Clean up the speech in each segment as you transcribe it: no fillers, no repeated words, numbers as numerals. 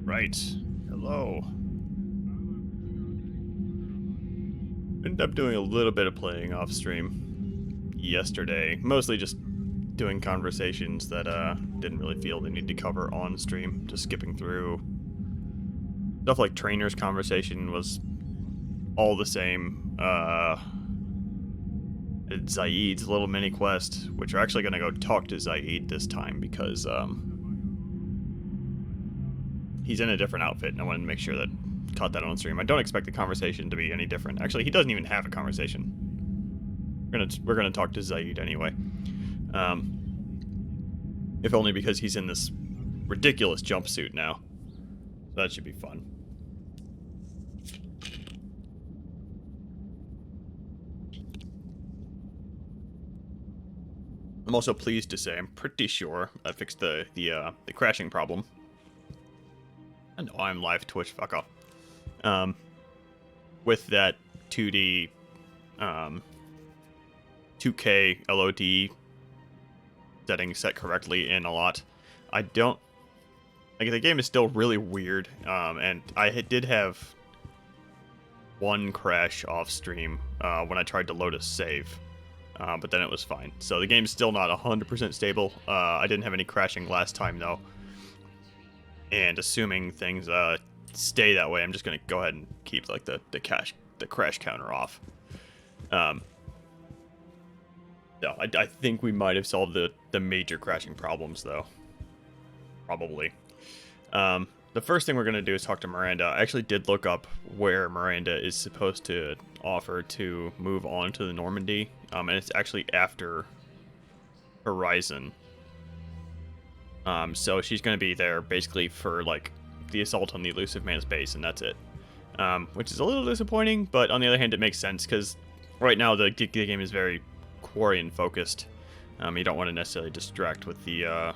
Right. Hello. Ended up doing a little bit of playing off stream yesterday. Mostly just doing conversations that didn't really feel the need to cover on stream. Just skipping through. Stuff like Trainer's conversation was all the same. Zaid's little mini quest, which we're actually gonna go talk to Zaid this time because he's in a different outfit, and I wanted to make sure that caught that on stream. I don't expect the conversation to be any different. Actually, he doesn't even have a conversation. We're gonna talk to Zaid anyway. If only because he's in this ridiculous jumpsuit now. So that should be fun. I'm also pleased to say I'm pretty sure I fixed the crashing problem. I know I'm live Twitch, fuck off. With that 2D 2K LOD setting set correctly in a lot. I don't like the game is still really weird, and I did have one crash off stream when I tried to load a save, but then it was fine. So the game's still not 100% stable. I didn't have any crashing last time though, and assuming things stay that way, I'm just gonna go ahead and keep like the crash counter off. No, I think we might have solved the major crashing problems though. Probably. The first thing we're going to do is talk to Miranda. I actually did look up where Miranda is supposed to offer to move on to the Normandy, and it's actually after Horizon. So she's going to be there basically for like the assault on the Elusive Man's base, and that's it. Which is a little disappointing, but on the other hand, it makes sense because right now the game is very Quarian focused. You don't want to necessarily distract with the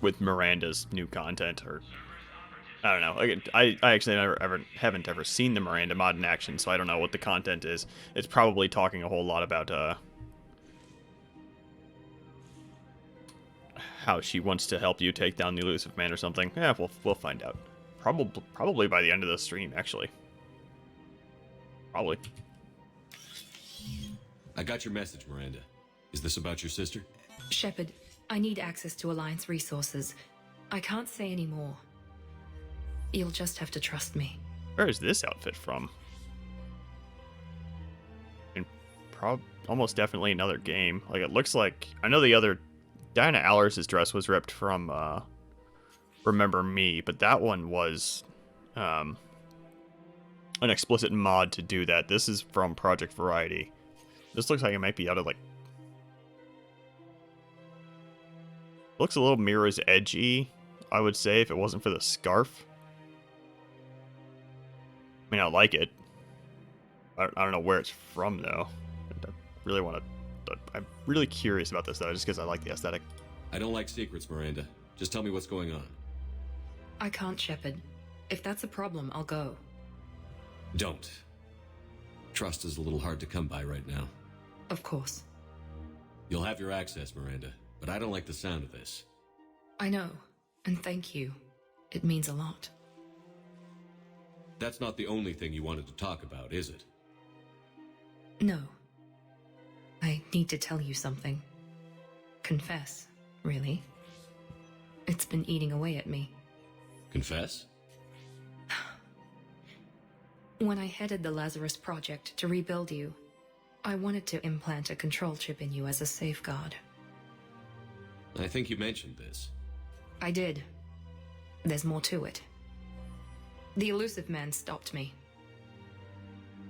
with Miranda's new content, or I don't know. I actually haven't ever seen the Miranda mod in action, so I don't know what the content is. It's probably talking a whole lot about how she wants to help you take down the Elusive Man or something. Yeah, we'll find out. Probably by the end of the stream, actually. Probably. I got your message, Miranda. Is this about your sister? Shepard, I need access to Alliance resources. I can't say any more. You'll just have to trust me. Where is this outfit from? And almost definitely another game. Like, it looks like... I know the other... Diana Allers' dress was ripped from, Remember Me, but that one was, an explicit mod to do that. This is from Project Variety. This looks like it might be out of, like... Looks a little Mirror's Edge-y, I would say, if it wasn't for the scarf. I mean, I like it. I don't know where it's from, though. I really want to... I'm really curious about this, though, just because I like the aesthetic. I don't like secrets, Miranda. Just tell me what's going on. I can't, Shepard. If that's a problem, I'll go. Don't. Trust is a little hard to come by right now. Of course. You'll have your access, Miranda, but I don't like the sound of this. I know, and thank you. It means a lot. That's not the only thing you wanted to talk about, is it? No. I need to tell you something. Confess, really. It's been eating away at me. Confess? When I headed the Lazarus Project to rebuild you, I wanted to implant a control chip in you as a safeguard. I think you mentioned this. I did. There's more to it. The Elusive Man stopped me.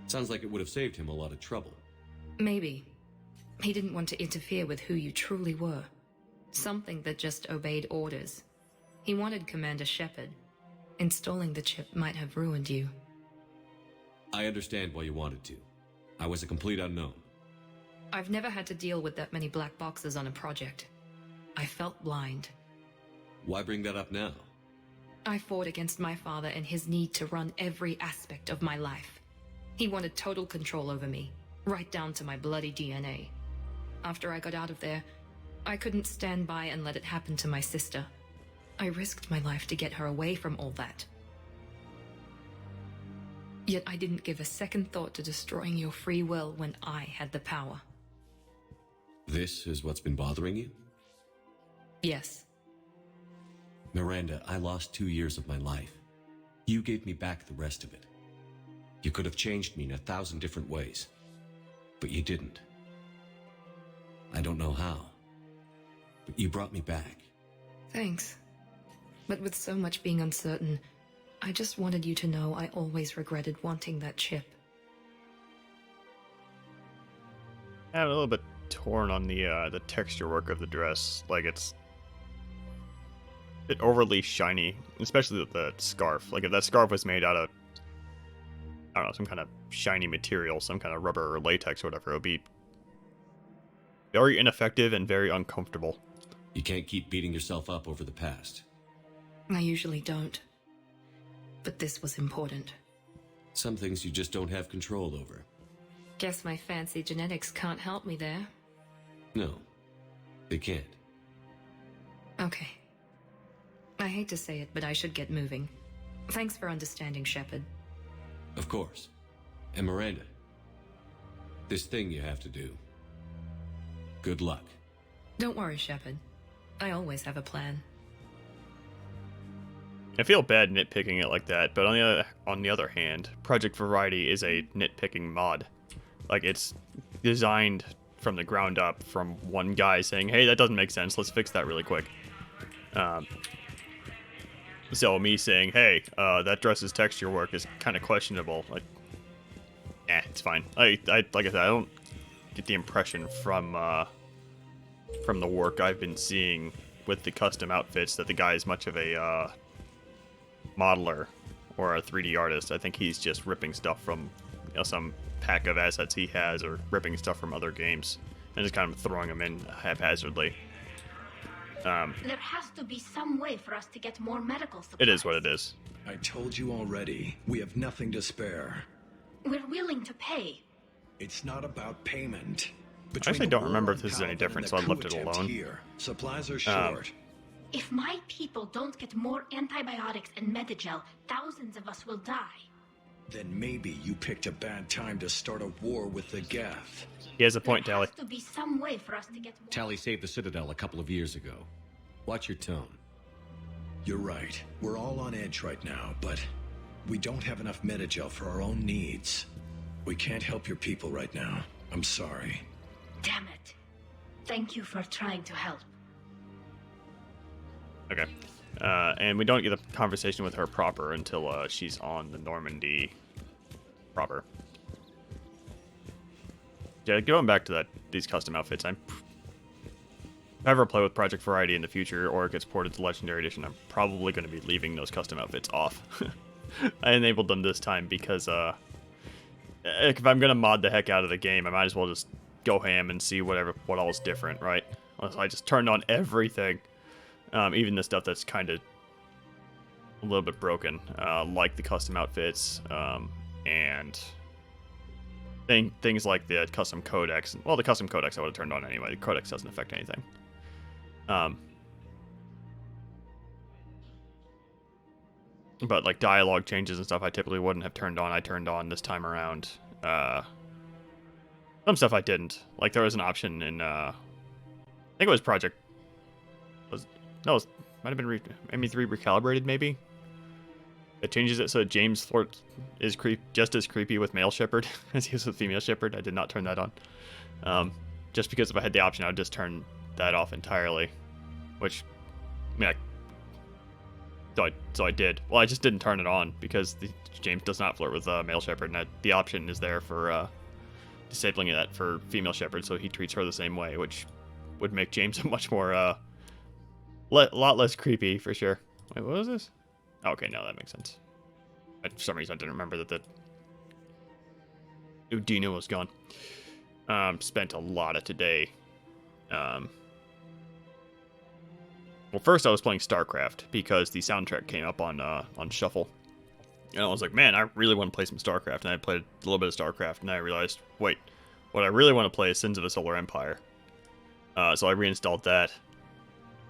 Sounds like it would have saved him a lot of trouble. Maybe. He didn't want to interfere with who you truly were. Something that just obeyed orders. He wanted Commander Shepard. Installing the chip might have ruined you. I understand why you wanted to. I was a complete unknown. I've never had to deal with that many black boxes on a project. I felt blind. Why bring that up now? I fought against my father and his need to run every aspect of my life. He wanted total control over me, right down to my bloody DNA. After I got out of there, I couldn't stand by and let it happen to my sister. I risked my life to get her away from all that. Yet I didn't give a second thought to destroying your free will when I had the power. This is what's been bothering you? Yes. Miranda, I lost 2 years of my life. You gave me back the rest of it. You could have changed me in 1,000 different ways, but you didn't. I don't know how, but you brought me back. Thanks. But with so much being uncertain, I just wanted you to know I always regretted wanting that chip. I'm a little bit torn on the texture work of the dress. Like, it's a bit overly shiny, especially with the scarf. Like, if that scarf was made out of, I don't know, some kind of shiny material, some kind of rubber or latex or whatever, it would be very ineffective and very uncomfortable. You can't keep beating yourself up over the past. I usually don't. But this was important. Some things you just don't have control over. Guess my fancy genetics can't help me there. No, they can't. Okay. I hate to say it, but I should get moving. Thanks for understanding, Shepard. Of course. And Miranda, this thing you have to do. Good luck. Don't worry, Shepard. I always have a plan. I feel bad nitpicking it like that, but on the other hand, Project Variety is a nitpicking mod. Like, it's designed from the ground up from one guy saying, hey, that doesn't make sense, let's fix that really quick. So me saying, hey, that dress's texture work is kind of questionable, like, it's fine. Like I said, I don't get the impression from the work I've been seeing with the custom outfits that the guy is much of a modeler or a 3D artist. I think he's just ripping stuff from, you know, some pack of assets he has, or ripping stuff from other games and just kind of throwing them in haphazardly. There has to be some way for us to get more medical supplies. It is what it is. I told you already, we have nothing to spare. We're willing to pay. It's not about payment. I actually don't remember if this is any different, so I left it alone. Here, supplies are short. If my people don't get more antibiotics and Medigel, thousands of us will die. Then maybe you picked a bad time to start a war with the Geth. He has a point, There Tally. has to be some way for us to get more. Tally saved the Citadel a couple of years ago. Watch your tone. You're right. We're all on edge right now, but we don't have enough Medigel for our own needs. We can't help your people right now. I'm sorry. Damn it. Thank you for trying to help. Okay. And we don't get a conversation with her proper until she's on the Normandy proper. Yeah, going back to these custom outfits, if I ever play with Project Variety in the future, or it gets ported to Legendary Edition, I'm probably going to be leaving those custom outfits off. I enabled them this time because if I'm going to mod the heck out of the game, I might as well just go ham and see what all is different, right? I just turned on everything, even the stuff that's kind of a little bit broken, like the custom outfits, and things like the custom codex. Well, the custom codex I would have turned on anyway. The codex doesn't affect anything. But like dialogue changes and stuff I typically wouldn't have turned on, I turned on this time around. Some stuff I didn't. Like, there was an option in I think it was it might have been ME3 recalibrated, maybe. It changes it so that James Flirt is just as creepy with male Shepard as he is with female Shepard. I did not turn that on. Just because if I had the option, I would just turn that off entirely. Which, I mean, so I did. Well, I just didn't turn it on because James does not flirt with male Shepard, and the option is there for disabling that for female Shepard, so he treats her the same way, which would make James a much more a lot less creepy for sure. Wait, what was this? Okay, no, that makes sense. For some reason, I didn't remember that the Udina was gone. Spent a lot of today. Well, first I was playing StarCraft because the soundtrack came up on Shuffle. And I was like, man, I really want to play some StarCraft. And I played a little bit of StarCraft, and I realized, wait, what I really want to play is Sins of the Solar Empire. So I reinstalled that.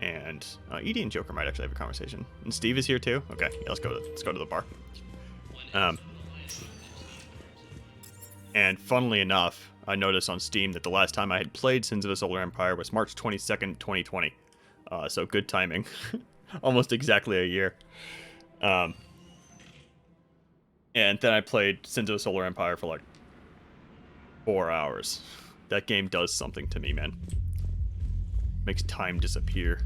And Edie and Joker might actually have a conversation. And Steve is here too. Okay, yeah, let's go to the bar. And funnily enough, I noticed on Steam that the last time I had played Sins of the Solar Empire was March 22nd, 2020. So good timing. Almost exactly a year. And then I played Sins of the Solar Empire for like 4 hours. That game does something to me, man. Makes time disappear.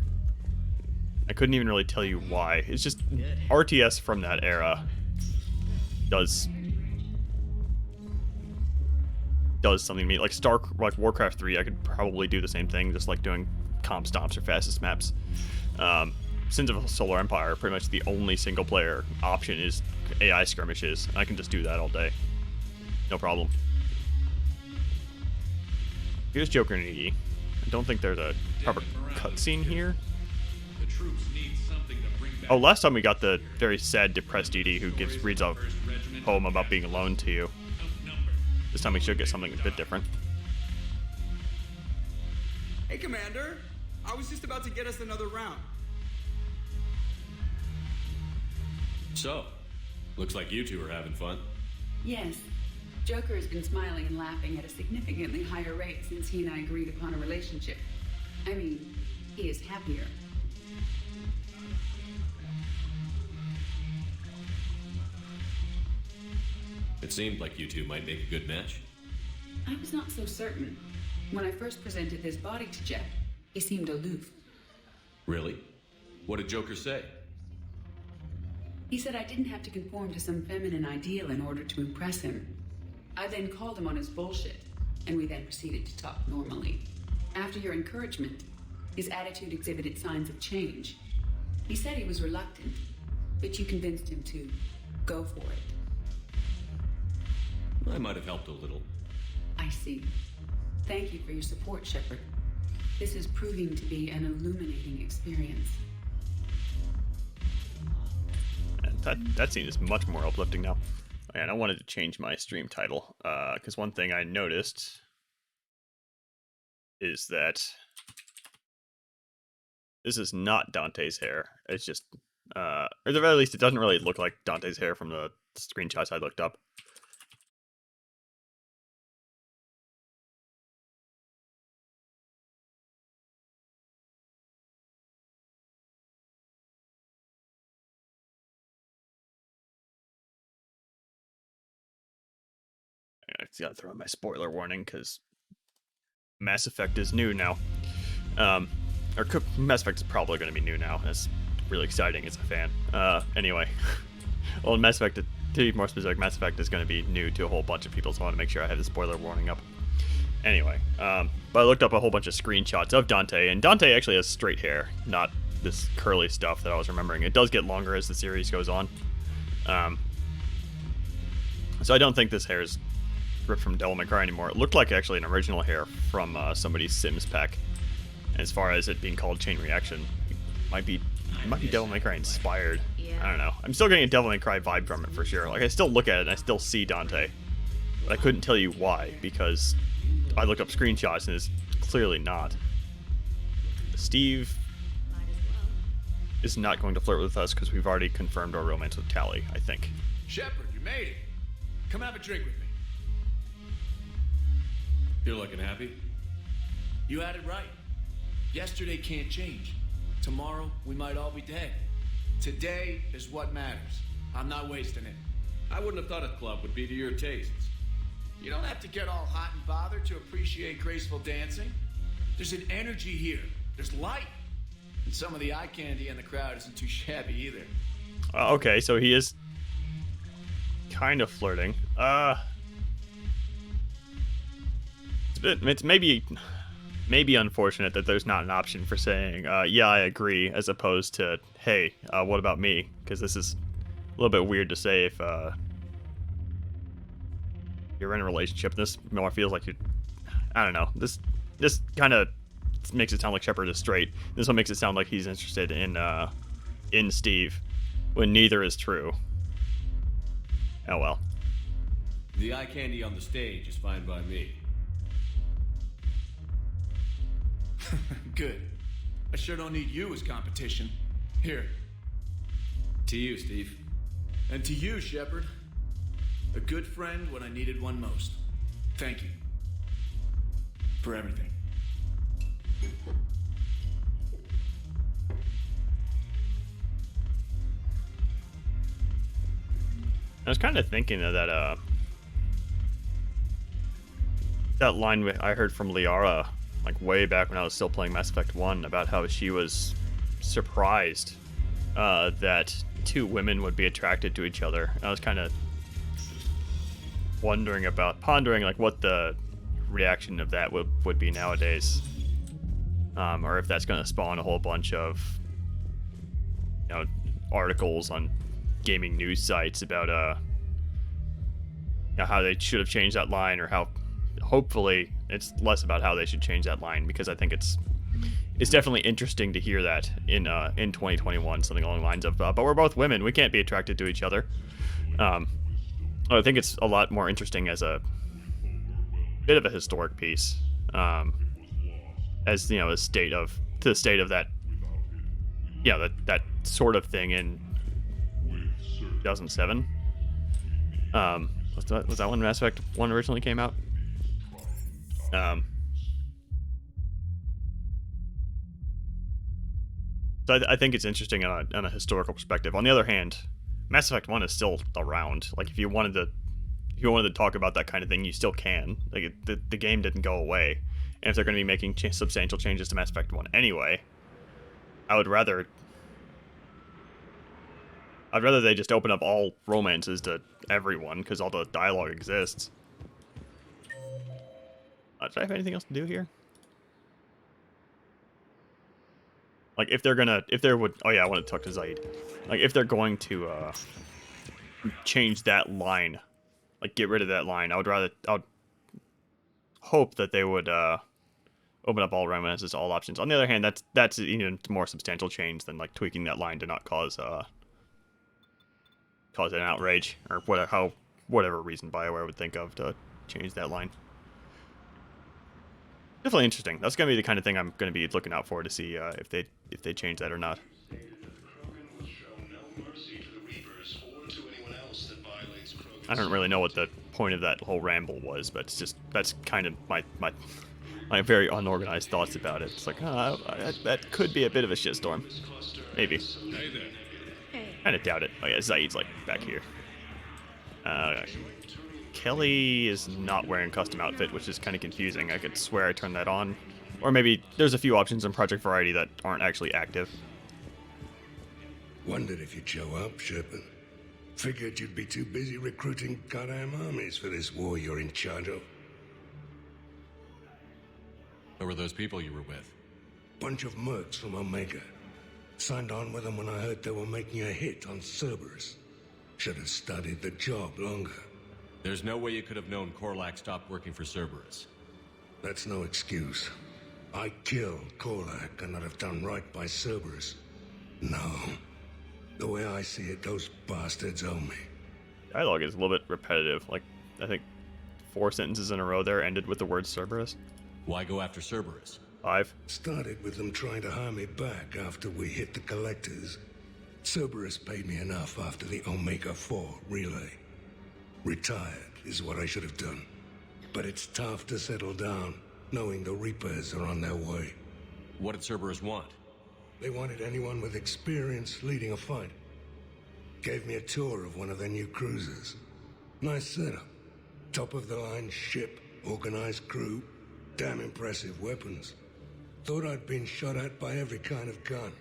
I couldn't even really tell you why. It's just RTS from that era does something to me. Like Warcraft 3, I could probably do the same thing, just like doing comp stomps or fastest maps. Sins of Solar Empire, pretty much the only single player option is AI skirmishes. I can just do that all day. No problem. Here's Joker and Edie. I don't think there's a proper cutscene here. The troops need something to bring back. Oh, last time we got the very sad, depressed Edie who reads a poem about being alone to you. This time we should get something a bit different. Hey, Commander. I was just about to get us another round. So, looks like you two are having fun. Yes. Joker has been smiling and laughing at a significantly higher rate since he and I agreed upon a relationship. I mean, he is happier. It seemed like you two might make a good match. I was not so certain. When I first presented his body to Jeff, he seemed aloof. Really? What did Joker say? He said I didn't have to conform to some feminine ideal in order to impress him. I then called him on his bullshit, and we then proceeded to talk normally. After your encouragement, his attitude exhibited signs of change. He said he was reluctant, but you convinced him to go for it. I might have helped a little. I see. Thank you for your support, Shepard. This is proving to be an illuminating experience. And that scene is much more uplifting now. And I wanted to change my stream title, because one thing I noticed is that this is not Dante's hair. It's just, or at the very least, it doesn't really look like Dante's hair from the screenshots I looked up. I just gotta throw in my spoiler warning because Mass Effect is new now. Mass Effect is probably going to be new now. That's really exciting as a fan. Anyway, well, Mass Effect, to be more specific, Mass Effect is going to be new to a whole bunch of people, so I want to make sure I have the spoiler warning up. Anyway, but I looked up a whole bunch of screenshots of Dante, and Dante actually has straight hair, not this curly stuff that I was remembering. It does get longer as the series goes on. So I don't think this hair is ripped from Devil May Cry anymore. It looked like actually an original hair from somebody's Sims pack. And as far as it being called Chain Reaction, it might be Devil May Cry inspired. I don't know. I'm still getting a Devil May Cry vibe from it for sure. Like, I still look at it and I still see Dante. But I couldn't tell you why, because I looked up screenshots and it's clearly not. Steve is not going to flirt with us because we've already confirmed our romance with Tally, I think. Shepard, you made it. Come have a drink with me. You're looking happy? You had it right. Yesterday can't change. Tomorrow, we might all be dead. Today is what matters. I'm not wasting it. I wouldn't have thought a club would be to your tastes. You don't have to get all hot and bothered to appreciate graceful dancing. There's an energy here. There's light. And some of the eye candy in the crowd isn't too shabby either. Okay, so he is kind of flirting. It's maybe unfortunate that there's not an option for saying, yeah, I agree, as opposed to, hey, what about me? Because this is a little bit weird to say if you're in a relationship. This more feels like you're, I don't know. This kind of makes it sound like Shepard is straight. This one makes it sound like he's interested in Steve, when neither is true. Oh well. The eye candy on the stage is fine by me. Good. I sure don't need you as competition. Here. To you, Steve. And to you, Shepard. A good friend when I needed one most. Thank you. For everything. I was kind of thinking of that, that line I heard from Liara, like way back when I was still playing Mass Effect 1, about how she was surprised that two women would be attracted to each other. I was kind of pondering like what the reaction of that would be nowadays, or if that's going to spawn a whole bunch of, you know, articles on gaming news sites about you know, how they should have changed that line, or how hopefully it's less about how they should change that line, because I think it's definitely interesting to hear that in 2021, something along the lines of but we're both women, we can't be attracted to each other. I think it's a lot more interesting as a bit of a historic piece, as you know, the state of that, yeah, that sort of thing in 2007. Was that when Mass Effect 1 originally came out? So I think it's interesting on a historical perspective. On the other hand, Mass Effect 1 is still around. Like, if you wanted to talk about that kind of thing, you still can. Like, the game didn't go away. And if they're going to be making substantial changes to Mass Effect 1 anyway, I'd rather they just open up all romances to everyone, because all the dialogue exists. Do I have anything else to do here? Like, oh yeah, I want to talk to Zaid. Like, if they're going to change that line, like get rid of that line, I would hope that they would open up all romances, all options. On the other hand, that's even more substantial change than like tweaking that line to not cause an outrage, or whatever reason BioWare would think of to change that line. Definitely interesting. That's gonna be the kind of thing I'm gonna be looking out for to see if they change that or not. I don't really know what the point of that whole ramble was, but that's kind of my very unorganized thoughts about it. It's like, that could be a bit of a shitstorm. Maybe. Kind of doubt it. Oh yeah, Zaid's like back here. Kelly is not wearing custom outfit, which is kind of confusing. I could swear I turned that on. Or maybe there's a few options in Project Variety that aren't actually active. Wondered if you'd show up, Shepard. Figured you'd be too busy recruiting goddamn armies for this war you're in charge of. Who were those people you were with? Bunch of mercs from Omega. Signed on with them when I heard they were making a hit on Cerberus. Should have studied the job longer. There's no way you could have known Korlak stopped working for Cerberus. That's no excuse. I killed Korlak and I'd have done right by Cerberus. No. The way I see it, those bastards owe me. Dialogue is a little bit repetitive. Like, I think 4 sentences in a row there ended with the word Cerberus. Why go after Cerberus? 5. Started with them trying to hire me back after we hit the collectors. Cerberus paid me enough after the Omega 4 relay. Retired is what I should have done. But it's tough to settle down, knowing the Reapers are on their way. What did Cerberus want? They wanted anyone with experience leading a fight. Gave me a tour of one of their new cruisers. Nice setup. Top-of-the-line ship, organized crew, damn impressive weapons. Thought I'd been shot at by every kind of gun,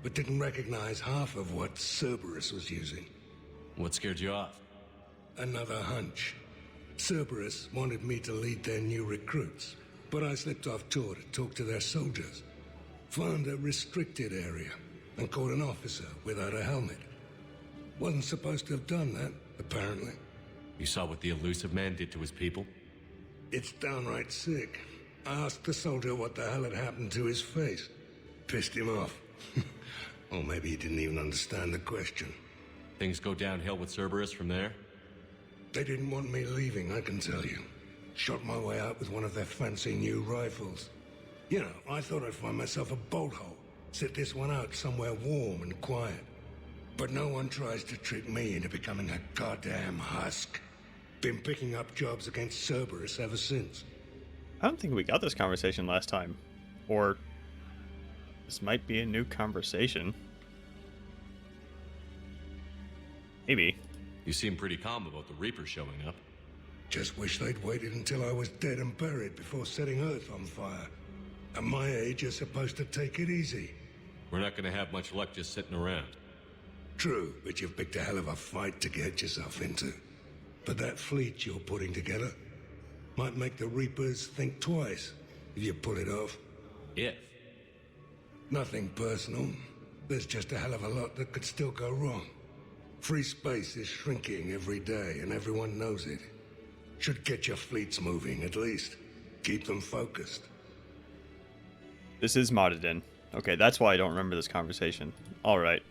but didn't recognize half of what Cerberus was using. What scared you off? Another hunch. Cerberus wanted me to lead their new recruits, but I slipped off tour to talk to their soldiers. Found a restricted area and caught an officer without a helmet. Wasn't supposed to have done that, apparently. You saw what the elusive man did to his people? It's downright sick. I asked the soldier what the hell had happened to his face. Pissed him off. Or maybe he didn't even understand the question. Things go downhill with Cerberus from there? They didn't want me leaving, I can tell you. Shot my way out with one of their fancy new rifles. You know, I thought I'd find myself a bolt hole. Sit this one out somewhere warm and quiet. But no one tries to trick me into becoming a goddamn husk. Been picking up jobs against Cerberus ever since. I don't think we got this conversation last time. Or this might be a new conversation. Maybe. You seem pretty calm about the Reaper showing up. Just wish they'd waited until I was dead and buried before setting Earth on fire. At my age, you're supposed to take it easy. We're not gonna have much luck just sitting around. True, but you've picked a hell of a fight to get yourself into. But that fleet you're putting together might make the Reapers think twice if you pull it off. If. Nothing personal. There's just a hell of a lot that could still go wrong. Free space is shrinking every day, and everyone knows it. Should get your fleets moving, at least. Keep them focused. This is modded in. Okay, that's why I don't remember this conversation. Alright.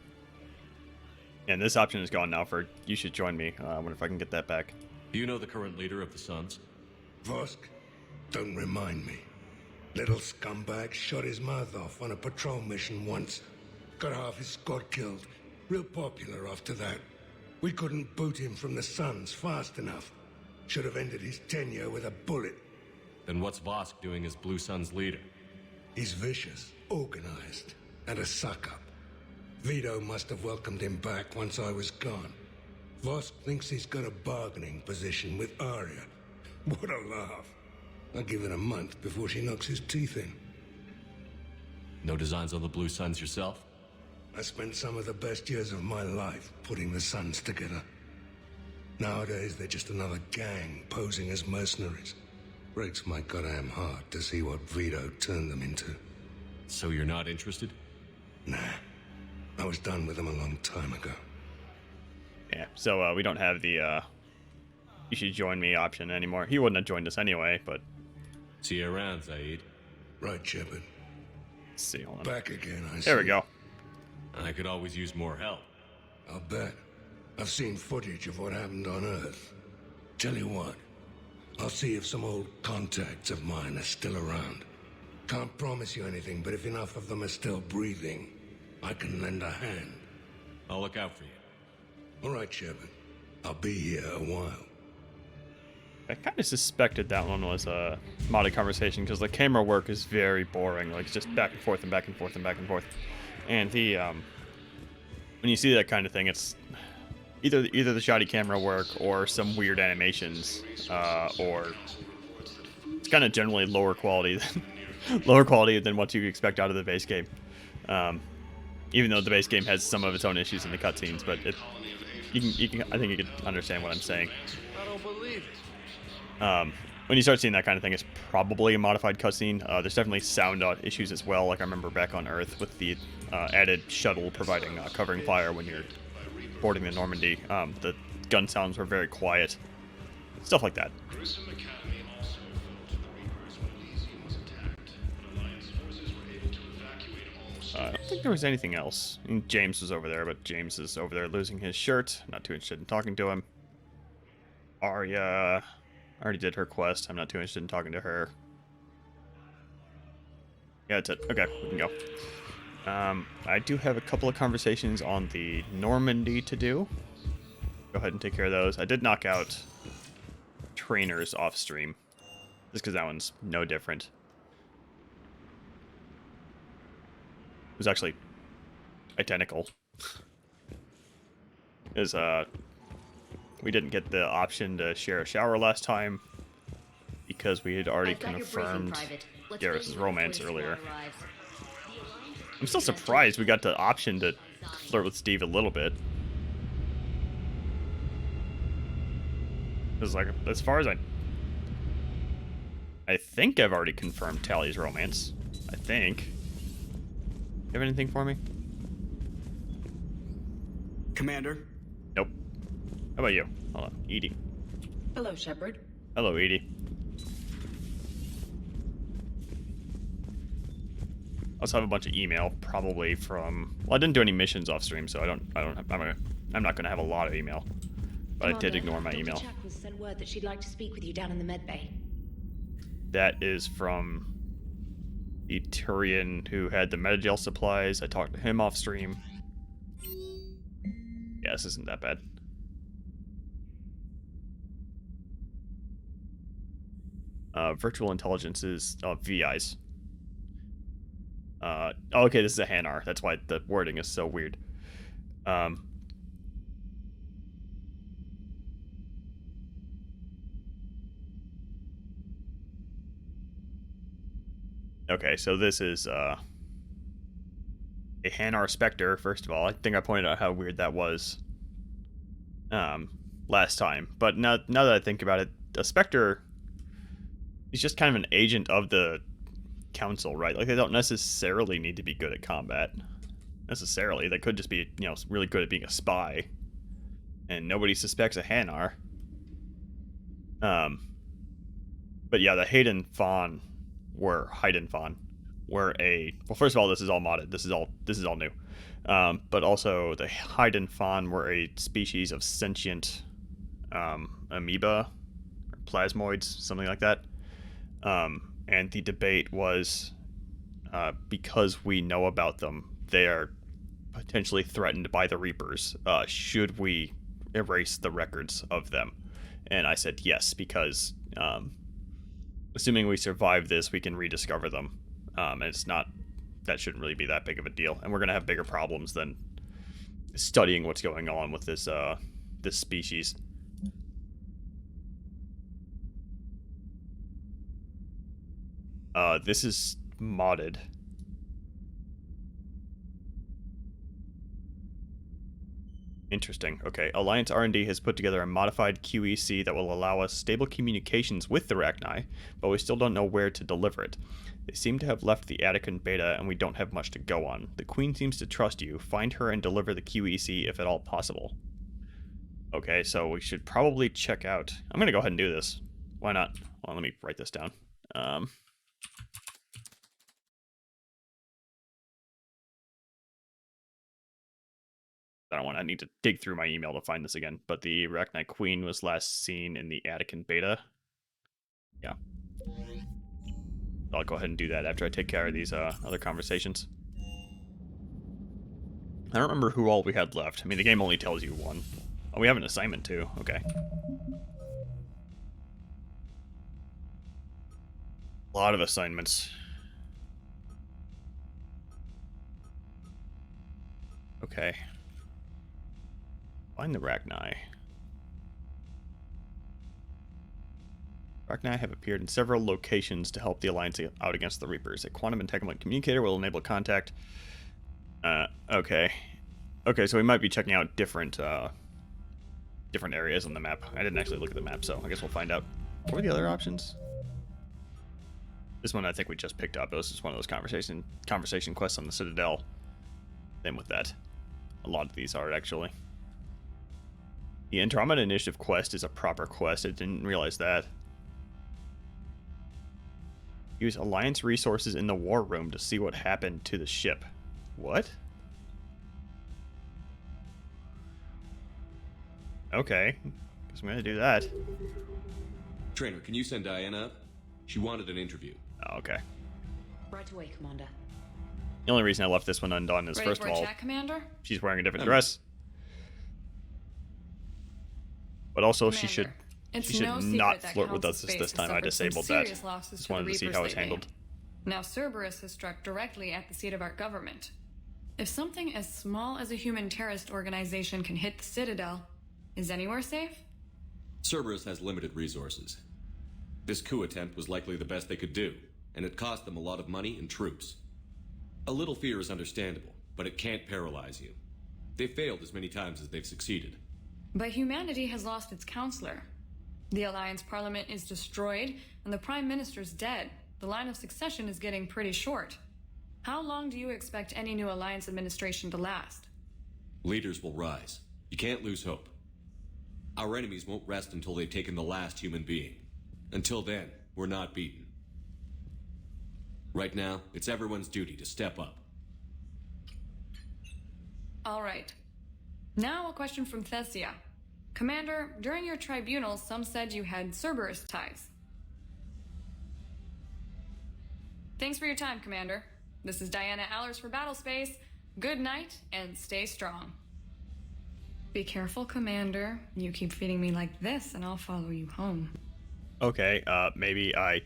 And this option is gone now for you should join me. I wonder if I can get that back. Do you know the current leader of the Suns? Vosk? Don't remind me. Little scumbag shot his mouth off on a patrol mission once. Got half his squad killed. Real popular after that. We couldn't boot him from the Suns fast enough. Should have ended his tenure with a bullet. Then what's Vosk doing as Blue Sun's leader? He's vicious, organized, and a suck-up. Vito must have welcomed him back once I was gone. Vosk thinks he's got a bargaining position with Arya. What a laugh. I'll give it a month before she knocks his teeth in. No designs on the Blue Suns yourself? I spent some of the best years of my life putting the Suns together. Nowadays, they're just another gang posing as mercenaries. Breaks my goddamn heart to see what Vito turned them into. So you're not interested? Nah. I was done with them a long time ago. Yeah, so we don't have the you should join me option anymore. He wouldn't have joined us anyway, but... See you around, Zaid. Right, Shepard. Let's see, hold on. Back again, I see. There we go. I could always use more help. I'll bet. I've seen footage of what happened on Earth. Tell you what, I'll see if some old contacts of mine are still around. Can't promise you anything, but if enough of them are still breathing, I can lend a hand. I'll look out for you. All right, Shepard. I'll be here a while. I kind of suspected that one was a modded conversation because the camera work is very boring. Like, it's just back and forth and back and forth and back and forth. And the, when you see that kind of thing, it's either the shoddy camera work or some weird animations, or it's kind of generally lower quality than what you expect out of the base game. Even though the base game has some of its own issues in the cutscenes, but you can I think you can understand what I'm saying. I don't believe it. When you start seeing that kind of thing, it's probably a modified cutscene. There's definitely sound issues as well. Like I remember back on Earth with the added shuttle providing covering fire when you're boarding the Normandy. The gun sounds were very quiet. Stuff like that. I don't think there was anything else. I mean, James was over there, but James is over there losing his shirt. Not too interested in talking to him. Arya... I already did her quest. I'm not too interested in talking to her. Yeah, that's it. Okay, we can go. I do have a couple of conversations on the Normandy to do. Go ahead and take care of those. I did knock out trainers off stream. Just because that one's no different. It was actually identical. Is we didn't get the option to share a shower last time because we had already confirmed Garrus's romance earlier. I'm still surprised we got the option to flirt with Steve a little bit. Because, like, as far as I think I've already confirmed Tally's romance. I think. You have anything for me? Commander? Nope. How about you? Hold on. Edie. Hello, Shepard. Hello, Edie. I also have a bunch of email, probably from... Well, I didn't do any missions off stream, so I'm not gonna have a lot of email. But I did ignore my email. Dr. Chuck sent word that she'd like to speak with you down in the med bay. That is from the Turian who had the Metagel supplies. I talked to him off stream. Yeah, this isn't that bad. Virtual intelligences, VIs. Okay, this is a Hanar. That's why the wording is so weird. Okay, so this is a Hanar Spectre, first of all. I think I pointed out how weird that was last time. But now that I think about it, a Spectre is just kind of an agent of the Council, right? Like, they don't necessarily need to be good at combat. Necessarily. They could just be, you know, really good at being a spy. And nobody suspects a Hanar. But yeah, the Hayden Fawn were a, well, first of all, this is all modded. This is all new. But also the Hayden Fawn were a species of sentient amoeba, or plasmoids, something like that. And the debate was, because we know about them, they are potentially threatened by the Reapers. Should we erase the records of them? And I said yes, because assuming we survive this, we can rediscover them. And it's not, that shouldn't really be that big of a deal. And we're going to have bigger problems than studying what's going on with this, this species. This is modded. Interesting. Okay, Alliance R&D has put together a modified QEC that will allow us stable communications with the Rachni, but we still don't know where to deliver it. They seem to have left the attic in beta, and we don't have much to go on. The Queen seems to trust you. Find her and deliver the QEC if at all possible. Okay, so we should probably check out... I'm going to go ahead and do this. Why not? Well, let me write this down. I need to dig through my email to find this again. But the Rachni Queen was last seen in the attic in beta. Yeah. I'll go ahead and do that after I take care of these other conversations. I don't remember who all we had left. I mean, the game only tells you one. Oh, we have an assignment too. Okay. A lot of assignments. Okay. Find the Rachni. Rachni have appeared in several locations to help the Alliance out against the Reapers. A quantum entanglement communicator will enable contact. Okay. Okay, so we might be checking out different areas on the map. I didn't actually look at the map, so I guess we'll find out. What were the other options? This one I think we just picked up. It was just one of those conversation quests on the Citadel. Same with that. A lot of these are, actually. The Andromeda Initiative quest is a proper quest. I didn't realize that. Use Alliance resources in the war room to see what happened to the ship. What? Okay. Guess I'm gonna do that. Trainer, can you send Diana up? She wanted an interview. Oh, okay. Right away, Commander. The only reason I left this one undone is, first of all, chat, Commander? she's wearing a different dress. But also, Commander, she should not flirt with us this time. I disabled that. Just wanted to see how it's handled. Now Cerberus has struck directly at the seat of our government. If something as small as a human terrorist organization can hit the Citadel, is anywhere safe? Cerberus has limited resources. This coup attempt was likely the best they could do, and it cost them a lot of money and troops. A little fear is understandable, but it can't paralyze you. They've failed as many times as they've succeeded. But humanity has lost its counselor. The Alliance Parliament is destroyed, and the Prime Minister's dead. The line of succession is getting pretty short. How long do you expect any new Alliance administration to last? Leaders will rise. You can't lose hope. Our enemies won't rest until they've taken the last human being. Until then, we're not beaten. Right now, it's everyone's duty to step up. All right. Now a question from Thessia. Commander, during your tribunal, some said you had Cerberus ties. Thanks for your time, Commander. This is Diana Allers for Battlespace. Good night, and stay strong. Be careful, Commander. You keep feeding me like this, and I'll follow you home. Okay, maybe I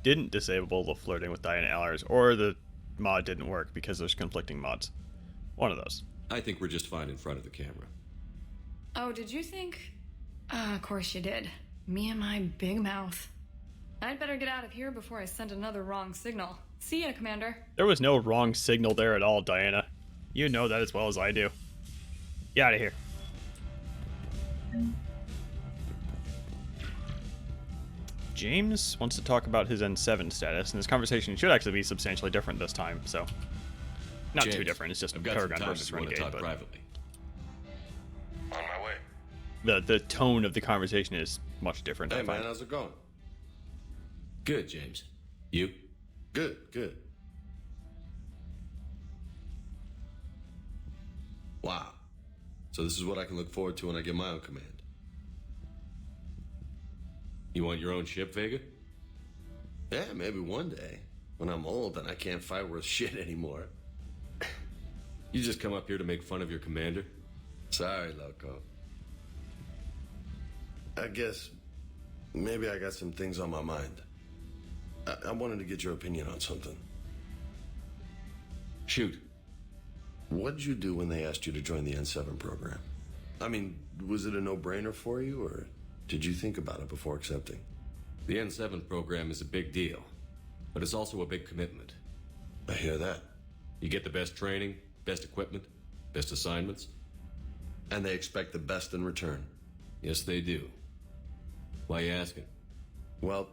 didn't disable the flirting with Diana Allers, or the mod didn't work because there's conflicting mods. One of those. I think we're just fine in front of the camera. Oh, did you think? Of course you did. Me and my big mouth. I'd better get out of here before I send another wrong signal. See ya, Commander. There was no wrong signal there at all, Diana. You know that as well as I do. Get out of here. James wants to talk about his N7 status, and this conversation should actually be substantially different this time, so... Not James, too different, it's just I've got Paragon some time versus if you want to Renegade, talk but... privately. On my way. The tone of the conversation is much different, Hey I find. man, how's it going? Good, James. You? Good, good. Wow. So this is what I can look forward to when I get my own command. You want your own ship, Vega? Yeah, maybe one day. When I'm old and I can't fight worth shit anymore. You just come up here to make fun of your commander? Sorry, loco. I guess maybe I got some things on my mind. I wanted to get your opinion on something. Shoot. What'd you do when they asked you to join the N7 program? I mean, was it a no-brainer for you, or did you think about it before accepting? The N7 program is a big deal, but it's also a big commitment. I hear that. You get the best training, best equipment, best assignments. And they expect the best in return. Yes, they do. Why you asking? Well,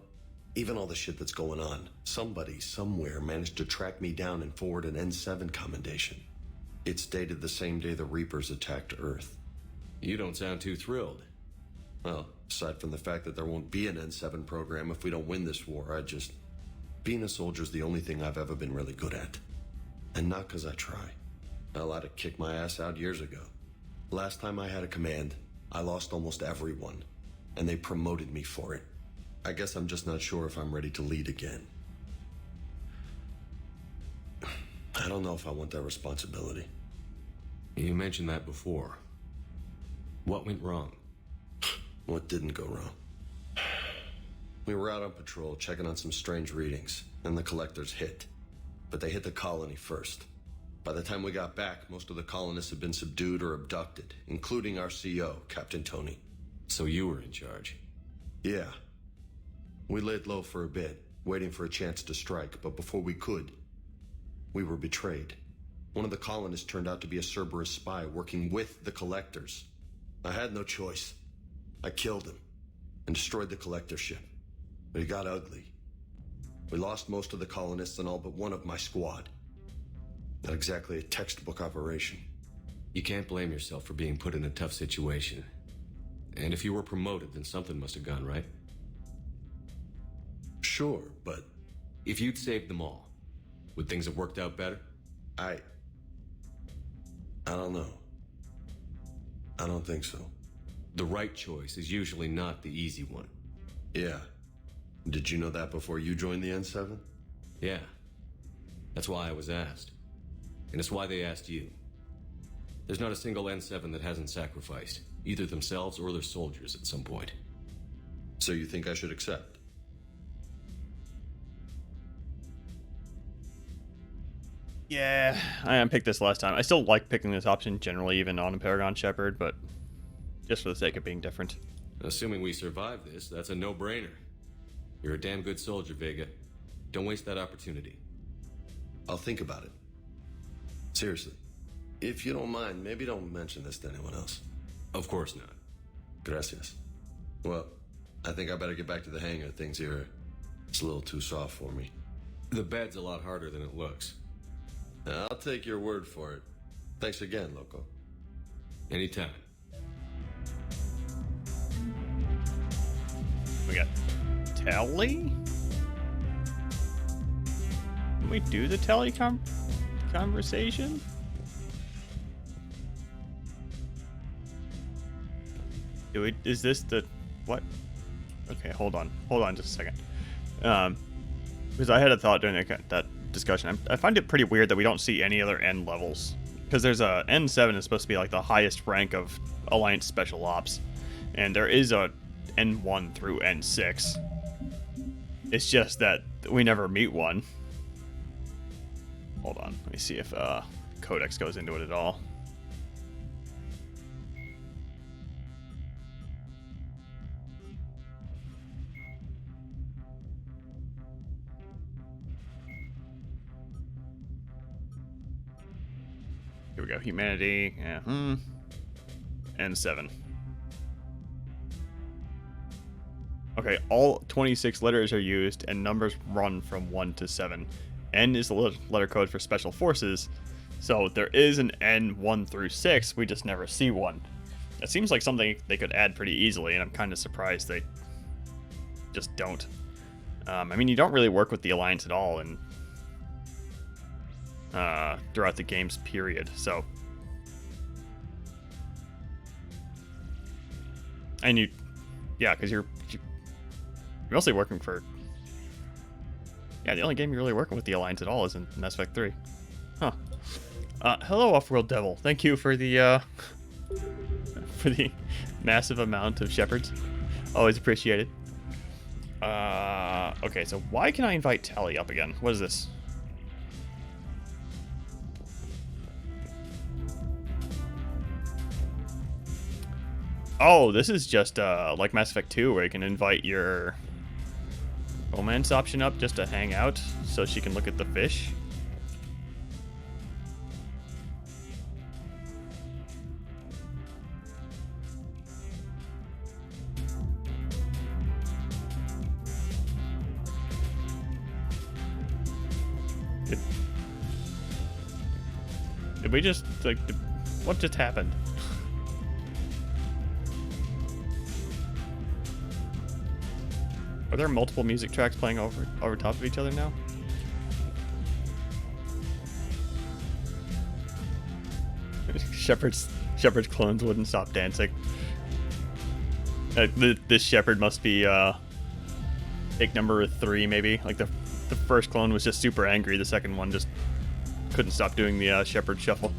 even all the shit that's going on, somebody somewhere managed to track me down and forward an N7 commendation. It's dated the same day the Reapers attacked Earth. You don't sound too thrilled. Well, aside from the fact that there won't be an N7 program if we don't win this war, being a soldier's the only thing I've ever been really good at. And not because I try. Hell, I'd have kicked my ass out years ago. Last time I had a command, I lost almost everyone, and they promoted me for it. I guess I'm just not sure if I'm ready to lead again. I don't know if I want that responsibility. You mentioned that before. What went wrong? What didn't go wrong? We were out on patrol, checking on some strange readings, and the collectors hit. But they hit the colony first. By the time we got back, most of the colonists had been subdued or abducted, including our CO, Captain Tony. So you were in charge? Yeah. We laid low for a bit, waiting for a chance to strike, but before we could, we were betrayed. One of the colonists turned out to be a Cerberus spy working with the collectors. I had no choice. I killed him and destroyed the collector ship. But it got ugly. We lost most of the colonists and all but one of my squad. Not exactly a textbook operation. You can't blame yourself for being put in a tough situation. And if you were promoted, then something must have gone right. Sure, but... If you'd saved them all, would things have worked out better? I don't know. I don't think so. The right choice is usually not the easy one. Yeah. Did you know that before you joined the N7? Yeah. That's why I was asked. And it's why they asked you. There's not a single N7 that hasn't sacrificed, either themselves or their soldiers at some point. So you think I should accept? Yeah, I unpicked this last time. I still like picking this option generally, even on a Paragon Shepherd, but just for the sake of being different. Assuming we survive this, that's a no-brainer. You're a damn good soldier, Vega. Don't waste that opportunity. I'll think about it. Seriously. If you don't mind, maybe don't mention this to anyone else. Of course not. Gracias. Well, I think I better get back to the hangar. Things here, it's a little too soft for me. The bed's a lot harder than it looks. I'll take your word for it. Thanks again, Loco. Anytime. We got tele? Can we do the tele conversation? Is this the... what? Okay, hold on just a second. Because I had a thought during that discussion. I find it pretty weird that we don't see any other N levels. Because there's a N7 is supposed to be like the highest rank of Alliance Special Ops. And there is a N1 through N6. It's just that we never meet one. Hold on, let me see if Codex goes into it at all. Here we go, humanity, yeah, N7. Okay, all 26 letters are used and numbers run from 1 to 7. N is the letter code for special forces, so there is an N1 through 6, we just never see one. It seems like something they could add pretty easily, and I'm kind of surprised they just don't. I mean, you don't really work with the Alliance at all in throughout the game's period, so. And yeah, because you're mostly working for. Yeah, the only game you're really working with the Alliance at all is in Mass Effect 3. Huh. Hello, Off-World Devil. Thank you for the massive amount of shepherds. Always appreciated. Okay, so why can I invite Tally up again? What is this? Oh, this is just like Mass Effect 2, where you can invite your romance option up just to hang out so she can look at the fish. Did we just, like, what just happened? Are there multiple music tracks playing over top of each other now? Shepard's clones wouldn't stop dancing. This Shepard must be take number 3 maybe. Like the first clone was just super angry. The second one just couldn't stop doing the Shepard shuffle.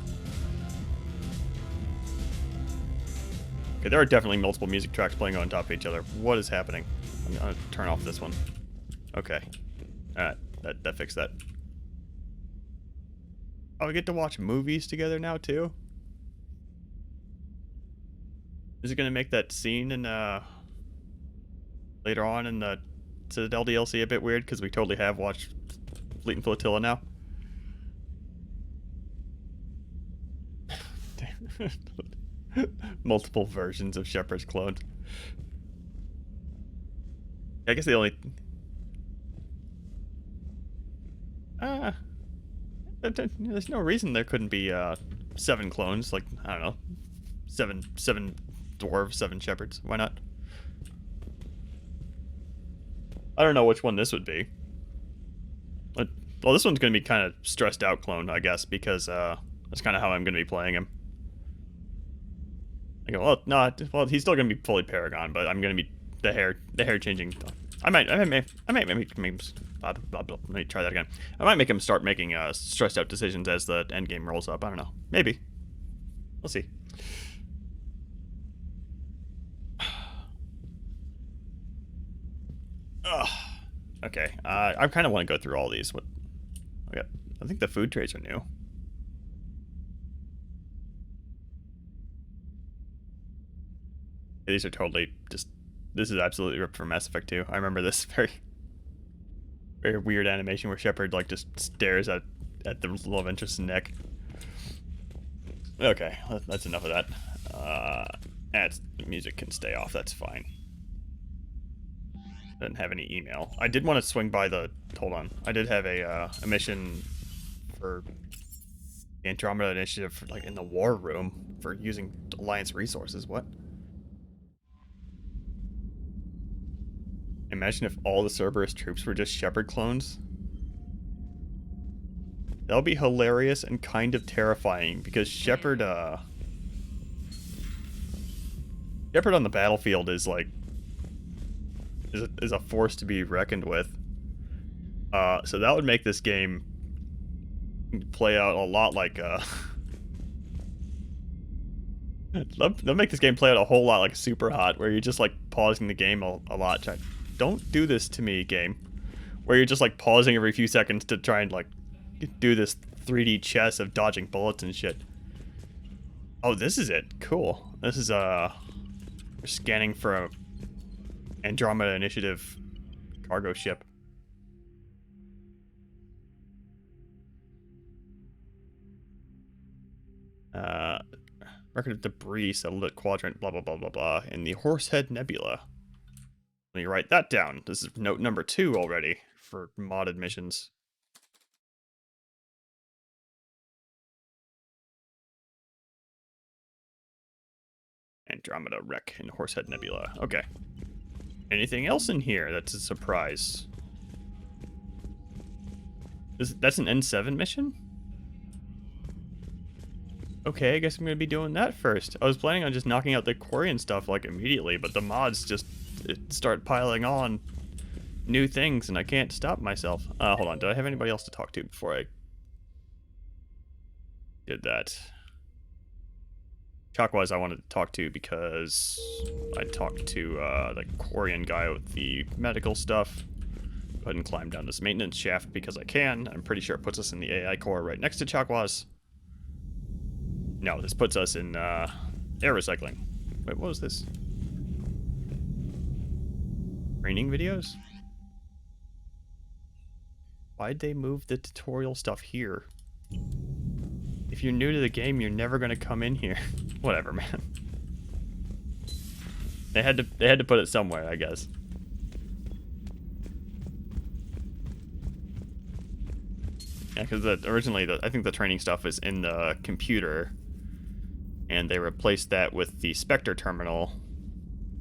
Okay, there are definitely multiple music tracks playing on top of each other. What is happening? I'm gonna turn off this one. Okay. Alright, that fixed that. Oh, we get to watch movies together now too? Is it gonna make that scene in later on in the Citadel DLC a bit weird? Because we totally have watched Fleet and Flotilla now. Multiple versions of Shepard's clone. I guess the only there's no reason there couldn't be 7 clones, like, I don't know, seven dwarves, 7 shepherds. Why not? I don't know which one this would be. Well, this one's gonna be kind of stressed out clone, I guess, because that's kind of how I'm gonna be playing him. I go, well, no, well, he's still gonna be fully Paragon, but I'm gonna be the hair changing. I might make him. Let me try that again. I might make him start making stressed out decisions as the end game rolls up. I don't know. Maybe. We'll see. Okay. I kind of want to go through all these. Okay. I think the food trays are new. These are totally just. This is absolutely ripped from Mass Effect 2. I remember this very weird animation where Shepard like just stares at the love interest's neck. Okay, that's enough of that. The music can stay off. That's fine. Didn't have any email. I did want to swing by the. Hold on. I did have a mission for the Andromeda Initiative, for, like in the war room for using Alliance resources. What? Imagine if all the Cerberus troops were just Shepard clones. That would be hilarious and kind of terrifying, because Shepard on the battlefield is like is a force to be reckoned with. So that would make this game play out a lot like they'll make this game play out a whole lot like Super Hot, where you're just like pausing the game a lot. Don't do this to me, game. Where you're just like pausing every few seconds to try and like do this 3D chess of dodging bullets and shit. Oh, this is it. Cool. This is we're scanning for a Andromeda Initiative cargo ship. Record of debris settled at quadrant blah blah blah blah blah in the Horsehead Nebula. Let me write that down. This is note number 2 already for modded missions. Andromeda wreck in Horsehead Nebula. Okay. Anything else in here that's a surprise? That's an N7 mission? Okay, I guess I'm gonna be doing that first. I was planning on just knocking out the Quarian stuff like immediately, but the mods just start piling on new things and I can't stop myself. Hold on, did I have anybody else to talk to before I did that? Chockwise I wanted to talk to because I talked to the Quarian guy with the medical stuff. Go ahead and climb down this maintenance shaft because I can. I'm pretty sure it puts us in the AI core right next to Chockwise. No, this puts us in air recycling. Wait, what was this? Training videos? Why'd they move the tutorial stuff here? If you're new to the game, you're never gonna come in here. Whatever, man. They had to put it somewhere, I guess. Yeah, because originally I think the training stuff is in the computer, and they replaced that with the Spectre terminal.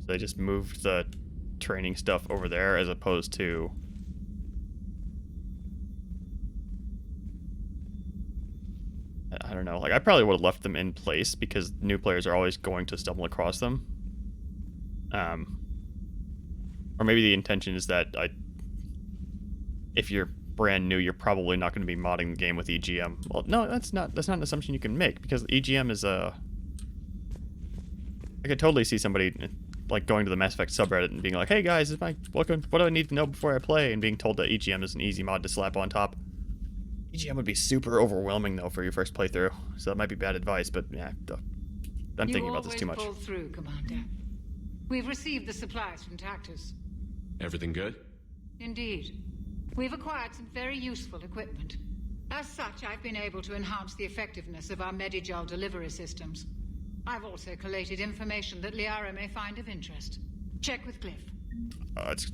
So they just moved the training stuff over there as opposed to I don't know. Like, I probably would have left them in place because new players are always going to stumble across them. Or maybe the intention is that if you're brand new, you're probably not going to be modding the game with EGM. Well, no, that's not an assumption you can make because EGM is I could totally see somebody like going to the Mass Effect subreddit and being like, "Hey guys, what do I need to know before I play?" and being told that EGM is an easy mod to slap on top. EGM would be super overwhelming though for your first playthrough, so that might be bad advice. But yeah, I'm thinking about this too much. You always pull through, Commander. We've received the supplies from Tactus. Everything good? Indeed. We've acquired some very useful equipment. As such, I've been able to enhance the effectiveness of our Medigel delivery systems. I've also collated information that Liara may find of interest. Check with Glyph. It's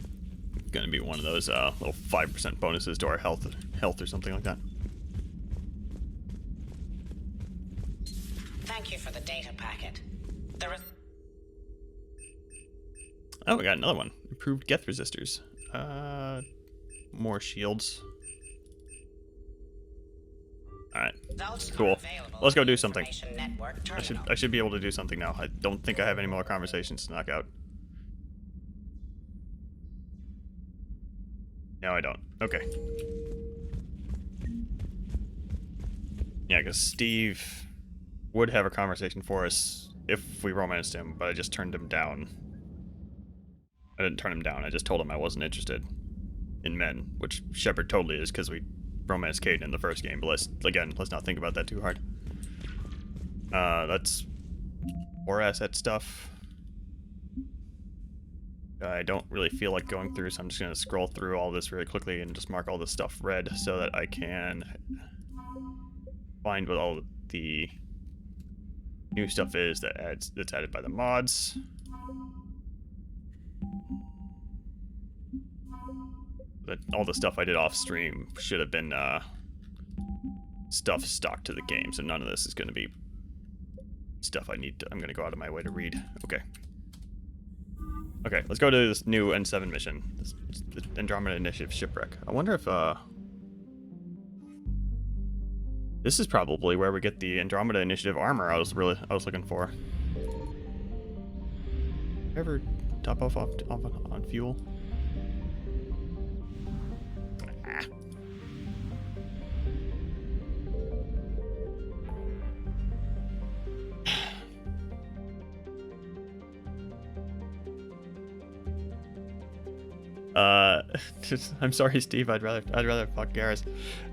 gonna be one of those little 5% bonuses to our health or something like that. Thank you for the data packet. Oh, we got another one. Improved Geth resistors. More shields. Alright. Cool. Let's go do something. I should be able to do something now. I don't think I have any more conversations to knock out. No, I don't. Okay. Yeah, because Steve would have a conversation for us if we romanced him, but I just turned him down. I didn't turn him down, I just told him I wasn't interested in men, which Shepard totally is because we romanced Caden in the first game, but let's not think about that too hard. That's more asset stuff. I don't really feel like going through, so I'm just going to scroll through all this really quickly and just mark all this stuff red so that I can find what all the new stuff is that's added by the mods. All the stuff I did off stream should have been stuff stocked to the game, so none of this is going to be stuff I'm going to go out of my way to read. Okay, let's go to this new N7 mission. This Andromeda Initiative shipwreck. I wonder if this is probably where we get the Andromeda Initiative armor I was looking for. Ever top off on fuel? Nah. I'm sorry, Steve. I'd rather fuck Garrus.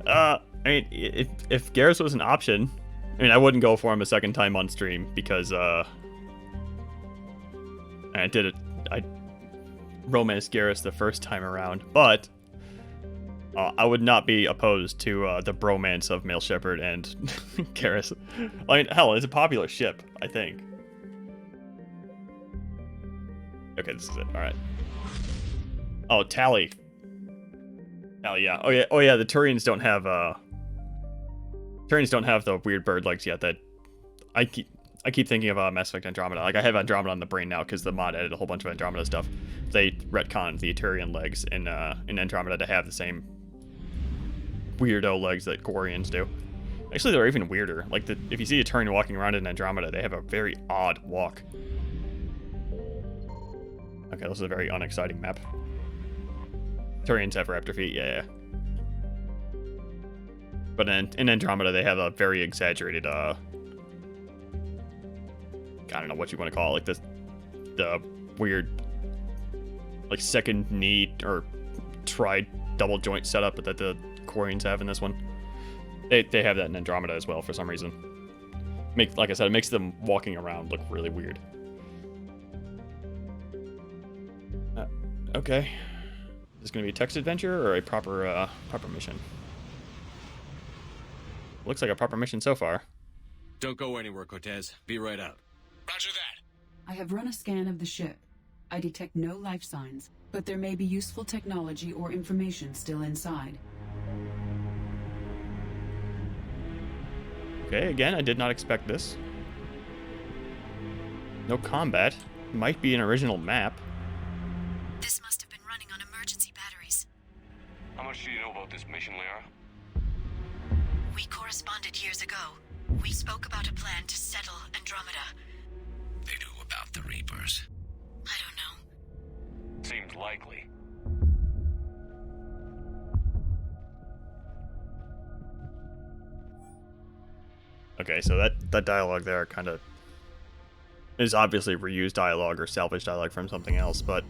I mean, if Garrus was an option, I mean, I wouldn't go for him a second time on stream because I romanced Garrus the first time around, but I would not be opposed to the bromance of Male Shepherd and Garrus. I mean, hell, it's a popular ship, I think. Okay, this is it. All right. Oh, Tally. Tally, yeah. Oh yeah. The Turians don't have the weird bird legs yet. That I keep thinking of Mass Effect Andromeda. Like I have Andromeda on the brain now because the mod added a whole bunch of Andromeda stuff. They retconned the Turian legs in Andromeda to have the same weirdo legs that Quarians do. Actually, they're even weirder. Like if you see a Turian walking around in Andromeda, they have a very odd walk. Okay, this is a very unexciting map. Turians have raptor feet, yeah. But in Andromeda, they have a very exaggerated, I don't know what you want to call it, like the weird, like second knee or double joint setup that the Quarians have in this one. They have that in Andromeda as well for some reason. Like I said, it makes them walking around look really weird. Okay. Is this going to be a text adventure or a proper mission? Looks like a proper mission so far. Don't go anywhere, Cortez. Be right out. Roger that. I have run a scan of the ship. I detect no life signs, but there may be useful technology or information still inside. Okay, again, I did not expect this. No combat. Might be an original map. This must have been running on emergency batteries. How much do you know about this mission, Liara? We corresponded years ago. We spoke about a plan to settle Andromeda. They knew about the Reapers. I don't know. Seems likely. Okay, so that dialogue there kind of is obviously reused dialogue or salvaged dialogue from something else, but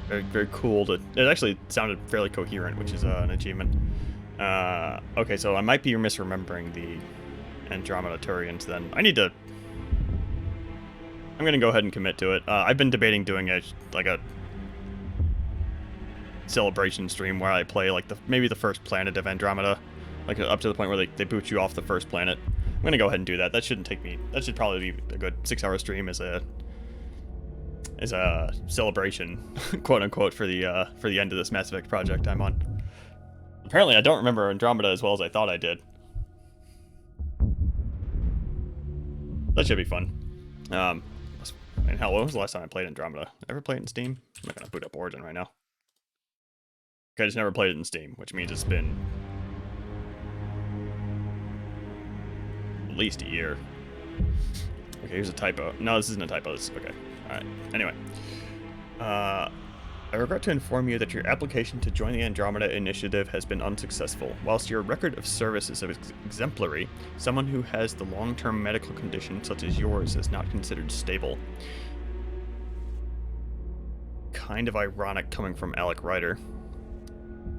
very, very cool. It actually sounded fairly coherent, which is an achievement. Okay, so I might be misremembering the Andromeda Turians then. I'm going to go ahead and commit to it. I've been debating doing a celebration stream where I play like maybe the first planet of Andromeda, like up to the point where they boot you off the first planet. I'm going to go ahead and do that. That shouldn't take me. That should probably be a good 6-hour stream as a celebration, quote unquote, for the end of this Mass Effect project I'm on. Apparently, I don't remember Andromeda as well as I thought I did. That should be fun. And hell, when was the last time I played Andromeda? Ever played it in Steam? I'm not gonna boot up Origin right now. Okay, I just never played it in Steam, which means it's been at least a year. Okay, here's a typo. No, this isn't a typo. This is okay. Alright. Anyway. I regret to inform you that your application to join the Andromeda Initiative has been unsuccessful. Whilst your record of service is exemplary, someone who has the long-term medical condition such as yours is not considered stable. Kind of ironic coming from Alec Ryder.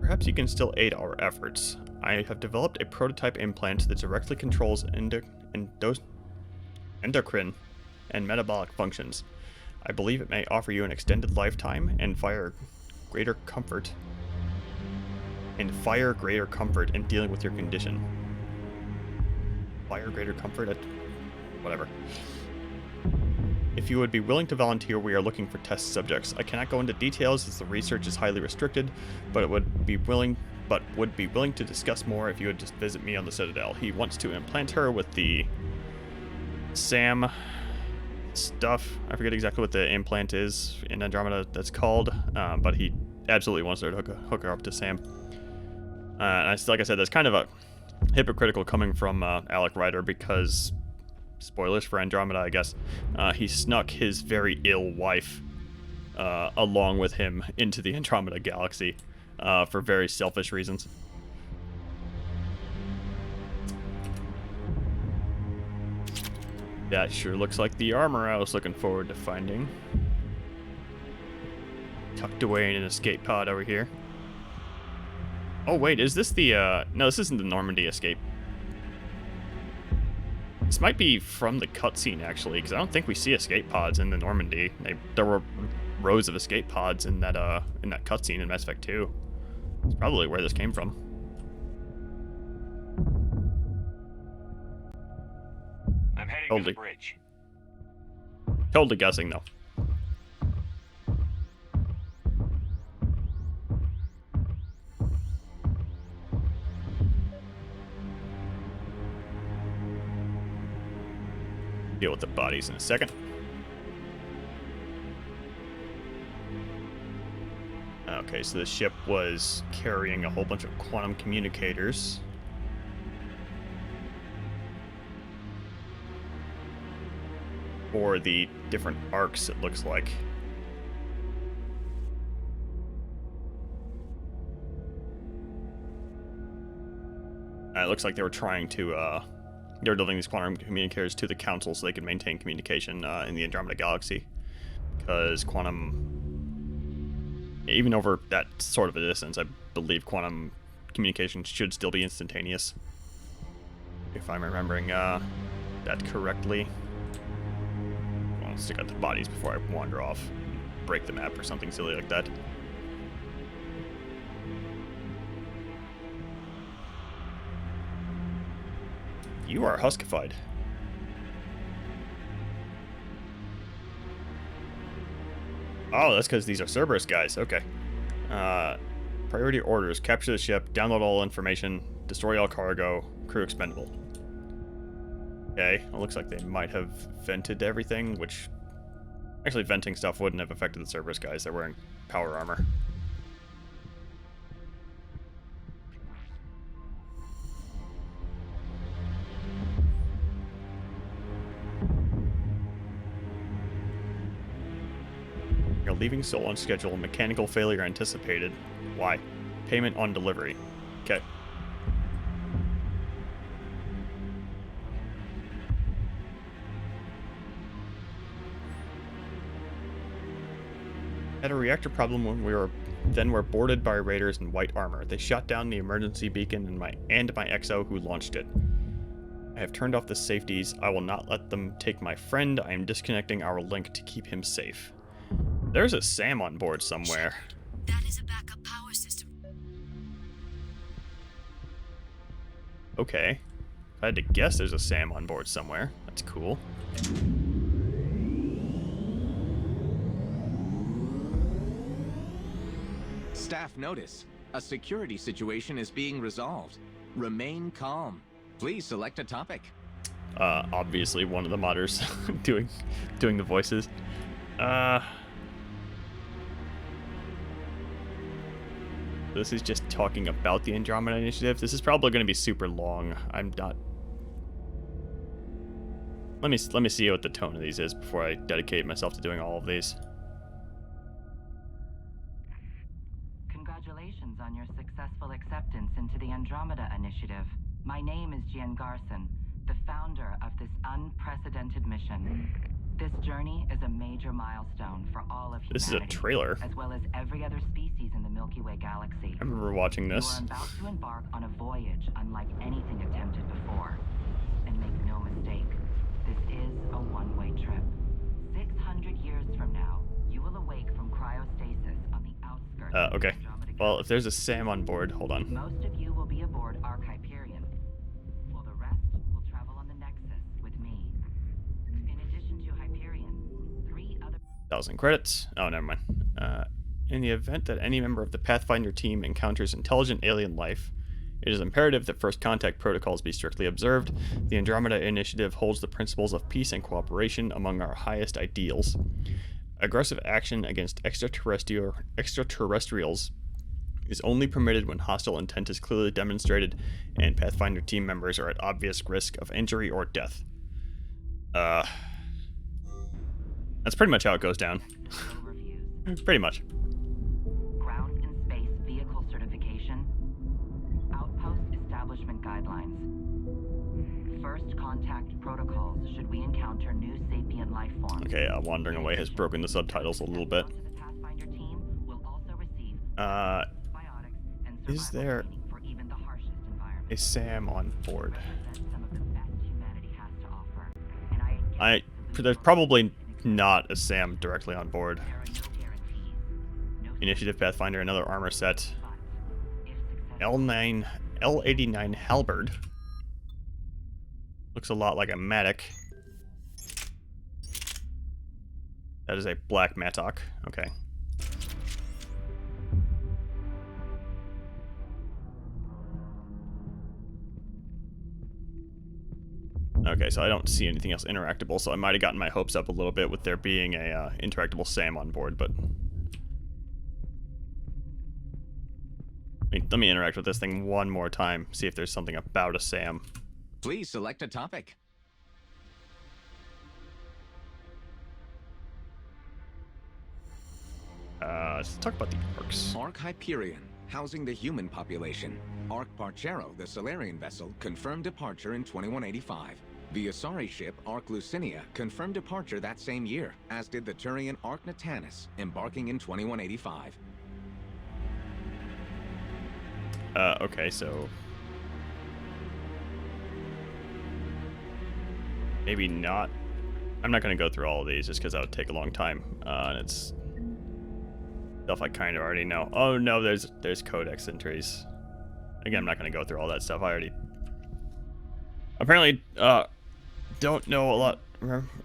Perhaps you can still aid our efforts. I have developed a prototype implant that directly controls endocrine and metabolic functions. I believe it may offer you an extended lifetime and greater comfort in dealing with your condition. Greater comfort? Whatever. If you would be willing to volunteer, we are looking for test subjects. I cannot go into details as the research is highly restricted, but would be willing to discuss more if you would just visit me on the Citadel. He wants to implant her with the SAM stuff. I forget exactly what the implant is in Andromeda that's called, but he absolutely wants her to hook her up to Sam. And like I said, that's kind of a hypocritical coming from Alec Ryder because, spoilers for Andromeda, I guess, he snuck his very ill wife along with him into the Andromeda galaxy for very selfish reasons. That sure looks like the armor I was looking forward to finding. Tucked away in an escape pod over here. Oh wait, is this the, no, this isn't the Normandy escape. This might be from the cutscene, actually, because I don't think we see escape pods in the Normandy. There were rows of escape pods in that cutscene in Mass Effect 2. It's probably where this came from. I'm heading to the bridge. Totally guessing, though. Deal with the bodies in a second. Okay, so the ship was carrying a whole bunch of quantum communicators. For the different arcs, it looks like. It looks like they were trying to, they were delivering these quantum communicators to the Council so they could maintain communication in the Andromeda Galaxy. Because quantum, even over that sort of a distance, I believe quantum communication should still be instantaneous. If I'm remembering that correctly. I'll stick out the bodies before I wander off, break the map or something silly like that. You are huskified. Oh, that's because these are Cerberus guys. Okay. Priority orders. Capture the ship, download all information, destroy all cargo, crew expendable. Okay, it looks like they might have vented everything, which... Actually, venting stuff wouldn't have affected the Cerberus guys. They're wearing power armor. You're leaving Sol on schedule. Mechanical failure anticipated. Why? Payment on delivery. Okay. Had a reactor problem when we were boarded by raiders in white armor. They shot down the emergency beacon and my XO who launched it. I have turned off the safeties. I will not let them take my friend. I am disconnecting our link to keep him safe. There's a SAM on board somewhere. That is a backup power system. Okay. If I had to guess, there's a SAM on board somewhere. That's cool. Staff notice. A security situation is being resolved. Remain calm. Please select a topic. Obviously one of the modders doing the voices. This is just talking about the Andromeda Initiative. This is probably going to be super long. I'm not... Let me see what the tone of these is before I dedicate myself to doing all of these. Congratulations on your successful acceptance into the Andromeda Initiative. My name is Jian Garson, the founder of this unprecedented mission. This journey is a major milestone for all of humanity. This is a trailer. As well as every other species in the Milky Way galaxy. I remember watching this. You are about to embark on a voyage unlike anything attempted before. And make no mistake, this is a one-way trip. 600 years from now, you will awake from cryostasis on the outskirts of okay. the Andromeda Well, if there's a SAM on board, hold on. Most of you will be aboard Ark Hyperion, while the rest will travel on the Nexus with me. In addition to Hyperion, 3 other... 1,000 credits. Oh, never mind. In the event that any member of the Pathfinder team encounters intelligent alien life, it is imperative that first contact protocols be strictly observed. The Andromeda Initiative holds the principles of peace and cooperation among our highest ideals. Aggressive action against extraterrestrials is only permitted when hostile intent is clearly demonstrated and Pathfinder team members are at obvious risk of injury or death. That's pretty much how it goes down. Pretty much. Ground and space vehicle certification contact protocols should we encounter new sapient life forms. Okay, Wandering Away has broken the subtitles a little bit. Is there a Sam on board? There's probably not a Sam directly on board. Initiative Pathfinder, another armor set. L89 Halberd. Looks a lot like a Matic. That is a black Mattock. Okay. Okay, so I don't see anything else interactable, so I might have gotten my hopes up a little bit with there being a interactable Sam on board, but... Let me interact with this thing one more time, see if there's something about a Sam. Please select a topic. Let's talk about the Arks. Ark Hyperion, housing the human population. Ark Parchero, the Solarian vessel, confirmed departure in 2185. The Asari ship Ark Lucinia confirmed departure that same year, as did the Turian Ark Natanus, embarking in 2185. Okay, so... maybe not. I'm not going to go through all of these just because that would take a long time. And it's stuff I kind of already know. Oh no, there's codex entries. Again, I'm not going to go through all that stuff. I already apparently don't know a lot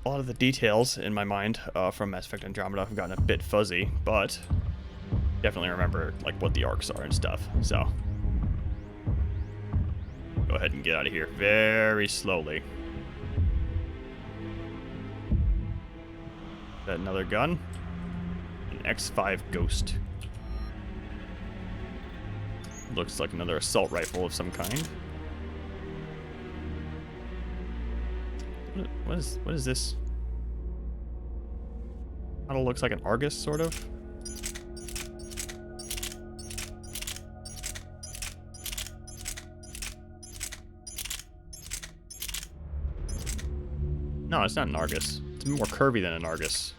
of the details in my mind from Mass Effect Andromeda. I've gotten a bit fuzzy, but definitely remember like what the arcs are and stuff. So go ahead and get out of here very slowly. Is that another gun? An X5 Ghost. Looks like another assault rifle of some kind. What is this? Model looks like an Argus, sort of. No, it's not an Argus. It's more curvy than an Argus.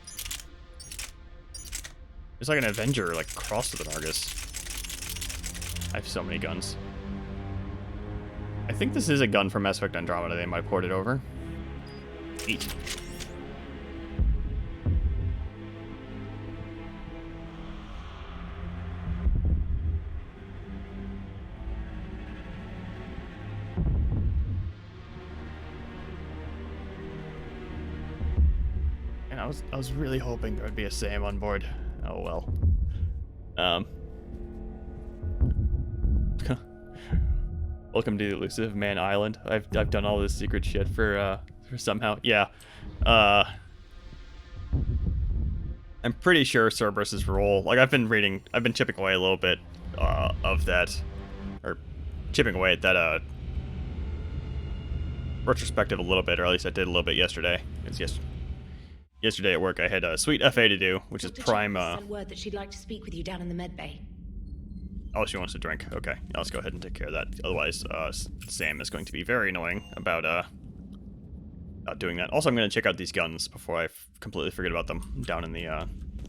It's like an Avenger, like crossed with an Argus. I have so many guns. I think this is a gun from Mass Effect Andromeda. They might port it over. Eat. And I was really hoping there would be a Sam on board. Oh well. Welcome to the Elusive Man Island. I've done all this secret shit for somehow. Yeah. I'm pretty sure Cerberus's role, like I've been chipping away a little bit of that, or chipping away at that retrospective a little bit, or at least I did a little bit yesterday. It's yesterday at work I had a sweet FA to do, which is prime. Sent word that she'd like to speak with you down in the med bay. Oh, she wants to drink. Okay, let's go ahead and take care of that. Otherwise, Sam is going to be very annoying about doing that. Also, I'm going to check out these guns before I completely forget about them down in the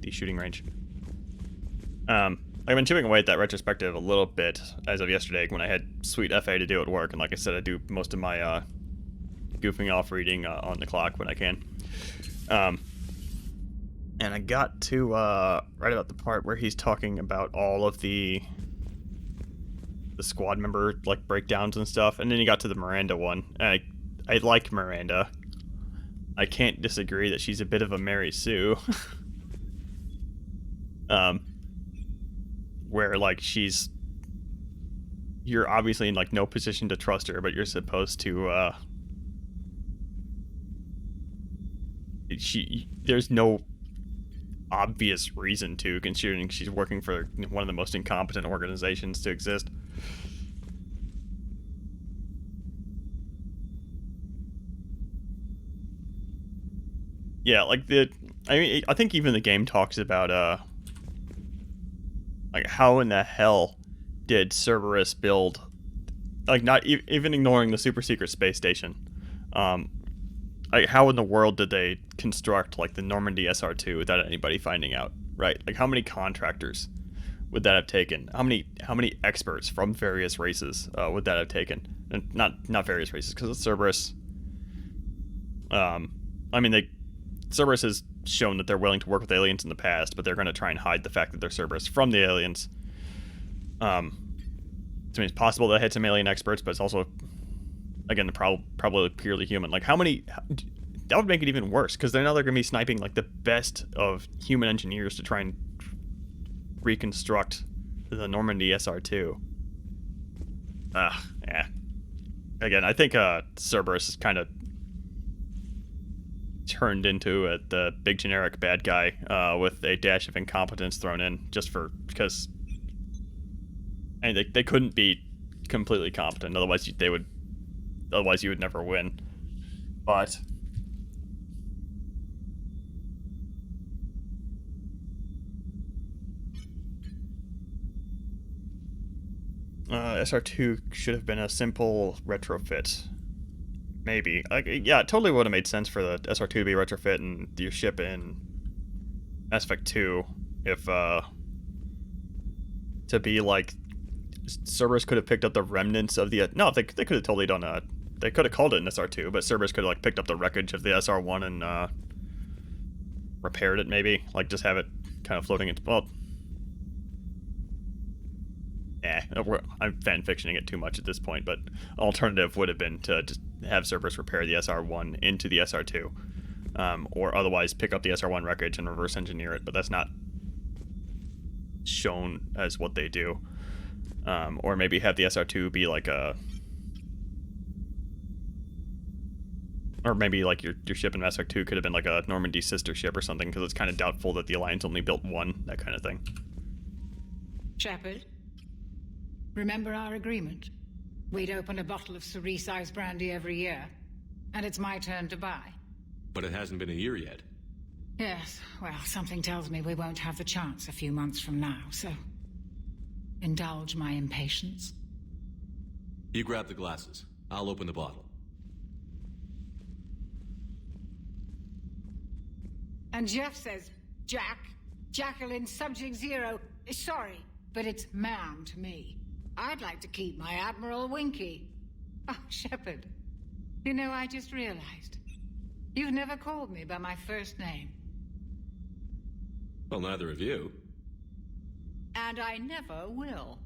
shooting range. I've been chipping away at that retrospective a little bit as of yesterday when I had sweet FA to do at work, and like I said, I do most of my goofing off reading on the clock when I can. And I got to right about the part where he's talking about all of the squad member like breakdowns and stuff, and then you got to the Miranda one. And I like Miranda. I can't disagree that she's a bit of a Mary Sue. Where like you're obviously in like no position to trust her, but you're supposed to there's no obvious reason to, considering she's working for one of the most incompetent organizations to exist. Yeah, like I think even the game talks about like how in the hell did Cerberus build, like not even ignoring the super secret space station, Like, how in the world did they construct like the Normandy SR2 without anybody finding out, right? Like, how many contractors would that have taken? How many experts from various races would that have taken? And not various races, because it's Cerberus. I mean, Cerberus has shown that they're willing to work with aliens in the past, but they're going to try and hide the fact that they're Cerberus from the aliens. So I mean, it's possible they had some alien experts, but it's also, again, probably purely human. Like, that would make it even worse, because now they're going to be sniping like the best of human engineers to try and reconstruct the Normandy SR2. Yeah. Again, I think Cerberus is kind of turned into the big generic bad guy with a dash of incompetence thrown in just because they couldn't be completely competent, otherwise you would never win. But SR2 should have been a simple retrofit. Maybe. Yeah, it totally would have made sense for the SR2 to be retrofit and your ship in Mass Effect 2 if, to be like, Cerberus could have picked up the remnants of the... No, they could have totally done a... They could have called it an SR2, but Cerberus could have, like, picked up the wreckage of the SR1 and, repaired it, maybe. Like, just have it kind of floating into... Well... I'm fan-fictioning it too much at this point, but alternative would have been to just have Cerberus repair the SR1 into the SR2. Or otherwise pick up the SR1 wreckage and reverse engineer it, but that's not shown as what they do. Or maybe have the SR2 be like a... Or maybe like your ship in Mass Effect 2 could have been like a Normandy sister ship or something, because it's kind of doubtful that the Alliance only built one, that kind of thing. Shepard, remember our agreement? We'd open a bottle of cerise ice brandy every year, and it's my turn to buy. But it hasn't been a year yet. Yes, well, something tells me we won't have the chance a few months from now, so... indulge my impatience. You grab the glasses. I'll open the bottle. And Jeff says, Jacqueline, Subject Zero. Sorry, but it's ma'am to me. I'd like to keep my Admiral Winky. Oh, Shepard. You know, I just realized. You've never called me by my first name. Well, neither of you. And I never will.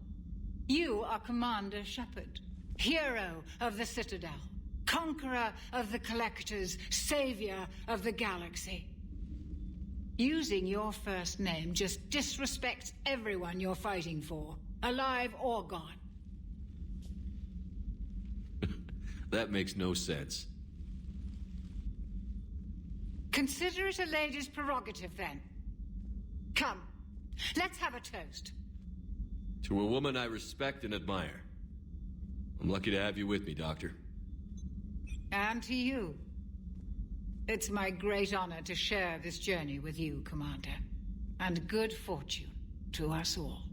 You are Commander Shepard, hero of the Citadel, conqueror of the Collectors, savior of the galaxy. Using your first name just disrespects everyone you're fighting for, alive or gone. That makes no sense. Consider it a lady's prerogative, then. Come, let's have a toast. To a woman I respect and admire. I'm lucky to have you with me, Doctor. And to you. It's my great honor to share this journey with you, Commander. And good fortune to us all.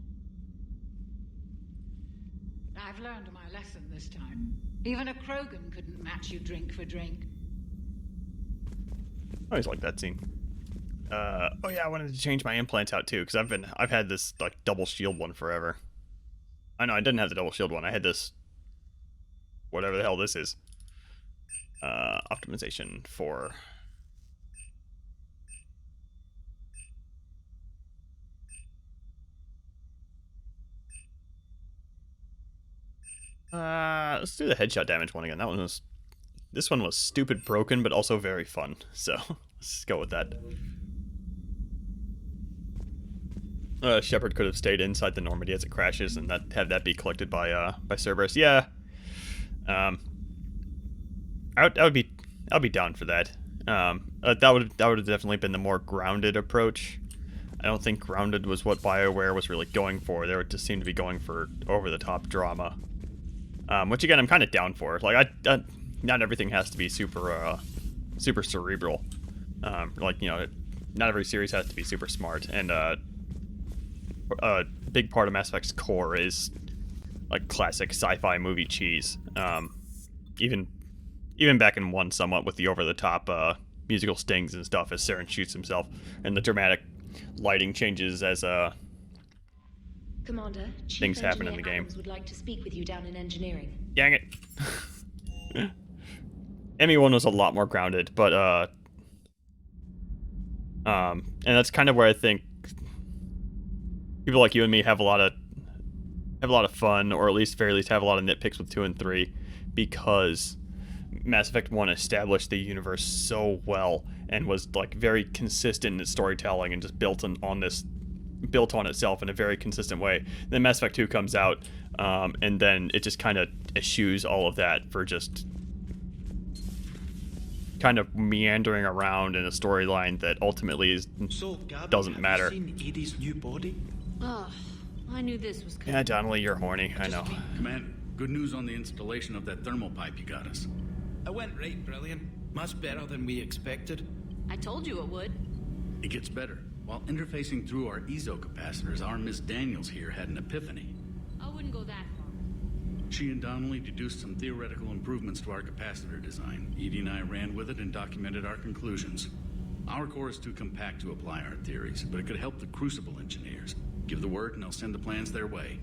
I've learned my lesson this time. Even a Krogan couldn't match you drink for drink. I always like that scene. Oh yeah, I wanted to change my implants out too, because I've had this like double shield one forever. I know I didn't have the double shield one. I had this, whatever the hell this is. Optimization for. Let's do the headshot damage one again. This one was stupid broken, but also very fun. So let's go with that. Shepard could have stayed inside the Normandy as it crashes, and have that be collected by Cerberus. Yeah. I would be down for that. That would have definitely been the more grounded approach. I don't think grounded was what BioWare was really going for. They just seemed to be going for over the top drama. Which again, I'm kind of down for. Like, not everything has to be super cerebral. Like, you know, not every series has to be super smart. And a big part of Mass Effect's core is like classic sci-fi movie cheese. Even even back in 1 somewhat with the over-the-top musical stings and stuff as Saren shoots himself, and the dramatic lighting changes as Commander, things happen in the game. Adams would like to speak with you down in engineering. Dang it. ME1 was a lot more grounded, but and that's kind of where I think people like you and me have a lot of fun, or at least very least have a lot of nitpicks with 2 and 3, because Mass Effect 1 established the universe so well and was like very consistent in its storytelling and just built on itself in a very consistent way. Then Mass Effect 2 comes out, and then it just kind of eschews all of that for just kind of meandering around in a storyline that ultimately doesn't matter. Have you seen Edie's new body? Oh, I knew this was coming. Yeah, Donnelly, you're horny. I know. Commander, good news on the installation of that thermal pipe you got us. It went right brilliant. Much better than we expected. I told you it would. It gets better. While interfacing through our EZO capacitors, our Miss Daniels here had an epiphany. I wouldn't go that far. She and Donnelly deduced some theoretical improvements to our capacitor design. Edie and I ran with it and documented our conclusions. Our core is too compact to apply our theories, but it could help the Crucible engineers. Give the word and I'll send the plans their way.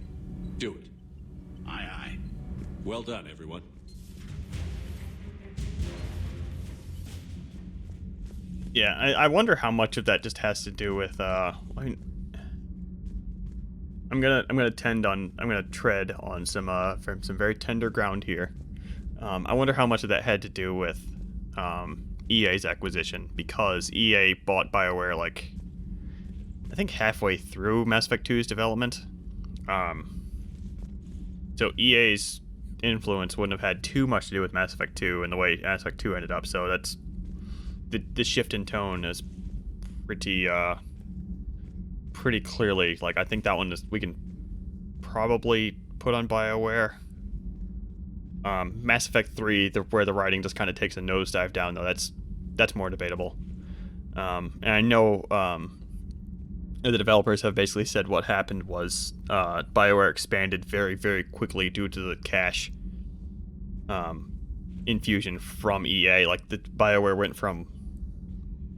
Do it. Aye, aye. Well done, everyone. Yeah, I wonder how much of that just has to do with I'm gonna tread on some very tender ground here. I wonder how much of that had to do with EA's acquisition, because EA bought BioWare like I think halfway through Mass Effect 2's development. So EA's influence wouldn't have had too much to do with Mass Effect 2 and the way Mass Effect 2 ended up. So that's the shift in tone is pretty clearly, like, I think that one we can probably put on BioWare. Mass Effect 3, where the writing just kind of takes a nosedive down, though, that's more debatable. And I know the developers have basically said what happened was BioWare expanded very, very quickly due to the cash infusion from EA. Like, the BioWare went from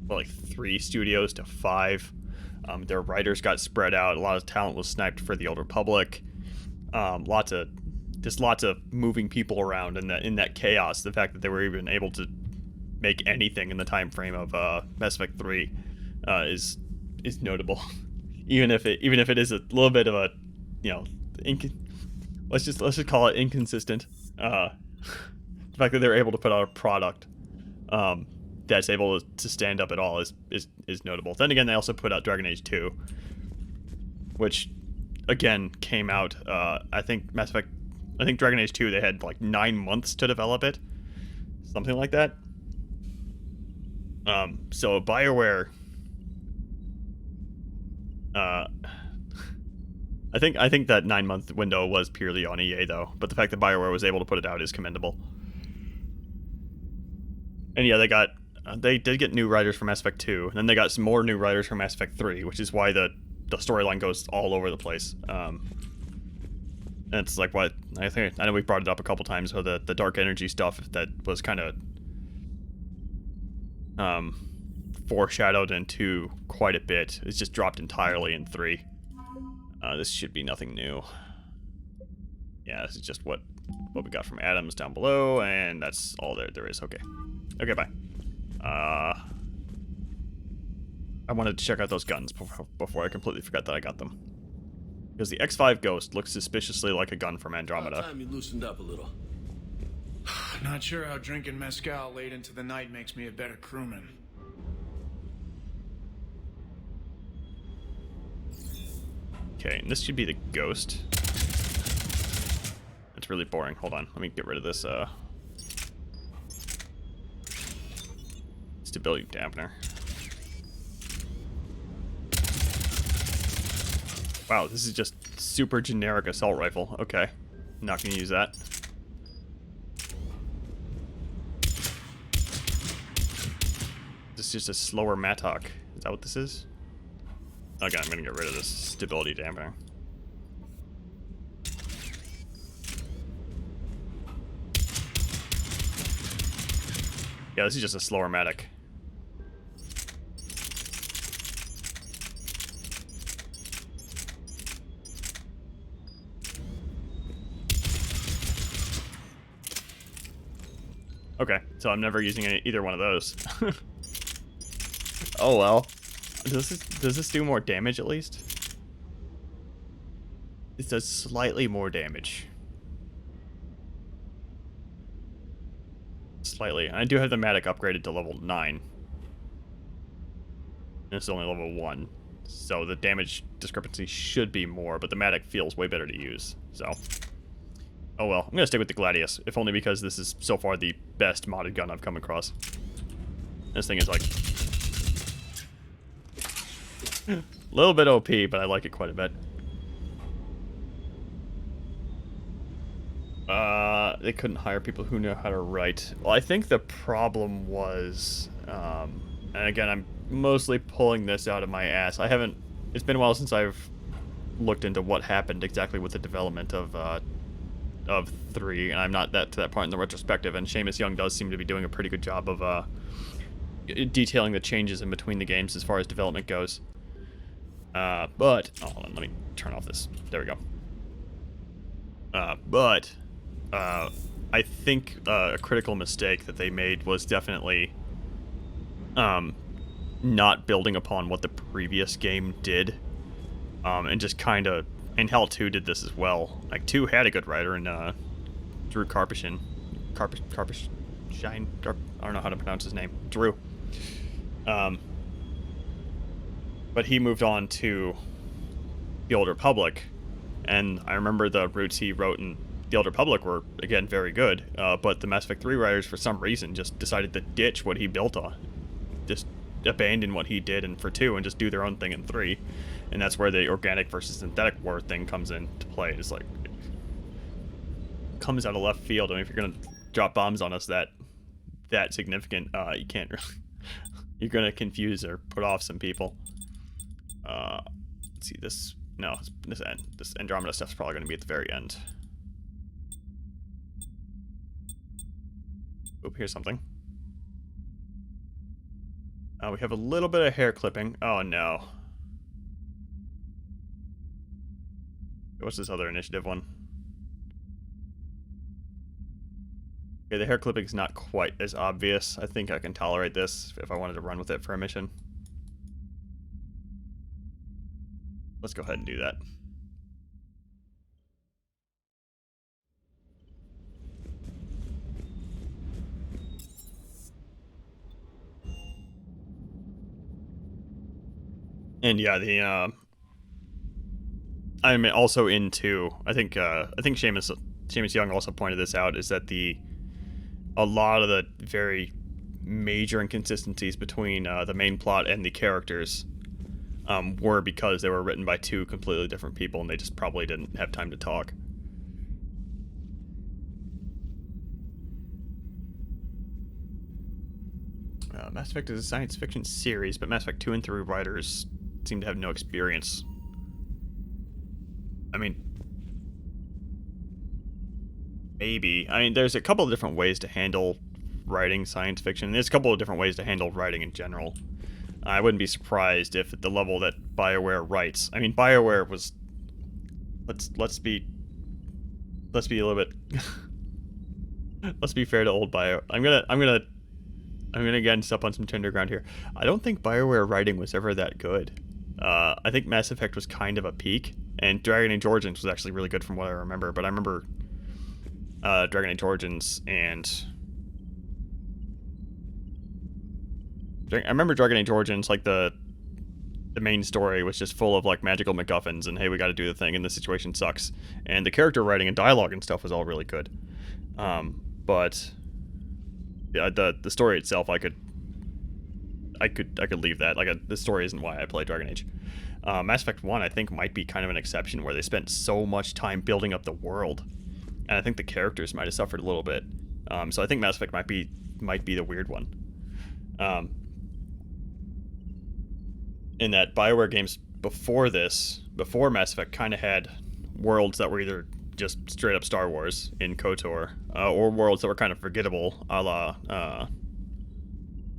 like 3 studios to 5. Their writers got spread out. A lot of talent was sniped for the Old Republic. Lots of moving people around in that chaos. The fact that they were even able to make anything in the time frame of Mass Effect 3 is notable. even if it is a little bit of a, let's just call it inconsistent. The fact that they're able to put out a product that's able to stand up at all is notable. Then again, they also put out Dragon Age 2, which again came out. I think Dragon Age 2, they had like 9 months to develop it, something like that. So BioWare, I think that 9-month window was purely on EA though, but the fact that BioWare was able to put it out is commendable. And yeah, they did get new writers for Mass Effect 2, and then they got some more new writers for Mass Effect 3, which is why the storyline goes all over the place. And it's like what I know we brought it up a couple times, so the dark energy stuff that was kind of foreshadowed into quite a bit. It's just dropped entirely in 3. This should be nothing new. Yeah, this is just what we got from Adams down below, and that's all there is. Okay, bye. I wanted to check out those guns before I completely forgot that I got them, because the X5 Ghost looks suspiciously like a gun from Andromeda. About time you loosened up a little. Not sure how drinking mezcal late into the night makes me a better crewman. Okay, and this should be the Ghost. That's really boring. Hold on, let me get rid of this stability dampener. Wow, this is just super generic assault rifle. Okay, not gonna use that. This is just a slower Mattock. Is that what this is? Okay, I'm gonna get rid of this stability dampener. Yeah, this is just a slower medic. Okay, so I'm never using either one of those. Oh well. Does this do more damage at least? It does slightly more damage. Slightly. I do have the Matic upgraded to level 9. And it's only level 1. So the damage discrepancy should be more, but the Matic feels way better to use. So, oh well. I'm going to stick with the Gladius, if only because this is so far the best modded gun I've come across. This thing is like a little bit OP, but I like it quite a bit. They couldn't hire people who know how to write. Well, I think the problem was, and again, I'm mostly pulling this out of my ass. It's been a while since I've looked into what happened exactly with the development of 3, and I'm not to that point in the retrospective, and Seamus Young does seem to be doing a pretty good job of detailing the changes in between the games as far as development goes. But, oh, hold on, let me turn off this. There we go. I think a critical mistake that they made was definitely not building upon what the previous game did, and just kind of, and Hell 2 did this as well. Like 2 had a good writer in Drew Karpyshyn. Karpyshyn? I don't know how to pronounce his name. Drew. But he moved on to the Old Republic, and I remember the roots he wrote in the Old Republic were, again, very good, but the Mass Effect 3 writers, for some reason, just decided to ditch what he built on. Just abandon what he did for 2 and just do their own thing in 3. And that's where the organic versus synthetic war thing comes into play. It's like, it comes out of left field. I mean, if you're going to drop bombs on us that significant, you can't really... You're going to confuse or put off some people. Let's see, this Andromeda stuff's probably going to be at the very end. Oop, here's something. We have a little bit of hair clipping. Oh no. What's this other initiative one? Okay, the hair clipping is not quite as obvious. I think I can tolerate this if I wanted to run with it for a mission. Let's go ahead and do that. And yeah, I'm also into. I think Seamus Young also pointed this out, is that a lot of the very major inconsistencies between the main plot and the characters were because they were written by 2 completely different people, and they just probably didn't have time to talk. Mass Effect is a science fiction series, but Mass Effect 2 and 3 writers seem to have no experience. I mean, maybe. I mean, there's a couple of different ways to handle writing science fiction. There's a couple of different ways to handle writing in general. I wouldn't be surprised if at the level that BioWare writes. I mean, BioWare was. Let's be a little bit. Let's be fair to old Bio. I'm gonna again step on some tender ground here. I don't think BioWare writing was ever that good. I think Mass Effect was kind of a peak, and Dragon Age Origins was actually really good from what I remember. But I remember Dragon Age Origins and Dragon Age Origins, like the main story was just full of like magical MacGuffins and hey, we got to do the thing and the situation sucks, and the character writing and dialogue and stuff was all really good. But yeah, the story itself, I could leave that. Like, the story isn't why I play Dragon Age. Mass Effect 1, I think, might be kind of an exception, where they spent so much time building up the world, and I think the characters might have suffered a little bit. So I think Mass Effect might be the weird one. In that BioWare games before Mass Effect, kind of had worlds that were either just straight up Star Wars in KOTOR, or worlds that were kind of forgettable, a la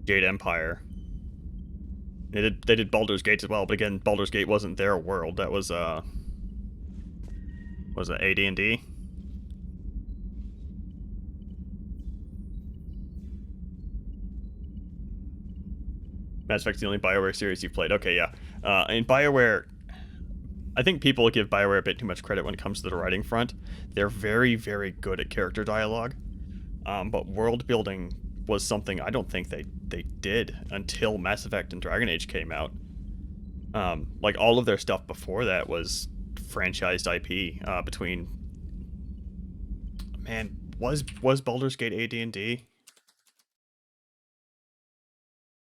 Jade Empire. They did Baldur's Gate as well, but again, Baldur's Gate wasn't their world. That was it AD&D? Mass Effect's the only BioWare series you've played. Okay, yeah. And BioWare, I think people give BioWare a bit too much credit when it comes to the writing front. They're very, very good at character dialogue. But world building was something I don't think they did until Mass Effect and Dragon Age came out. Like all of their stuff before that was franchised IP between. Man, was Baldur's Gate AD&D?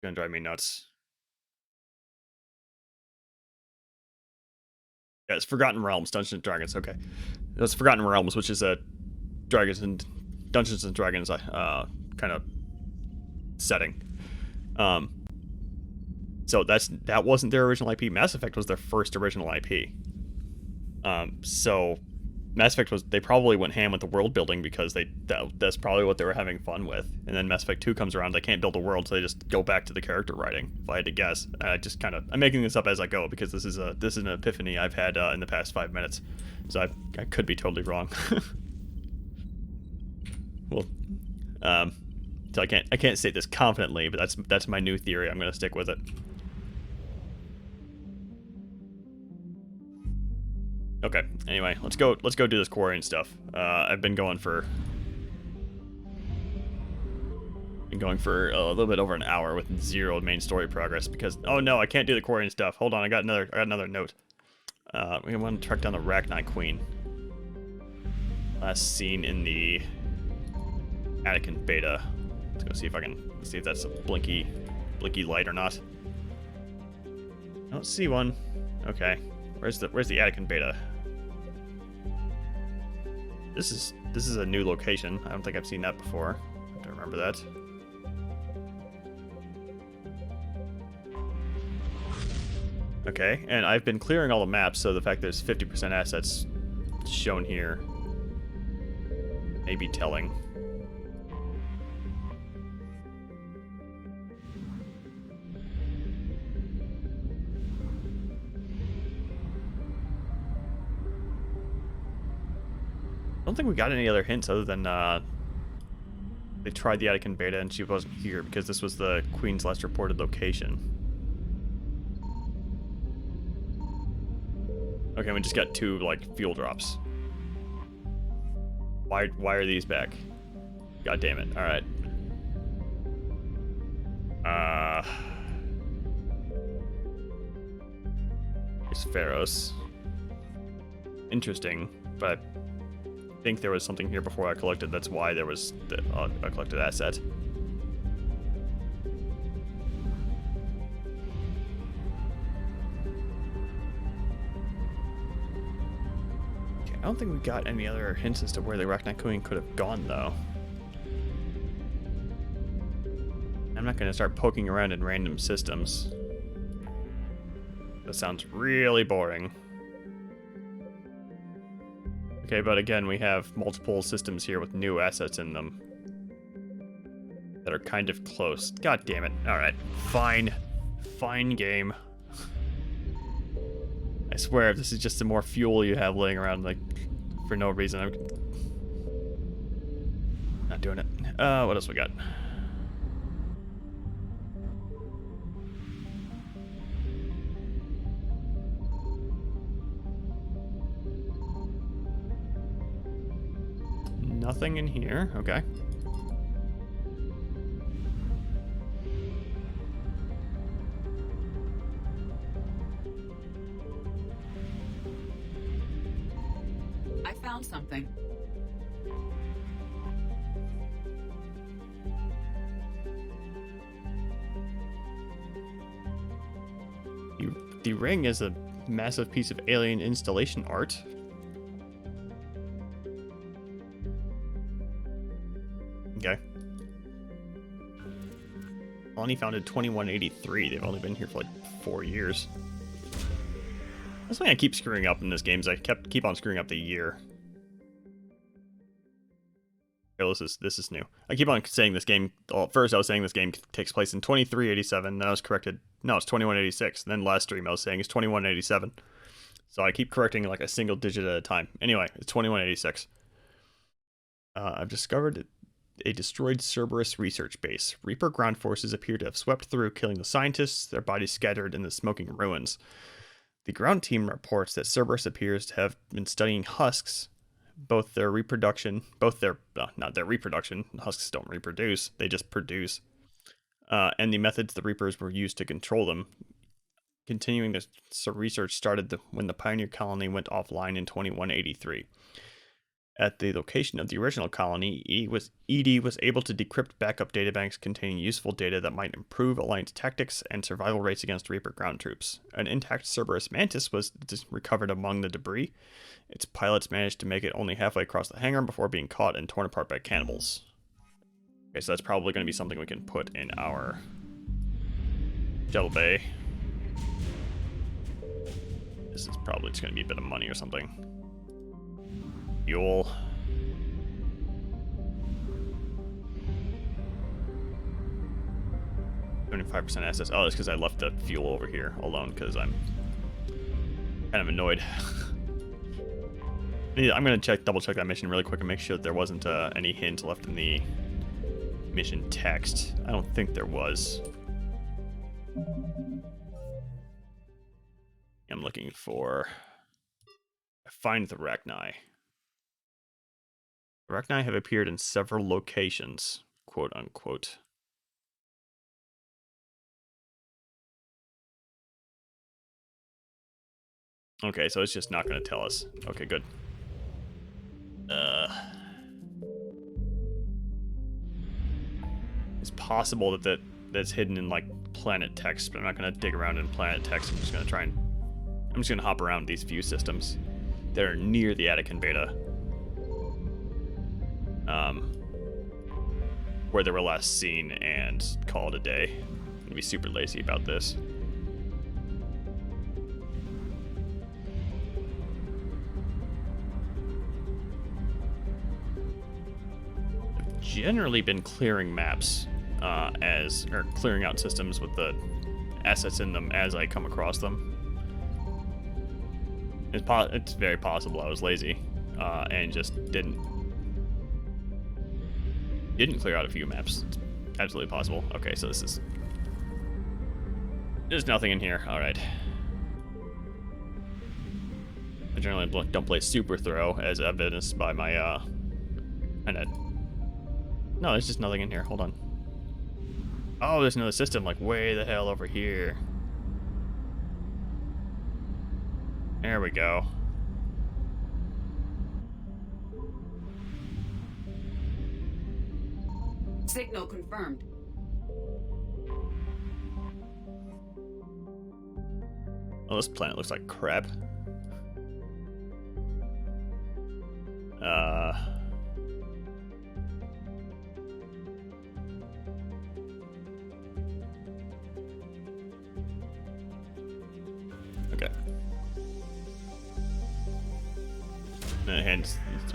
Gonna drive me nuts. Yeah, it's Forgotten Realms, Dungeons and Dragons. Okay, that's Forgotten Realms, which is a Dungeons and Dragons kind of setting. So that wasn't their original IP. Mass Effect was their first original IP. So Mass Effect they probably went ham with the world building because that's probably what they were having fun with. And then Mass Effect 2 comes around, they can't build a world, so they just go back to the character writing. If I had to guess, I'm making this up as I go because this is an epiphany I've had in the past 5 minutes. So I could be totally wrong. Well, so I can't state this confidently, but that's my new theory. I'm gonna stick with it. Okay. Anyway, let's go do this quarry and stuff. I've been going for a little bit over an hour with zero main story progress because oh no, I can't do the quarry and stuff. Hold on, I got another note. We want to track down the Rachni Queen. Last seen in the Anakin beta. Let's go see if that's a blinky light or not. I don't see one. Okay. Where's the Anakin beta? This is a new location. I don't think I've seen that before. I don't remember that. Okay, and I've been clearing all the maps, so the fact there's 50% assets shown here may be telling. I don't think we got any other hints other than they tried the Anakin beta and she wasn't here because this was the Queen's last reported location. Okay, we just got 2 like fuel drops. Why are these back? God damn it! All right. It's Pharos. Interesting, but I think there was something here before I collected. That's why there was a collected asset. Okay, I don't think we got any other hints as to where the Rachni Queen could have gone, though. I'm not going to start poking around in random systems. That sounds really boring. Okay, but again, we have multiple systems here with new assets in them that are kind of close. God damn it. Alright, fine. Fine game. I swear, if this is just some more fuel you have laying around, like, for no reason, I'm not doing it. What else we got? Nothing in here. Okay. I found something. The ring is a massive piece of alien installation art. Okay. Colony founded 2183. They've only been here for like 4 years. That's why I keep screwing up in this game. Is I keep on screwing up the year. Okay, this is new. I keep on saying this game. Well, first I was saying this game takes place in 2387. Then I was corrected. No, it's 2186. Then last stream I was saying it's 2187. So I keep correcting like a single digit at a time. Anyway, it's 2186. I've discovered a destroyed Cerberus research base. Reaper ground forces appear to have swept through, killing the scientists, their bodies scattered in the smoking ruins. The ground team reports that Cerberus appears to have been studying husks, not their reproduction. Husks don't reproduce, they just produce. And the methods the Reapers were used to control them. Continuing this research started when the Pioneer colony went offline in 2183. At the location of the original colony, ED was able to decrypt backup databanks containing useful data that might improve Alliance tactics and survival rates against Reaper ground troops. An intact Cerberus Mantis was recovered among the debris. Its pilots managed to make it only halfway across the hangar before being caught and torn apart by cannibals. Okay, so that's probably going to be something we can put in our shuttle bay. This is probably just going to be a bit of money or something. Fuel. $75% assets. Oh, that's because I left the fuel over here alone because I'm kind of annoyed. I'm going to double check that mission really quick and make sure that there wasn't any hint left in the mission text. I don't think there was. I'm looking for... Find the Rachni. The Rachni have appeared in several locations, quote unquote. Okay, so it's just not going to tell us. Okay, good. It's possible that's hidden in like planet text, but I'm not going to dig around in planet text. I'm just going to hop around these few systems that are near the Attican beta. Where they were last seen and call it a day. I'm going to be super lazy about this. I've generally been clearing maps or clearing out systems with the assets in them as I come across them. It's very possible I was lazy and just didn't clear out a few maps. It's absolutely possible. Okay, so there's nothing in here. All right. I generally don't play super thorough, as evidenced by my No, there's just nothing in here. Hold on. Oh, there's another system like way the hell over here. There we go. Signal confirmed. Oh, this planet looks like crap. Okay. And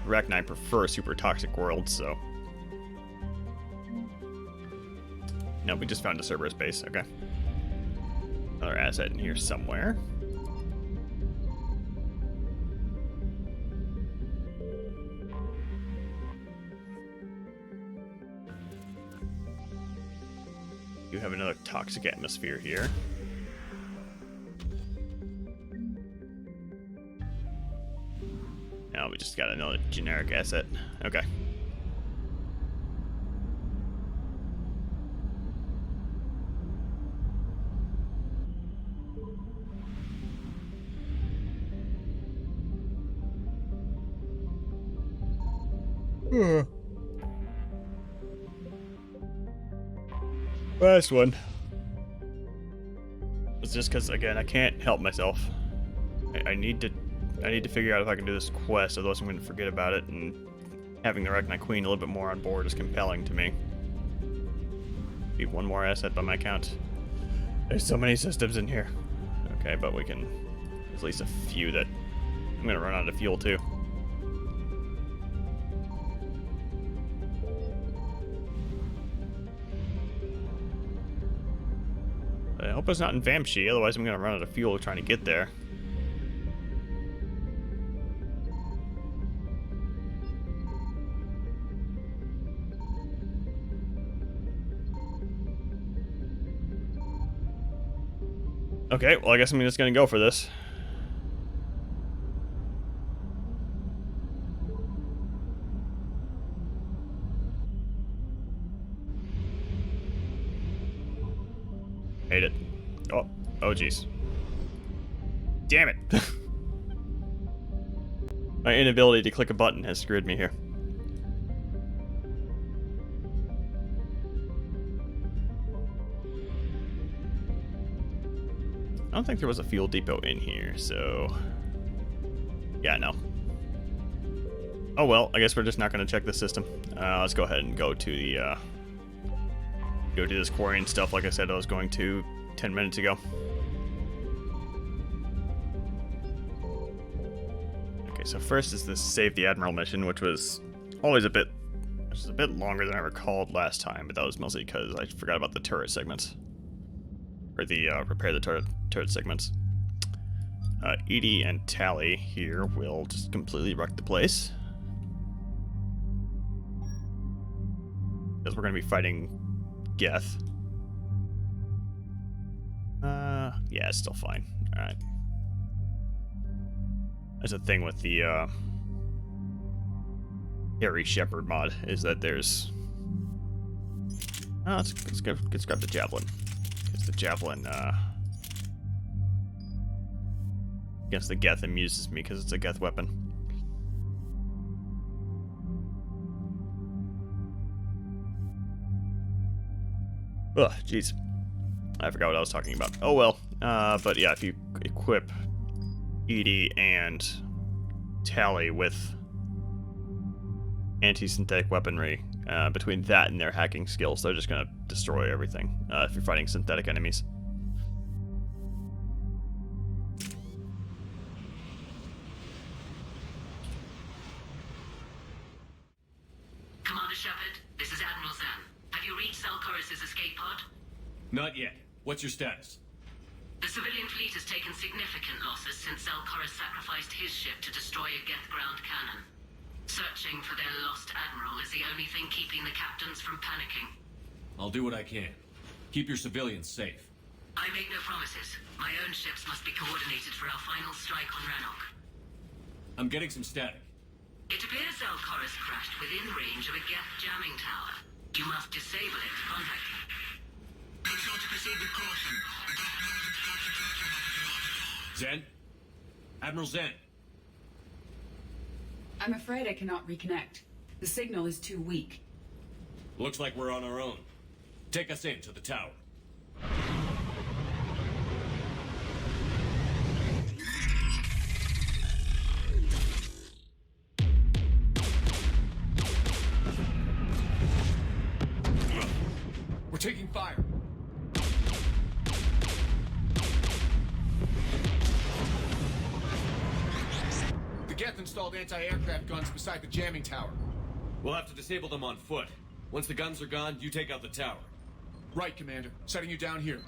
Rachni prefer super toxic worlds, so. No, we just found a Cerberus base. Okay. Another asset in here somewhere. You have another toxic atmosphere here. Now we just got another generic asset. Okay. Last one. It's just because, again, I can't help myself. I need to figure out if I can do this quest, otherwise I'm going to forget about it, and having the Rachni Queen a little bit more on board is compelling to me. Be one more asset by my count. There's so many systems in here. Okay, but we can... There's at least a few that... I'm going to run out of fuel, too. I hope it's not in Vamshi, otherwise I'm gonna run out of fuel trying to get there. Okay, well I guess I'm just gonna go for this. Hate it. Oh jeez. Damn it. My inability to click a button has screwed me here. I don't think there was a fuel depot in here, so... yeah, no. Oh well, I guess we're just not going to check the system. Let's go ahead and go to the, go do this quarrying stuff like I said I was going to 10 minutes ago. Okay, so first is this Save the Admiral mission, which was always a bit longer than I recalled last time, but that was mostly because I forgot about the turret segments. Or the, repair the turret segments. Edie and Tally here will just completely wreck the place. Because we're going to be fighting Geth. Yeah, it's still fine. Alright. That's the thing with the, Harry Shepherd mod, is that there's... oh, let's grab the Javelin. Because the Javelin, against the Geth amuses me, because it's a Geth weapon. Ugh, jeez. I forgot what I was talking about. Oh well. But yeah, if you equip Edie and Tally with anti-synthetic weaponry, between that and their hacking skills, they're just gonna destroy everything, if you're fighting synthetic enemies. Commander Shepard, this is Admiral Zan. Have you reached Salcoris' escape pod? Not yet. What's your status? The civilian fleet has taken significant losses since Salcoris sacrificed his ship to destroy a Geth ground cannon. Searching for their lost admiral is the only thing keeping the captains from panicking. I'll do what I can. Keep your civilians safe. I make no promises. My own ships must be coordinated for our final strike on Rannoch. I'm getting some static. It appears Salcoris crashed within range of a Geth jamming tower. You must disable it to contact him. Make sure to proceed with caution. Zen? Admiral Zen? I'm afraid I cannot reconnect. The signal is too weak. Looks like we're on our own. Take us in to the tower. We're taking fire. The Geth installed anti-aircraft guns beside the jamming tower. We'll have to disable them on foot. Once the guns are gone, you take out the tower. Right, Commander. Setting you down here.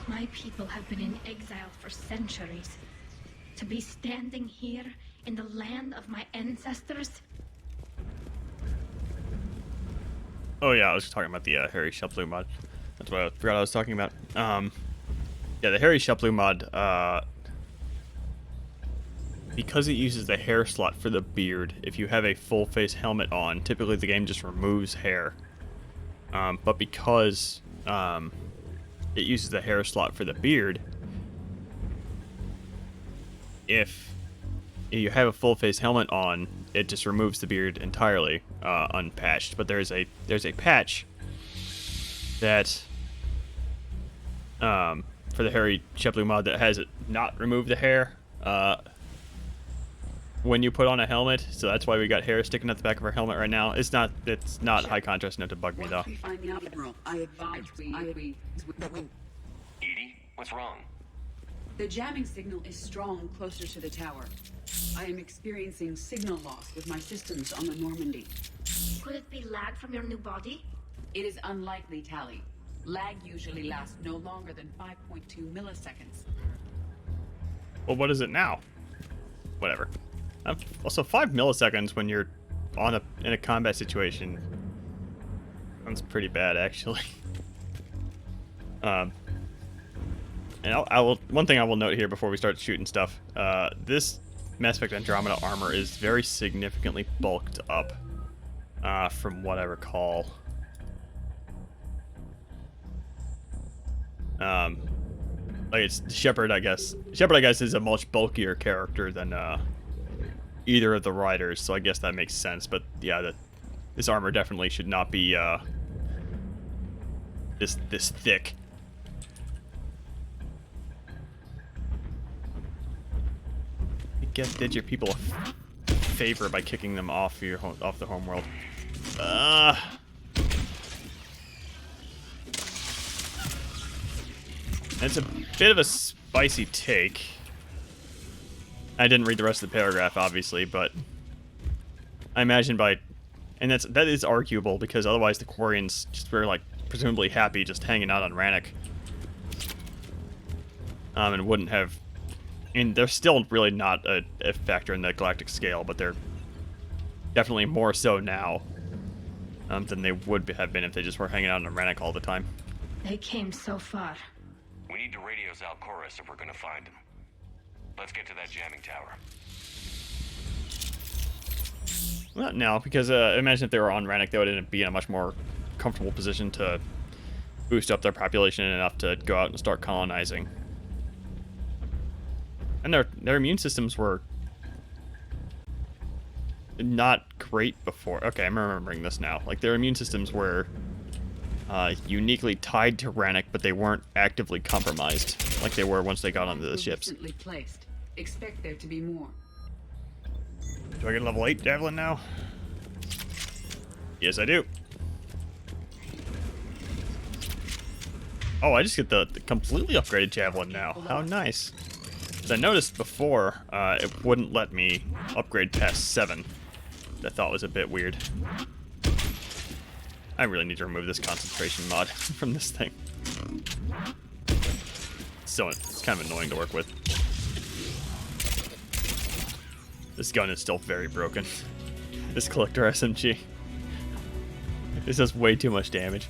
My people have been in exile for centuries. To be standing here in the land of my ancestors. Oh yeah, I was talking about the Harry Shepherd mod. That's what I forgot I was talking about. Yeah, the Harry Shepherd mod, because it uses the hair slot for the beard, if you have a full face helmet on, typically the game just removes hair. But because it uses the hair slot for the beard, if you have a full face helmet on, it just removes the beard entirely, unpatched. But there's a patch that for the Harry Shepherd mod that has it not remove the hair when you put on a helmet, so that's why we got hair sticking at the back of our helmet right now. It's not high contrast enough to bug me though. Edie, what's wrong? The jamming signal is strong closer to the tower. I am experiencing signal loss with my systems on the Normandy. Could it be lag from your new body? It is unlikely, Tally. Lag usually lasts no longer than 5.2 milliseconds. Well, what is it now? Whatever. Also, 5 milliseconds when you're in a combat situation sounds pretty bad, actually. And I will. One thing I will note here before we start shooting stuff: this Mass Effect Andromeda armor is very significantly bulked up, from what I recall. Like it's Shepard, I guess. Shepard, I guess, is a much bulkier character than either of the riders, so I guess that makes sense. But yeah, this armor definitely should not be this thick. Did your people a favor by kicking them off the homeworld. It's a bit of a spicy take. I didn't read the rest of the paragraph, obviously, but I imagine and that is arguable, because otherwise the Quarians just were like presumably happy just hanging out on Rannoch, and wouldn't have. And they're still really not a factor in the galactic scale, but they're definitely more so now than they would have been if they just were hanging out in Rannoch all the time. They came so far. We need to radio Zalcoris if we're gonna find him. Let's get to that jamming tower. Not now, because imagine if they were on Rannoch, they would be in a much more comfortable position to boost up their population enough to go out and start colonizing. And their immune systems were not great before. Okay, I'm remembering this now. Like, their immune systems were uniquely tied to Rannoch, but they weren't actively compromised like they were once they got onto the ships. Recently placed. Expect there to be more. Do I get a level 8 Javelin now? Yes, I do. Oh, I just get the completely upgraded Javelin now. How nice. I noticed before, it wouldn't let me upgrade past 7. I thought was a bit weird. I really need to remove this concentration mod from this thing. So it's kind of annoying to work with. This gun is still very broken. This collector SMG. This does way too much damage.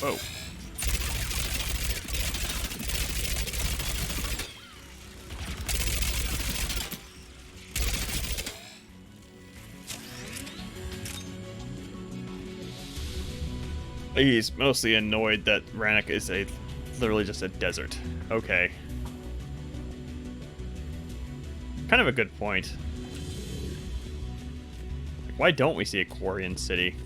Whoa. He's mostly annoyed that Rannoch is literally just a desert. Okay. Kind of a good point. Like, why don't we see a Quarian city?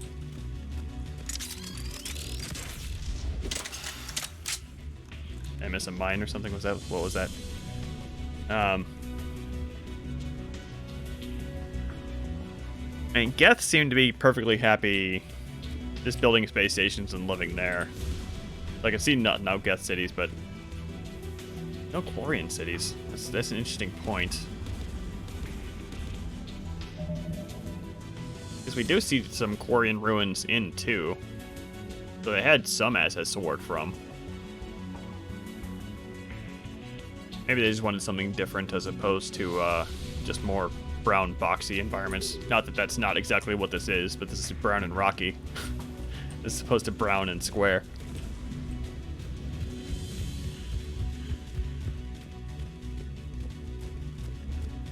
I miss a mine or something? What was that? And Geth seemed to be perfectly happy just building space stations and living there. Like, I see no Geth cities, but no Quarian cities. That's an interesting point. Because we do see some Quarian ruins in too. So they had some assets to work from. Maybe they just wanted something different as opposed to just more brown, boxy environments. Not that that's not exactly what this is, but this is brown and rocky. As opposed to brown and square.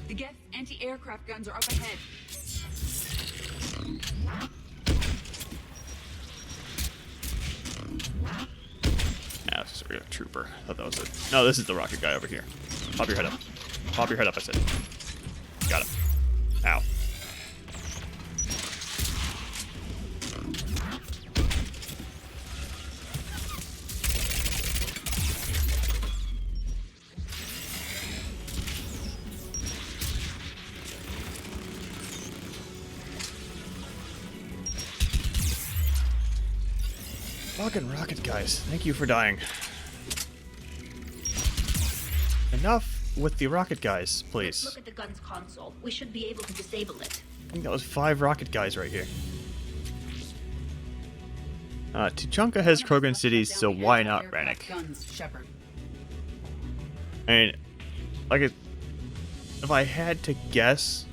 The Geth anti-aircraft guns are up ahead. Ah, this is a regular trooper. I thought that was it. No, this is the rocket guy over here. Pop your head up. Pop your head up, I said. Got him. Ow. Fucking rocket guys. Thank you for dying. Enough with the rocket guys, please. Look at the gun's console. We should be able to disable it. I think that was 5 rocket guys right here. Tuchanka has Krogan cities, so why not Rannick? Guns, Shepard. I mean, like, if I had to guess,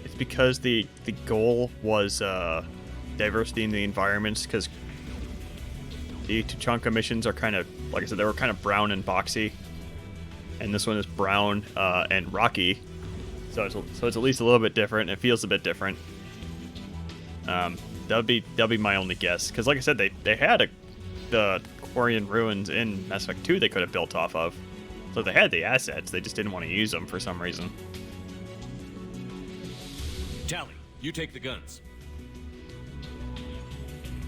it's because the goal was diversity in the environments, because the Tuchanka missions are kind of, like I said, they were kind of brown and boxy, and this one is brown and rocky, so it's at least a little bit different. It feels a bit different. That'll be my only guess, because like I said, they had the Quarian ruins in Mass Effect 2 they could have built off of, so they had the assets. They just didn't want to use them for some reason. Tally, you take the guns.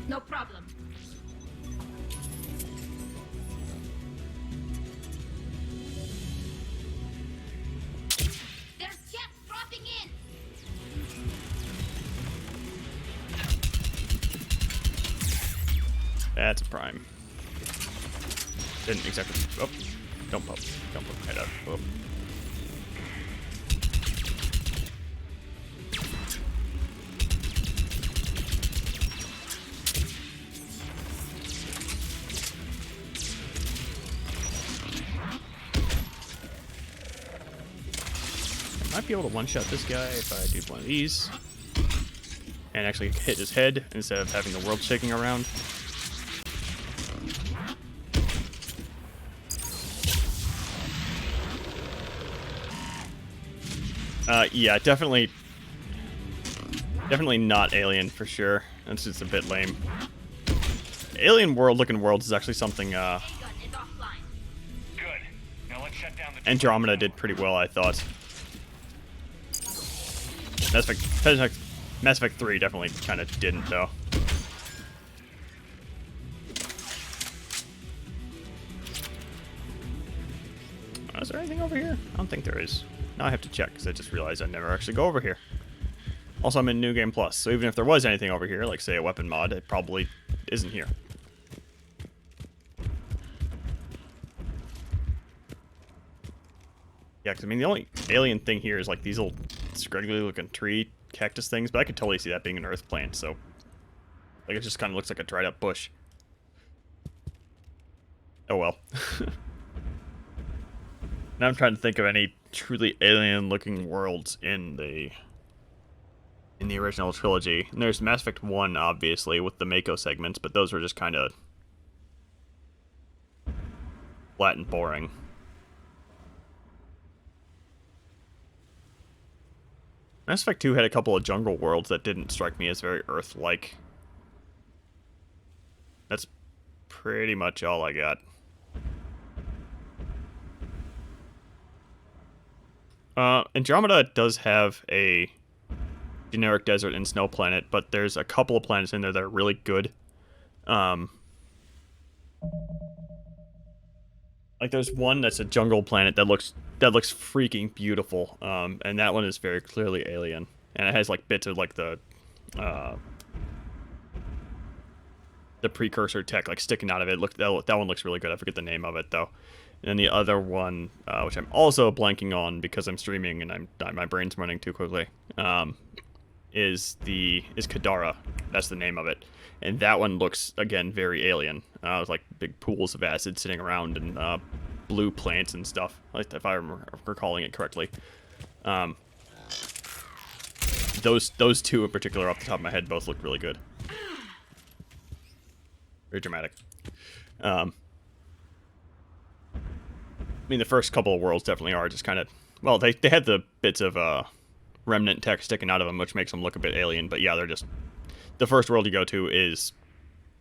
No problem. There's jets dropping in. That's a prime. Didn't exactly. Oh, don't poke my head out. Oh. I might be able to one-shot this guy if I do one of these and actually hit his head instead of having the world shaking around. Yeah, definitely not alien for sure. That's just a bit lame. Alien world-looking worlds is actually something Andromeda did pretty well, I thought. Mass Effect 3 definitely kind of didn't, though. Is there anything over here? I don't think there is. Now I have to check, because I just realized I never actually go over here. Also, I'm in New Game Plus, so even if there was anything over here, like, say, a weapon mod, it probably isn't here. Yeah, because, I mean, the only alien thing here is, like, these little scraggly-looking tree cactus things, but I could totally see that being an earth plant, so... Like, it just kind of looks like a dried-up bush. Oh, well. Now I'm trying to think of any truly alien-looking worlds in the original trilogy. And there's Mass Effect 1, obviously, with the Mako segments, but those were just kind of flat and boring. Mass Effect 2 had a couple of jungle worlds that didn't strike me as very Earth-like. That's pretty much all I got. Andromeda does have a generic desert and snow planet, but there's a couple of planets in there that are really good. Like there's one that's a jungle planet that looks freaking beautiful, and that one is very clearly alien, and it has like bits of like the precursor tech like sticking out of it. That one looks really good. I forget the name of it though. And then the other one, which I'm also blanking on because I'm streaming and my brain's running too quickly, is Kadara. That's the name of it. And that one looks, again, very alien. With like big pools of acid sitting around and blue plants and stuff, if I'm recalling it correctly. Those two in particular, off the top of my head, both look really good. Very dramatic. I mean, the first couple of worlds definitely are just kind of... Well, they had the bits of remnant tech sticking out of them, which makes them look a bit alien. But yeah, they're just... The first world you go to is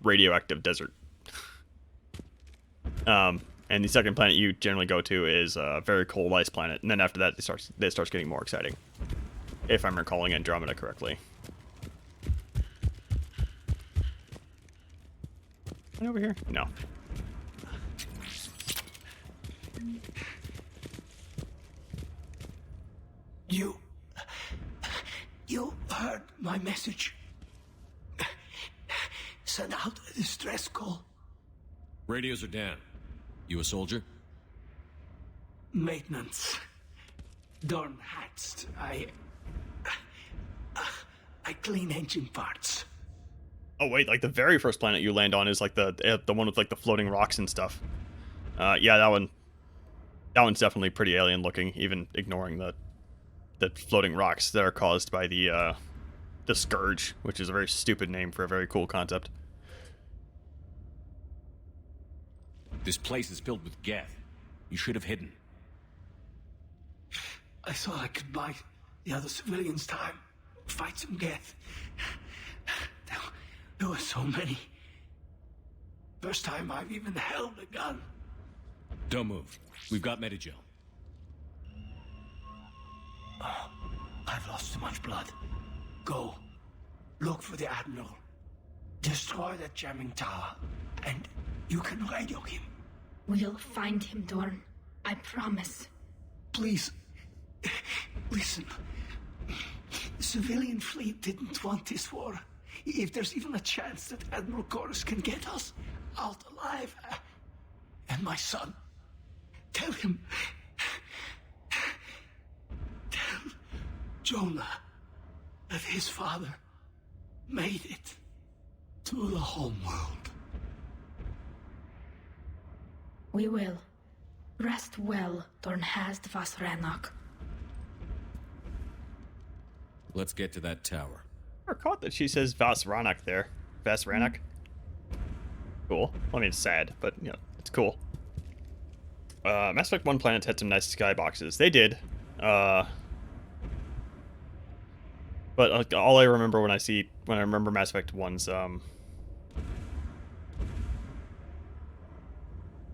radioactive desert. And the second planet you generally go to is a very cold ice planet. And then after that, it starts getting more exciting. If I'm recalling Andromeda correctly. Anything over here? No. You heard my message. send out a distress call. Radios are down. You a soldier? Maintenance. Dorn hatched. I clean engine parts. Oh wait, like the very first planet you land on is like the one with like the floating rocks and stuff. Yeah, that one's definitely pretty alien looking, even ignoring the floating rocks that are caused by the Scourge, which is a very stupid name for a very cool concept. This place is filled with Geth. You should have hidden. I thought I could buy the other civilians time, fight some Geth. There were so many. First time I've even held a gun. Don't move. We've got Medigel. Oh, I've lost too much blood. Go. Look for the Admiral. Destroy that jamming tower, and you can radio him. We'll find him, Dorn. I promise. Please, listen. The civilian fleet didn't want this war. If there's even a chance that Admiral Chorus can get us out alive, and my son, tell him. Tell Jonah that his father made it to the homeworld. We will. Rest well, Dornhazd Vasranok. Let's get to that tower. I caught that she says Vasranok there. Vasranok. Cool. I mean, it's sad, but, you know, it's cool. Mass Effect 1 planets had some nice skyboxes. They did. But all I remember when I remember Mass Effect 1's,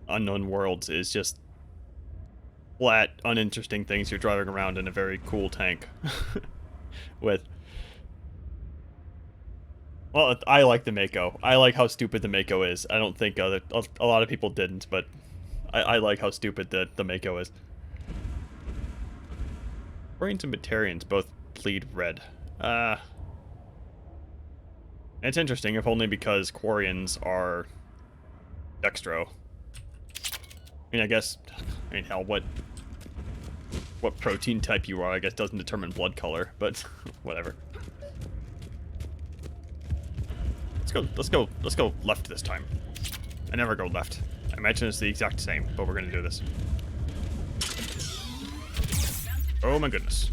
Unknown Worlds is just flat, uninteresting things you're driving around in a very cool tank with. Well, I like the Mako. I like how stupid the Mako is. I don't think a lot of people didn't, but I like how stupid the Mako is. Quarians and Batarians both bleed red. It's interesting, if only because Quarians are dextro. I mean, hell, what protein type you are, I guess, doesn't determine blood color, but whatever. Let's go left this time. I never go left. I imagine it's the exact same, but we're gonna do this. Oh my goodness.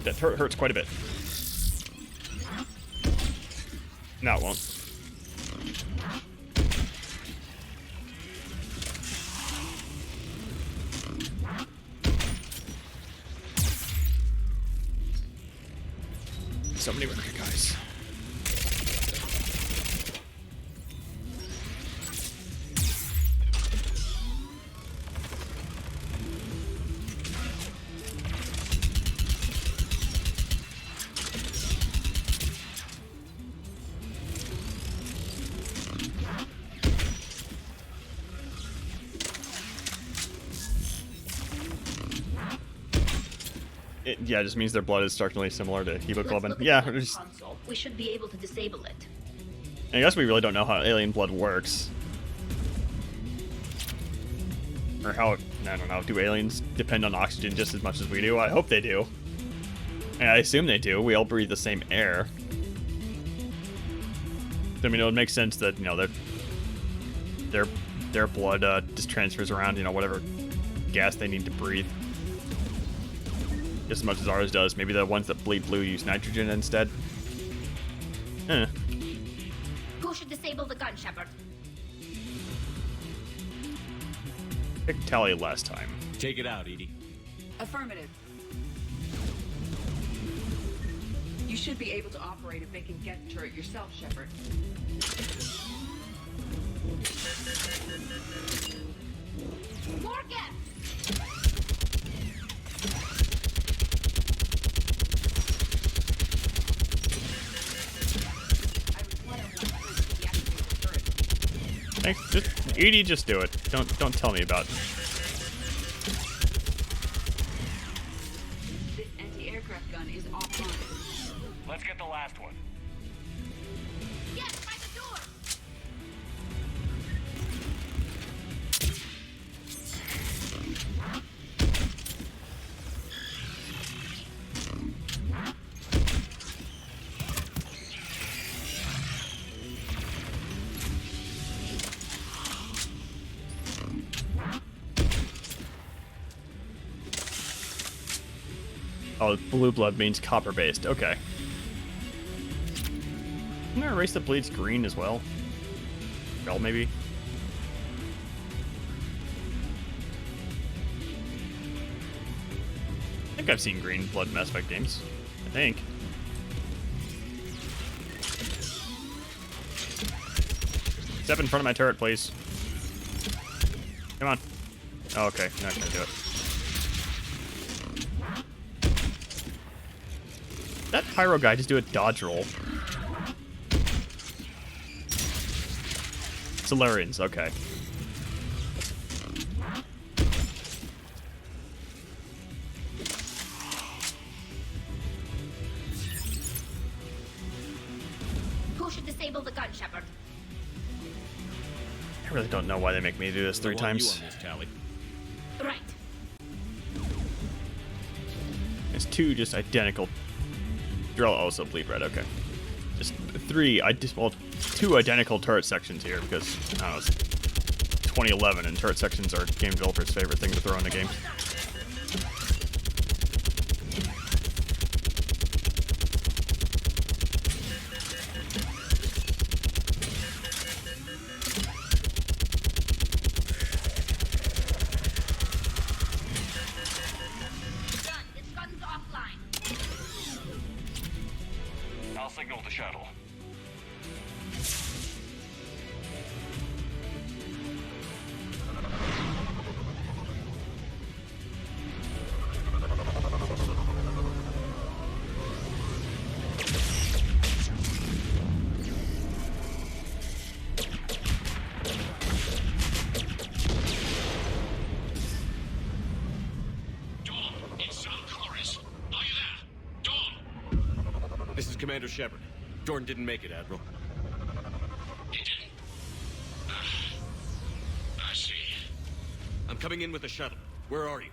That hurts quite a bit. No, it won't. So many record guys. It just means their blood is starkly similar to hemoglobin. Yeah, We should be able to disable it. I guess we really don't know how alien blood works. Or how, I don't know, do aliens depend on oxygen just as much as we do? I hope they do. And I assume they do. We all breathe the same air. I mean, it would make sense that, you know, their blood just transfers around, you know, whatever gas they need to breathe. Just as much as ours does. Maybe the ones that bleed blue use nitrogen instead. Who should disable the gun, Shepard? Picked Tally last time. Take it out, Edie. Affirmative. You should be able to operate a vacant Geth turret yourself, Shepard. More Geth! Just, Edie, just do it. Don't tell me about is offline. Let's get the last one. Yes, by the door! Oh, blue blood means copper-based. Okay. Isn't there a race that bleeds green as well? Well, maybe? I think I've seen green blood in Mass Effect games. I think. Step in front of my turret, please. Come on. Oh, okay, you're not gonna do it. That pyro guy just do a dodge roll. Solarians, okay. Who should disable the gun, Shepard? I really don't know why they make me do this 3 times. Right. It's 2 just identical. Drill also bleed red, okay. Just 2 identical turret sections here because, I don't know, it's 2011 and turret sections are game developers' favorite thing to throw in a game. I'll signal the shuttle. This is Commander Shepard. Jordan didn't make it, Admiral. He didn't? I see. I'm coming in with the shuttle. Where are you?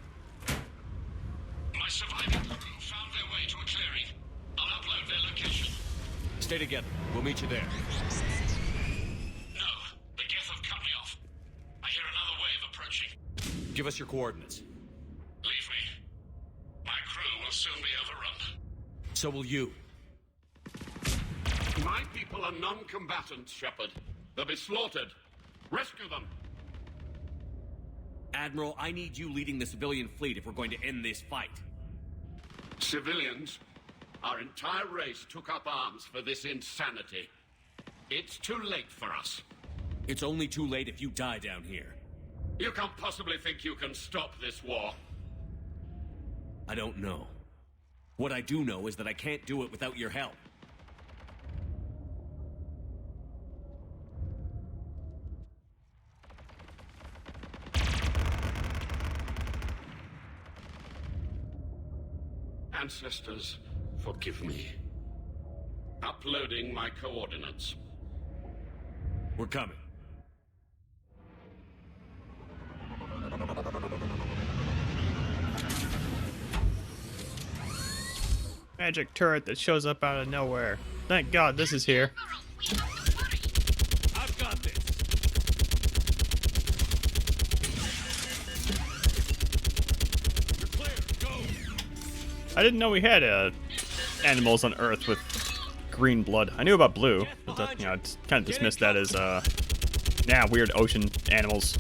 My surviving crew found their way to a clearing. I'll upload their location. Stay together. We'll meet you there. No, the Geth have cut me off. I hear another wave approaching. Give us your coordinates. Leave me. My crew will soon be overrun. So will you. My people are non-combatants, Shepard. They'll be slaughtered. Rescue them. Admiral, I need you leading the civilian fleet if we're going to end this fight. Civilians? Our entire race took up arms for this insanity. It's too late for us. It's only too late if you die down here. You can't possibly think you can stop this war. I don't know. What I do know is that I can't do it without your help. Ancestors, forgive me. Uploading my coordinates. We're coming. Magic turret that shows up out of nowhere. Thank God this is here. I've got this. You're clear. Go. I didn't know we had animals on Earth with green blood. I knew about blue, but that, you know, it's kind of dismissed that as weird ocean animals.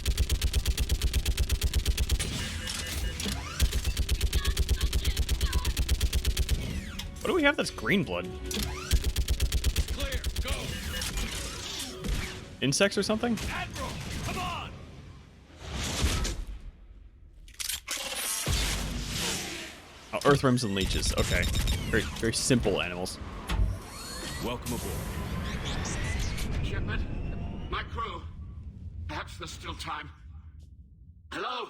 What do we have that's green blood? Clear. Go. Insects or something? Admiral, come on. Oh, earthworms and leeches. Okay, very very simple animals. Welcome aboard. Shepard, my crew. Perhaps there's still time. Hello?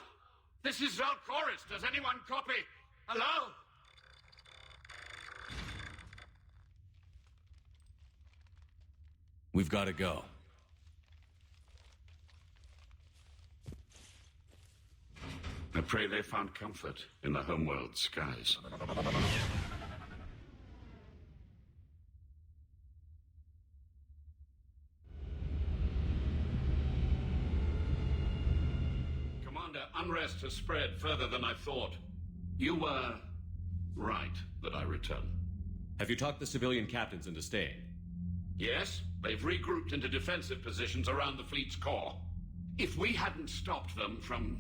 This is Zalcoris. Does anyone copy? Hello? We've got to go. I pray they found comfort in the homeworld skies. Commander, unrest has spread further than I thought. You were right that I return. Have you talked the civilian captains into staying? Yes, they've regrouped into defensive positions around the fleet's core. If we hadn't stopped them from...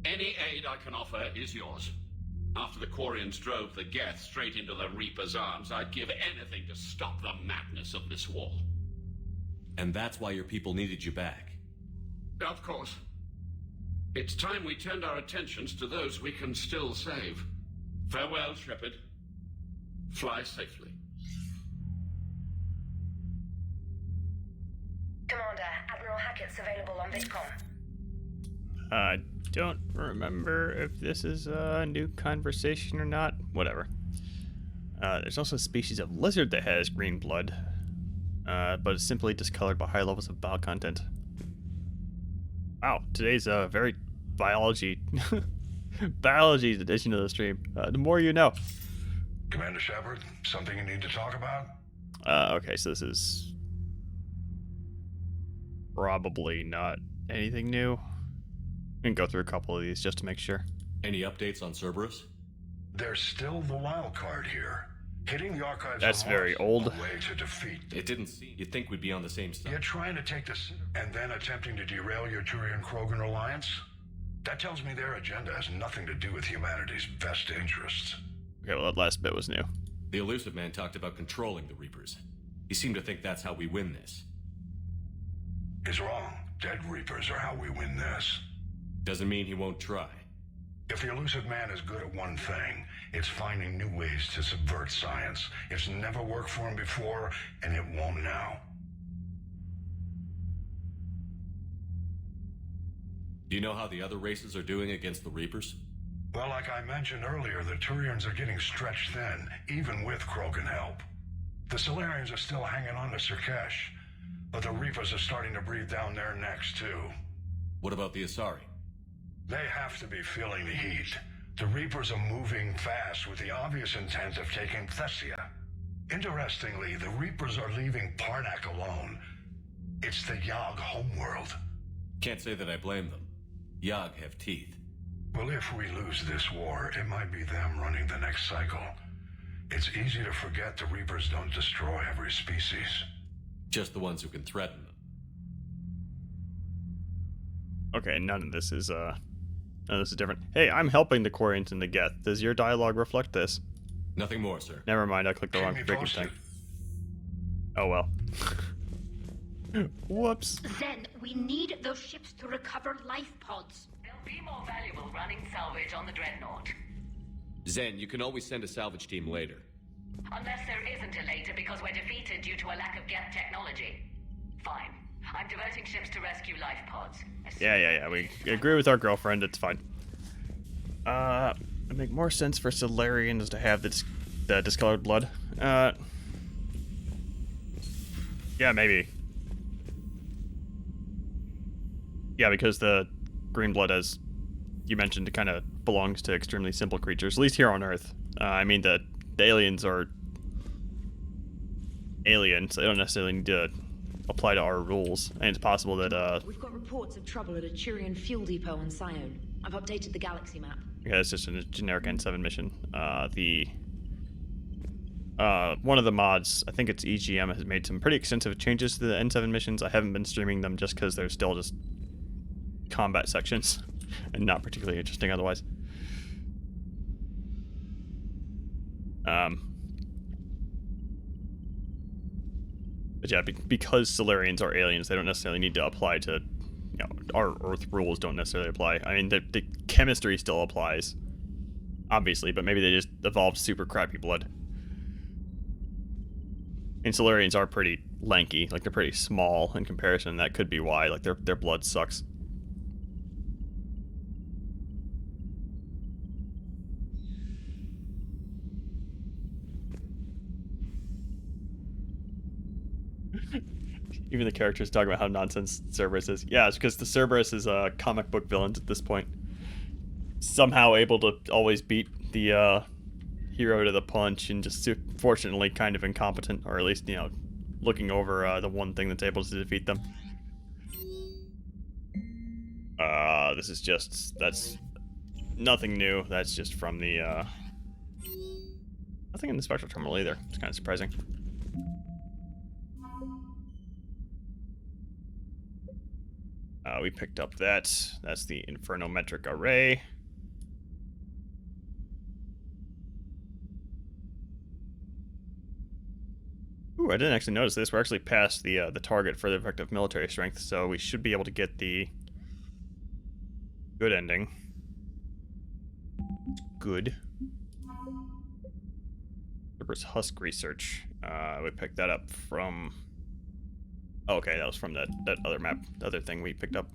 Any aid I can offer is yours. After the Quarians drove the Geth straight into the Reaper's arms, I'd give anything to stop the madness of this war. And that's why your people needed you back. Of course. It's time we turned our attentions to those we can still save. Farewell, Shepard. Fly safely. Commander, Admiral Hackett's available on VidCom. I don't remember if this is a new conversation or not. Whatever. There's also a species of lizard that has green blood, but it's simply discolored by high levels of bile content. Wow, today's a very biology edition of the stream. The more you know. Commander Shepard, something you need to talk about? Okay, so this is probably not anything new. We can go through a couple of these just to make sure. Any updates on Cerberus? There's still the wild card here. Hitting the archives. That's very old. A way to defeat. It didn't seem. You'd think we'd be on the same side. You're trying to take this and then attempting to derail your Turian-Krogan alliance? That tells me their agenda has nothing to do with humanity's best interests. Okay, well, that last bit was new. The Elusive Man talked about controlling the Reapers. He seemed to think that's how we win this. He's wrong. Dead Reapers are how we win this. Doesn't mean he won't try. If the Elusive Man is good at one thing, it's finding new ways to subvert science. It's never worked for him before, and it won't now. Do you know how the other races are doing against the Reapers? Well, like I mentioned earlier, the Turians are getting stretched thin, even with Krogan help. The Solarians are still hanging on to Sirkesh, but the Reapers are starting to breathe down their necks, too. What about the Asari? They have to be feeling the heat. The Reapers are moving fast with the obvious intent of taking Thessia. Interestingly, the Reapers are leaving Parnak alone. It's the Yogg homeworld. Can't say that I blame them. Yogg have teeth. Well, if we lose this war, it might be them running the next cycle. It's easy to forget the Reapers don't destroy every species. Just the ones who can threaten them. Okay, none of this is different. Hey, I'm helping the Quarians and the Geth. Does your dialogue reflect this? Nothing more, sir. Never mind, I clicked the wrong freaking thing. Oh well. Whoops. Zen, we need those ships to recover life pods. They'll be more valuable running salvage on the Dreadnought. Zen, you can always send a salvage team later. Unless there isn't a later because we're defeated due to a lack of Geth technology. Fine. I'm diverting ships to rescue life pods. Yeah. We agree with our girlfriend. It's fine. It'd make more sense for Solarians to have the discolored blood. Yeah, maybe. Yeah, because the green blood, as you mentioned, kind of belongs to extremely simple creatures, at least here on Earth. I mean, the aliens are aliens. They don't necessarily need to apply to our rules, and it's possible that We've got reports of trouble at a Turian fuel depot on Sion. I've updated the galaxy map. yeah, it's just a generic N7 mission. One of the mods, I think it's EGM, has made some pretty extensive changes to the N7 missions. I haven't been streaming them just because they're still just combat sections and not particularly interesting otherwise. But yeah, because Solarians are aliens, they don't necessarily need to apply to, our Earth rules don't necessarily apply. I mean, the chemistry still applies, obviously, but maybe they just evolved super crappy blood. And Solarians are pretty lanky, like they're pretty small in comparison. That could be why, like their blood sucks. Even the characters talking about how nonsense Cerberus is. Yeah, it's because the Cerberus is a comic book villain at this point. Somehow able to always beat the hero to the punch, and just fortunately kind of incompetent, or at least, you know, looking over the one thing that's able to defeat them. This is just, that's nothing new. That's just from the, nothing in the Spectral Terminal either. It's kind of surprising. We picked up that. That's the Infernometric Array. Ooh, I didn't actually notice this. We're actually past the target for the effective military strength, so we should be able to get the good ending. Good. Cerberus Husk Research. We picked that up from... Oh, okay, that was from that other map, the other thing we picked up.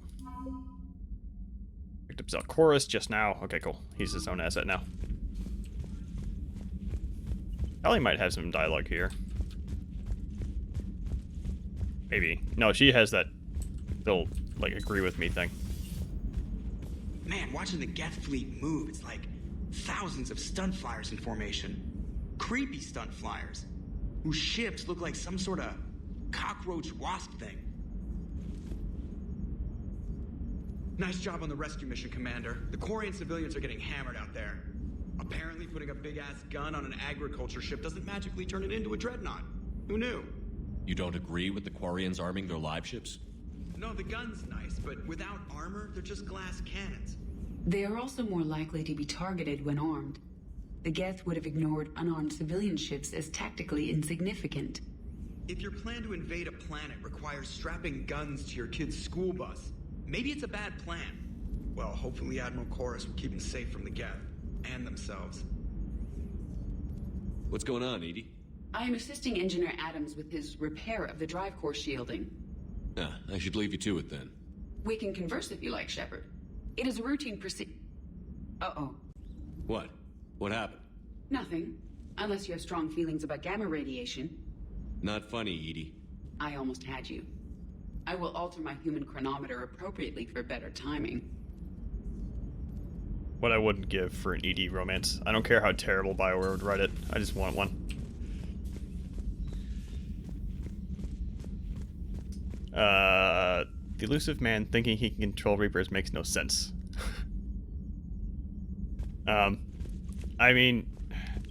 Picked up Zalcorus just now. Okay, cool. He's his own asset now. Ellie might have some dialogue here. Maybe. No, she has that they'll, like, agree with me thing. Man, watching the Geth fleet move, it's like thousands of stunt flyers in formation. Creepy stunt flyers, whose ships look like some sort of cockroach wasp thing. Nice job on the rescue mission, Commander. The Quarian civilians are getting hammered out there. Apparently putting a big-ass gun on an agriculture ship doesn't magically turn it into a dreadnought. Who knew? You don't agree with the Quarians arming their live ships? No, the gun's nice, but without armor, they're just glass cannons. They are also more likely to be targeted when armed. The Geth would have ignored unarmed civilian ships as tactically insignificant. If your plan to invade a planet requires strapping guns to your kid's school bus, maybe it's a bad plan. Well, hopefully Admiral Chorus will keep them safe from the Geth and themselves. What's going on, Edie? I am assisting Engineer Adams with his repair of the drive core shielding. I should leave you to it then. We can converse if you like, Shepard. It is a routine Uh-oh. What? What happened? Nothing. Unless you have strong feelings about gamma radiation. Not funny, Edie. I almost had you. I will alter my human chronometer appropriately for better timing. What I wouldn't give for an ED romance. I don't care how terrible BioWare would write it. I just want one. The elusive man thinking he can control Reapers makes no sense. I mean,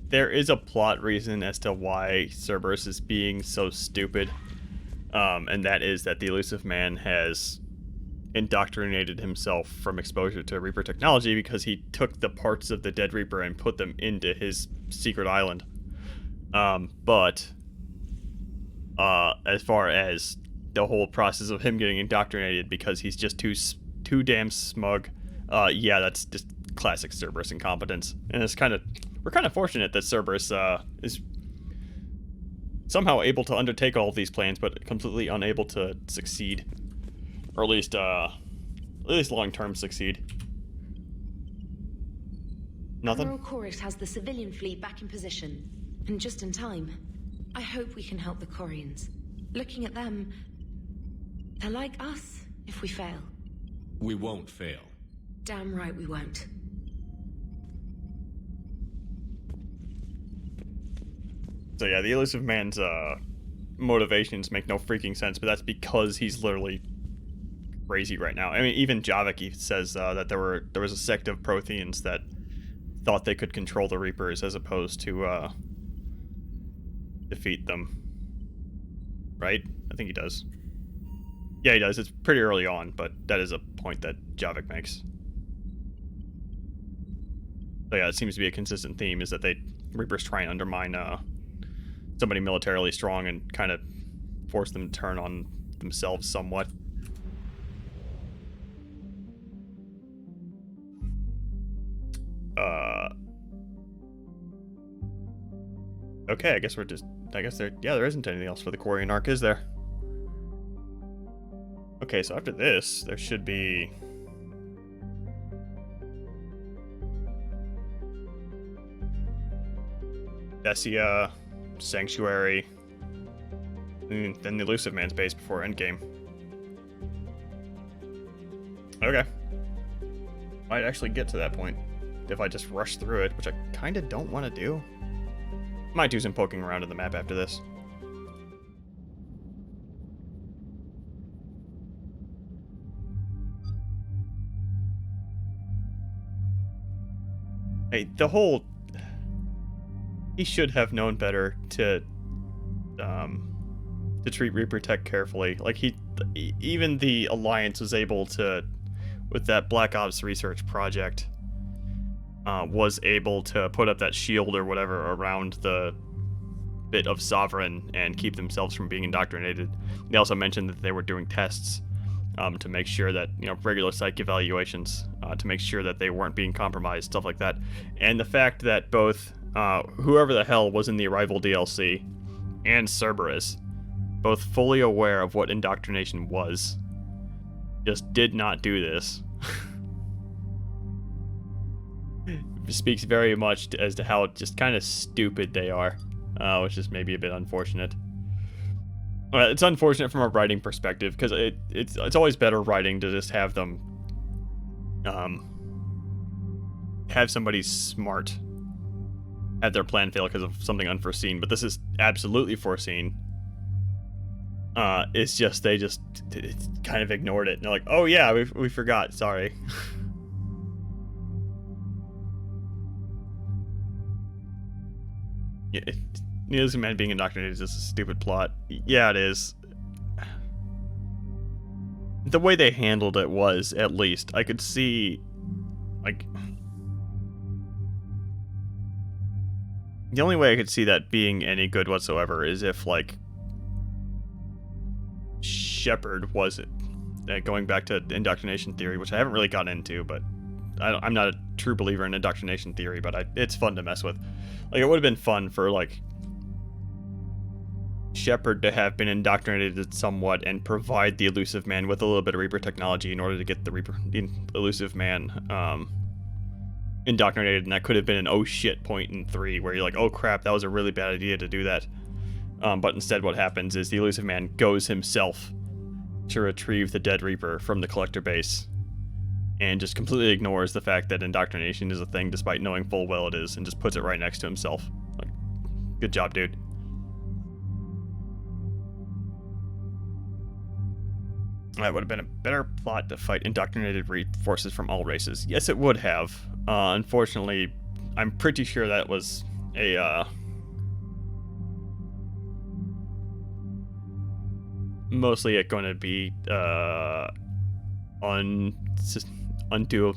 there is a plot reason as to why Cerberus is being so stupid, and that is that the elusive man has indoctrinated himself from exposure to Reaper technology because he took the parts of the dead Reaper and put them into his secret island. But as far as the whole process of him getting indoctrinated because he's just too damn smug, yeah, that's just classic Cerberus incompetence. And it's we're kind of fortunate that Cerberus is somehow able to undertake all of these plans, but completely unable to succeed, or at least long-term succeed. Nothing? Admiral Chorus has the civilian fleet back in position, and just in time. I hope we can help the Quarians. Looking at them, they're like us if we fail. We won't fail. Damn right we won't. So yeah, the elusive man's motivations make no freaking sense, but that's because he's literally crazy right now. I mean, even Javik says that there was a sect of Protheans that thought they could control the Reapers as opposed to defeat them. Right? I think he does. Yeah, he does. It's pretty early on, but that is a point that Javik makes. So yeah, it seems to be a consistent theme, is that Reapers try and undermine somebody militarily strong and kind of force them to turn on themselves somewhat. Okay, I guess there isn't anything else for the Quarian Ark, is there? Okay, so after this, there should be... Dessia, Sanctuary, than the Elusive Man's base before Endgame. Okay. Might actually get to that point if I just rush through it, which I kind of don't want to do. Might do some poking around in the map after this. Hey, the whole... He should have known better to treat Reaper Tech carefully. Like, even the Alliance was able to, with that Black Ops research project, was able to put up that shield or whatever around the bit of Sovereign and keep themselves from being indoctrinated. They also mentioned that they were doing tests to make sure that, regular psych evaluations, to make sure that they weren't being compromised, stuff like that. And the fact that both whoever the hell was in the Arrival DLC and Cerberus, both fully aware of what indoctrination was, just did not do this. Speaks very much as to how just kind of stupid they are, which is maybe a bit unfortunate. It's unfortunate from a writing perspective, because it's always better writing to just have them have somebody smart have their plan fail because of something unforeseen, but this is absolutely foreseen. It's just they just kind of ignored it and they're like, oh yeah, we forgot, sorry. Yeah, Neil's man being indoctrinated is just a stupid plot. Yeah, it is. The way they handled it was, at least, I could see, like... The only way I could see that being any good whatsoever is if, like, Shepard was it. Going back to indoctrination theory, which I haven't really gotten into, but I'm not a true believer in indoctrination theory, but it's fun to mess with. Like, it would have been fun for, like, Shepard to have been indoctrinated somewhat and provide the Elusive Man with a little bit of Reaper technology in order to get the Elusive Man indoctrinated, and that could have been an oh shit point in 3 where you're like, oh crap, that was a really bad idea to do that. But instead what happens is the Elusive Man goes himself to retrieve the dead Reaper from the Collector base and just completely ignores the fact that indoctrination is a thing despite knowing full well it is, and just puts it right next to himself. Like, good job, dude. That would have been a better plot to fight indoctrinated forces from all races. Yes, it would have. Unfortunately, I'm pretty sure that was a, mostly it going to be, undo.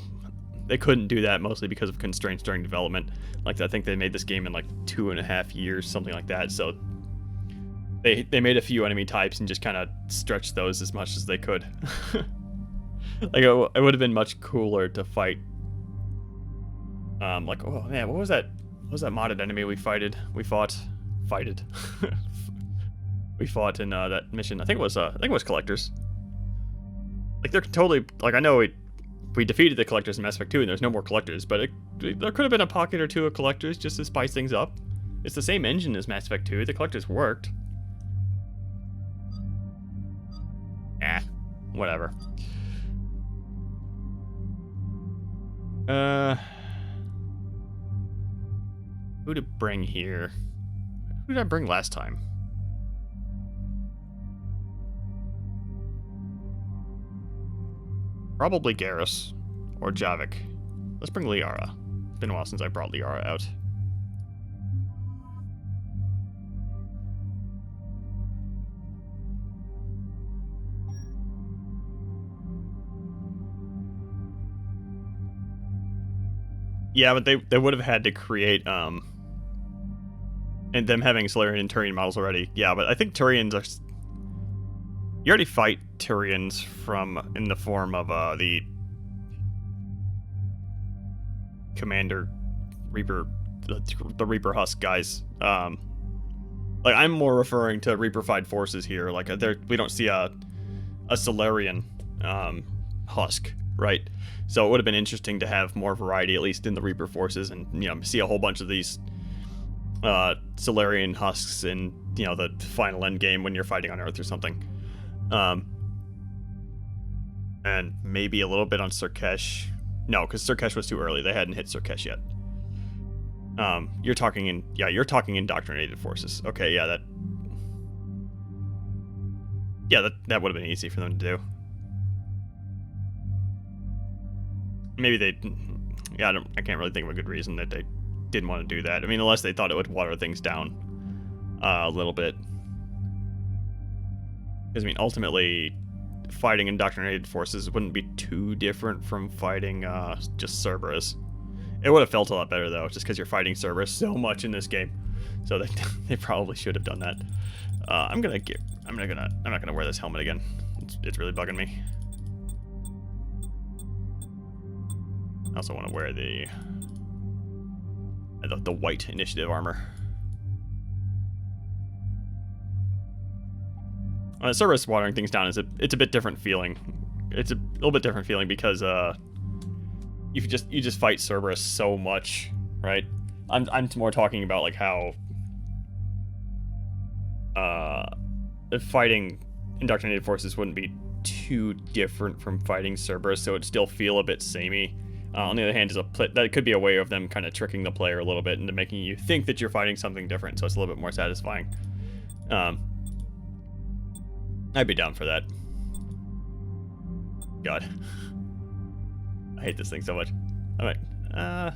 They couldn't do that mostly because of constraints during development. Like, I think they made this game in like 2.5 years, something like that, so they made a few enemy types and just kind of stretched those as much as they could. Like, it would have been much cooler to fight. Like, oh man, what was that? What was that modded enemy we fought in that mission? I think it was Collectors. Like, they're totally, like, I know we defeated the Collectors in Mass Effect 2 and there's no more Collectors, but there could have been a pocket or two of Collectors just to spice things up. It's the same engine as Mass Effect 2. The Collectors worked. Whatever. Who to bring here? Who did I bring last time? Probably Garrus or Javik. Let's bring Liara. It's been a while since I brought Liara out. Yeah, but they would have had to create, and them having Solarian and Turian models already. Yeah, but I think Turians are... You already fight Turians in the form of, the Commander Reaper, the Reaper Husk guys. Like, I'm more referring to Reaper-fied forces here. Like, we don't see a Solarian, Husk, right? So it would have been interesting to have more variety, at least in the Reaper forces, and, see a whole bunch of these Solarian husks in, you know, the final end game when you're fighting on Earth or something. And maybe a little bit on Surkesh. No, because Surkesh was too early. They hadn't hit Surkesh yet. You're talking indoctrinated forces. Okay, yeah, that would have been easy for them to do. Maybe they, yeah, I can't really think of a good reason that they didn't want to do that. I mean, unless they thought it would water things down a little bit. Because, I mean, ultimately, fighting indoctrinated forces wouldn't be too different from fighting just Cerberus. It would have felt a lot better, though, just because you're fighting Cerberus so much in this game. So they probably should have done that. I'm not gonna wear this helmet again. It's really bugging me. I also want to wear the white initiative armor. Cerberus watering things down it's a bit different feeling. It's a little bit different feeling because you just fight Cerberus so much, right? I'm more talking about like how fighting indoctrinated forces wouldn't be too different from fighting Cerberus, so it'd still feel a bit samey. On the other hand, that could be a way of them kind of tricking the player a little bit into making you think that you're fighting something different, so it's a little bit more satisfying. I'd be down for that. God. I hate this thing so much. Alright. That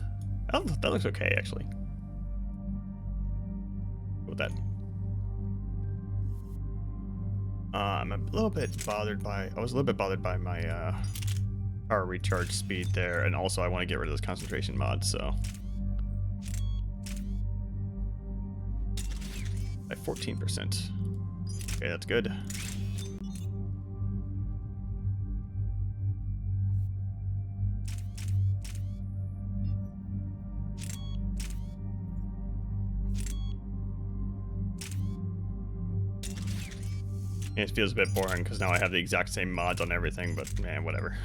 looks okay, actually. Go with that. I'm a little bit bothered by... I was a little bit bothered by my power recharge speed there, and also I want to get rid of this concentration mod, so... By 14%. Okay, that's good. It feels a bit boring because now I have the exact same mods on everything, but man, whatever.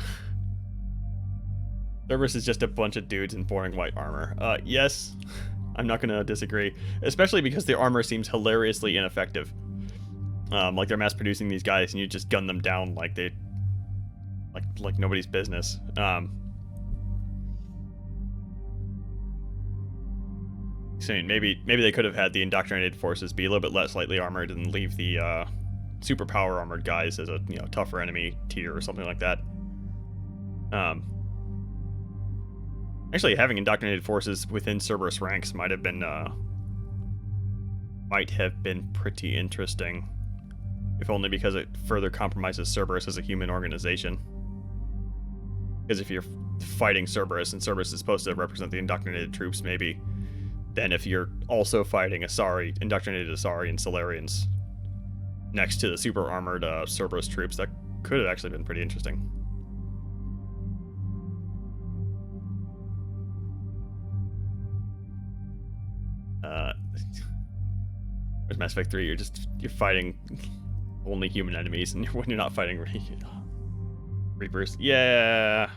Cerberus is just a bunch of dudes in boring white armor. Yes, I'm not gonna disagree, especially because their armor seems hilariously ineffective. Like they're mass producing these guys and you just gun them down like they, like nobody's business. So maybe they could have had the indoctrinated forces be a little bit less lightly armored and leave the super power armored guys as a tougher enemy tier or something like that. Actually, having indoctrinated forces within Cerberus ranks might have been pretty interesting, if only because it further compromises Cerberus as a human organization. Because if you're fighting Cerberus and Cerberus is supposed to represent the indoctrinated troops, maybe then if you're also fighting indoctrinated Asari and Solarians next to the super armored Cerberus troops, that could have actually been pretty interesting. Where's Mass Effect 3? You're fighting only human enemies, and when you're not fighting Reapers. Yeah.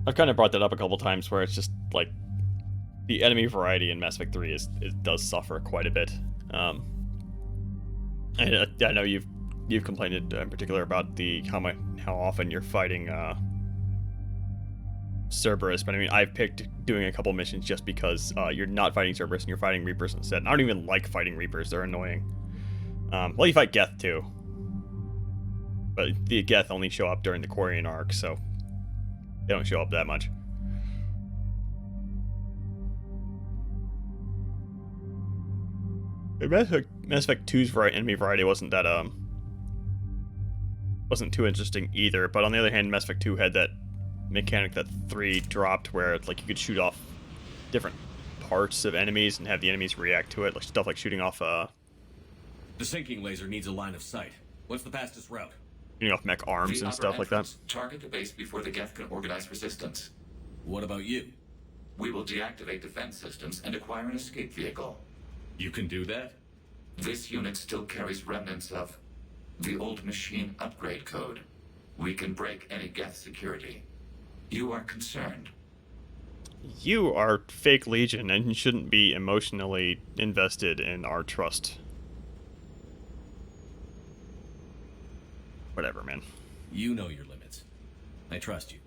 I've kind of brought that up a couple times where it's just like the enemy variety in Mass Effect 3 does suffer quite a bit. I know you've complained in particular about how often you're fighting Cerberus, but I mean I've picked doing a couple missions just because you're not fighting Cerberus and you're fighting Reapers instead. And I don't even like fighting Reapers; they're annoying. Well, you fight Geth too, but the Geth only show up during the Quarian arc, so they don't show up that much. Mass Effect 2's enemy variety wasn't too interesting either, but on the other hand, Mass Effect 2 had that mechanic that 3 dropped where it's like you could shoot off different parts of enemies and have the enemies react to it, like stuff like shooting off The sinking laser needs a line of sight. What's the fastest route? Shooting off mech arms and stuff like that. Target the base before the Geth can organize resistance. What about you? We will deactivate defense systems and acquire an escape vehicle. You can do that? This unit still carries remnants of the old machine upgrade code. We can break any Geth security. You are concerned? You are fake Legion and you shouldn't be emotionally invested in our trust. Whatever, man. You know your limits. I trust you.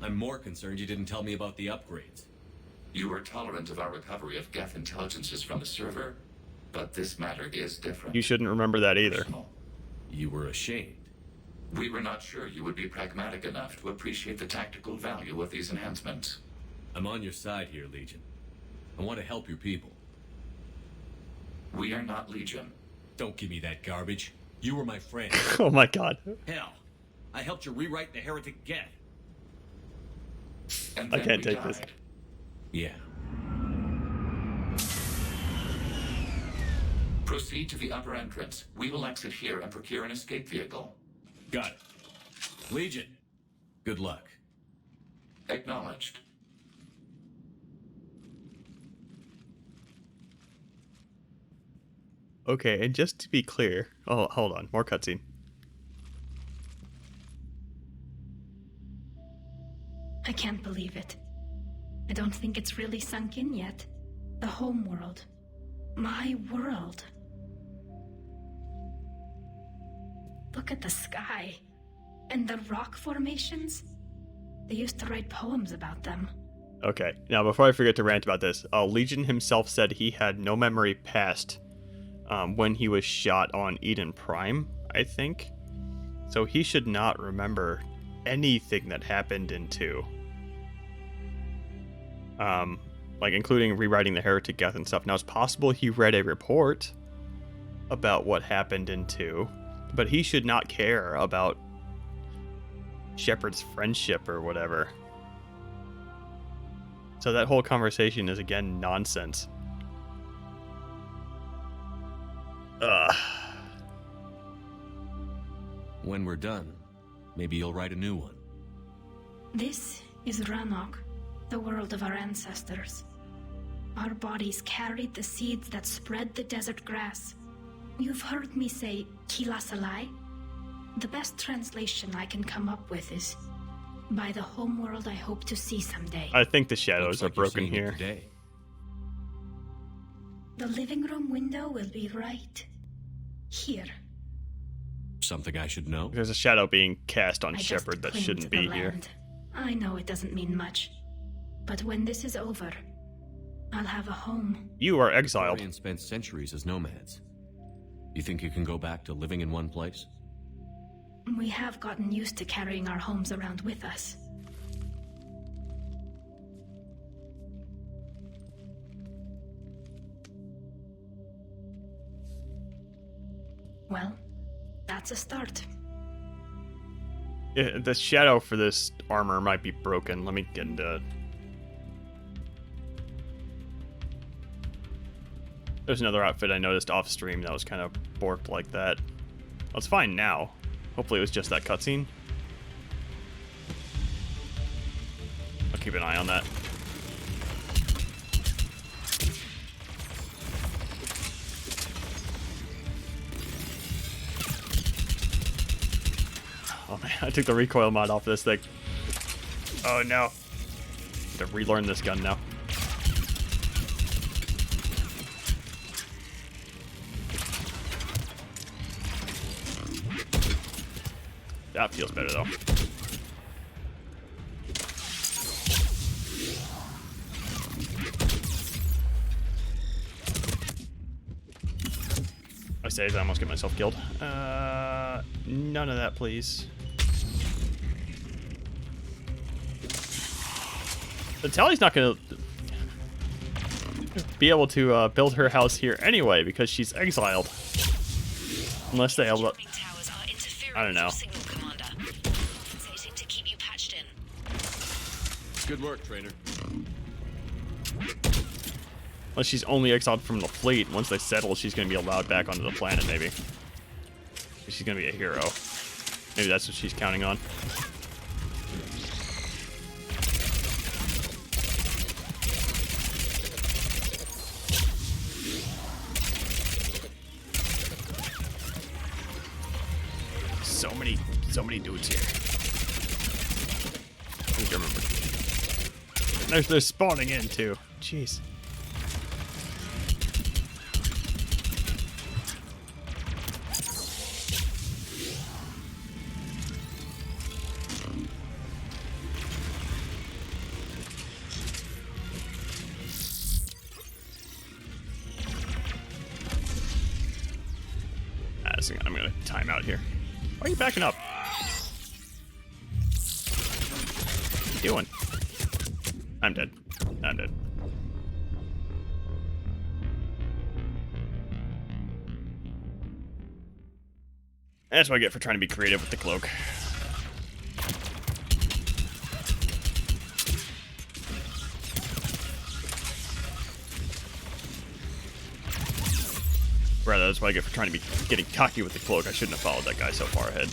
I'm more concerned you didn't tell me about the upgrades. You were tolerant of our recovery of Geth intelligences from the server, but this matter is different. You shouldn't remember that either. You were ashamed. We were not sure you would be pragmatic enough to appreciate the tactical value of these enhancements. I'm on your side here, Legion. I want to help your people. We are not Legion. Don't give me that garbage. You were my friend. Oh my god. Hell, I helped you rewrite the Heretic Geth. And I then can't we take died. this. Yeah. Proceed to the upper entrance. We will exit here and procure an escape vehicle. Got it. Legion, good luck. Acknowledged. Okay, and just to be clear... Oh, hold on. More cutscene. I can't believe it. I don't think it's really sunk in yet. The home world. My world. Look at the sky. And the rock formations. They used to write poems about them. Okay, now before I forget to rant about this, Legion himself said he had no memory past when he was shot on Eden Prime, I think. So he should not remember anything that happened in 2. Like including rewriting the Heretic Geth and stuff. Now it's possible he read a report about what happened in 2, but he should not care about Shepard's friendship or whatever. So that whole conversation is again nonsense. Ugh. When we're done, maybe you'll write a new one. This is Ranok, the world of our ancestors. Our bodies carried the seeds that spread the desert grass. You've heard me say Kilasalai. The best translation I can come up with is, by the homeworld I hope to see someday. I think the shadows are Looks like you're broken seeing it here. today. The living room window will be right here. Something I should know? There's a shadow being cast on I just Shepard that cling shouldn't to the be here. land. I know it doesn't mean much, but when this is over, I'll have a home. You are exiled. Quarians spent centuries as nomads. You think you can go back to living in one place? We have gotten used to carrying our homes around with us. Well, that's a start. Yeah, the shadow for this armor might be broken. Let me get into it. There's another outfit I noticed off stream that was kind of borked like that. Well, it's fine now. Hopefully it was just that cutscene. I'll keep an eye on that. Oh man, I took the recoil mod off this thing. Oh no. I have to relearn this gun now. That feels better though. I say I almost get myself killed. None of that, please. But Tally's not gonna be able to build her house here anyway because she's exiled. Unless they have, I don't know. Good work, trainer. Unless she's only exiled from the fleet. Once they settle, she's going to be allowed back onto the planet, maybe. She's going to be a hero. Maybe that's what she's counting on. So many dudes here. I think I remember. They're spawning in, too. Jeez. I'm gonna time out here. Why are you backing up? What are you doing? I'm dead. I'm dead. That's what I get for trying to be creative with the cloak. Rather, that's what I get for trying to be getting cocky with the cloak. I shouldn't have followed that guy so far ahead.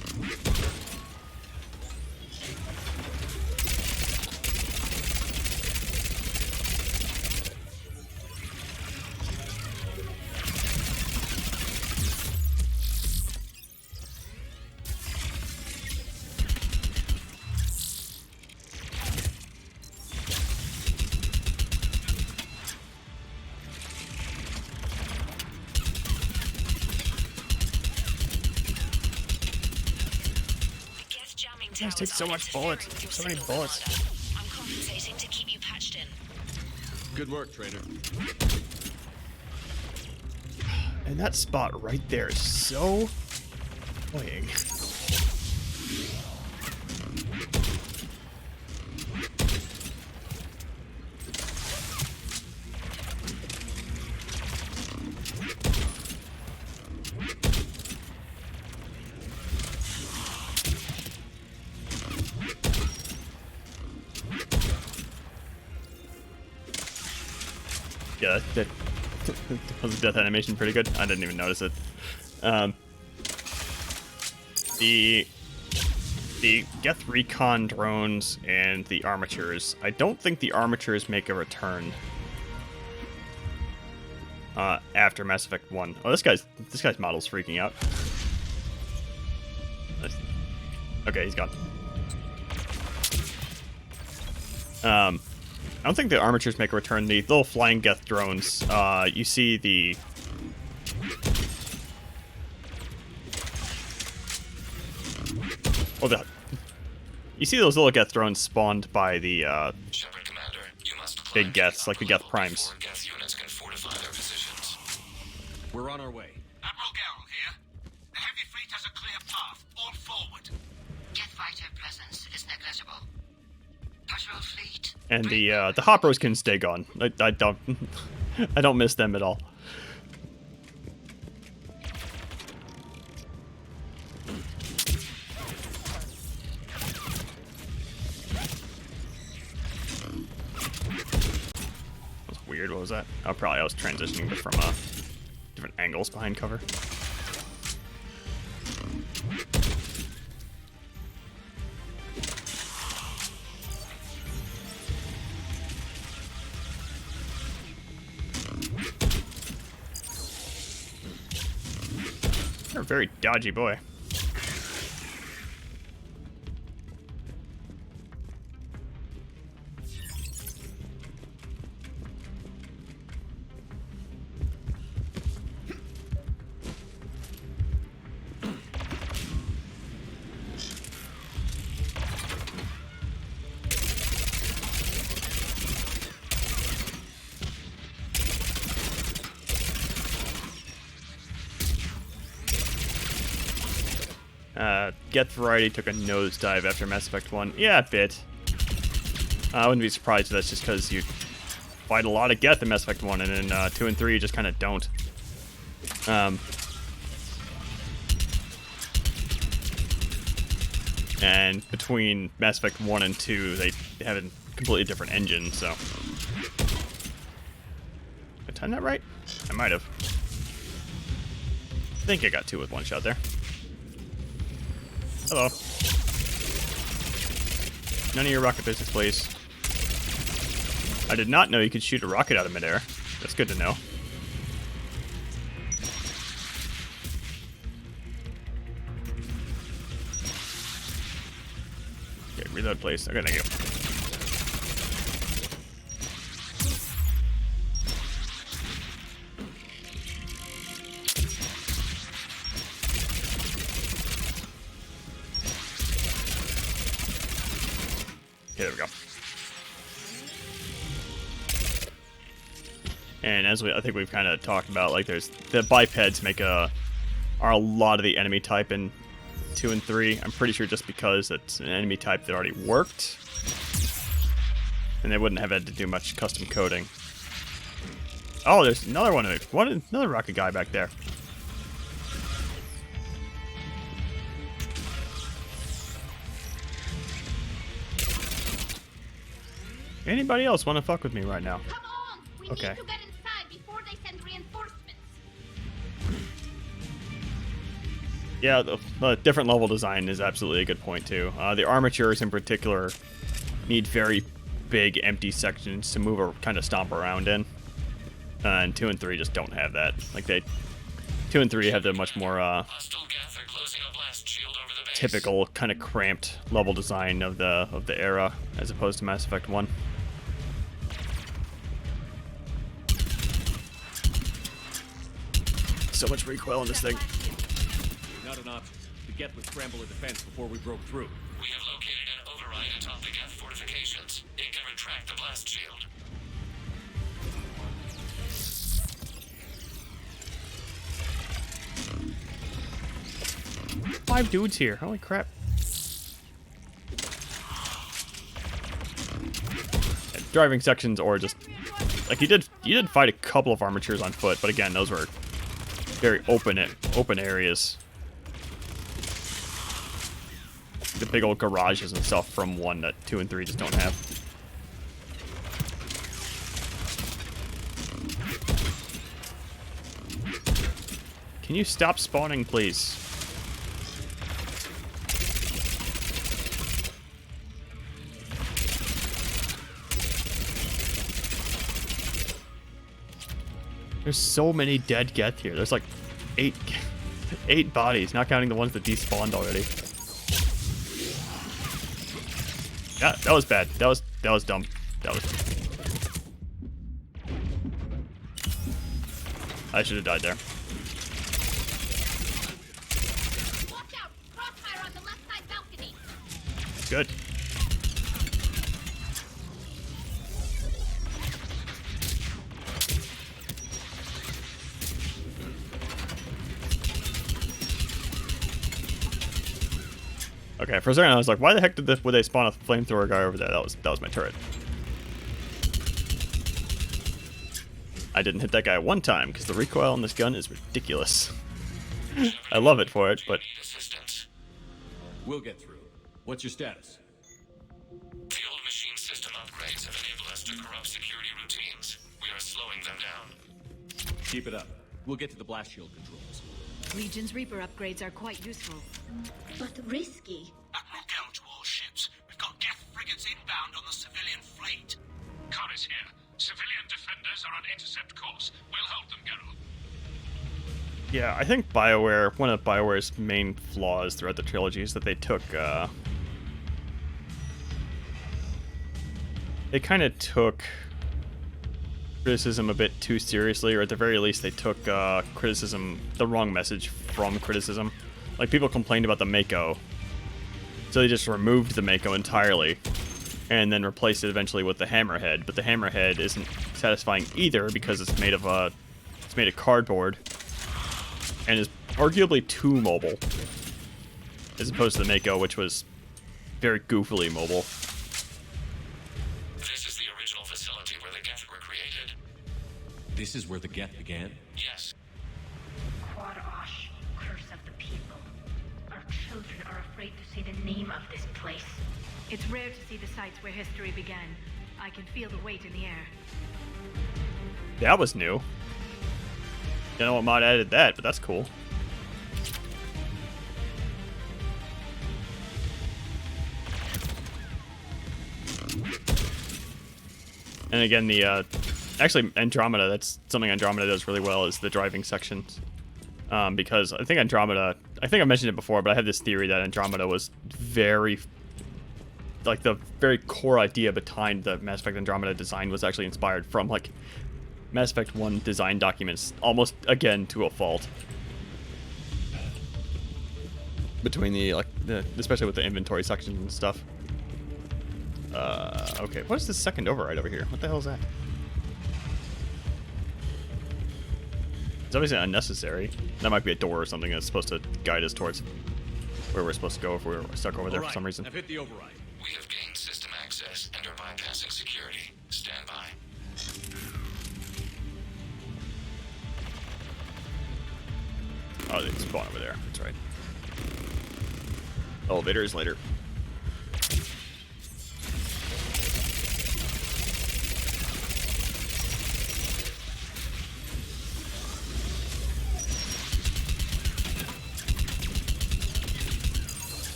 You guys take so much bullets. So many bullets. I'm compensating to keep you patched in. Good work, trainer. And that spot right there is so annoying. Yeah, that was the death animation pretty good. I didn't even notice it. The Geth Recon drones and the armatures. I don't think the armatures make a return after Mass Effect 1. Oh, this guy's model's freaking out. Okay, he's gone. I don't think the armatures make a return. The little flying Geth drones, you see the... Well, you see those little Geth drones spawned by the Shepard Commander, you must big Geths, like the Geth Primes. Geth units can fortify their positions. We're on our way. Admiral Garrel here. The heavy fleet has a clear path. All forward. Jet fighter presence is negligible. Patrol fleet. And the Hoppers can stay gone. I don't I don't miss them at all. That was weird. What was that? Oh, probably I was transitioning from different angles behind cover. You're a very dodgy boy. Geth Variety took a nosedive after Mass Effect 1. Yeah, a bit. I wouldn't be surprised if that's just because you fight a lot of Geth in Mass Effect 1, and in 2 and 3 you just kind of don't. And between Mass Effect 1 and 2, they have a completely different engine, so... Did I time that right? I might have. I think I got 2 with 1 shot there. Hello. None of your rocket business, please. I did not know you could shoot a rocket out of midair. That's good to know. Okay, reload, please. Okay, thank you. there we go. And as I think we've kind of talked about, like there's the bipeds are a lot of the enemy type in 2 and 3. I'm pretty sure just because it's an enemy type that already worked, and they wouldn't have had to do much custom coding. Oh, there's another another rocket guy back there. Anybody else want to fuck with me right now? Come on, we Okay. need to get inside before they send reinforcements. Yeah, the different level design is absolutely a good point too. The armatures in particular need very big empty sections to move or kind of stomp around in, and 2 and 3 just don't have that. Like 2 and 3 have the much more typical kind of cramped level design of the era, as opposed to Mass Effect 1. So much recoil in this thing. Not an option. The Geth would scramble a defense before we broke through. We have located an override atop the Geth fortifications. It can retract the blast shield. Five dudes here. Holy crap. And driving sections or just like you did fight a couple of armatures on foot, but again, those were very open areas. The big old garages and stuff from 1 that 2 and 3 just don't have. Can you stop spawning, please? There's so many dead Geth here. There's like 8 bodies, not counting the ones that despawned already. Yeah, that was bad. That was dumb. I should have died there. Watch out! Crossfire on the left side balcony. Good. Okay, for a second I was like, why the heck would they spawn a flamethrower guy over there? That was my turret. I didn't hit that guy one time because the recoil on this gun is ridiculous. I love it for it, but We'll get through. What's your status? The old machine system upgrades have enabled us to corrupt security routines. We are slowing them down. Keep it up. We'll get to the blast shield controls. Legion's Reaper upgrades are quite useful. But risky. Admiral Gell to all ships. We've got Geth frigates inbound on the civilian fleet. Corus here. Civilian defenders are on intercept course. We'll hold them, Geralt. yeah, I think one of BioWare's main flaws throughout the trilogy is that they kind of took criticism a bit too seriously, or at the very least they took criticism, the wrong message from criticism. Like, people complained about the Mako, so they just removed the Mako entirely and then replaced it eventually with the Hammerhead, but the Hammerhead isn't satisfying either because it's made of cardboard and is arguably too mobile, as opposed to the Mako, which was very goofily mobile. This is the original facility where the Geth were created. This is where the Geth began? Yes. Quarash, curse of the people. Our children are afraid to say the name of this place. It's rare to see the sites where history began. I can feel the weight in the air. That was new. Don't know what mod added that, but that's cool. And again, actually Andromeda, that's something Andromeda does really well, is the driving sections. Because I think I mentioned it before, but I have this theory that Andromeda was like the very core idea behind the Mass Effect Andromeda design was actually inspired from like Mass Effect 1 design documents, almost again to a fault. Between especially with the inventory sections and stuff. Okay, what is the second override over here? What the hell is that? It's obviously unnecessary. That might be a door or something that's supposed to guide us towards where we're supposed to go if we're stuck over there for some reason. I've hit the override. We have gained system access and are bypassing security. Stand by. Oh, they spawn over there. That's right. Elevators later.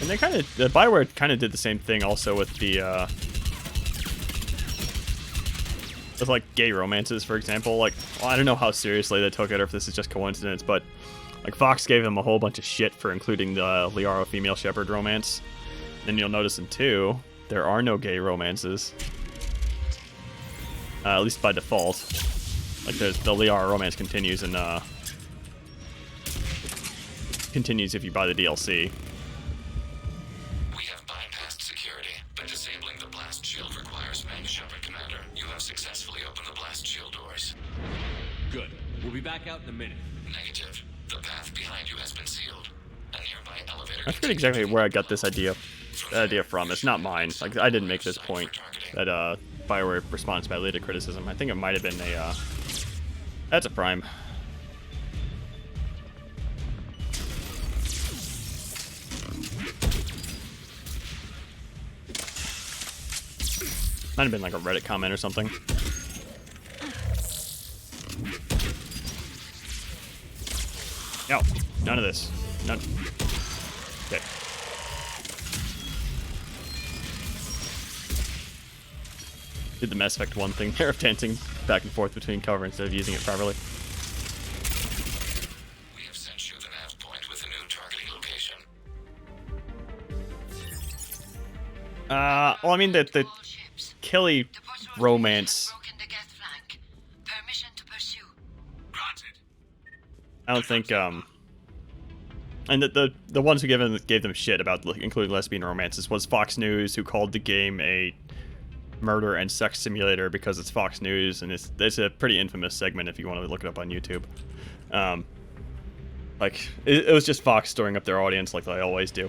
And they the Bioware kind of did the same thing also with the, with like gay romances, for example. Like, well, I don't know how seriously they took it or if this is just coincidence, but like Fox gave them a whole bunch of shit for including the Liara female shepherd romance. Then you'll notice in 2, there are no gay romances. At least by default. Like the Liara romance continues and continues if you buy the DLC. We have bypassed security, but disabling the blast shield requires Meng Shepherd Commander. You have successfully opened the blast shield doors. Good. We'll be back out in a minute. Negative. The path behind you has been sealed. A nearby elevator. I forget exactly where I got this idea from. It's not mine. Like, I didn't make this point that Bioware responds badly to criticism. I think it might have been a that's a prime. Might have been like a Reddit comment or something. No, none of this. None. Okay. Did the Mass Effect 1 thing there of dancing back and forth between cover instead of using it properly. We have sent you the nav point with a new targeting location. Well, I mean, the Kelly romance. I don't think, and the ones who gave them shit about including lesbian romances was Fox News, who called the game a murder and sex simulator because it's Fox News, and it's a pretty infamous segment if you want to look it up on YouTube. Like, it was just Fox storing up their audience like they always do.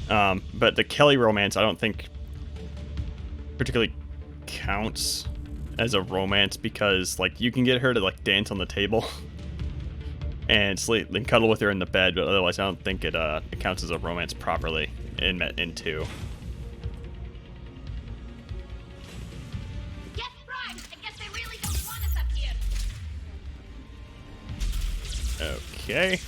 But the Kelly romance, I don't think particularly counts as a romance because, like, you can get her to, like, dance on the table and sleep and cuddle with her in the bed, but otherwise I don't think it counts as a romance properly in 2. Yes, Prime! I guess they really don't want us up here. Okay.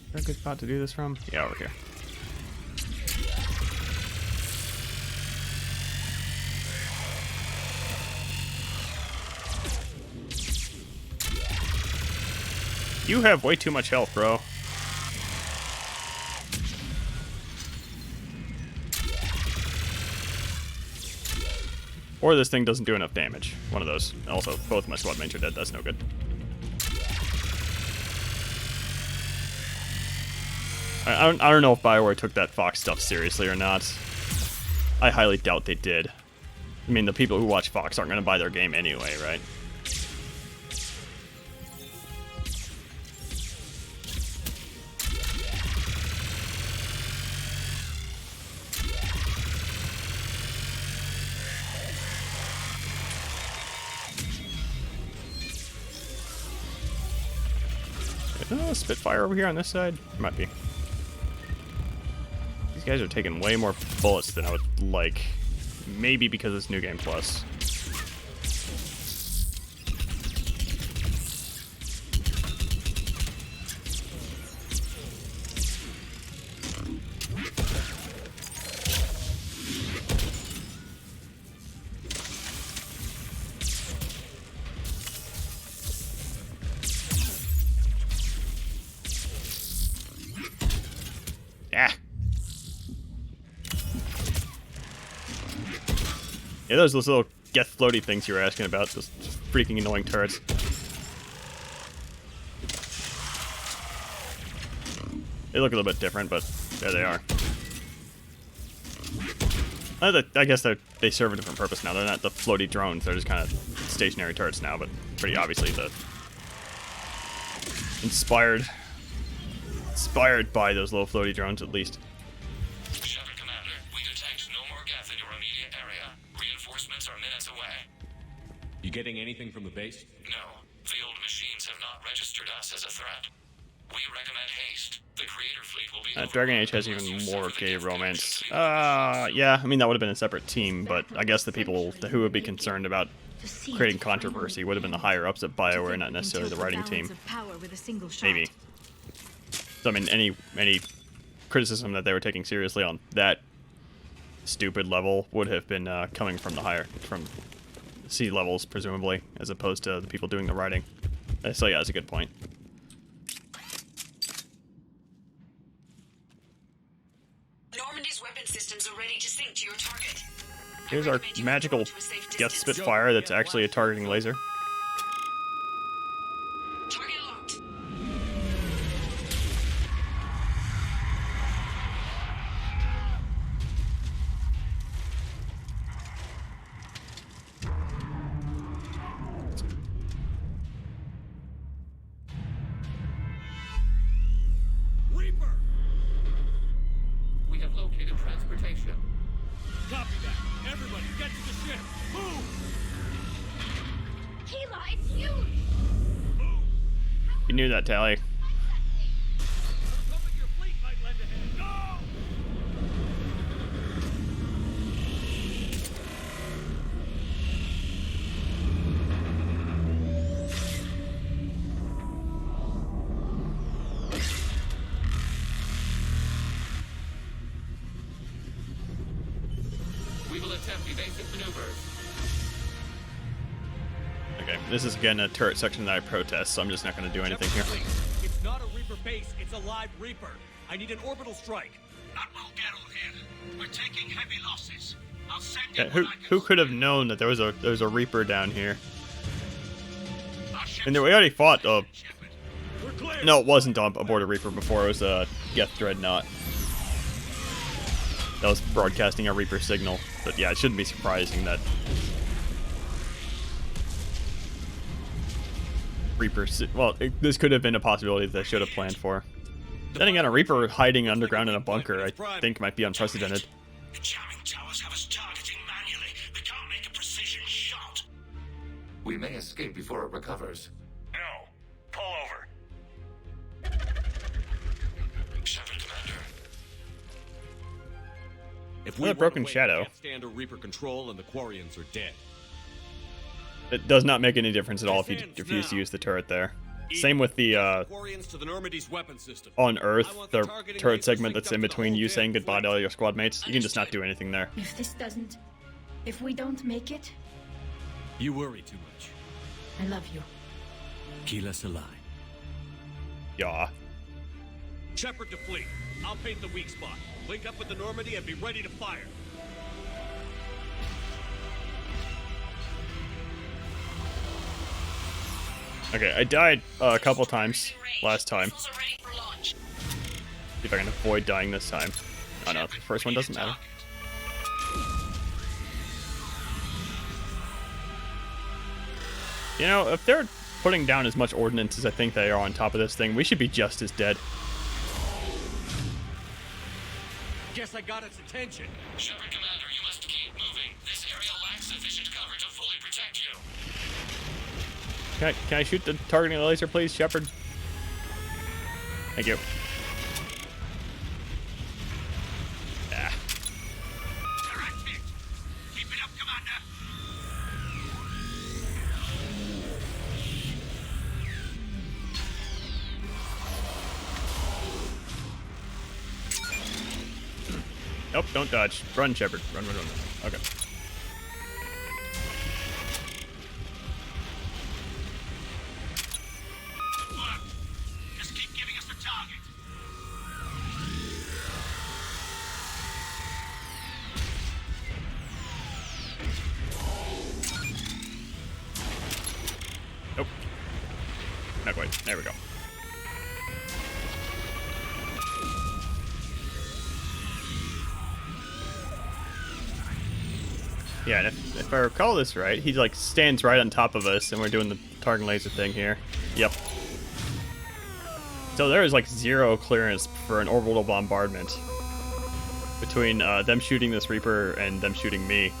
Is there a good spot to do this from? Yeah, over here. You have way too much health, bro. Or this thing doesn't do enough damage. One of those. Also, both my squad mates are dead. That's no good. I don't know if Bioware took that Fox stuff seriously or not. I highly doubt they did. I mean, the people who watch Fox aren't going to buy their game anyway, right? Oh, Spitfire over here on this side? Might be. These guys are taking way more bullets than I would like. Maybe because it's New Game Plus. Yeah, those little Geth floaty things you were asking about, those freaking annoying turrets. They look a little bit different, but there they are. I guess they serve a different purpose now. They're not the floaty drones. They're just kind of stationary turrets now, but pretty obviously the inspired by those little floaty drones, at least. Shepard Commander, we detect no more Geth in your immediate area. Reinforcements are minutes away. You getting anything from the base? No, the old machines have not registered us as a threat. We recommend haste. The Creator fleet will be Dragon Age has even more gay romance. Yeah, I mean, that would have been a separate team, but I guess the people who would be concerned about creating controversy would have been the higher-ups at BioWare, not necessarily the writing team. Maybe. So, I mean, any criticism that they were taking seriously on that stupid level would have been coming from from C levels, presumably, as opposed to the people doing the writing. So, yeah, that's a good point. Normandy's weapon systems are ready to sync to your target. Here's our magical Geth Spitfire that's actually a targeting laser. Target locked. Reaper! We have located transportation. Copy that. Everybody, get to the ship. Move! Hela, it's huge! You knew that, Tally. Hoping your fleet might lend a hand. Go! We will attempt evasive maneuvers. Okay, this is again a turret section that I protest, so I'm just not going to do anything here. It's not a Reaper base, it's a live Reaper. I need an orbital strike. Admiral Geralt here. We're taking heavy losses. I'll send Okay, in who what I can. who could have known that there was a Reaper down here? And we already fought. We're clear. No, it wasn't aboard a Reaper before. It was a Geth Dreadnought that was broadcasting a Reaper signal. But yeah, it shouldn't be surprising that this could have been a possibility that they should have planned for. Then again, a Reaper hiding underground in a bunker, I think, might be unprecedented. The jamming towers have us targeting manually. We can't make a precision shot. We may escape before it recovers. No. Pull over. Shepard Commander. If What a run broken away, shadow. we can't stand a Reaper control and the Quarians are dead. It does not make any difference at all if you refuse to use the turret there. Same with the Quarians to the Normandy's weapon system. on Earth, I want the targeting turret laser segment synced that's up in to the between whole you damn saying goodbye fleet. to all your squad mates. You can just not do anything there. If we don't make it, You worry too much. I love you. Keep us alive. Yeah. Shepard to fleet. I'll paint the weak spot. Link up with the Normandy and be ready to fire. Okay, I died a couple times last time. See if I can avoid dying this time. Oh no, the first one doesn't matter. You know, if they're putting down as much ordnance as I think they are on top of this thing, we should be just as dead. Guess I got its attention. Shepard Commander, you must keep moving. This area lacks sufficient cover to fully protect you. Can I shoot the targeting laser, please, Shepard? Thank you. Ah. Correct hit. Keep it up, Commander. Nope, don't dodge. Run, Shepard. Run, run, run. Okay. Look. Just keep giving us the target. Nope. Not quite. There we go. Yeah, and if I recall this right, he like stands right on top of us, and we're doing the target laser thing here. Yep. So there is like zero clearance for an orbital bombardment between them shooting this Reaper and them shooting me.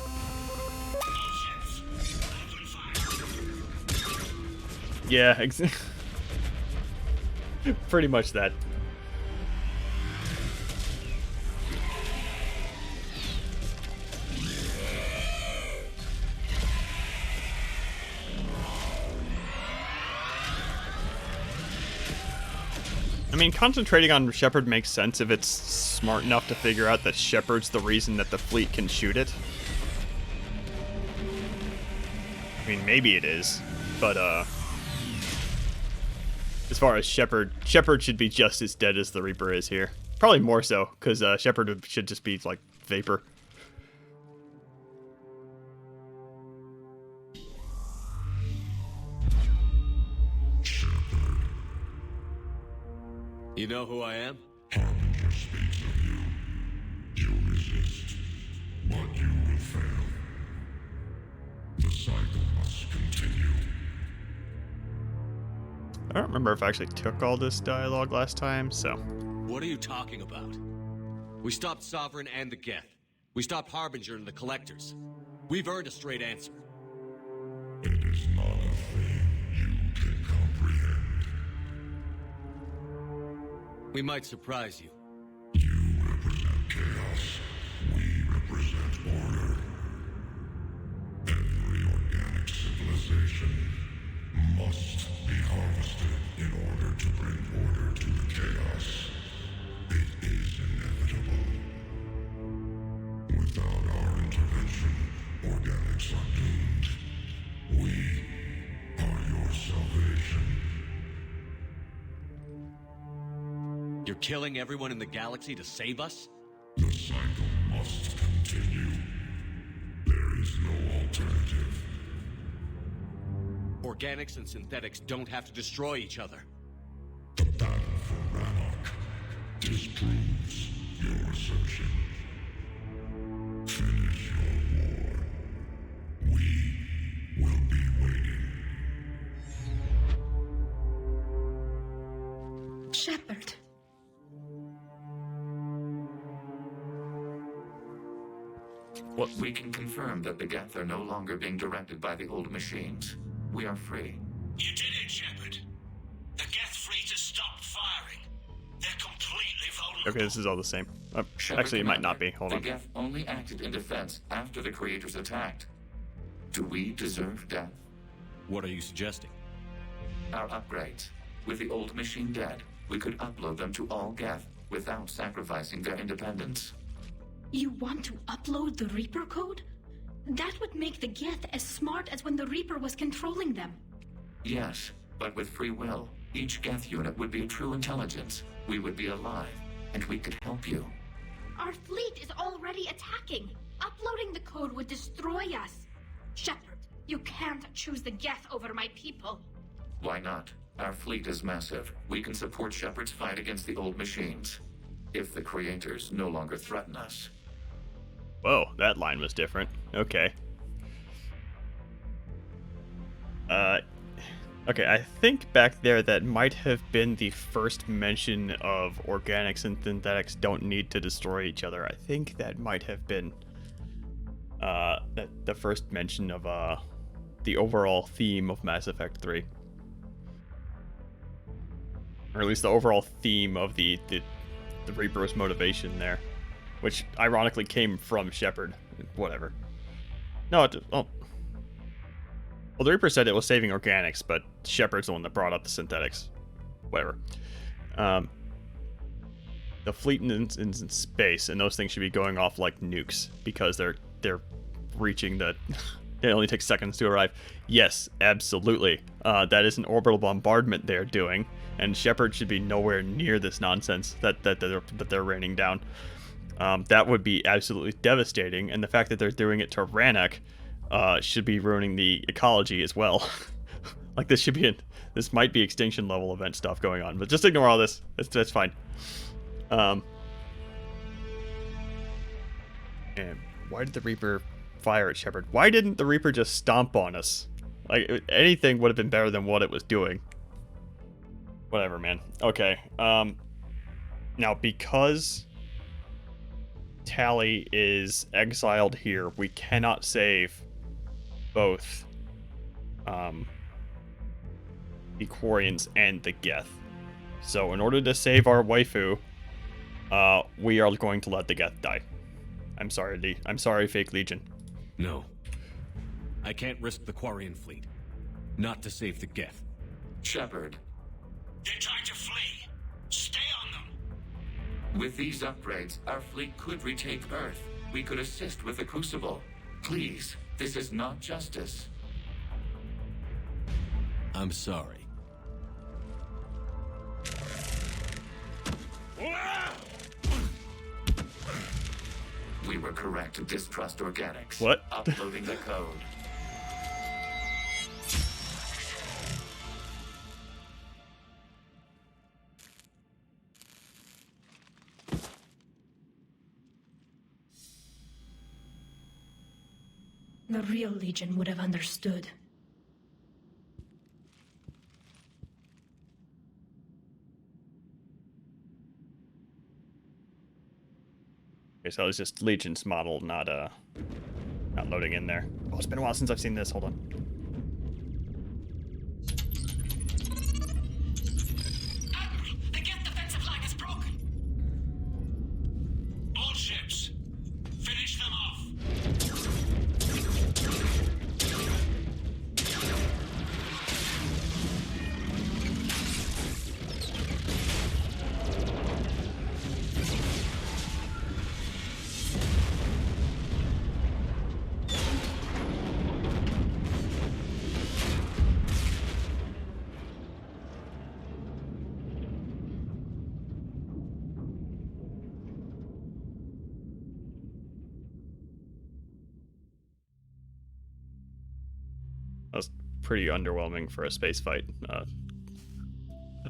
Yeah, pretty much that. I mean, concentrating on Shepard makes sense if it's smart enough to figure out that Shepard's the reason that the fleet can shoot it. I mean, maybe it is, but as far as Shepard should be just as dead as the Reaper is here. Probably more so, because Shepard should just be like vapor. You know who I am? Harbinger speaks of you. You resist, but you will fail. The cycle must continue. I don't remember if I actually took all this dialogue last time, so... What are you talking about? We stopped Sovereign and the Geth. We stopped Harbinger and the Collectors. We've earned a straight answer. It is not a thing you can comprehend. We might surprise you. You represent chaos. We represent order. Every organic civilization must be harvested in order to bring order to the chaos. It is inevitable. Without our intervention, organics are doomed. We are your salvation. You're killing everyone in the galaxy to save us? The cycle must continue. There is no alternative. Organics and synthetics don't have to destroy each other. The battle for Rannoch disproves your assertion. Finish your war. We will be waiting. Shepard. We can confirm that the Geth are no longer being directed by the old machines. We are free. You did it, Shepard. The Geth fleet has stopped firing. They're completely vulnerable. Okay, this is all the same. Shepard Actually, it might not Commander, be. Hold the on. Geth only acted in defense after the Creators attacked. Do we deserve death? What are you suggesting? Our upgrades. With the old machine dead, we could upload them to all Geth without sacrificing their independence. You want to upload the Reaper code? That would make the Geth as smart as when the Reaper was controlling them. Yes, but with free will, each Geth unit would be a true intelligence. We would be alive, and we could help you. Our fleet is already attacking. Uploading the code would destroy us. Shepard, you can't choose the Geth over my people. Why not? Our fleet is massive. We can support Shepard's fight against the old machines. If the Creators no longer threaten us. Whoa, that line was different. Okay. Okay, I think back there that might have been the first mention of organics and synthetics don't need to destroy each other. I think that might have been the first mention of the overall theme of Mass Effect 3. Or at least the overall theme of the Reaper's motivation there. Which ironically came from Shepard. Whatever. No, well, the Reaper said it was saving organics, but Shepard's the one that brought up the synthetics. Whatever. The fleet in space, and those things should be going off like nukes because they're reaching the. It only takes seconds to arrive. Yes, absolutely. That is an orbital bombardment they're doing, and Shepard should be nowhere near this nonsense that they're raining down. That would be absolutely devastating, and the fact that they're doing it to Rannoch should be ruining the ecology as well. Like this should be this might be extinction level event stuff going on, but just ignore all this. That's fine. And why did the Reaper fire at Shepard? Why didn't the Reaper just stomp on us? Like anything would have been better than what it was doing. Whatever, man. Okay. Now because Tally is exiled here, we cannot save both the Quarians and the Geth. So in order to save our waifu, we are going to let the Geth die. I'm sorry, Fake Legion. No. I can't risk the Quarian fleet. Not to save the Geth. Shepard, They're trying to flee. Stay on them. with these upgrades, our fleet could retake Earth. We could assist with the Crucible. Please, this is not justice. I'm sorry. We were correct to distrust organics. What? Uploading the code. The real Legion would have understood. Okay, so it's just Legion's model, not loading in there. Oh, it's been a while since I've seen this. Hold on. Admiral, the Geth defensive line is broken. All ships, finish them off. That was pretty underwhelming for a space fight,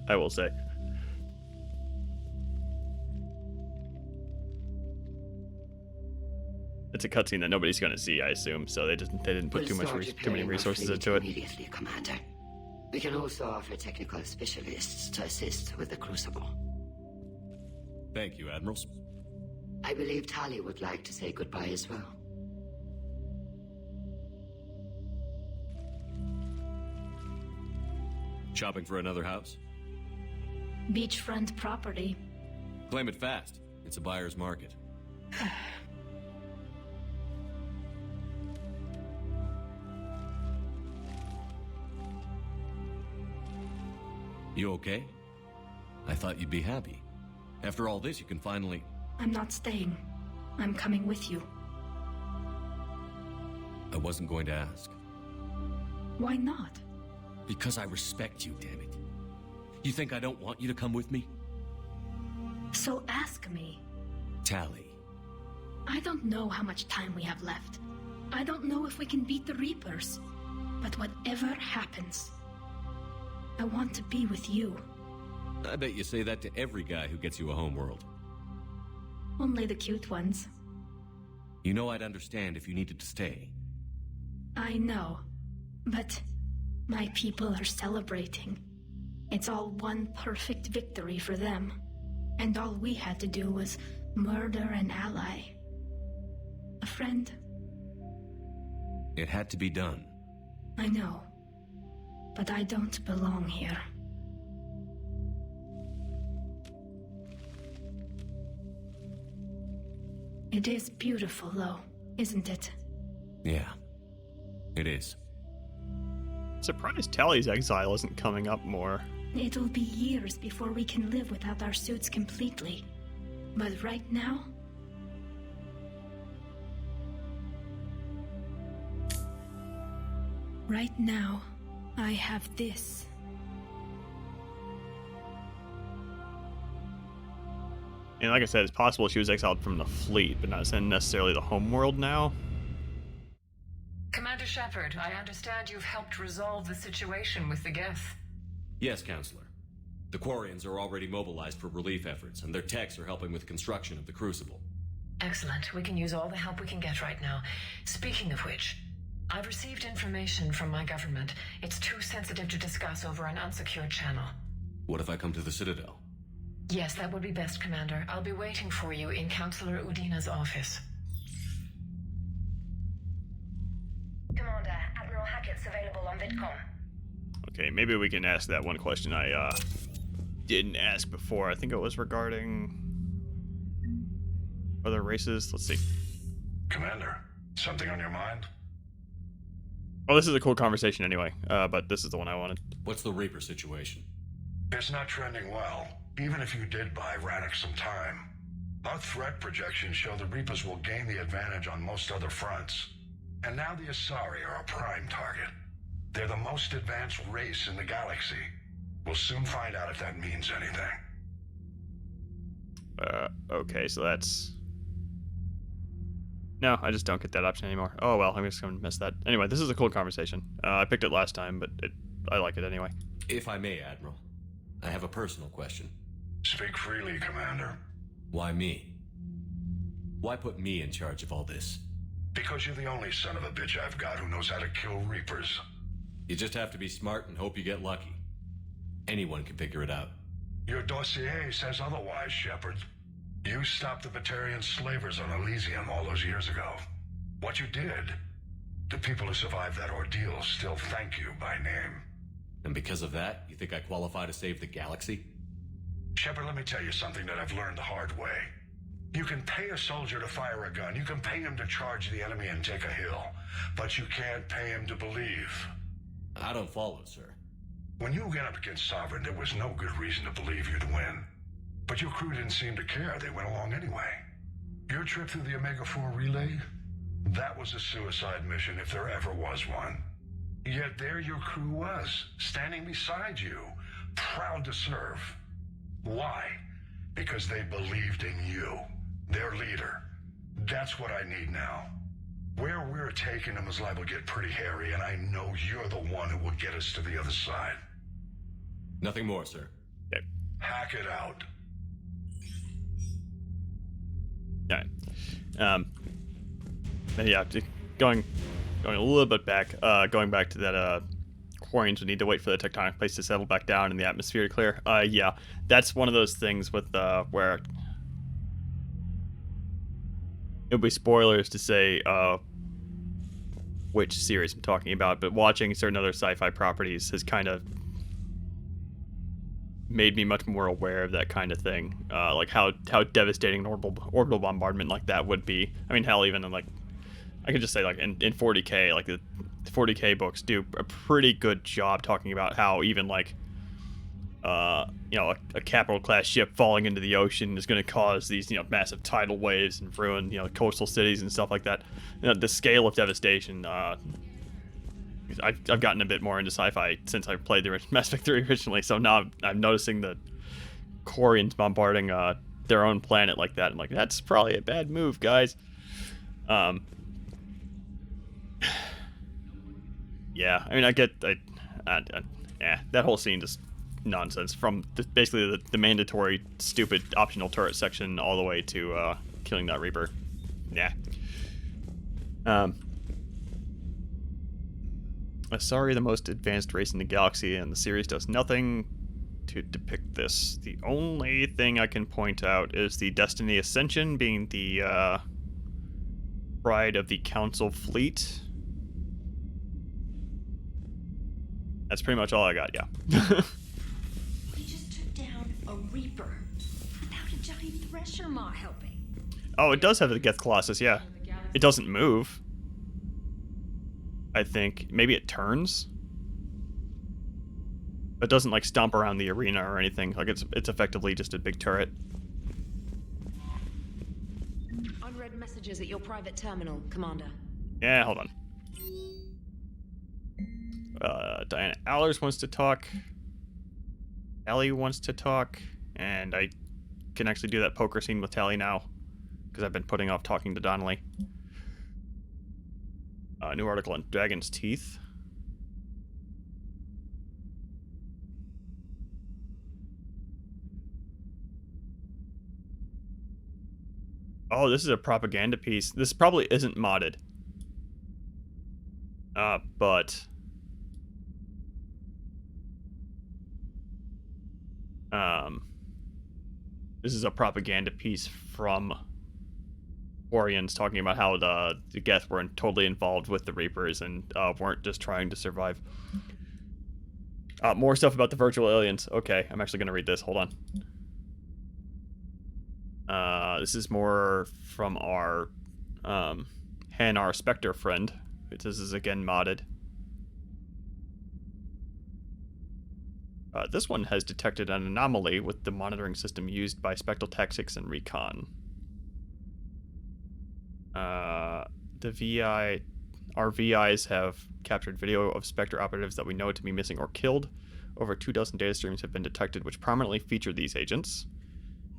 I will say. It's a cutscene that nobody's going to see, I assume, so they didn't put too many resources into it. Immediately, Commander. We can also offer technical specialists to assist with the Crucible. Thank you, Admirals. I believe Tali would like to say goodbye as well. Shopping for another house? Beachfront property. Claim it fast. It's a buyer's market. You okay? I thought you'd be happy. After all this, you can finally... I'm not staying. I'm coming with you. I wasn't going to ask. Why not? Because I respect you, damn it. You think I don't want you to come with me? So ask me. Tally. I don't know how much time we have left. I don't know if we can beat the Reapers. But whatever happens, I want to be with you. I bet you say that to every guy who gets you a homeworld. Only the cute ones. You know I'd understand if you needed to stay. I know. But my people are celebrating. It's all one perfect victory for them. And all we had to do was murder an ally. A friend. It had to be done. I know. But I don't belong here. It is beautiful, though, isn't it? Yeah. It is. Surprised Tally's exile isn't coming up more. It'll be years before we can live without our suits completely. But right now... Right now, I have this. And like I said, it's possible she was exiled from the fleet, but not necessarily the homeworld now. Commander Shepard, I understand you've helped resolve the situation with the Geth. Yes, Counselor. The Quarians are already mobilized for relief efforts, and their techs are helping with construction of the Crucible. Excellent. We can use all the help we can get right now. Speaking of which, I've received information from my government. It's too sensitive to discuss over an unsecured channel. What if I come to the Citadel? Yes, that would be best, Commander. I'll be waiting for you in Counselor Udina's office. Commander, Admiral Hackett's available on VidCom. Okay, maybe we can ask that one question I didn't ask before. I think it was regarding other races. Let's see. Commander, something on your mind? Oh, this is a cool conversation anyway, but this is the one I wanted. What's the Reaper situation? It's not trending well, even if you did buy Radix some time. Our threat projections show the Reapers will gain the advantage on most other fronts. And now the Asari are a prime target. They're the most advanced race in the galaxy. We'll soon find out if that means anything. Okay, so that's... No, I just don't get that option anymore. Oh well, I'm just gonna miss that. Anyway, this is a cool conversation. I picked it last time, but I like it anyway. If I may, Admiral, I have a personal question. Speak freely, Commander. Why me? Why put me in charge of all this? Because you're the only son of a bitch I've got who knows how to kill Reapers. You just have to be smart and hope you get lucky. Anyone can figure it out. Your dossier says otherwise, Shepard. You stopped the Batarian slavers on Elysium all those years ago. What you did, the people who survived that ordeal still thank you by name. And because of that, you think I qualify to save the galaxy? Shepard, let me tell you something that I've learned the hard way. You can pay a soldier to fire a gun, you can pay him to charge the enemy and take a hill, but you can't pay him to believe. I don't follow, sir. When you went up against Sovereign, there was no good reason to believe you'd win. But your crew didn't seem to care, they went along anyway. Your trip through the Omega-4 relay? That was a suicide mission if there ever was one. Yet there your crew was, standing beside you, proud to serve. Why? Because they believed in you, their leader. That's what I need now. Where we're taking them is liable to get pretty hairy, and I know you're the one who will get us to the other side. Nothing more, sir. Okay. Hack it out. Alright. Yeah, going a little bit back, going back to that, Quarians would need to wait for the tectonic plates to settle back down and the atmosphere to clear. Yeah, that's one of those things with, where it would be spoilers to say, which series I'm talking about, but watching certain other sci-fi properties has kind of made me much more aware of that kind of thing, like how devastating an orbital bombardment like that would be. I mean, hell, even in, like, I could just say, like, in 40K, like, the 40K books do a pretty good job talking about how even, like, you know, a capital class ship falling into the ocean is going to cause these, you know, massive tidal waves and ruin, you know, coastal cities and stuff like that. You know, the scale of devastation, I've gotten a bit more into sci-fi since I played the Mass Effect 3 originally, so now I'm noticing the Quarians bombarding their own planet like that. I'm like, that's probably a bad move, guys. Yeah, I mean, I get, yeah, that whole scene just nonsense, from basically the mandatory stupid optional turret section all the way to killing that Reaper. Yeah. Asari, the most advanced race in the galaxy, and the series does nothing to depict this. The only thing I can point out is the Destiny Ascension being the pride of the Council fleet. That's pretty much all I got, yeah. We just took down a Reaper without a giant thresher maw helping. Oh, it does have the Geth Colossus, yeah. It doesn't move. I think. Maybe it turns? It doesn't, like, stomp around the arena or anything. Like, it's effectively just a big turret. Unread messages at your private terminal, Commander. Yeah, hold on. Diana Allers wants to talk. Tally wants to talk. And I can actually do that poker scene with Tally now, because I've been putting off talking to Donnelly. New article on Dragon's Teeth. Oh, this is a propaganda piece. This probably isn't modded. But... this is a propaganda piece from Quarians talking about how the Geth weren't totally involved with the Reapers and weren't just trying to survive. More stuff about the virtual aliens. Okay, I'm actually going to read this. Hold on. This is more from our Hanar Spectre friend. This is again modded. This one has detected an anomaly with the monitoring system used by Spectral Tactics and Recon. Our VIs have captured video of Spectre operatives that we know to be missing or killed. Over 24 data streams have been detected which prominently feature these agents.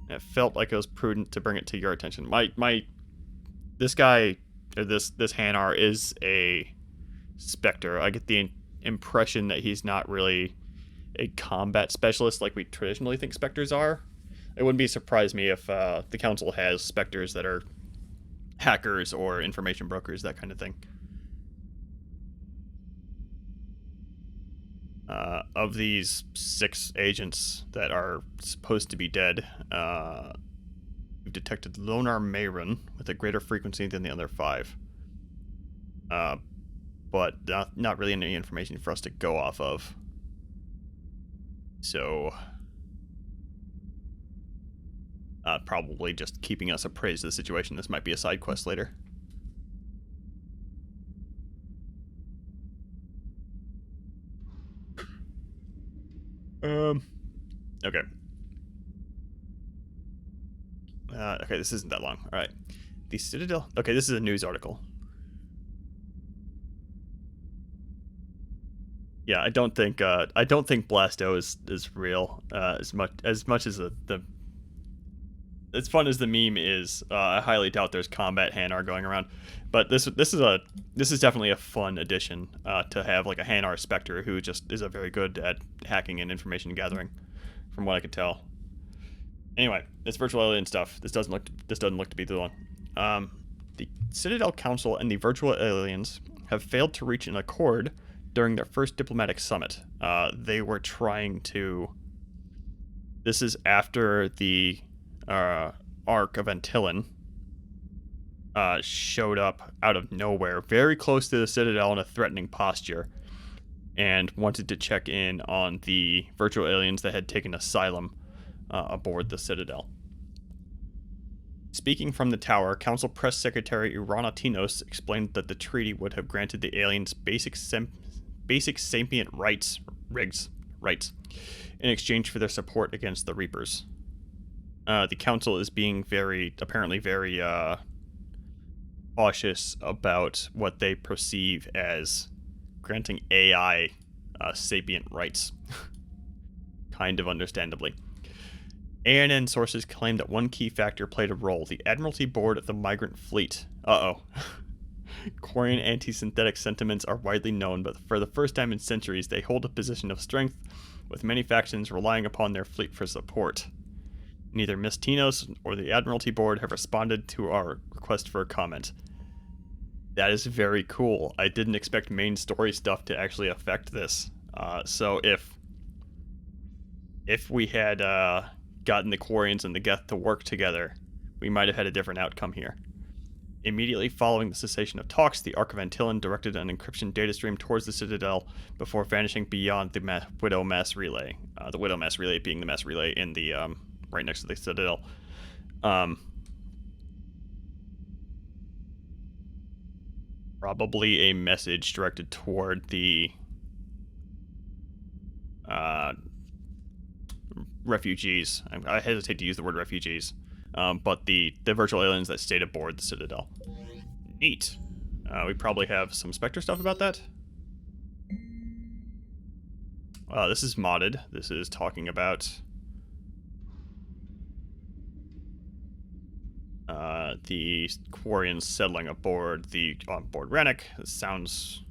And it felt like it was prudent to bring it to your attention. This guy, or this Hanar is a Spectre. I get the impression that he's not really a combat specialist like we traditionally think Spectres are. It wouldn't be surprise me if the Council has Spectres that are hackers or information brokers, that kind of thing. Of these 6 agents that are supposed to be dead, we've detected Lonar Mayron with a greater frequency than the other 5. But not really any information for us to go off of. So, probably just keeping us appraised of the situation. This might be a side quest later. Okay. Okay, this isn't that long. All right. The Citadel. Okay, this is a news article. Yeah, I don't think Blasto is real. As much as the as fun as the meme is, I highly doubt there's combat Hanar going around. But this is definitely a fun addition to have, like a Hanar Spectre who just is very good at hacking and information gathering, from what I could tell. Anyway, this virtual alien stuff. This doesn't look to be the one. The Citadel Council and the virtual aliens have failed to reach an accord during their first diplomatic summit. They were trying to... This is after the Ark of Antillon showed up out of nowhere, very close to the Citadel in a threatening posture, and wanted to check in on the virtual aliens that had taken asylum aboard the Citadel. Speaking from the tower, Council Press Secretary Irana Tinos explained that the treaty would have granted the aliens basic sapient rights in exchange for their support against the Reapers. The Council is being apparently very cautious about what they perceive as granting AI sapient rights. Kind of understandably. ANN sources claim that one key factor played a role: the Admiralty Board of the Migrant Fleet. Quarian anti-synthetic sentiments are widely known, but for the first time in centuries, they hold a position of strength, with many factions relying upon their fleet for support. Neither Miss Tinos or the Admiralty Board have responded to our request for a comment. That is very cool. I didn't expect main story stuff to actually affect this. So if we had gotten the Quarians and the Geth to work together, we might have had a different outcome here. Immediately following the cessation of talks, the Ark of Antillon directed an encryption data stream towards the Citadel before vanishing beyond the Widow Mass Relay. The Widow Mass Relay being the mass relay in the right next to the Citadel. Probably a message directed toward the refugees. I hesitate to use the word refugees. But the virtual aliens that stayed aboard the Citadel. Neat. We probably have some Spectre stuff about that. This is modded. This is talking about the Quarians settling aboard the onboard Rennick. This sounds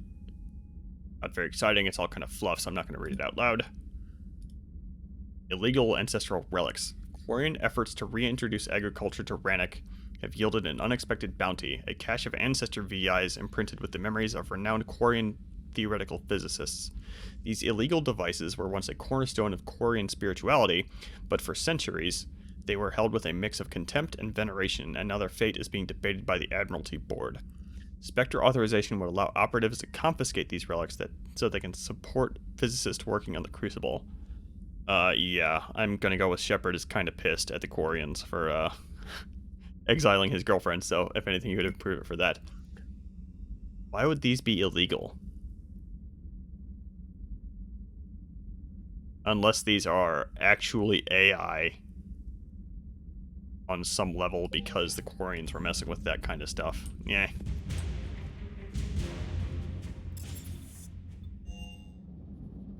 not very exciting. It's all kind of fluff, so I'm not going to read it out loud. Illegal ancestral relics. Quarian efforts to reintroduce agriculture to Rannoch have yielded an unexpected bounty, a cache of ancestor VIs imprinted with the memories of renowned Quarian theoretical physicists. These illegal devices were once a cornerstone of Quarian spirituality, but for centuries, they were held with a mix of contempt and veneration, and now their fate is being debated by the Admiralty Board. Spectre authorization would allow operatives to confiscate these relics so they can support physicists working on the Crucible. Yeah, I'm gonna go with Shepard is kind of pissed at the Quarians for, exiling his girlfriend, so if anything, you could improve it for that. Why would these be illegal? Unless these are actually AI on some level because the Quarians were messing with that kind of stuff. Yeah.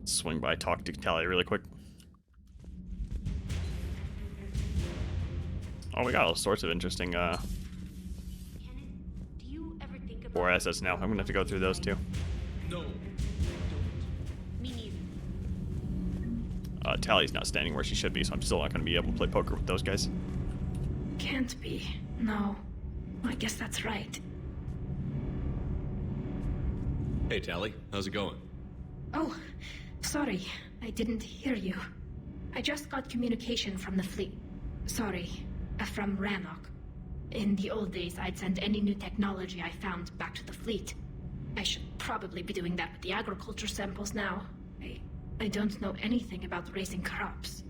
Swing by, talk to Tali really quick. Oh, we got all sorts of interesting 4 assets now. I'm gonna have to go through those too. No. Me neither. Tali's not standing where she should be, so I'm still not gonna be able to play poker with those guys. Can't be. No. I guess that's right. Hey, Tali. How's it going? Oh, sorry. I didn't hear you. I just got communication from the fleet. Sorry. From Rannoch. In the old days, I'd send any new technology I found back to the fleet. I should probably be doing that with the agriculture samples now. I don't know anything about raising crops.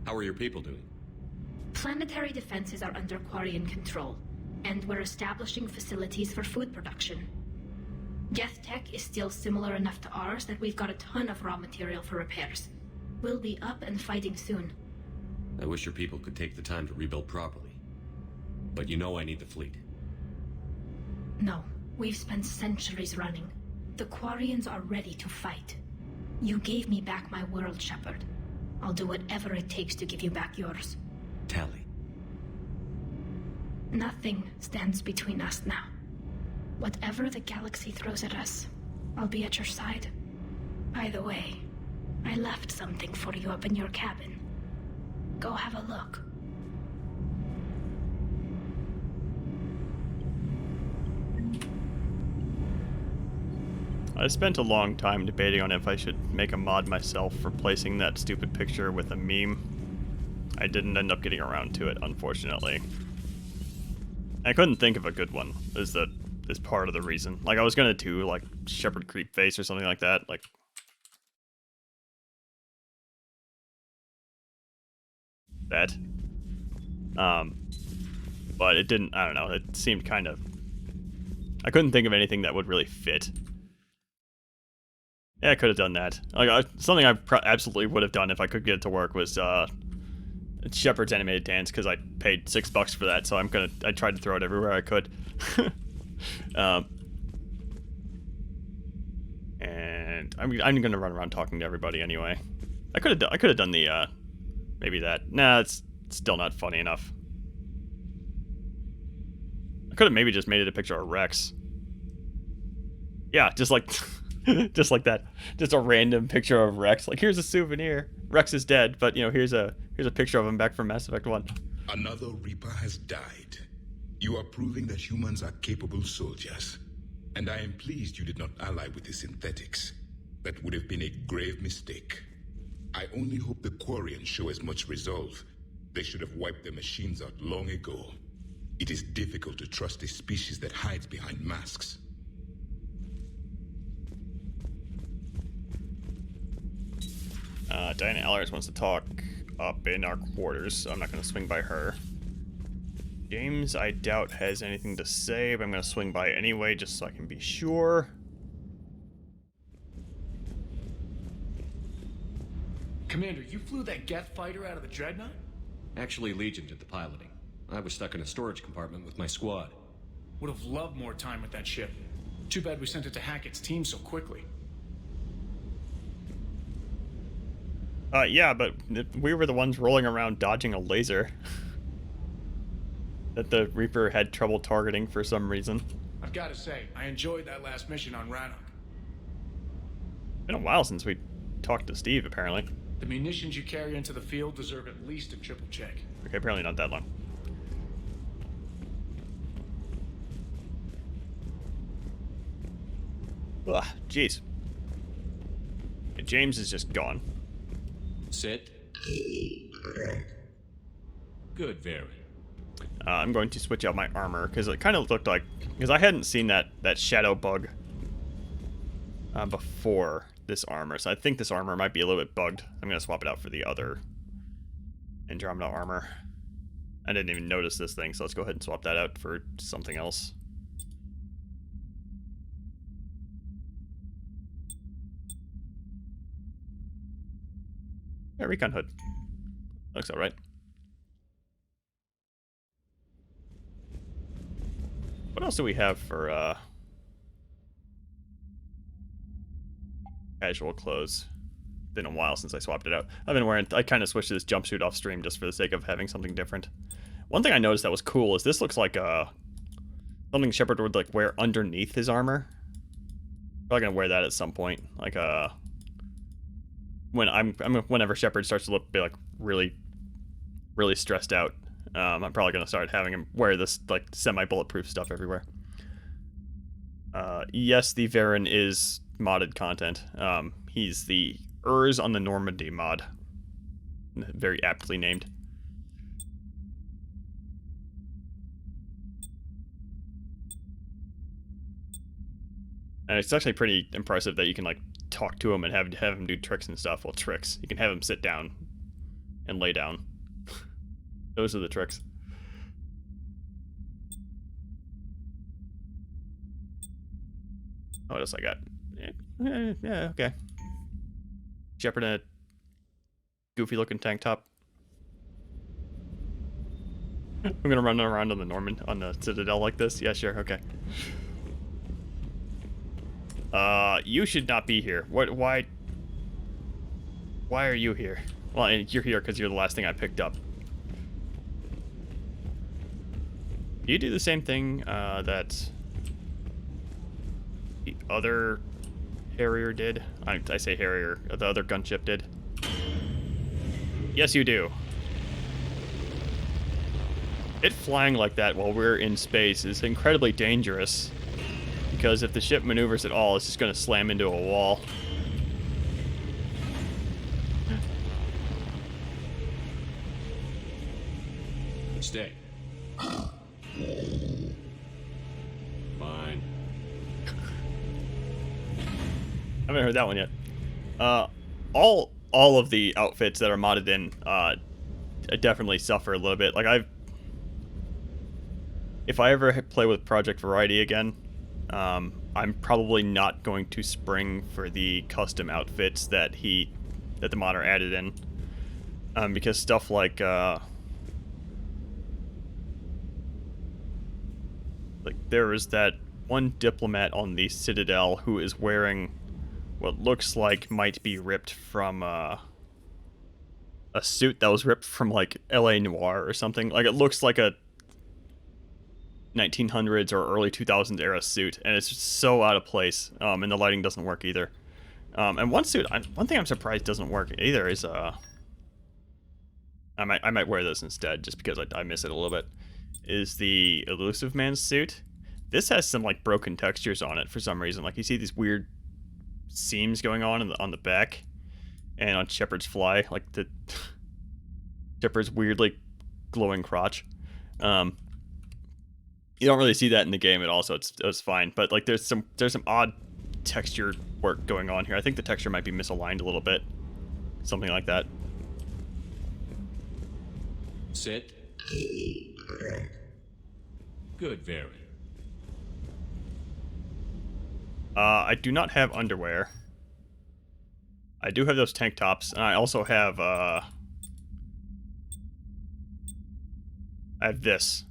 How are your people doing? Planetary defenses are under Quarian control, and we're establishing facilities for food production. Geth tech is still similar enough to ours that we've got a ton of raw material for repairs. We'll be up and fighting soon. I wish your people could take the time to rebuild properly. But you know I need the fleet. No, we've spent centuries running. The Quarians are ready to fight. You gave me back my world, Shepard. I'll do whatever it takes to give you back yours. Tali. Nothing stands between us now. Whatever the galaxy throws at us, I'll be at your side. By the way, I left something for you up in your cabin. Go have a look. I spent a long time debating on if I should make a mod myself for placing that stupid picture with a meme. I didn't end up getting around to it, unfortunately. I couldn't think of a good one, is part of the reason. Like, I was gonna do, like, Shepherd Creep Face or something like that, like... that. But it didn't, I don't know, it seemed kind of... I couldn't think of anything that would really fit. Yeah, I could have done that. Like, something I absolutely would have done if I could get it to work was, Shepard's animated dance, because I paid $6 for that, so I tried to throw it everywhere I could. And I'm gonna run around talking to everybody anyway. I could have done the, maybe that. Nah, it's still not funny enough. I could have maybe just made it a picture of Rex. Yeah, just like... just like that. Just a random picture of Rex. Like, here's a souvenir. Rex is dead, but, you know, here's a picture of him back from Mass Effect 1. Another Reaper has died. You are proving that humans are capable soldiers. And I am pleased you did not ally with the synthetics. That would have been a grave mistake. I only hope the Quarians show as much resolve. They should have wiped their machines out long ago. It is difficult to trust a species that hides behind masks. Diana Allers wants to talk up in our quarters, so I'm not going to swing by her. James, I doubt, has anything to say, but I'm going to swing by anyway, just so I can be sure. Commander, you flew that Geth fighter out of the Dreadnought? Actually, Legion did the piloting. I was stuck in a storage compartment with my squad. Would have loved more time with that ship. Too bad we sent it to Hackett's team so quickly. Yeah, but we were the ones rolling around dodging a laser. that the Reaper had trouble targeting for some reason. I've got to say, I enjoyed that last mission on Rannoch. Been a while since we talked to Steve, apparently. The munitions you carry into the field deserve at least a triple check. Okay, apparently not that long. Ugh, jeez. James is just gone. Sit. Good, very. I'm going to switch out my armor, because it kind of looked like... Because I hadn't seen that shadow bug before this armor, so I think this armor might be a little bit bugged. I'm going to swap it out for the other Andromeda armor. I didn't even notice this thing, so let's go ahead and swap that out for something else. Yeah, recon hood. Looks alright. What else do we have for casual clothes? Been a while since I swapped it out. I kind of switched to this jumpsuit off stream just for the sake of having something different. One thing I noticed that was cool is this looks like something Shepard would like wear underneath his armor. Probably gonna wear that at some point. Like whenever Shepard starts to look be like really stressed out. I'm probably gonna start having him wear this like semi-bulletproof stuff everywhere. Yes, the Varen is modded content. He's the Urs on the Normandy mod. Very aptly named. And it's actually pretty impressive that you can like talk to him and have him do tricks and stuff. Well, tricks. You can have him sit down and lay down. Those are the tricks. What else I got? Yeah, okay. Shepard in a goofy looking tank top. I'm gonna run around on the Citadel like this? Yeah, sure, okay. You should not be here. Why are you here? Well, you're here because you're the last thing I picked up. Do you do the same thing that the other Harrier did? I say Harrier, the other gunship did. Yes, you do. It flying like that while we're in space is incredibly dangerous, because if the ship maneuvers at all, it's just going to slam into a wall. Stay. Fine. I haven't heard that one yet. All of the outfits that are modded in definitely suffer a little bit. Like if I ever play with Project Variety again, I'm probably not going to spring for the custom outfits that the modder added in, because stuff like there is that one diplomat on the Citadel who is wearing what looks like might be ripped from a suit that was ripped from like LA Noire or something. Like it looks like a 1900s or early 2000s era suit, and it's just so out of place, and the lighting doesn't work either. And one thing I'm surprised doesn't work either is I might wear this instead just because I miss it a little bit, is the Elusive Man's suit. This has some like broken textures on it for some reason. Like you see these weird seams going on the back, and on Shepard's fly, like the Shepard's weirdly glowing crotch. You don't really see that in the game at all, so it's fine. But like there's some odd texture work going on here. I think the texture might be misaligned a little bit, something like that. Sit. Good, very. I do not have underwear. I do have those tank tops, and I also have I have this,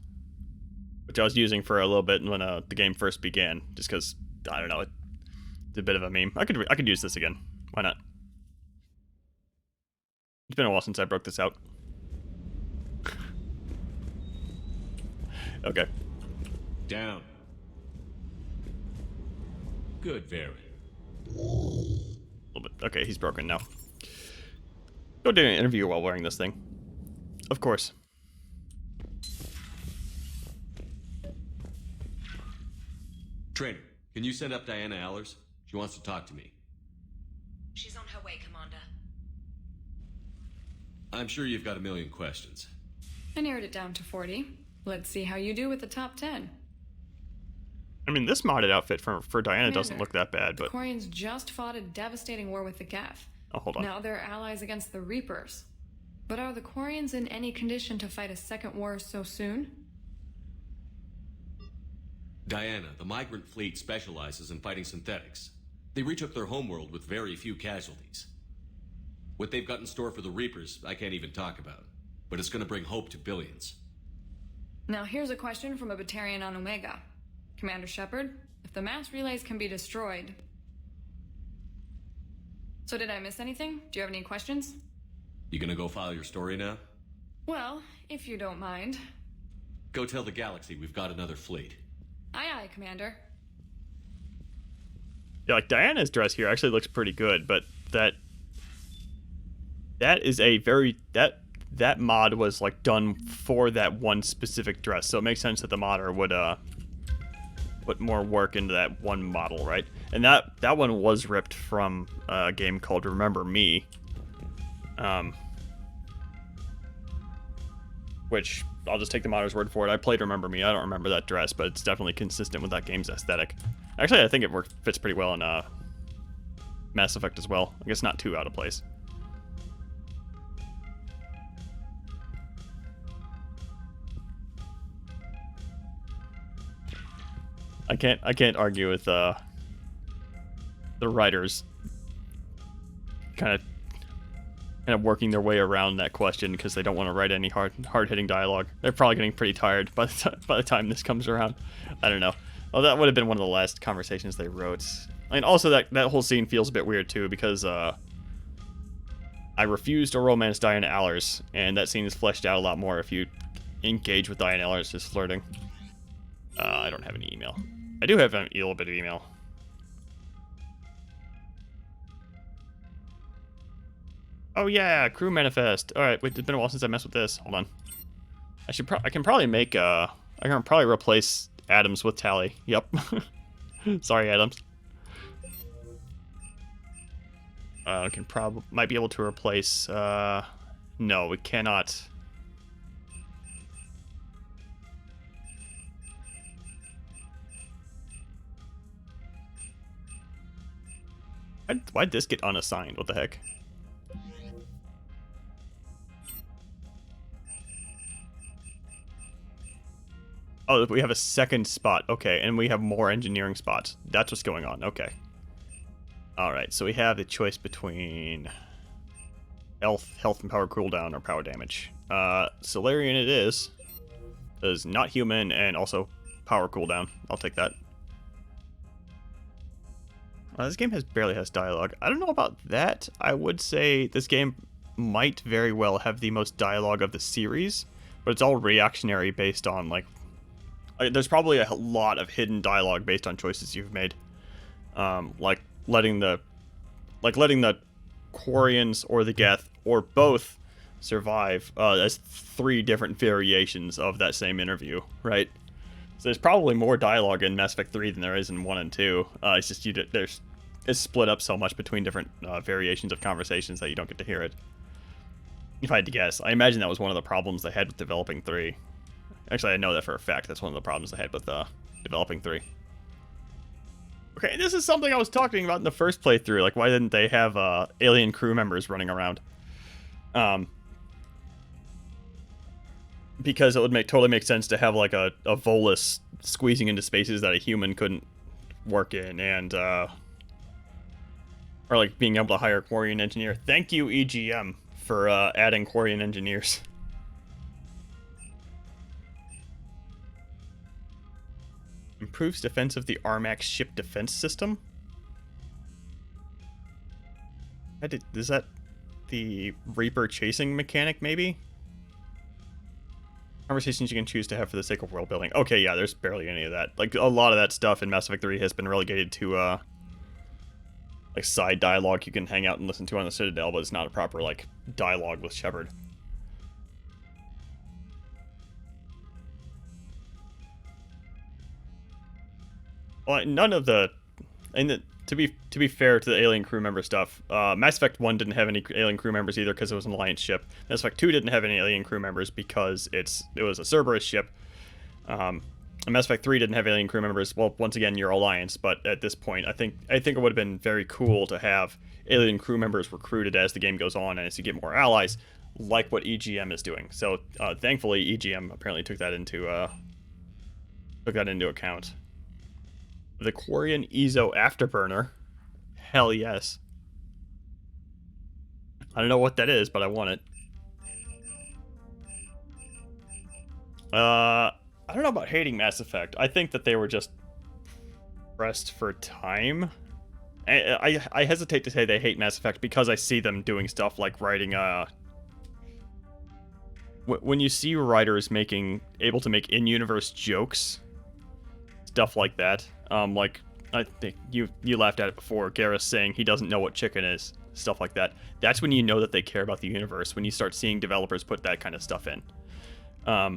which I was using for a little bit when the game first began, just because I don't know, it's a bit of a meme. I could use this again. Why not? It's been a while since I broke this out. Okay. Down. Good, very. A little bit. Okay, he's broken now. Go do an interview while wearing this thing. Of course. Trainer, can you send up Diana Allers? She wants to talk to me. She's on her way, Commander. I'm sure you've got a million questions. I narrowed it down to 40. Let's see how you do with the top 10. I mean, this modded outfit for Diana Commander, doesn't look that bad, the but... Quarians just fought a devastating war with the Geth. Oh, hold on. Now they're allies against the Reapers. But are the Quarians in any condition to fight a second war so soon? Diana, the migrant fleet specializes in fighting synthetics. They retook their homeworld with very few casualties. What they've got in store for the Reapers, I can't even talk about. But it's going to bring hope to billions. Now here's a question from a Batarian on Omega. Commander Shepard, if the mass relays can be destroyed... So did I miss anything? Do you have any questions? You gonna go file your story now? Well, if you don't mind. Go tell the galaxy we've got another fleet. Aye aye, Commander. Yeah, like, Diana's dress here actually looks pretty good, but that is a very... That mod was, like, done for that one specific dress, so it makes sense that the modder would, put more work into that one model, right? And that one was ripped from a game called Remember Me. Which, I'll just take the modder's word for it. I played Remember Me. I don't remember that dress, but it's definitely consistent with that game's aesthetic. Actually, I think it fits pretty well in Mass Effect as well. I guess not too out of place. I can't argue with the writers kind of working their way around that question because they don't want to write any hard-hitting dialogue. They're probably getting pretty tired by the time this comes around. I don't know. Well, that would have been one of the last conversations they wrote. And also that whole scene feels a bit weird too because I refuse to romance Diana Allers, and that scene is fleshed out a lot more if you engage with Diana Allers just flirting. I don't have any email. I do have a little bit of email. Oh yeah, crew manifest. All right, wait, it's been a while since I messed with this. Hold on. I can probably make I can probably replace Adams with Tally. Yep. Sorry, Adams. Might be able to replace. No, we cannot. Why'd this get unassigned? What the heck? Oh, we have a second spot. Okay, and we have more engineering spots. That's what's going on. Okay. Alright, so we have the choice between health and power cooldown or power damage. Solarian it is. It is not human and also power cooldown. I'll take that. This game barely has dialogue. I don't know about that. I would say this game might very well have the most dialogue of the series, but it's all reactionary based on, like... There's probably a lot of hidden dialogue based on choices you've made. Like letting the Quarians or the Geth, or both, survive as 3 different variations of that same interview, right? So there's probably more dialogue in Mass Effect 3 than there is in 1 and 2. It's just it's split up so much between different variations of conversations that you don't get to hear it. If I had to guess, I imagine that was one of the problems they had with developing 3. Actually, I know that for a fact. That's one of the problems they had with developing 3. Okay, this is something I was talking about in the first playthrough. Like, why didn't they have alien crew members running around? Because it would totally make sense to have like a Volus squeezing into spaces that a human couldn't work in, and or like being able to hire a Quarian engineer. Thank you, EGM, for adding Quarian engineers. Improves defense of the Armax ship defense system. Is that the Reaper chasing mechanic, maybe? Conversations you can choose to have for the sake of world building. Okay, yeah, there's barely any of that. Like, a lot of that stuff in Mass Effect 3 has been relegated to, like, side dialogue you can hang out and listen to on the Citadel, but it's not a proper, like, dialogue with Shepard. Well, none of the... And to be fair to the alien crew member stuff, Mass Effect 1 didn't have any alien crew members either because it was an Alliance ship. Mass Effect 2 didn't have any alien crew members because it was a Cerberus ship. And Mass Effect 3 didn't have alien crew members. Well, once again, you're Alliance, but at this point, I think it would have been very cool to have alien crew members recruited as the game goes on and as you get more allies, like what EGM is doing. So, thankfully, EGM apparently took that into account. The Quarian Ezo Afterburner. Hell yes. I don't know what that is, but I want it. I don't know about hating Mass Effect. I think that they were just pressed for time. I hesitate to say they hate Mass Effect because I see them doing stuff like writing when you see writers able to make in-universe jokes, stuff like that. Like, I think you laughed at it before, Garrus saying he doesn't know what chicken is, stuff like that. That's when you know that they care about the universe, when you start seeing developers put that kind of stuff in. I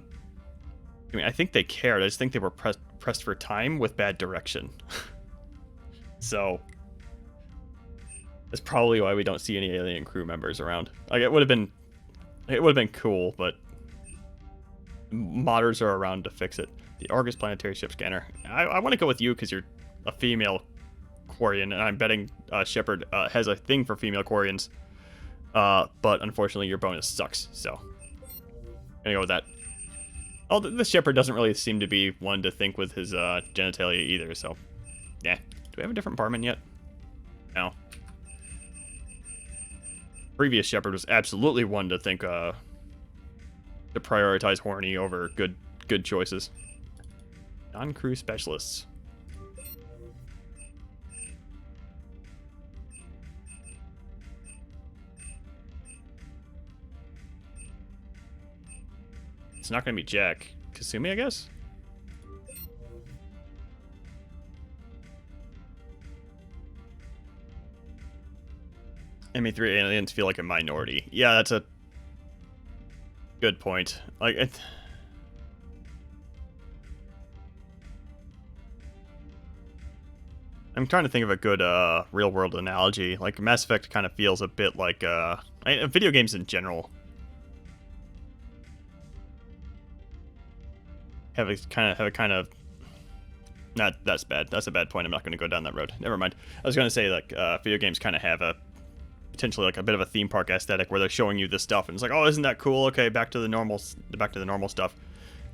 mean, I think they cared, I just think they were pressed for time with bad direction. So, that's probably why we don't see any alien crew members around. Like, it would have been cool, but modders are around to fix it. The Argus planetary ship scanner. I want to go with you because you're a female Quarian, and I'm betting Shepard has a thing for female Quarians. But unfortunately, your bonus sucks, so I'm gonna go with that. Oh, the Shepard doesn't really seem to be one to think with his genitalia either, so yeah. Do we have a different barman yet? No. Previous Shepard was absolutely one to think to prioritize horny over good choices. Non-crew specialists. It's not going to be Jack. Kasumi, I guess? ME3 aliens feel like a minority. Yeah, that's a good point. Like, I'm trying to think of a good real-world analogy. Like, Mass Effect kind of feels a bit like video games in general have a kind of. Not that's bad. That's a bad point. I'm not going to go down that road. Never mind. I was going to say like video games kind of have a potentially like a bit of a theme park aesthetic where they're showing you this stuff and it's like, oh, isn't that cool? Okay, back to the normal stuff.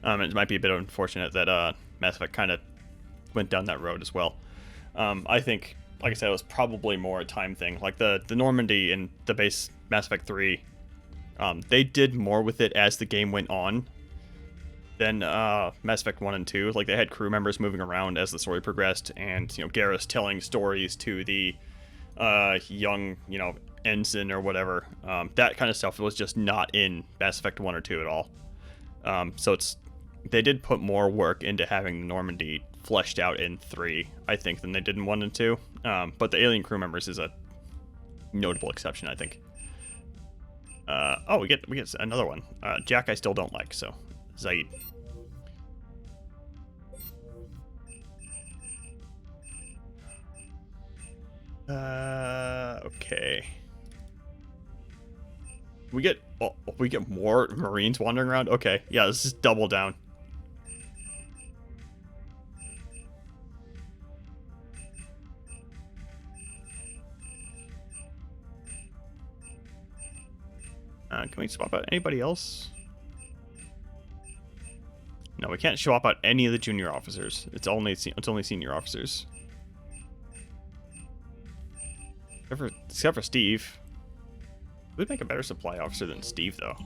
It might be a bit unfortunate that Mass Effect kind of went down that road as well. I think, like I said, it was probably more a time thing. Like the Normandy in the base Mass Effect 3, they did more with it as the game went on than Mass Effect 1 and 2. Like they had crew members moving around as the story progressed, and Garrus telling stories to the young, ensign or whatever. That kind of stuff was just not in Mass Effect 1 or 2 at all. So they did put more work into having the Normandy fleshed out in 3, I think, than they did in 1 and 2. But the alien crew members is a notable exception, I think. Oh, we get another one. Jack I still don't like, so Zaid. Okay. We get more Marines wandering around? Okay, yeah, let's just double down. Can we swap out anybody else? No, we can't swap out any of the junior officers. It's only senior officers. Except for Steve. We'd make a better supply officer than Steve, though.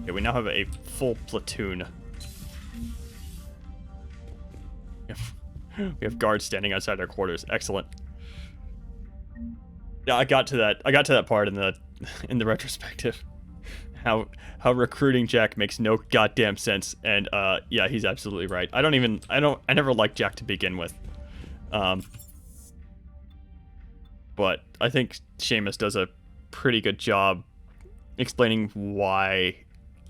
Okay, we now have a full platoon. We have guards standing outside our quarters. Excellent. Yeah, I got to that part in the retrospective. how recruiting Jack makes no goddamn sense, and yeah, he's absolutely right. I never liked Jack to begin with. But I think Seamus does a pretty good job explaining why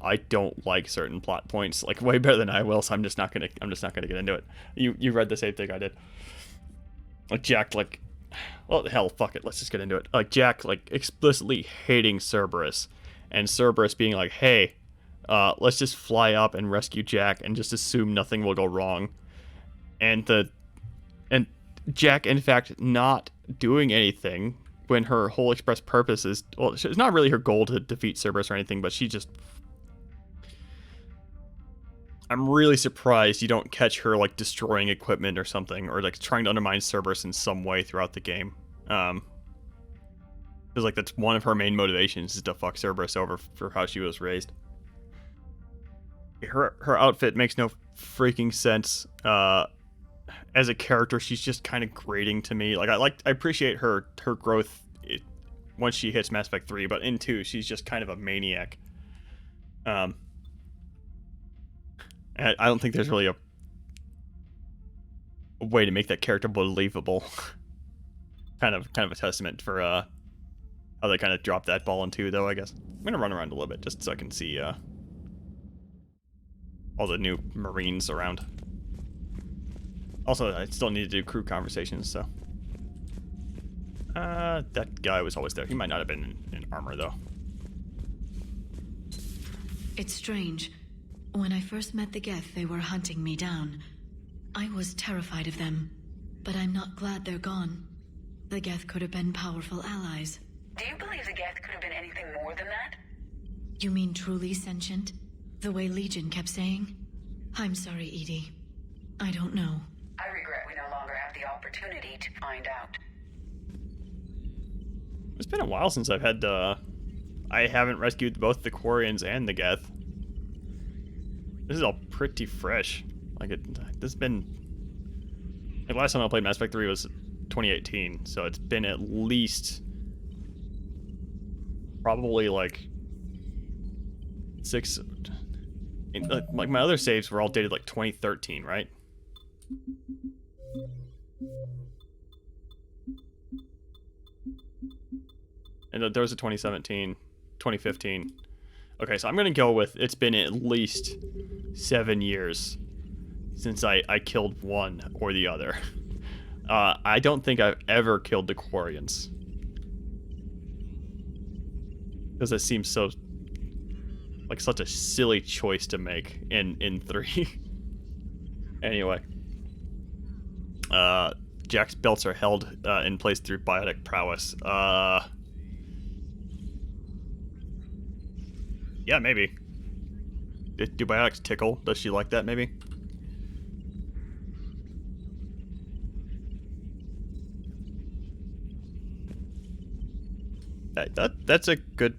I don't like certain plot points, like way better than I will, so I'm just not gonna get into it. You read the same thing I did. Like Jack, like, well, hell, fuck it, let's just get into it. Like Jack, like, explicitly hating Cerberus, and Cerberus being like, hey, let's just fly up and rescue Jack and just assume nothing will go wrong. And Jack, in fact, not doing anything when her whole express purpose is, well, it's not really her goal to defeat Cerberus or anything, but she just, I'm really surprised you don't catch her, like, destroying equipment or something, or, like, trying to undermine Cerberus in some way throughout the game. Because, like, that's one of her main motivations, is to fuck Cerberus over for how she was raised. Her outfit makes no freaking sense. As a character, she's just kind of grating to me. Like, I appreciate her growth once she hits Mass Effect 3, but in 2, she's just kind of a maniac. I don't think there's really a way to make that character believable. kind of a testament for how they kind of dropped that ball in 2, though, I guess. I'm gonna run around a little bit just so I can see all the new Marines around. Also, I still need to do crew conversations, so. That guy was always there. He might not have been in armor, though. It's strange. When I first met the Geth, they were hunting me down. I was terrified of them, but I'm not glad they're gone. The Geth could have been powerful allies. Do you believe the Geth could have been anything more than that? You mean truly sentient? The way Legion kept saying? I'm sorry, Edie. I don't know. I regret we no longer have the opportunity to find out. It's been a while since I've had I haven't rescued both the Quarians and the Geth. This is all pretty fresh. Like, this has been... Like, last time I played Mass Effect 3 was 2018, so it's been at least... probably, like... 6... Like, my other saves were all dated, like, 2013, right? And there was a 2017, 2015. Okay, so I'm gonna go with it's been at least 7 years since I killed one or the other. I don't think I've ever killed the Quarians. Because it seems so... like such a silly choice to make in 3. Anyway. Jack's belts are held in place through biotic prowess. Yeah, maybe. Do biotics tickle? Does she like that, maybe? That's a good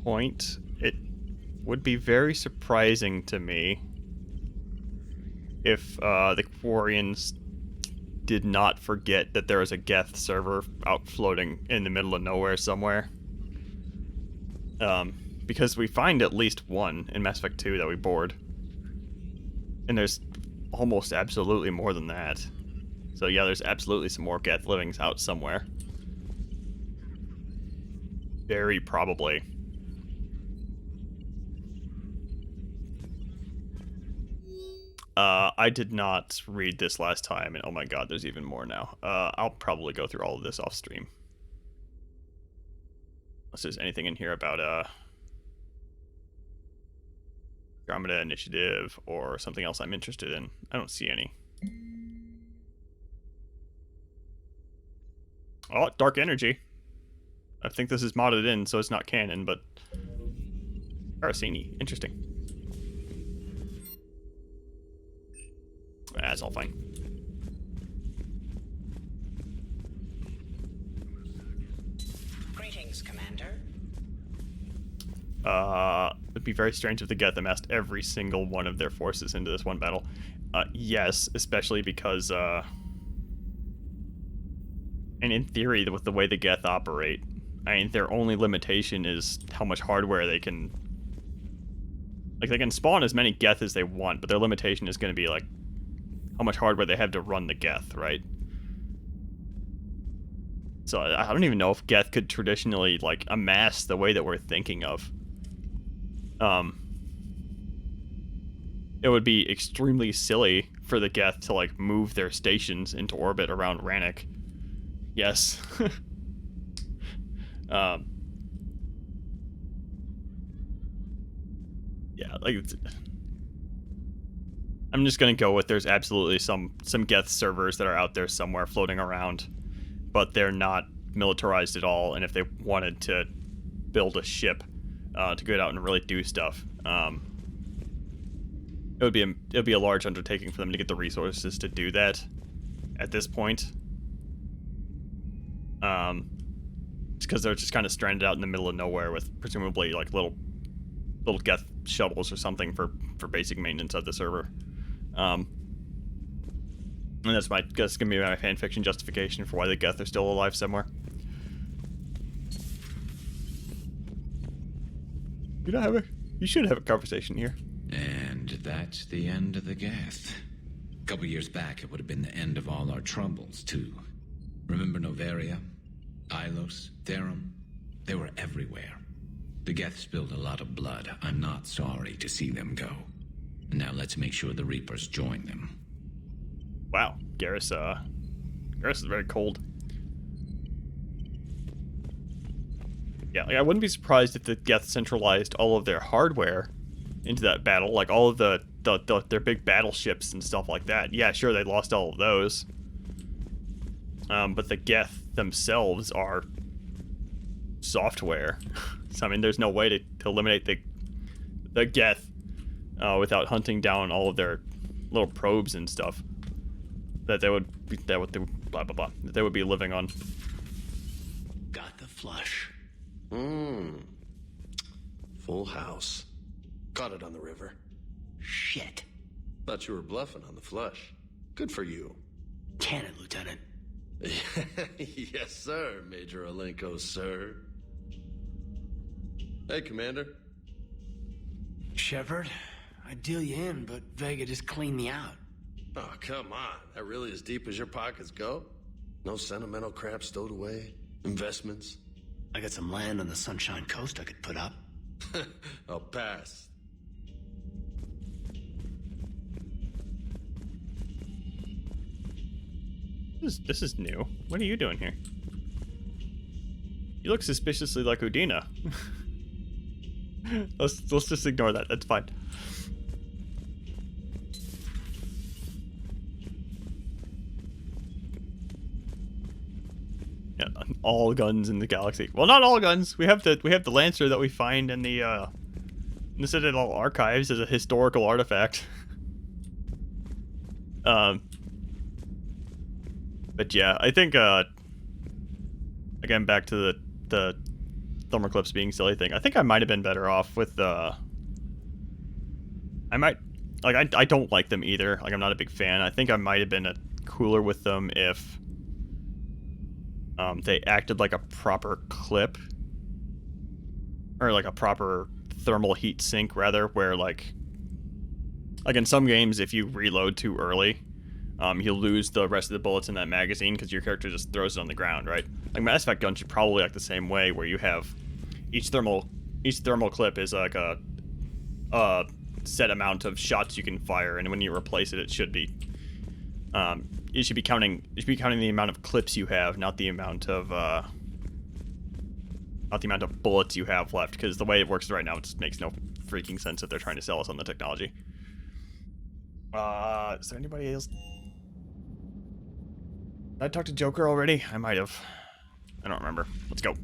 point. It would be very surprising to me if the Quarians did not forget that there was a Geth server out floating in the middle of nowhere somewhere. Because we find at least one in Mass Effect 2 that we board. And there's almost absolutely more than that. So yeah, there's absolutely some more Geth livings out somewhere. Very probably. I did not read this last time, and oh my god, there's even more now. I'll probably go through all of this off stream. Unless there's anything in here about, Andromeda Initiative or something else I'm interested in. I don't see any. Oh, Dark Energy. I think this is modded in, so it's not canon, but... Aracini. Interesting. That's all fine. Greetings, Commander. It'd be very strange if the Geth amassed every single one of their forces into this one battle. Yes, especially because, and in theory, with the way the Geth operate, I mean, their only limitation is how much hardware they can... Like, they can spawn as many Geth as they want, but their limitation is going to be, like, how much hardware they have to run the Geth, right? So I don't even know if Geth could traditionally, like, amass the way that we're thinking of. It would be extremely silly for the Geth to, like, move their stations into orbit around Rannoch. Yes. Yeah, like, I'm just gonna go with there's absolutely some Geth servers that are out there somewhere floating around, but they're not militarized at all, and if they wanted to build a ship to go out and really do stuff, it would be a large undertaking for them to get the resources to do that at this point. Just because they're just kind of stranded out in the middle of nowhere with presumably like little Geth shuttles or something for basic maintenance of the server. And that's gonna be my fanfiction justification for why the Geth are still alive somewhere. You should have a conversation here. And that's the end of the Geth. A couple years back, it would have been the end of all our troubles, too. Remember Noveria? Ilos? Therum? They were everywhere. The Geth spilled a lot of blood. I'm not sorry to see them go. And now let's make sure the Reapers join them. Wow, Garrus is very cold. Yeah, like I wouldn't be surprised if the Geth centralized all of their hardware into that battle, like all of their big battleships and stuff like that. Yeah, sure, they lost all of those. But the Geth themselves are software. So I mean, there's no way to eliminate the Geth without hunting down all of their little probes and stuff that they would blah blah blah that they would be living on. Got the flush. Full house. Caught it on the river. Shit. Thought you were bluffing on the flush. Good for you. Can it, Lieutenant? Yes, sir, Major Alenko, sir. Hey, Commander. Shepard, I'd deal you in, but Vega just cleaned me out. Oh, come on. That really as deep as your pockets go? No sentimental crap stowed away? Investments? I got some land on the Sunshine Coast I could put up. I'll pass. This is new. What are you doing here? You look suspiciously like Udina. Let's just ignore that. That's fine. Yeah, all guns in the galaxy. Well, not all guns. We have the Lancer that we find in the Citadel archives as a historical artifact. But yeah, I think again back to the thermoclips being silly thing. I think I might have been better off with I don't like them either. Like I'm not a big fan. I think I might have been cooler with them if they acted like a proper clip or like a proper thermal heat sink rather, where like in some games if you reload too early, you'll lose the rest of the bullets in that magazine because your character just throws it on the ground, right? Like Mass Effect guns should probably like the same way, where you have each thermal clip is like a set amount of shots you can fire, and when you replace it, it should be counting the amount of clips you have, not the amount of bullets you have left. Because the way it works right now, it just makes no freaking sense if they're trying to sell us on the technology. Is there anybody else? Did I talk to Joker already? I might have. I don't remember. Let's go.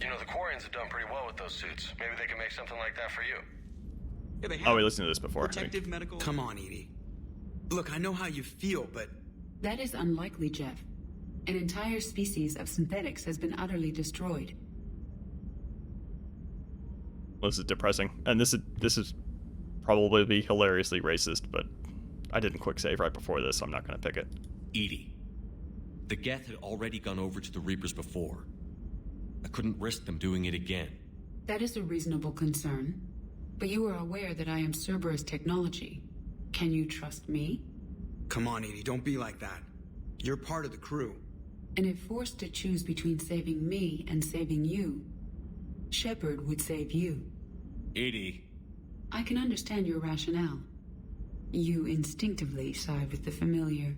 You know, the Quarians have done pretty well with those suits. Maybe they can make something like that for you. Yeah, they have. Oh, we listened to this before. Protective medical. Come on, Edie. Look, I know how you feel, but that is unlikely, Jeff. An entire species of synthetics has been utterly destroyed. This is depressing, and this is probably be hilariously racist, but I didn't quick save right before this, so I'm not going to pick it. Edie. The Geth had already gone over to the Reapers before. I couldn't risk them doing it again. That is a reasonable concern. But you are aware that I am Cerberus technology. Can you trust me? Come on, Edie, don't be like that. You're part of the crew. And if forced to choose between saving me and saving you, Shepard would save you. Edie. I can understand your rationale. You instinctively side with the familiar.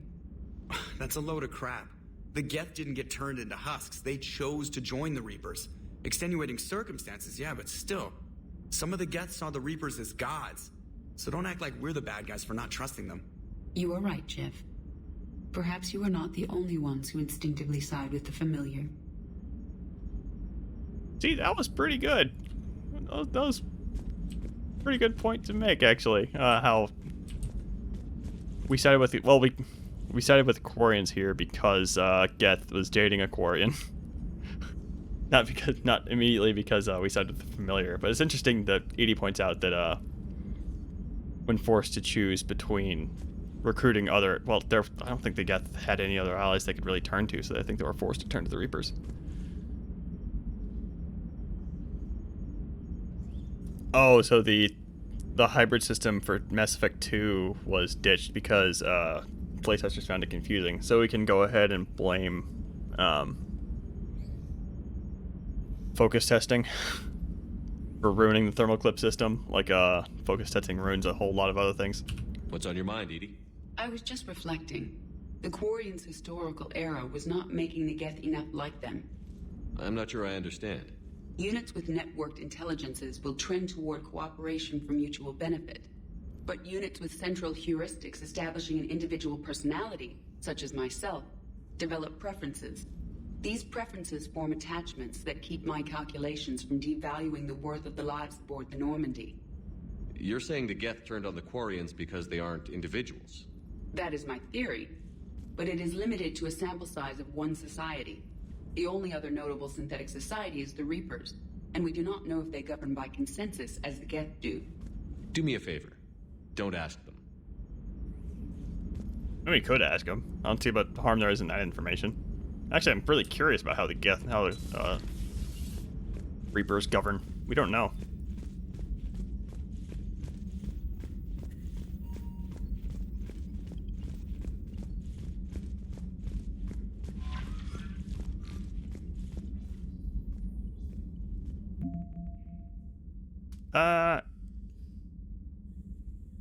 That's a load of crap. The Geth didn't get turned into husks. They chose to join the Reapers. Extenuating circumstances, yeah, but still. Some of the Geth saw the Reapers as gods. So don't act like we're the bad guys for not trusting them. You are right, Jeff. Perhaps you are not the only ones who instinctively side with the familiar. See, that was pretty good. That was a pretty good point to make, actually. How we sided with we sided with Quarians here because Geth was dating a Quarian. Not immediately because we sided with the familiar, but it's interesting that Edie points out that when forced to choose between recruiting other, I don't think the Geth had any other allies they could really turn to, so I think they were forced to turn to the Reapers. Oh, so the hybrid system for Mass Effect 2 was ditched because playtesters found it confusing. So we can go ahead and blame focus testing for ruining the thermal clip system. Like focus testing ruins a whole lot of other things. What's on your mind, Edie? I was just reflecting. The Quarians' historical era was not making the Geth enough like them. I'm not sure I understand. Units with networked intelligences will trend toward cooperation for mutual benefit. But units with central heuristics establishing an individual personality, such as myself, develop preferences. These preferences form attachments that keep my calculations from devaluing the worth of the lives aboard the Normandy. You're saying the Geth turned on the Quarians because they aren't individuals? That is my theory, but it is limited to a sample size of one society. The only other notable synthetic society is the Reapers, and we do not know if they govern by consensus as the Geth do. Do me a favor. Don't ask them. I mean, we could ask them. I don't see what harm there is in that information. Actually, I'm really curious about how the Geth, how the Reapers govern. We don't know.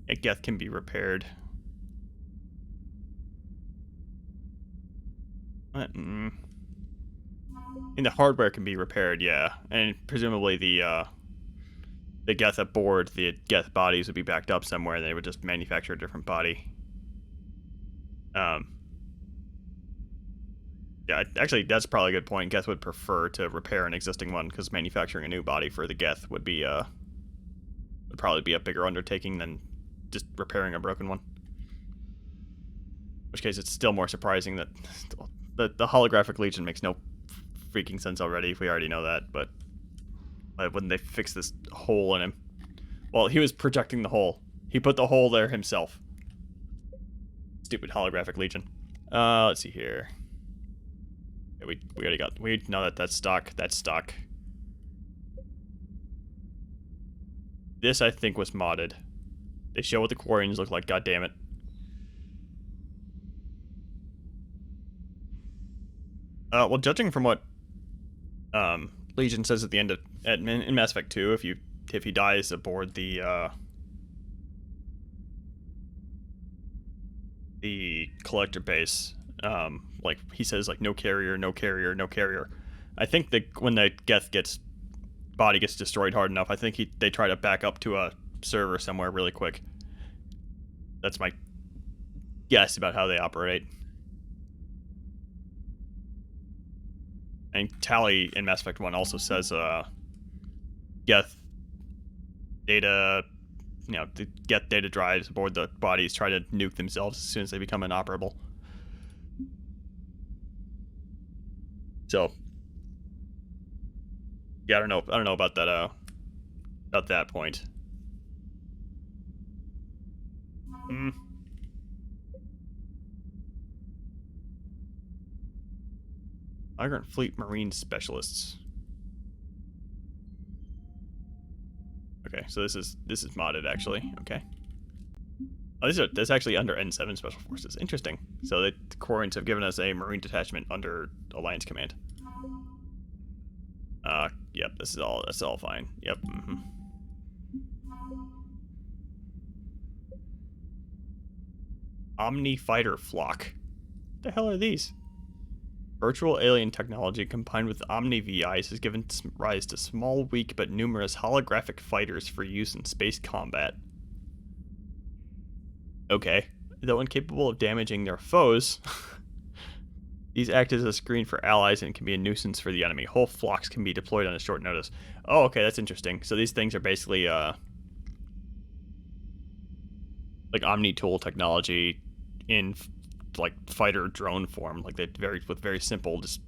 A Geth can be repaired. And the hardware can be repaired, yeah. And presumably the Geth aboard, the Geth bodies would be backed up somewhere and they would just manufacture a different body. Yeah, actually, that's probably a good point. Geth would prefer to repair an existing one because manufacturing a new body for the Geth would be would probably be a bigger undertaking than just repairing a broken one. In which case, it's still more surprising that the holographic Legion makes no freaking sense already. We already know that, but why wouldn't they fix this hole in him? Well, he was projecting the hole. He put the hole there himself. Stupid holographic Legion. Let's see here. Yeah, we already got. We know that's stock. That's stock. This, I think, was modded. They show what the Quarians look like. God damn it. Well, judging from what Legion says at the end of in Mass Effect 2, if he dies aboard the collector base, like he says, like no carrier, no carrier, no carrier. I think that when the Geth body gets destroyed hard enough, I think they try to back up to a server somewhere really quick. That's my guess about how they operate. And Tally in Mass Effect 1 also says Geth data, the Geth data drives aboard the bodies try to nuke themselves as soon as they become inoperable. So yeah, I don't know about that at that point. Migrant Fleet Marine Specialists. Okay, so this is modded actually. Okay. Oh, that's actually under N7 Special Forces. Interesting. So the Quarians have given us a Marine detachment under Alliance Command. Yep, that's all fine. Yep. Omni Fighter Flock. What the hell are these? Virtual alien technology combined with Omni VIs has given rise to small, weak, but numerous holographic fighters for use in space combat. Okay. Though incapable of damaging their foes, these act as a screen for allies and can be a nuisance for the enemy. Whole flocks can be deployed on a short notice. Oh, okay, that's interesting. So these things are basically, like Omni-tool technology in like fighter drone form, like they with very simple, just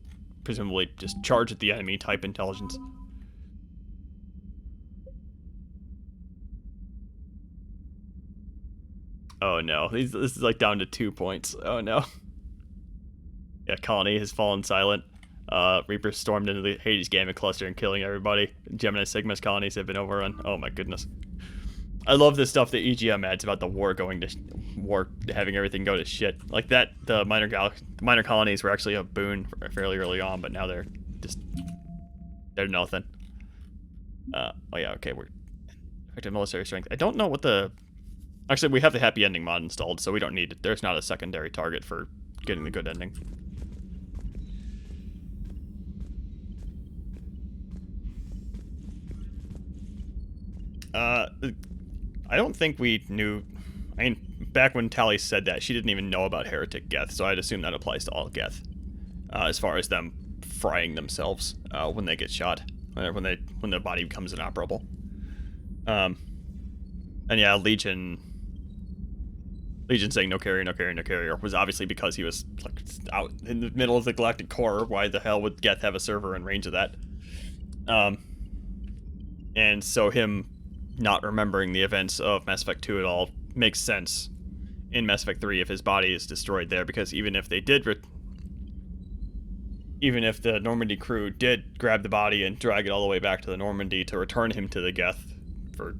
presumably just charge at the enemy type intelligence. Oh no, this is like down to 2 points. Oh no. Yeah, colony has fallen silent. Reapers stormed into the Hades Gamma cluster and killing everybody. Gemini Sigma's colonies have been overrun. Oh my goodness. I love this stuff that EGM adds about the war having everything go to shit. Like that, the minor colonies were actually a boon fairly early on, but now they're nothing. Oh yeah, okay, we're effective military strength. I don't know what the... Actually, we have the happy ending mod installed, so we don't need it. There's not a secondary target for getting the good ending. I don't think we knew... I mean, back when Tali said that, she didn't even know about Heretic Geth, so I'd assume that applies to all Geth. As far as them frying themselves when they get shot, when the body becomes inoperable. And yeah, Legion saying no carrier was obviously because he was like out in the middle of the galactic core. Why the hell would Geth have a server in range of that? And so him not remembering the events of Mass Effect 2 at all makes sense in Mass Effect 3 if his body is destroyed there, because even if they did even if the Normandy crew did grab the body and drag it all the way back to the Normandy to return him to the Geth for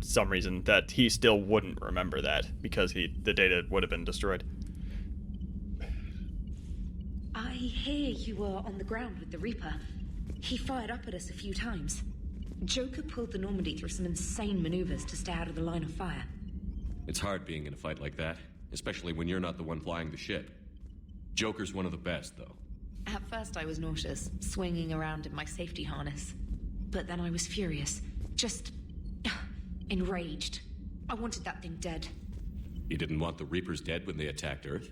some reason, that he still wouldn't remember that because the data would have been destroyed. I hear you were on the ground with the Reaper. He fired up at us a few times. Joker pulled the Normandy through some insane maneuvers to stay out of the line of fire. It's hard being in a fight like that, especially when you're not the one flying the ship. Joker's one of the best, though. At first I was nauseous, swinging around in my safety harness. But then I was furious. Just... enraged. I wanted that thing dead. You didn't want the Reapers dead when they attacked Earth?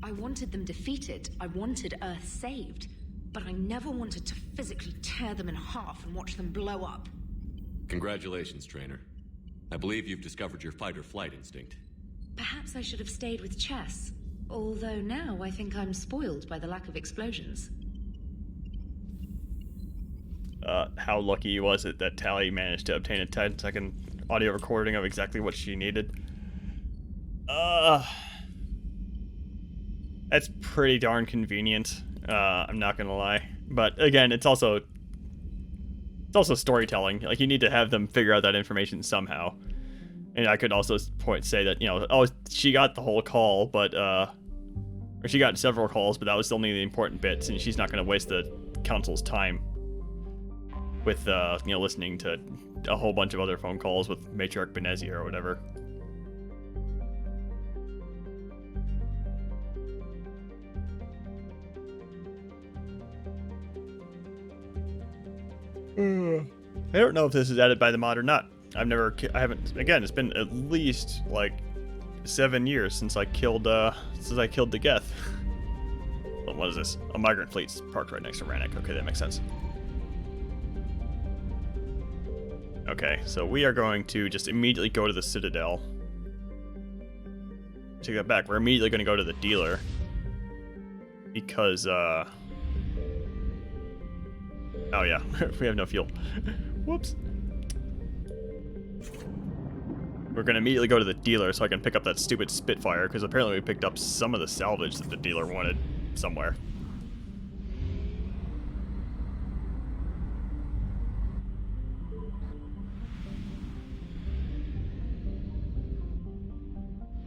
I wanted them defeated. I wanted Earth saved. But I never wanted to physically tear them in half and watch them blow up. Congratulations, Trainer. I believe you've discovered your fight-or-flight instinct. Perhaps I should have stayed with chess. Although now I think I'm spoiled by the lack of explosions. How lucky was it that Tali managed to obtain a 10-second audio recording of exactly what she needed? That's pretty darn convenient. I'm not gonna lie. But again, it's also storytelling. Like, you need to have them figure out that information somehow. And I could also say that, you know, oh, she got the whole call, but or she got several calls, but that was only the important bits, and she's not gonna waste the council's time with you know, listening to a whole bunch of other phone calls with Matriarch Benezia or whatever. I don't know if this is added by the mod or not. I haven't, again, it's been at least like 7 years since I killed the Geth. Well, what is this? A migrant fleet's parked right next to Rannoch. Okay, that makes sense. Okay, so we are going to just immediately go to the Citadel. Take that back. We're immediately going to go to the dealer. Because, oh yeah, we have no fuel. Whoops. We're gonna immediately go to the dealer so I can pick up that stupid Spitfire, because apparently we picked up some of the salvage that the dealer wanted somewhere.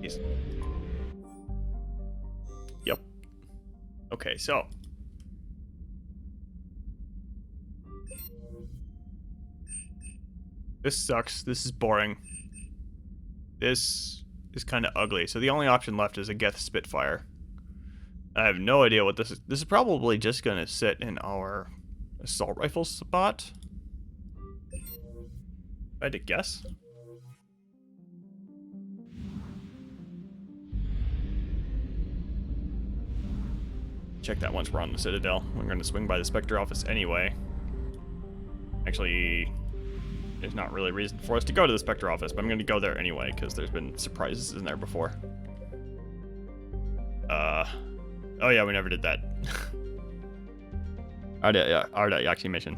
Jeez. Yep. Okay, so. This sucks. This is boring. This is kind of ugly. So the only option left is a Geth Spitfire. I have no idea what this is. This is probably just going to sit in our assault rifle spot. If I had to guess. Check that once we're on the Citadel. We're going to swing by the Spectre office anyway. Actually, there's not really a reason for us to go to the Spectre office, but I'm going to go there anyway, because there's been surprises in there before. Oh yeah, we never did that. Arda Yaxi mission.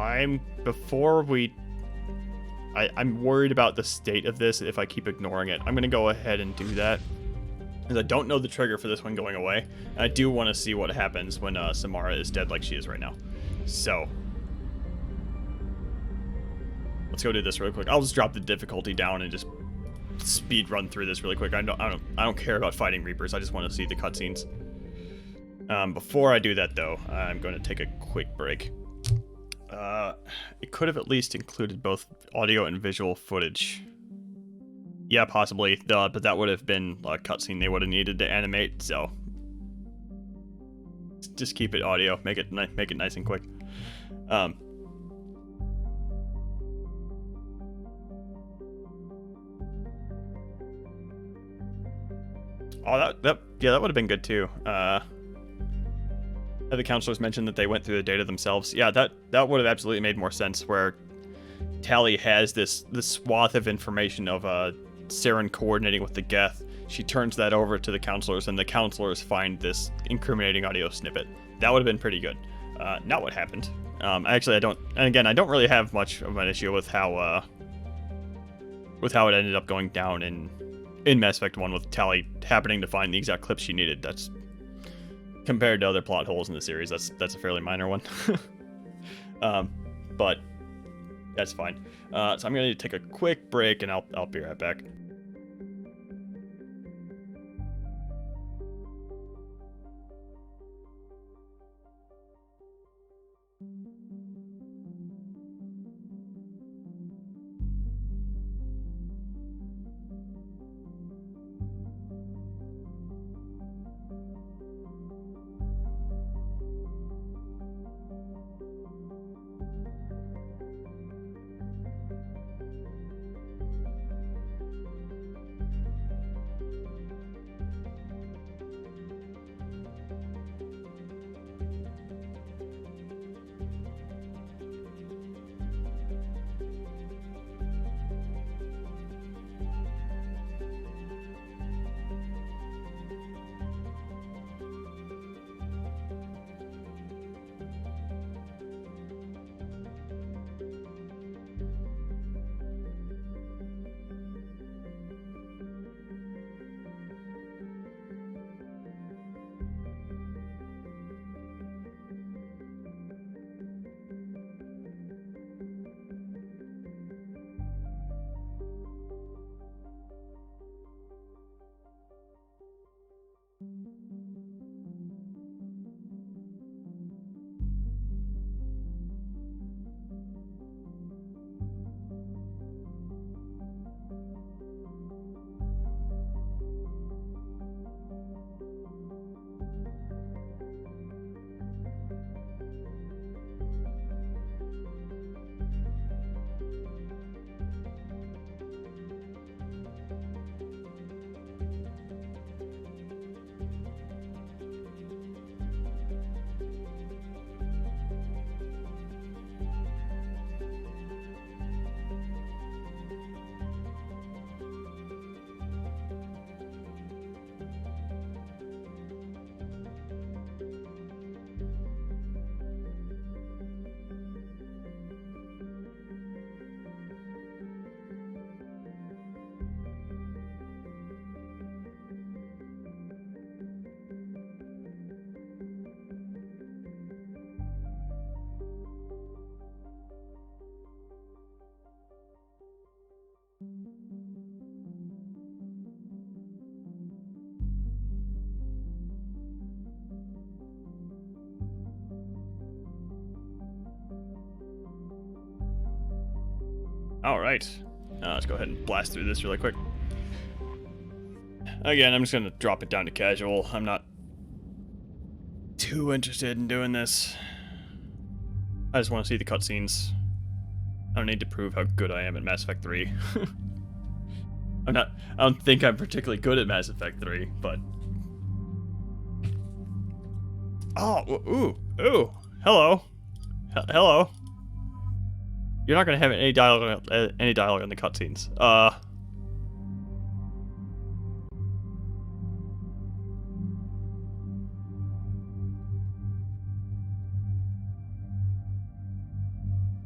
I'm worried about the state of this if I keep ignoring it. I'm going to go ahead and do that. Because I don't know the trigger for this one going away. And I do want to see what happens when Samara is dead like she is right now. So, let's go do this really quick. I'll just drop the difficulty down and just speed run through this really quick. I don't care about fighting Reapers. I just want to see the cutscenes. Before I do that though, I'm going to take a quick break. It could have at least included both audio and visual footage. Yeah, possibly, but that would have been a cutscene they would have needed to animate, so just keep it audio, make it nice and quick. Oh, that would have been good too. The counselors mentioned that they went through the data themselves. Yeah, that would have absolutely made more sense, where Tali has this swath of information of Saren coordinating with the Geth. She turns that over to the counselors, and the counselors find this incriminating audio snippet. That would have been pretty good. Not what happened. Actually, I don't really have much of an issue with how it ended up going down in Mass Effect 1 with Tali happening to find the exact clip she needed. That's, compared to other plot holes in the series, that's a fairly minor one. But that's fine. So I'm going to take a quick break, and I'll be right back. Alright. Let's go ahead and blast through this really quick. Again, I'm just going to drop it down to casual. I'm not too interested in doing this. I just want to see the cutscenes. I don't need to prove how good I am at Mass Effect 3. I don't think I'm particularly good at Mass Effect 3, but... Oh, ooh, hello. Hello. You're not going to have any dialogue in the cutscenes.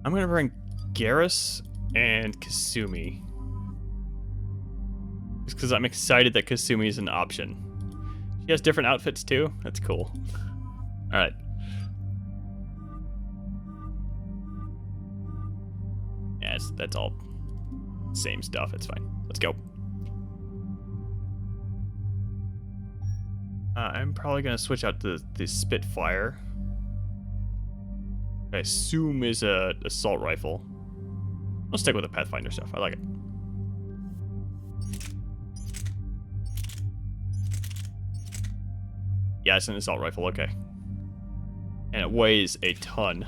I'm going to bring Garrus and Kasumi. Just because I'm excited that Kasumi is an option. She has different outfits too? That's cool. Alright. Yeah, that's all same stuff. It's fine. Let's go. I'm probably going to switch out the Spitfire. I assume is a assault rifle. I'll stick with the Pathfinder stuff. I like it. Yeah, it's an assault rifle. Okay. And it weighs a ton.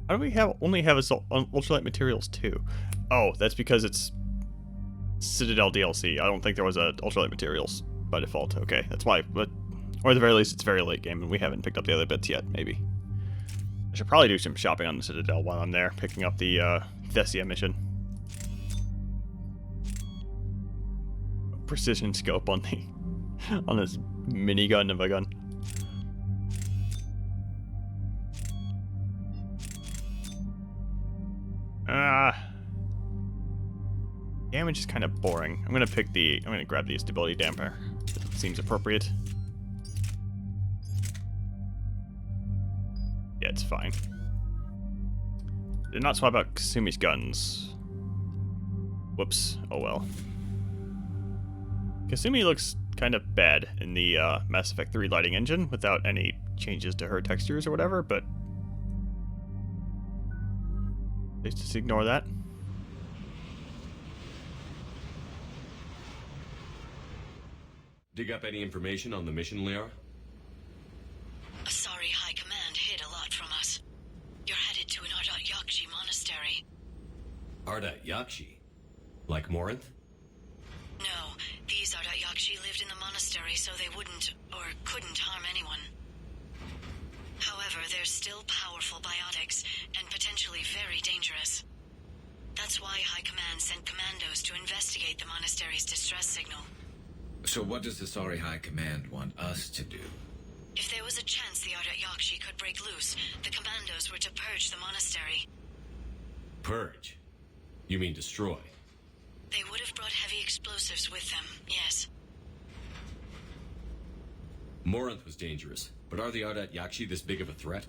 How do we only have ultralight materials too? Oh, that's because it's Citadel DLC. I don't think there was a ultralight materials by default. Okay, that's why. But, or at the very least, it's very late game, and we haven't picked up the other bits yet. Maybe I should probably do some shopping on the Citadel while I'm there, picking up the Thessia mission. Precision scope on the on this minigun of a gun. Damage is kind of boring. I'm gonna grab the stability damper. It seems appropriate. Yeah, it's fine. Did not swap out Kasumi's guns. Whoops. Oh well. Kasumi looks kind of bad in the Mass Effect 3 lighting engine without any changes to her textures or whatever, but let's just ignore that. Dig up any information on the mission, Liara? Sorry, High Command hid a lot from us. You're headed to an Ardat Yakshi monastery. Ardat Yakshi? Like Morinth? No, these Ardat Yakshi lived in the monastery so they wouldn't, or couldn't harm anyone. However, they're still powerful biotics, and potentially very dangerous. That's why High Command sent commandos to investigate the monastery's distress signal. So what does the Sorry High Command want us to do? If there was a chance the Ardat Yakshi could break loose, the commandos were to purge the monastery. Purge? You mean destroy? They would have brought heavy explosives with them, yes. Morinth was dangerous, but are the Ardat Yakshi this big of a threat?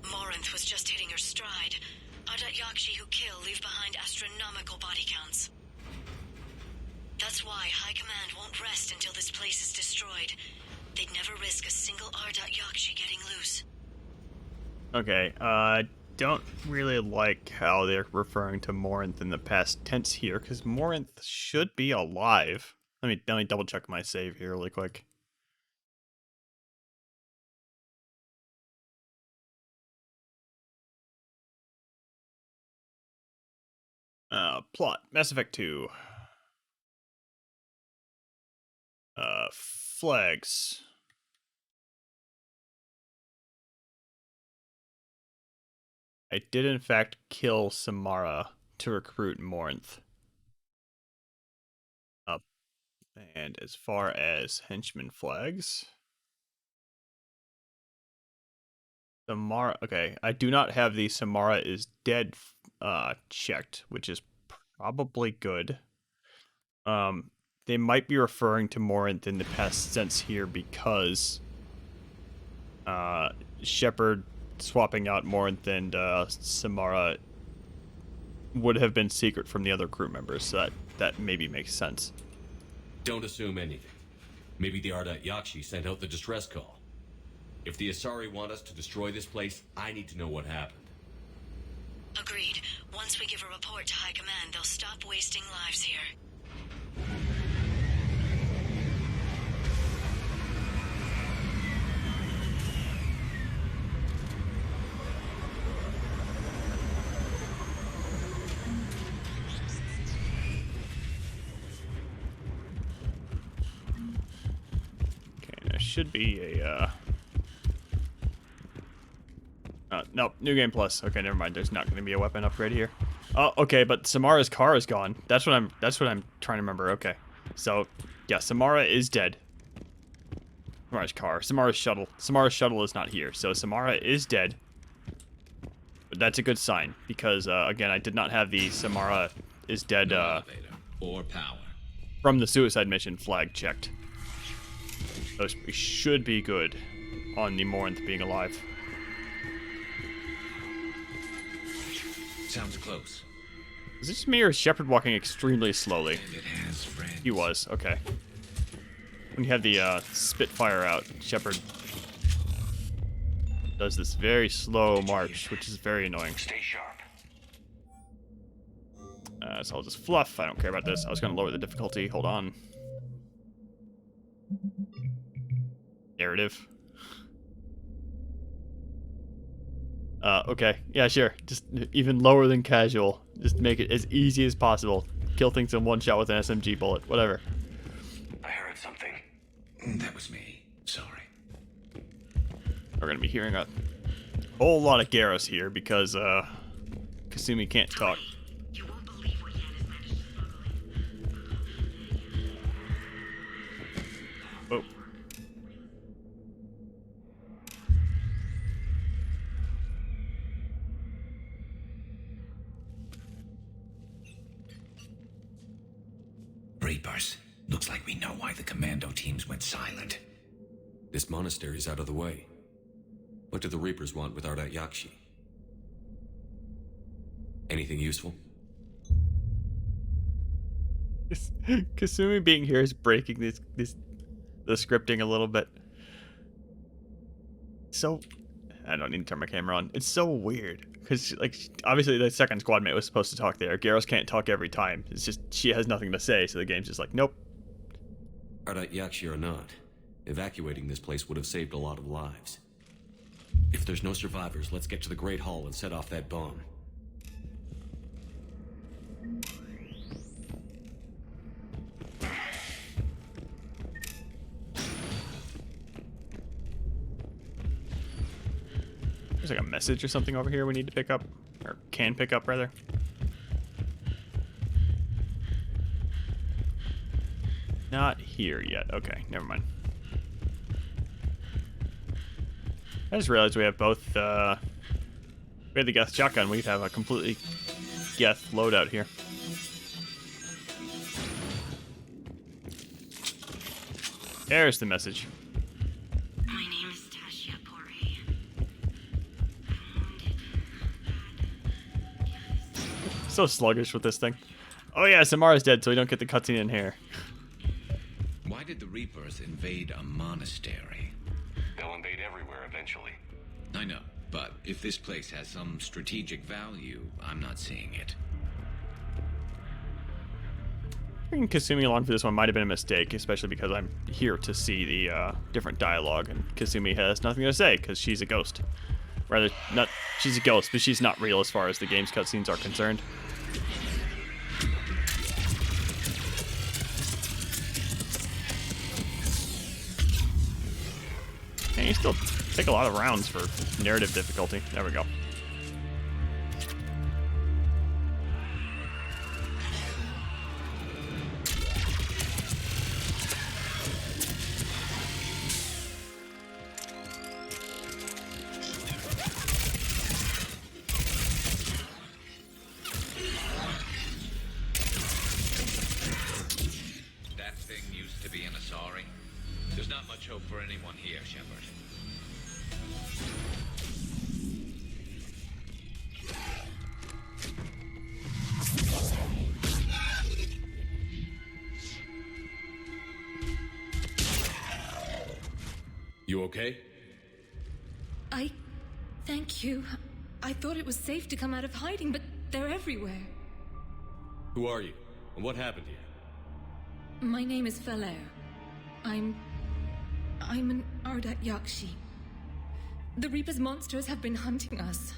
Morinth was just hitting her stride. Ardat Yakshi who kill leave behind astronomical body counts. That's why High Command won't rest until this place is destroyed. They'd never risk a single Ardat Yakshi getting loose. Okay, don't really like how they're referring to Morinth in the past tense here, because Morinth should be alive. Let me double check my save here really quick. Plot. Mass Effect 2. Flags. I did in fact kill Samara to recruit Morinth. And as far as henchman flags, Samara. Okay, I do not have the Samara is dead checked, which is probably good. They might be referring to Morinth in the past tense here because Shepard swapping out Morinth and Samara would have been secret from the other crew members, so that maybe makes sense. Don't assume anything. Maybe the Ardat Yakshi sent out the distress call. If the Asari want us to destroy this place, I need to know what happened. Agreed. Once we give a report to High Command, they'll stop wasting lives here. Okay, there should be a, nope, New Game Plus. Okay, never mind. There's not going to be a weapon upgrade here. Oh, okay, but Samara's car is gone. That's what I'm trying to remember. Okay. So, yeah, Samara is dead. Samara's car. Samara's shuttle. Samara's shuttle is not here. So, Samara is dead. But that's a good sign because again, I did not have the Samara is dead or power from the suicide mission flag checked. So, we should be good on the Morinth being alive. Sounds close. Is this me or is Shepard walking extremely slowly? And it has friends. He was, okay. When you have the Spitfire out, Shepard does this very slow march, which is very annoying. Stay sharp. So I'll just fluff. I don't care about this. I was going to lower the difficulty. Hold on. Narrative. Okay. Yeah, sure. Just even lower than casual. Just make it as easy as possible. Kill things in one shot with an SMG bullet. Whatever. I heard something. That was me. Sorry. We're going to be hearing a whole lot of Garrus here because, Kasumi can't talk. Oh. Reapers. Looks like we know why the commando teams went silent. This monastery's out of the way. What do the Reapers want with Ardat Yakshi? Anything useful? Kasumi being here is breaking the scripting a little bit. So, I don't need to turn my camera on. It's so weird. Because, like, obviously the second squad mate was supposed to talk there. Garrus can't talk every time. It's just, she has nothing to say, so the game's just like, nope. Ardat Yakshi or not, evacuating this place would have saved a lot of lives. If there's no survivors, let's get to the Great Hall and set off that bomb. There's like a message or something over here we need to pick up. Or can pick up, rather. Not here yet. Okay, never mind. I just realized we have both, we have the Geth shotgun. We'd have a completely Geth loadout here. There's the message. My name is Tasha Pore. So sluggish with this thing. Oh yeah, Samara's dead, so we don't get the cutscene in here. Why did the Reapers invade a monastery? They'll invade everywhere eventually. I know, but if this place has some strategic value, I'm not seeing it. Bringing Kasumi along for this one might have been a mistake, especially because I'm here to see the different dialogue, and Kasumi has nothing to say because she's a ghost. Rather, not she's a ghost, but she's not real as far as the game's cutscenes are concerned. And you still take a lot of rounds for narrative difficulty. There we go. That thing used to be an Asari. There's not much hope for anyone here, Shepard. You okay? you. I thought it was safe to come out of hiding, but they're everywhere. Who are you? And what happened here? My name is Falair. I'm an Ardat Yakshi. The Reaper's monsters have been hunting us.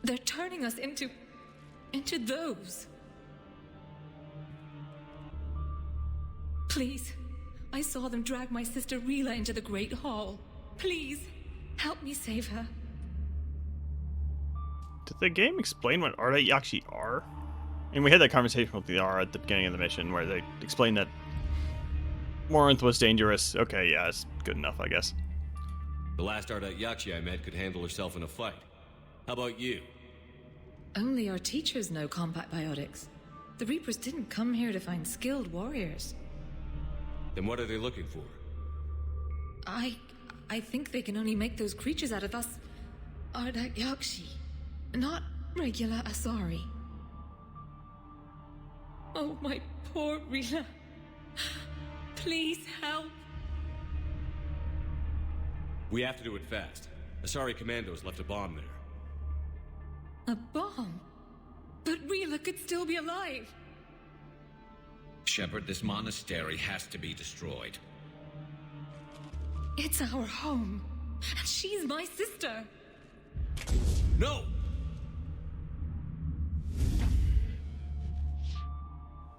They're turning us into those. Please, I saw them drag my sister Rila into the Great Hall. Please, help me save her. Did the game explain what Ardat Yakshi are? And we had that conversation with the R at the beginning of the mission where they explained that Morinth was dangerous. Okay, yeah, it's good enough, I guess. The last Ardat Yakshi I met could handle herself in a fight. How about you? Only our teachers know combat biotics. The Reapers didn't come here to find skilled warriors. Then what are they looking for? I think they can only make those creatures out of us Ardat Yakshi, not regular Asari. Oh, my poor Rila. Please help. We have to do it fast. Asari commandos left a bomb there. A bomb? But Rila could still be alive. Shepard, this monastery has to be destroyed. It's our home. And she's my sister. No!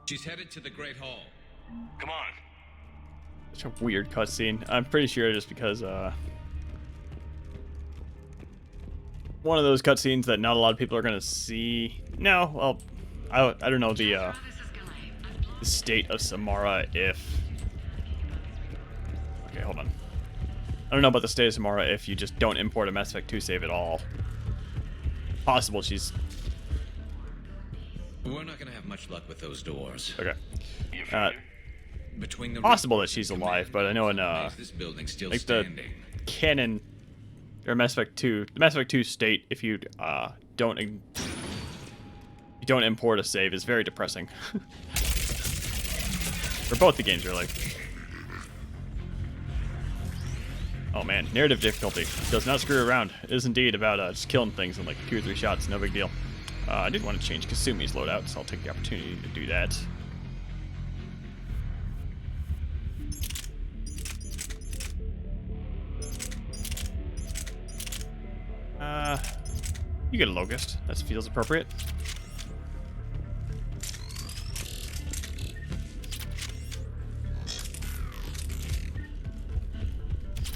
She's headed to the Great Hall. Come on. Such a weird cutscene. I'm pretty sure just because, one of those cutscenes that not a lot of people are gonna see. No, well, I don't know the state of Samara if... Okay, hold on. I don't know about the state of Samara if you just don't import a Mass Effect 2 save at all. Possible she's... We're not gonna have much luck with those doors. Okay. Between the possible that she's alive, but I know in this building still like standing. the canon or Mass Effect 2, the Mass Effect 2 state if you don't import a save is very depressing. For both the games, really. Oh man, narrative difficulty does not screw around. It is indeed about just killing things in like 2 or 3 shots, no big deal. I did want to change Kasumi's loadout, so I'll take the opportunity to do that. You get a Locust. That feels appropriate.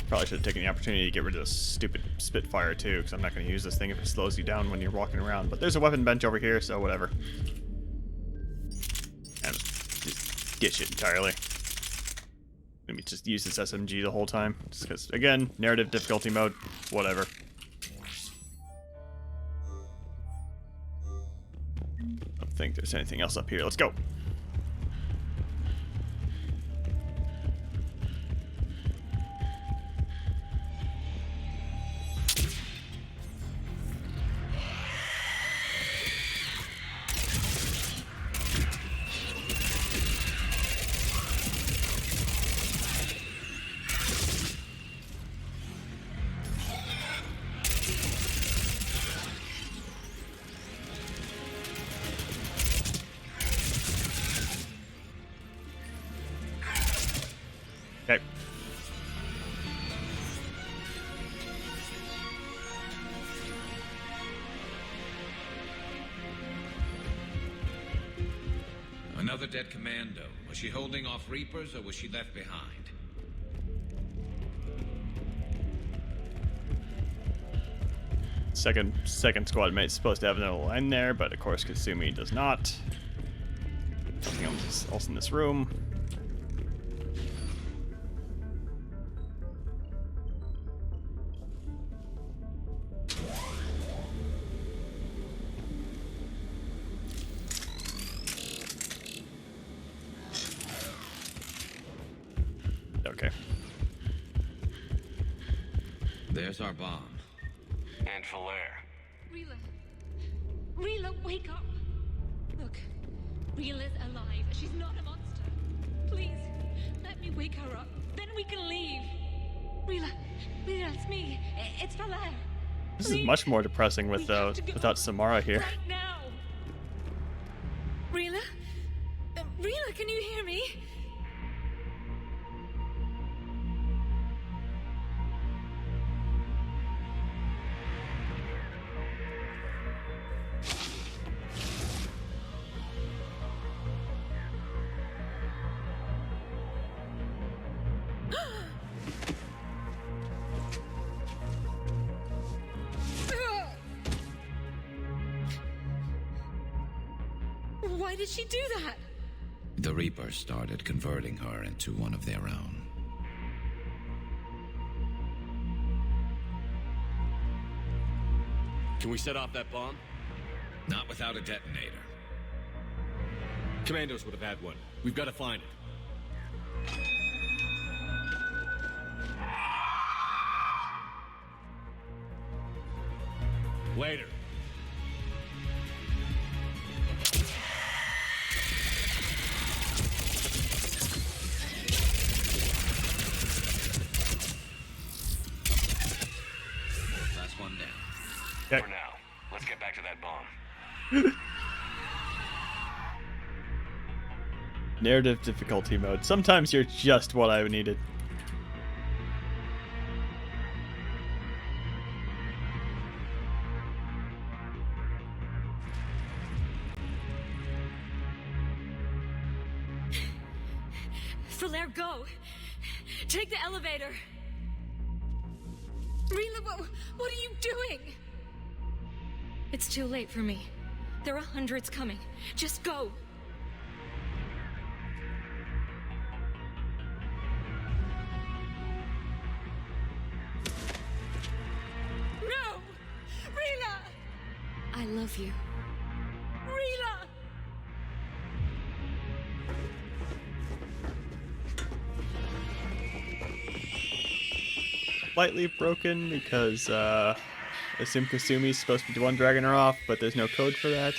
Probably should have taken the opportunity to get rid of this stupid Spitfire too, because I'm not going to use this thing if it slows you down when you're walking around. But there's a weapon bench over here, so whatever. And just ditch it entirely. Maybe just use this SMG the whole time, just because, again, narrative difficulty mode, whatever. I don't think there's anything else up here. Let's go. Okay. Another dead commando. Was she holding off Reapers or was she left behind? Second squad mate's supposed to have another line there, but of course Kasumi does not. Nothing else in this room. Okay. There's our bomb. And Falair. Rila, wake up! Look, Rila's alive. She's not a monster. Please, let me wake her up. Then we can leave. Rila, it's me. It's Valer. This is much more depressing without Samara here. Right now. Rila? Rila, can you hear me? Why did she do that? The Reapers started converting her into one of their own. Can we set off that bomb? Not without a detonator. Commandos would have had one. We've got to find it. Later. Last one down. Okay. For now, let's get back to that bomb. Narrative difficulty mode. Sometimes you're just what I needed. Valer, go! Take the elevator! Rila, what are you doing? It's too late for me. There are hundreds coming. Just go! No! Rila! I love you. Rila! Slightly broken because I assume Kasumi's supposed to be the one dragging her off, but there's no code for that.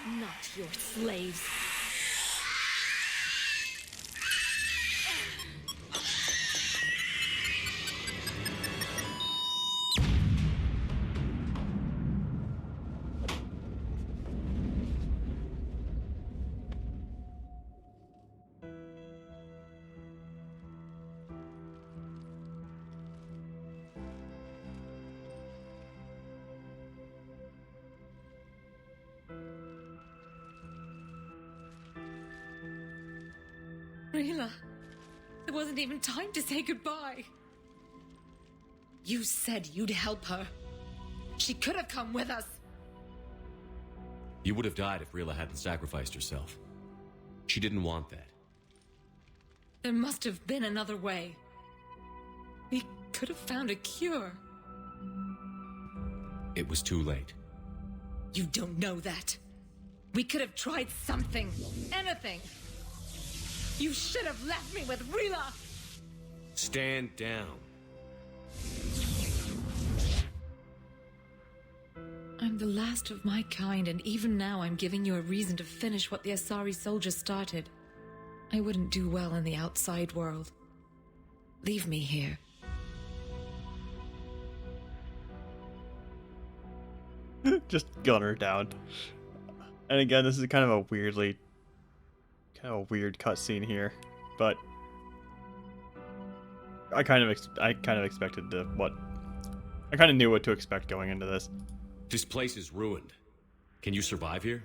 Not your slaves. Rila, there wasn't even time to say goodbye. You said you'd help her. She could have come with us. You would have died if Rila hadn't sacrificed herself. She didn't want that. There must have been another way. We could have found a cure. It was too late. You don't know that. We could have tried something. Anything. You should have left me with Rila! Stand down. I'm the last of my kind, and even now I'm giving you a reason to finish what the Asari soldiers started. I wouldn't do well in the outside world. Leave me here. Just gun her down. And again, this is kind of a weird cutscene here, but I kind of expected I kind of knew what to expect going into this. This place is ruined. Can you survive here?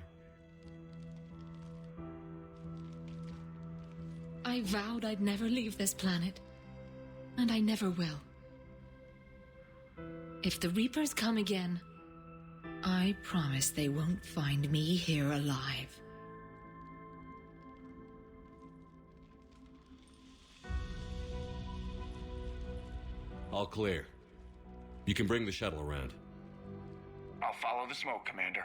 I vowed I'd never leave this planet, and I never will. If the Reapers come again, I promise they won't find me here alive. all clear. You can bring the shuttle around. I'll follow the smoke, Commander.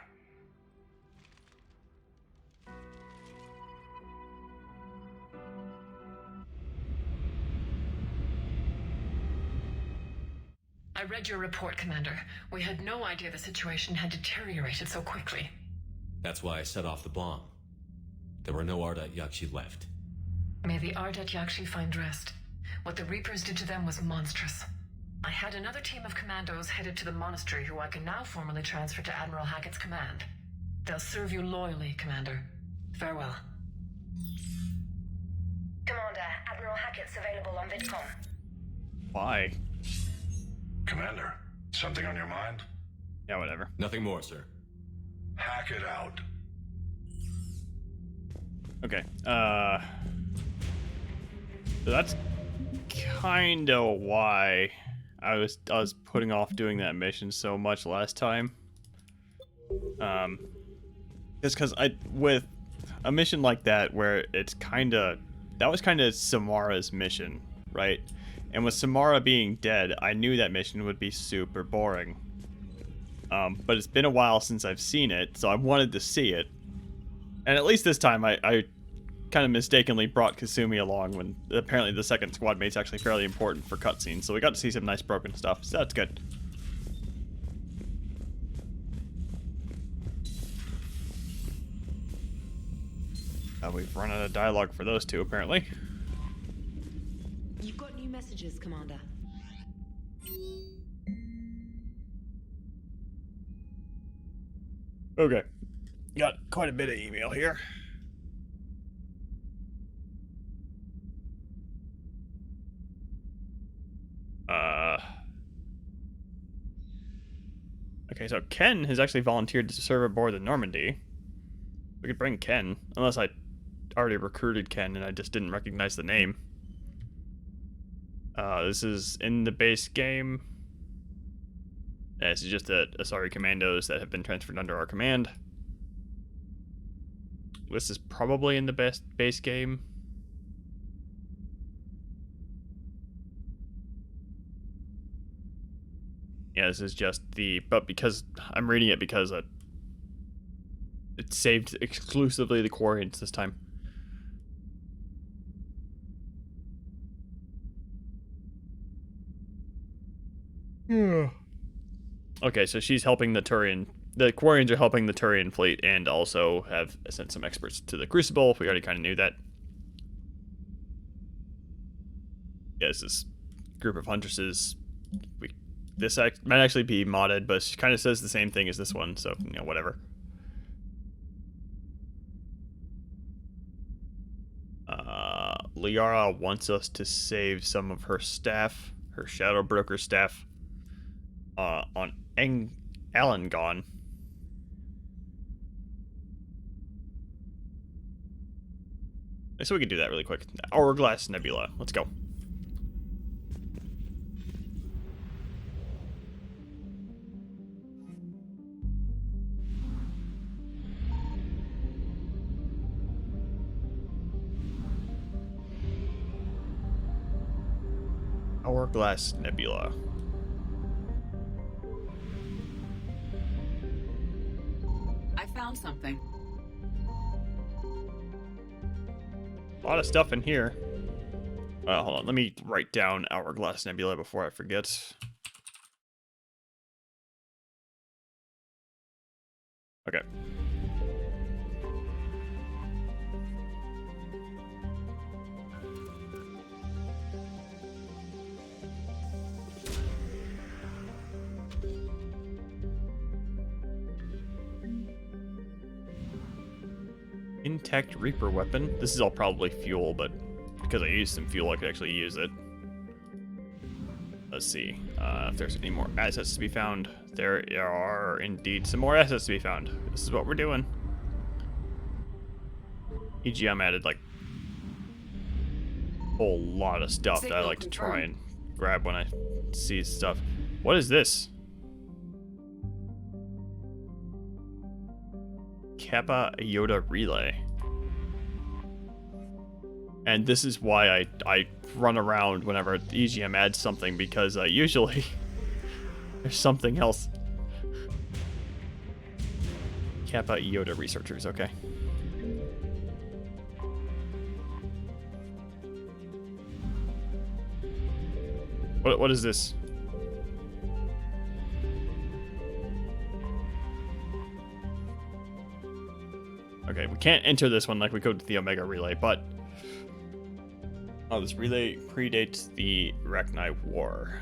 I read your report, Commander. We had no idea the situation had deteriorated so quickly. That's why I set off the bomb. There were no Ardat Yakshi left. May the Ardat Yakshi find rest. What the Reapers did to them was monstrous. I had another team of commandos headed to the monastery who I can now formally transfer to Admiral Hackett's command. They'll serve you loyally, Commander. Farewell. Commander, Admiral Hackett's available on VidCom. Why? Commander, something on your mind? Yeah, whatever. Nothing more, sir. Hack it out. Okay. So that's kind of why I was putting off doing that mission so much last time. Just because with a mission like that where it's that was kind of Samara's mission, right? And with Samara being dead, I knew that mission would be super boring. But it's been a while since I've seen it, so I wanted to see it. And at least this time, I kind of mistakenly brought Kasumi along when apparently the second squad mate's actually fairly important for cutscenes. So we got to see some nice broken stuff, so that's good. We've run out of dialogue for those two, apparently. You've got new messages, Commander. Okay. Got quite a bit of email here. Okay, so Ken has actually volunteered to serve aboard the Normandy. We could bring Ken, unless I already recruited Ken and I just didn't recognize the name. This is in the base game. This is just the Asari commandos that have been transferred under our command. This is probably in the base game. Yeah, this is just but because I'm reading it because it saved exclusively the Quarians this time. Okay, so she's helping the Turian. The Quarians are helping the Turian fleet and also have sent some experts to the Crucible. We already kind of knew that. Yeah, this group of huntresses. This might actually be modded, but she kind of says the same thing as this one, so, you know, whatever. Liara wants us to save some of her staff, her Shadow Broker staff, on Alangon. So we can do that really quick. Hourglass Nebula. Let's go. Hourglass Nebula. I found something. A lot of stuff in here. Hold on, let me write down Hourglass Nebula before I forget. Okay. Intact Reaper weapon. This is all probably fuel, but because I used some fuel, I could actually use it. Let's see if there's any more assets to be found. There are indeed some more assets to be found. This is what we're doing. EGM added like a whole lot of stuff that I like to try and grab when I see stuff. What is this? Kappa Iota Relay. And this is why I run around whenever EGM adds something, because usually there's something else. Kappa Iota researchers, okay. What is this? Okay, we can't enter this one like we could with the Omega Relay, but... Oh, this relay predates the Rachni War.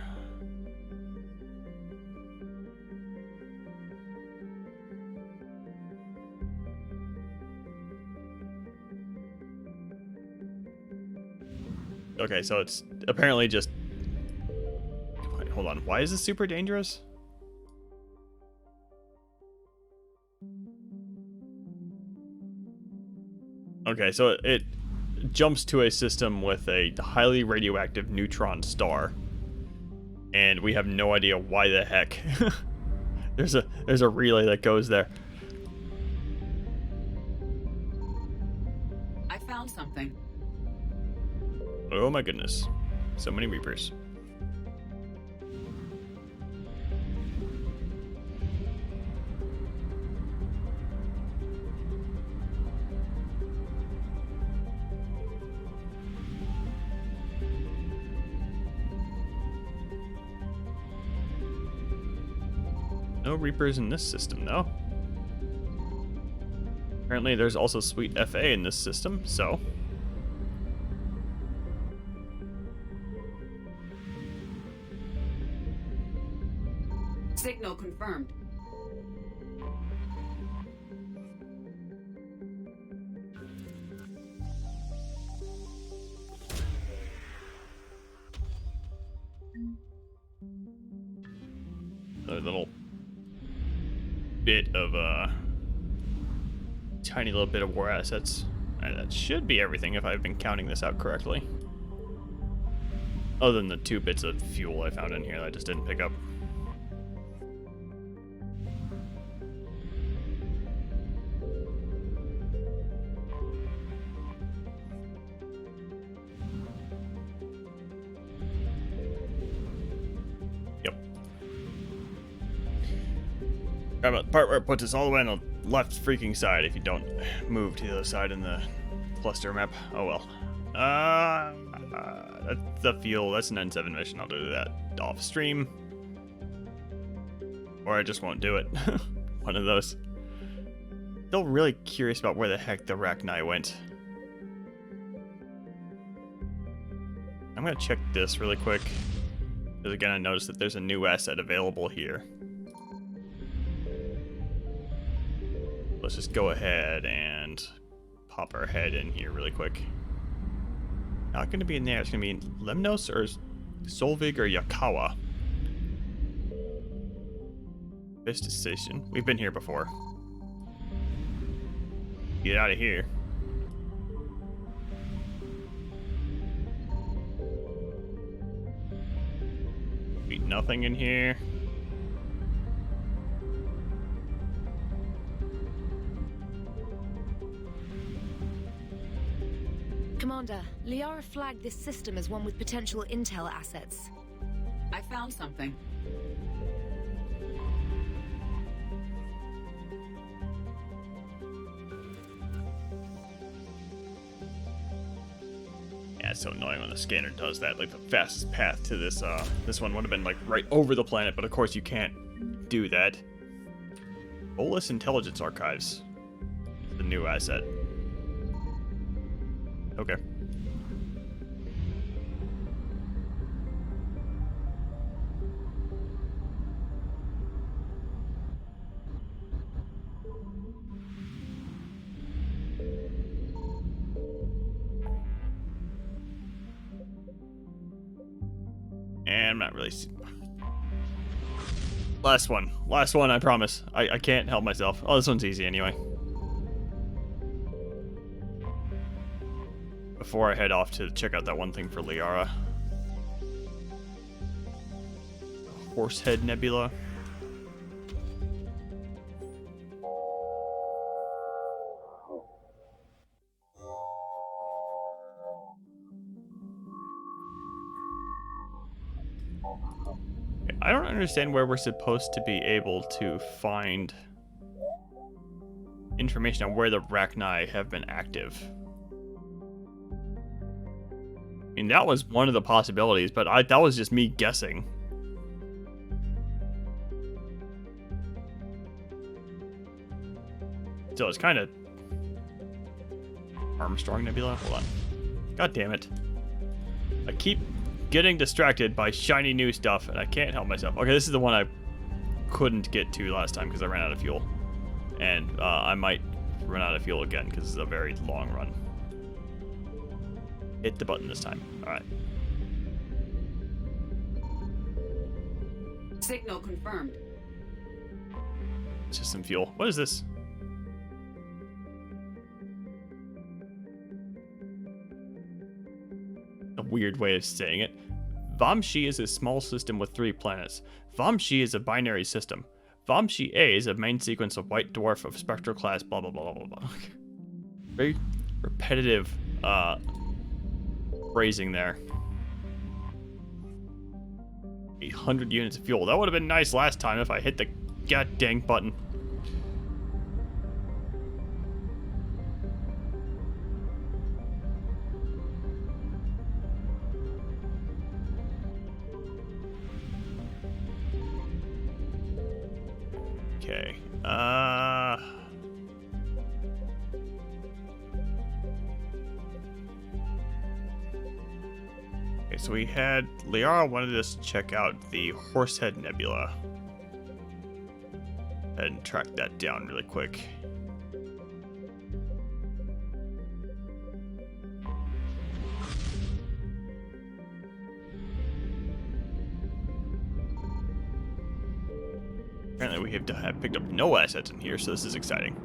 Okay, so it's apparently just... Wait, hold on, why is this super dangerous? Okay, so it jumps to a system with a highly radioactive neutron star. And we have no idea why the heck. There's a relay that goes there. I found something. Oh my goodness. So many Reapers. No Reapers in this system, though. Apparently there's also sweet FA in this system, so... Signal confirmed. A little bit of tiny little bit of war assets. That should be everything if I've been counting this out correctly. Other than the 2 bits of fuel I found in here that I just didn't pick up. About the part where it puts us all the way on the left freaking side if you don't move to the other side in the cluster map. Oh well. That's the fuel. That's an N7 mission. I'll do that off stream. Or I just won't do it. One of those. Still really curious about where the heck the Rachni went. I'm gonna check this really quick. Because again, I noticed that there's a new asset available here. Let's just go ahead and pop our head in here really quick. Not going to be in there. It's going to be in Lemnos or Solvig or Yakawa. Vista Station. We've been here before. Get out of here. Be nothing in here. Commander, Liara flagged this system as one with potential intel assets. I found something. Yeah, it's so annoying when the scanner does that. Like, the fastest path to this one would have been, like, right over the planet, but of course you can't do that. Bolus Intelligence Archives. The new asset. Okay. And I'm not really... Last one, I promise. I can't help myself. Oh, this one's easy anyway. Before I head off to check out that one thing for Liara. Horsehead Nebula. I don't understand where we're supposed to be able to find information on where the Rachni have been active. I mean, that was one of the possibilities, but that was just me guessing. So it's kind of Armstrong Nebula. Hold on. God damn it. I keep getting distracted by shiny new stuff, and I can't help myself. Okay, this is the one I couldn't get to last time because I ran out of fuel. And I might run out of fuel again because it's a very long run. Hit the button this time. Alright. Signal confirmed. System fuel. What is this? A weird way of saying it. Vamshi is a small system with 3 planets. Vamshi is a binary system. Vamshi A is a main sequence of white dwarf of spectral class, blah blah blah blah blah. Very repetitive phrasing there. 800 units of fuel. That would have been nice last time if I hit the god dang button. Okay. Okay, so we had Liara wanted us to check out the Horsehead Nebula and track that down really quick. Apparently we have picked up no assets in here, so this is exciting.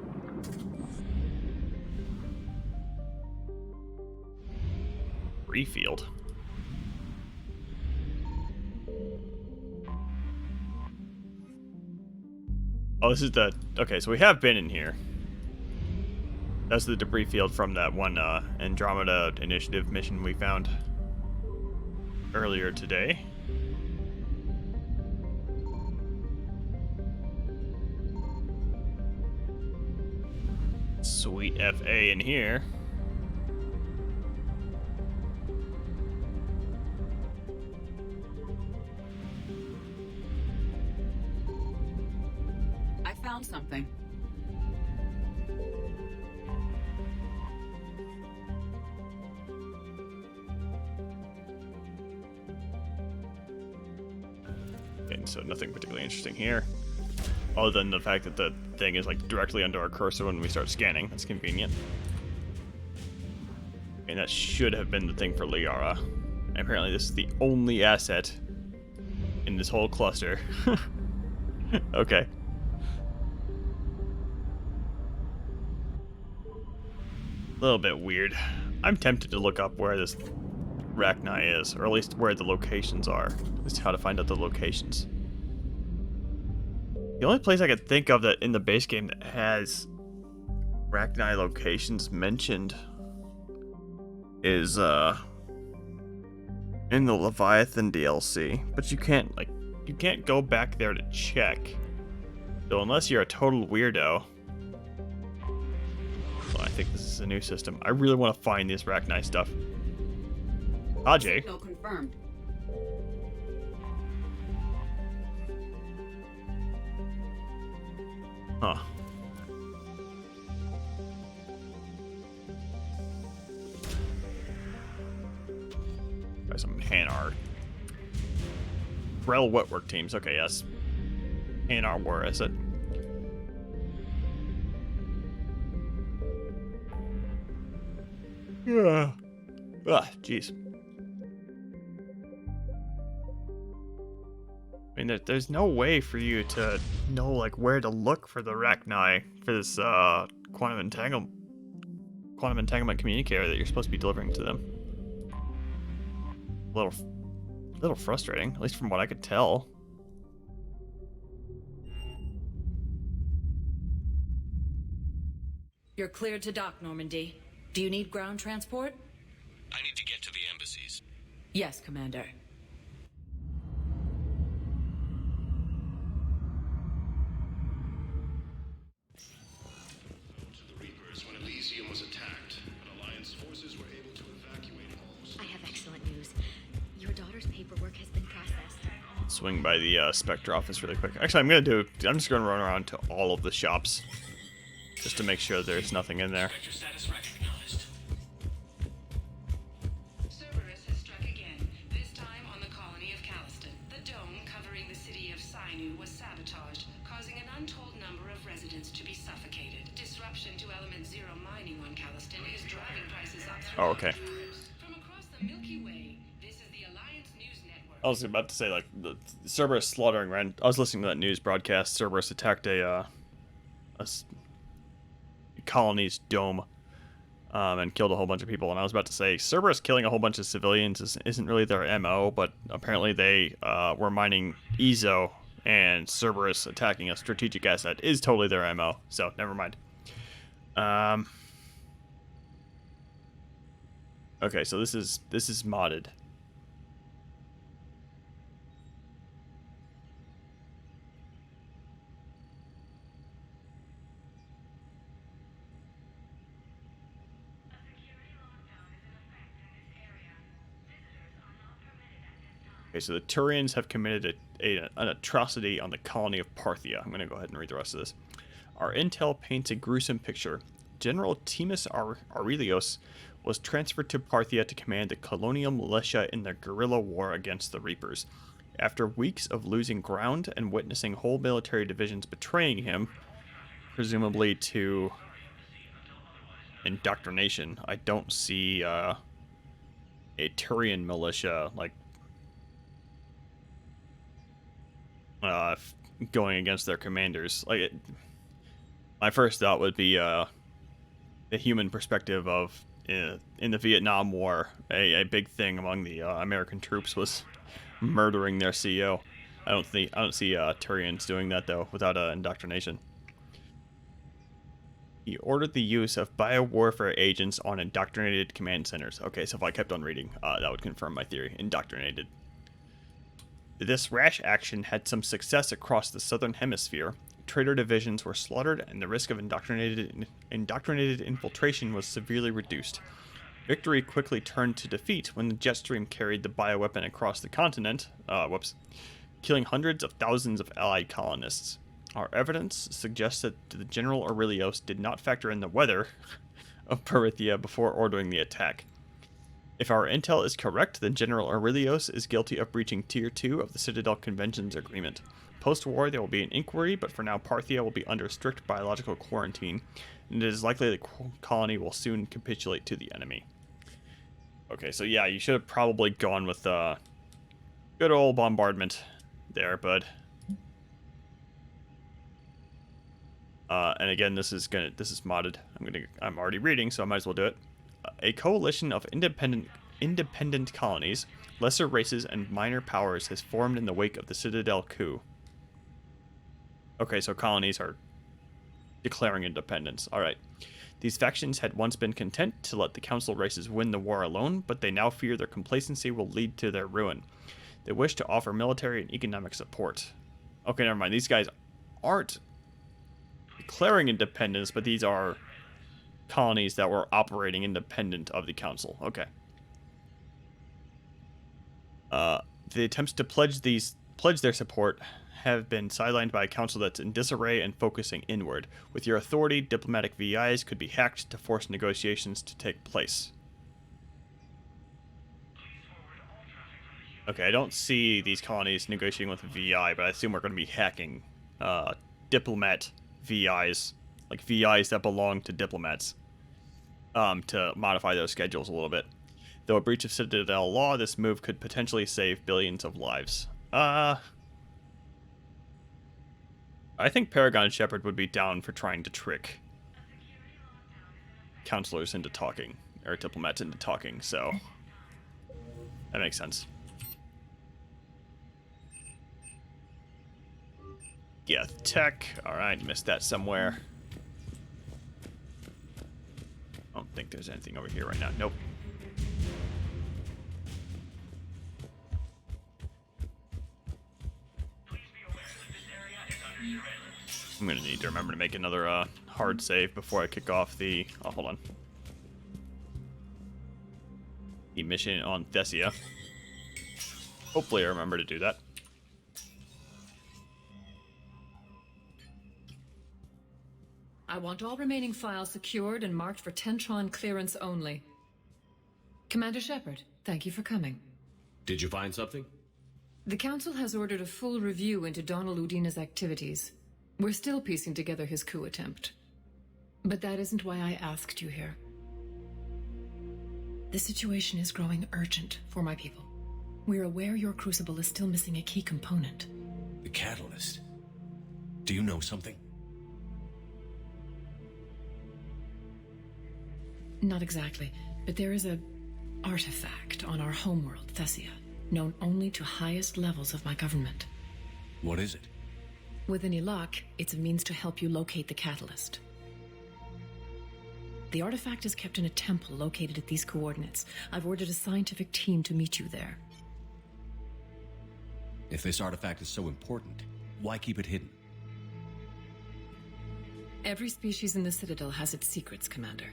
Debris field. Oh, this is the... Okay, so we have been in here. That's the debris field from that one Andromeda Initiative mission we found earlier today. Sweet FA in here. I found something. And so nothing particularly interesting here. Other than the fact that the thing is like directly under our cursor when we start scanning. That's convenient. And that should have been the thing for Liara. And apparently this is the only asset in this whole cluster. Okay. A little bit weird. I'm tempted to look up where this Rachni is, or at least where the locations are. Just how to find out the locations. The only place I could think of that in the base game that has Rachni locations mentioned is in the Leviathan DLC, but you can't go back there to check. So unless you're a total weirdo, well, I think this is a new system. I really want to find this Rachni stuff. Ajay. Signal confirmed. Huh. Got some Hanar. Rel Wetwork teams. Okay, yes. Hanar War, is it? Yeah. Jeez. I mean, there's no way for you to know, like, where to look for the Rachni for this quantum entanglement communicator that you're supposed to be delivering to them. A little frustrating, at least from what I could tell. You're cleared to dock, Normandy. Do you need ground transport? I need to get to the embassies. Yes, Commander. Shepard's paperwork has been processed. Swing by the Spectre office really quick. Actually, I'm just gonna run around to all of the shops just to make sure there's nothing in there. Cerberus has struck again, this time on the colony of Calliston. The dome covering the city of Sinew was sabotaged, causing an untold number of residents to be suffocated. Disruption to Element Zero mining on Calliston is driving prices up through Oh, okay. from across the Milky Way. This is the Alliance News Network. I was about to say, like, the Cerberus slaughtering ran. I was listening to that news broadcast. Cerberus attacked a colony's dome and killed a whole bunch of people. And I was about to say, Cerberus killing a whole bunch of civilians isn't really their MO, but apparently they were mining Ezo, and Cerberus attacking a strategic asset is totally their MO. So, never mind. Okay, so this is modded. Okay, so the Turians have committed an atrocity on the colony of Parthia. I'm going to go ahead and read the rest of this. Our intel paints a gruesome picture. General Timus Aurelius was transferred to Parthia to command the colonial militia in their guerrilla war against the Reapers. After weeks of losing ground and witnessing whole military divisions betraying him, presumably to indoctrination, I don't see a Turian militia, like, going against their commanders. Like, my first thought would be the human perspective of in the Vietnam War, a big thing among the American troops was murdering their CEO. I don't see Turians doing that though without indoctrination. He ordered the use of biowarfare agents on indoctrinated command centers. Okay, so if I kept on reading, that would confirm my theory. Indoctrinated. This rash action had some success across the southern hemisphere. Traitor divisions were slaughtered, and the risk of indoctrinated infiltration was severely reduced. Victory quickly turned to defeat when the jet stream carried the bioweapon across the continent, killing hundreds of thousands of allied colonists. Our evidence suggests that the General Aurelius did not factor in the weather of Parithia before ordering the attack. If our intel is correct, then General Aurelius is guilty of breaching Tier 2 of the Citadel Convention's agreement. Post-war, there will be an inquiry, but for now, Parthia will be under strict biological quarantine, and it is likely the colony will soon capitulate to the enemy. Okay, so yeah, you should have probably gone with good old bombardment there, bud. And again, this is modded. I'm already reading, so I might as well do it. A coalition of independent colonies, lesser races, and minor powers has formed in the wake of the Citadel coup. Okay, so colonies are declaring independence. Alright. These factions had once been content to let the council races win the war alone, but they now fear their complacency will lead to their ruin. They wish to offer military and economic support. Okay, never mind. These guys aren't declaring independence, but these are colonies that were operating independent of the council. Okay. The attempts to pledge their support have been sidelined by a council that's in disarray and focusing inward. With your authority, diplomatic VIs could be hacked to force negotiations to take place. Okay, I don't see these colonies negotiating with a VI, but I assume we're going to be hacking diplomat VIs, like VIs that belong to diplomats, to modify those schedules a little bit. Though a breach of Citadel law, this move could potentially save billions of lives. I think Paragon Shepard would be down for trying to trick counselors into talking, or diplomats into talking, so that makes sense. Geth Tech, alright, missed that somewhere. I don't think there's anything over here right now, nope. I'm gonna need to remember to make another hard save before I kick off the... Oh, hold on. The mission on Thessia. Hopefully I remember to do that. I want all remaining files secured and marked for Tentron clearance only. Commander Shepard, thank you for coming. Did you find something? The Council has ordered a full review into Donald Udina's activities. We're still piecing together his coup attempt. But that isn't why I asked you here. The situation is growing urgent for my people. We're aware your crucible is still missing a key component. The catalyst. Do you know something? Not exactly, but there is a artifact on our homeworld, Thessia, known only to highest levels of my government. What is it? With any luck, it's a means to help you locate the catalyst. The artifact is kept in a temple located at these coordinates. I've ordered a scientific team to meet you there. If this artifact is so important, why keep it hidden? Every species in the Citadel has its secrets, Commander.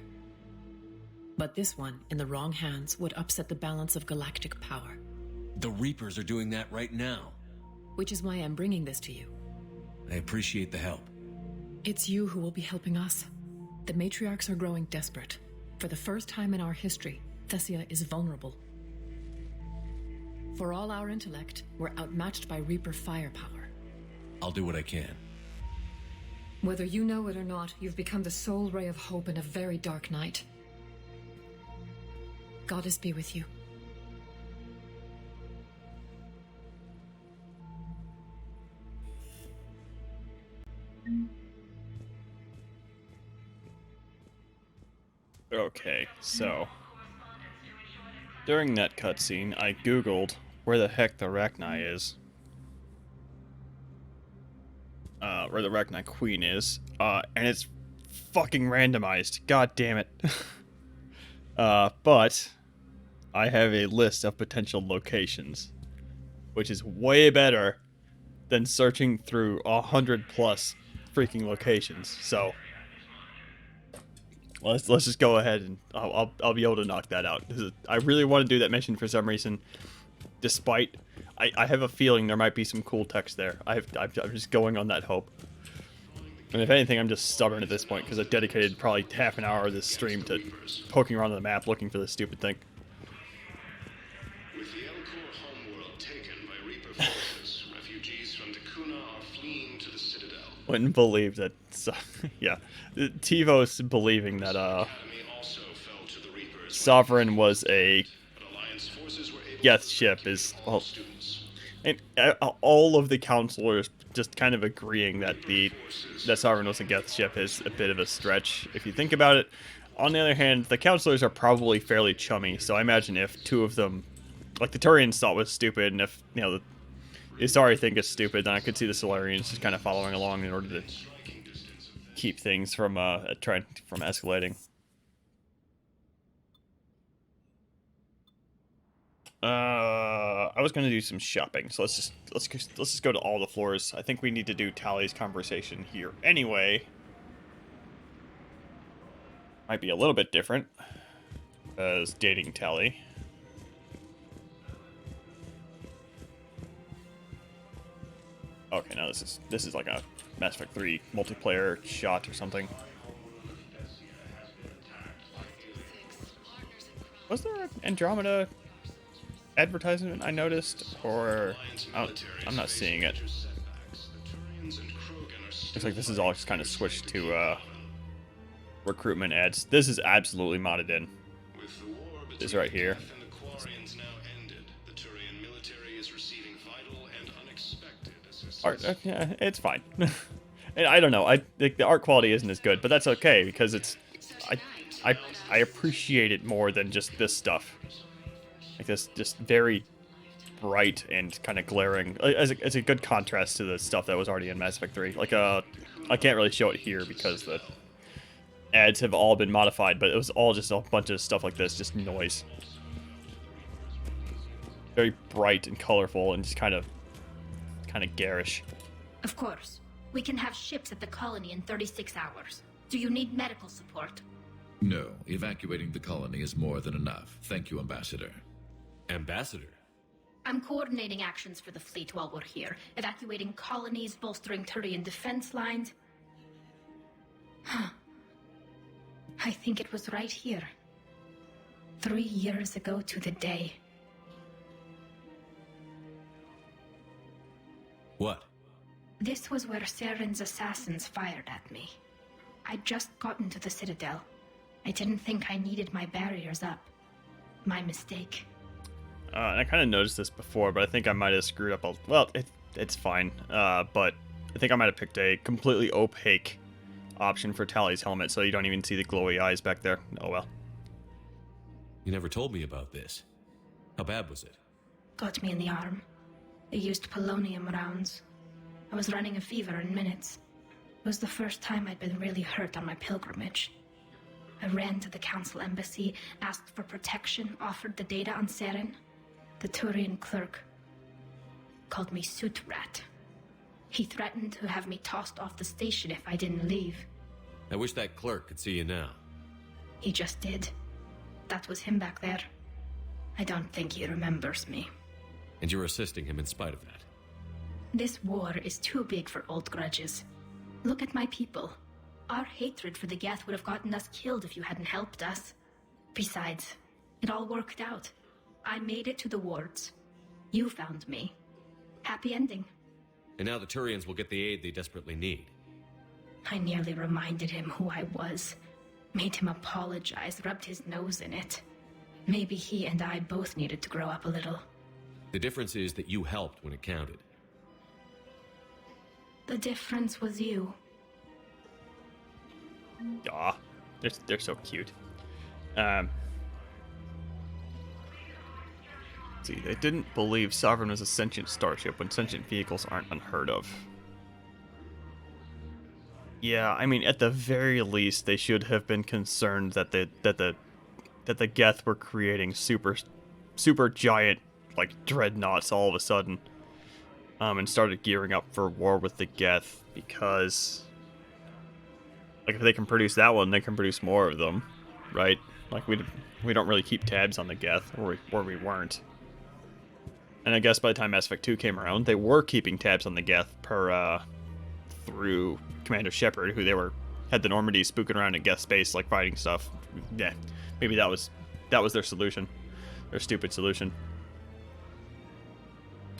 But this one, in the wrong hands, would upset the balance of galactic power. The Reapers are doing that right now. Which is why I'm bringing this to you. I appreciate the help. It's you who will be helping us. The matriarchs are growing desperate. For the first time in our history, Thessia is vulnerable. For all our intellect, we're outmatched by Reaper firepower. I'll do what I can. Whether you know it or not, you've become the sole ray of hope in a very dark night. Goddess be with you. Okay, so during that cutscene, I googled where the heck the Rachni is. Where the Rachni Queen is, and it's fucking randomized. God damn it. But I have a list of potential locations, which is way better than searching through 100 plus freaking locations. So let's just go ahead and I'll be able to knock that out. I really want to do that mission for some reason, despite I have a feeling there might be some cool text there. I'm just going on that hope. And if anything, I'm just stubborn at this point because I've dedicated probably half an hour of this stream to poking around on the map looking for this stupid thing. With the Elcor homeworld taken by Reaper forces, refugees from Dakuna are fleeing to the Citadel. Wouldn't believe that. So, yeah, TiVo's believing that Sovereign was a Geth ship is well, and all of the counselors just kind of agreeing that that Sovereign was a Geth ship is a bit of a stretch if you think about it. On the other hand, the counselors are probably fairly chummy, so I imagine if two of them, like the Turians thought was stupid, and if the Isari think it's stupid, then I could see the Solarians just kind of following along in order to keep things from escalating. I was gonna do some shopping, so let's just go to all the floors. I think we need to do Tally's conversation here anyway. Might be a little bit different as dating Tally. Okay, now this is like a Mass Effect 3 multiplayer shot or something. Was there an Andromeda advertisement I noticed, or I'm not seeing it. Looks like this is all just kind of switched to recruitment ads. This is absolutely modded in. This right here. Art, yeah, it's fine. And I don't know. The art quality isn't as good, but that's okay because it's I appreciate it more than just this stuff. Like this, just very bright and kind of glaring. As a good contrast to the stuff that was already in Mass Effect 3. Like I can't really show it here because the ads have all been modified, but it was all just a bunch of stuff like this, just noise. Very bright and colorful and just kind of garish. Of course. We can have ships at the colony in 36 hours. Do you need medical support? No, evacuating the colony is more than enough. Thank you, Ambassador. Ambassador? I'm coordinating actions for the fleet while we're here, evacuating colonies, bolstering Turian defense lines. Huh. I think it was right here. 3 years ago to the day. What? This was where Saren's assassins fired at me. I'd just gotten to the Citadel. I didn't think I needed my barriers up. My mistake. And I kind of noticed this before, but I think I might have screwed up. Well, it's fine. But I think I might have picked a completely opaque option for Tally's helmet, so you don't even see the glowy eyes back there. Oh well. You never told me about this. How bad was it? Got me in the arm. They used polonium rounds. I was running a fever in minutes. It was the first time I'd been really hurt on my pilgrimage. I ran to the council embassy, asked for protection, offered the data on Saren. The Turian clerk called me Soot Rat. He threatened to have me tossed off the station if I didn't leave. I wish that clerk could see you now. He just did. That was him back there. I don't think he remembers me. And you're assisting him in spite of that. This war is too big for old grudges. Look at my people. Our hatred for the Geth would have gotten us killed if you hadn't helped us. Besides, it all worked out. I made it to the wards. You found me. Happy ending. And now the Turians will get the aid they desperately need. I nearly reminded him who I was. Made him apologize, rubbed his nose in it. Maybe he and I both needed to grow up a little. The difference is that you helped when it counted. The difference was you. Aw, they're so cute. See, they didn't believe Sovereign was a sentient starship when sentient vehicles aren't unheard of. Yeah, I mean, at the very least, they should have been concerned that the Geth were creating super giant, like, dreadnoughts all of a sudden, and started gearing up for war with the Geth, because, like, if they can produce that one, they can produce more of them, right? Like, we don't really keep tabs on the Geth, or we weren't. And I guess by the time Mass Effect 2 came around, they were keeping tabs on the Geth through Commander Shepard, who had the Normandy spooking around in Geth space, like fighting stuff. Yeah, maybe that was their solution, their stupid solution.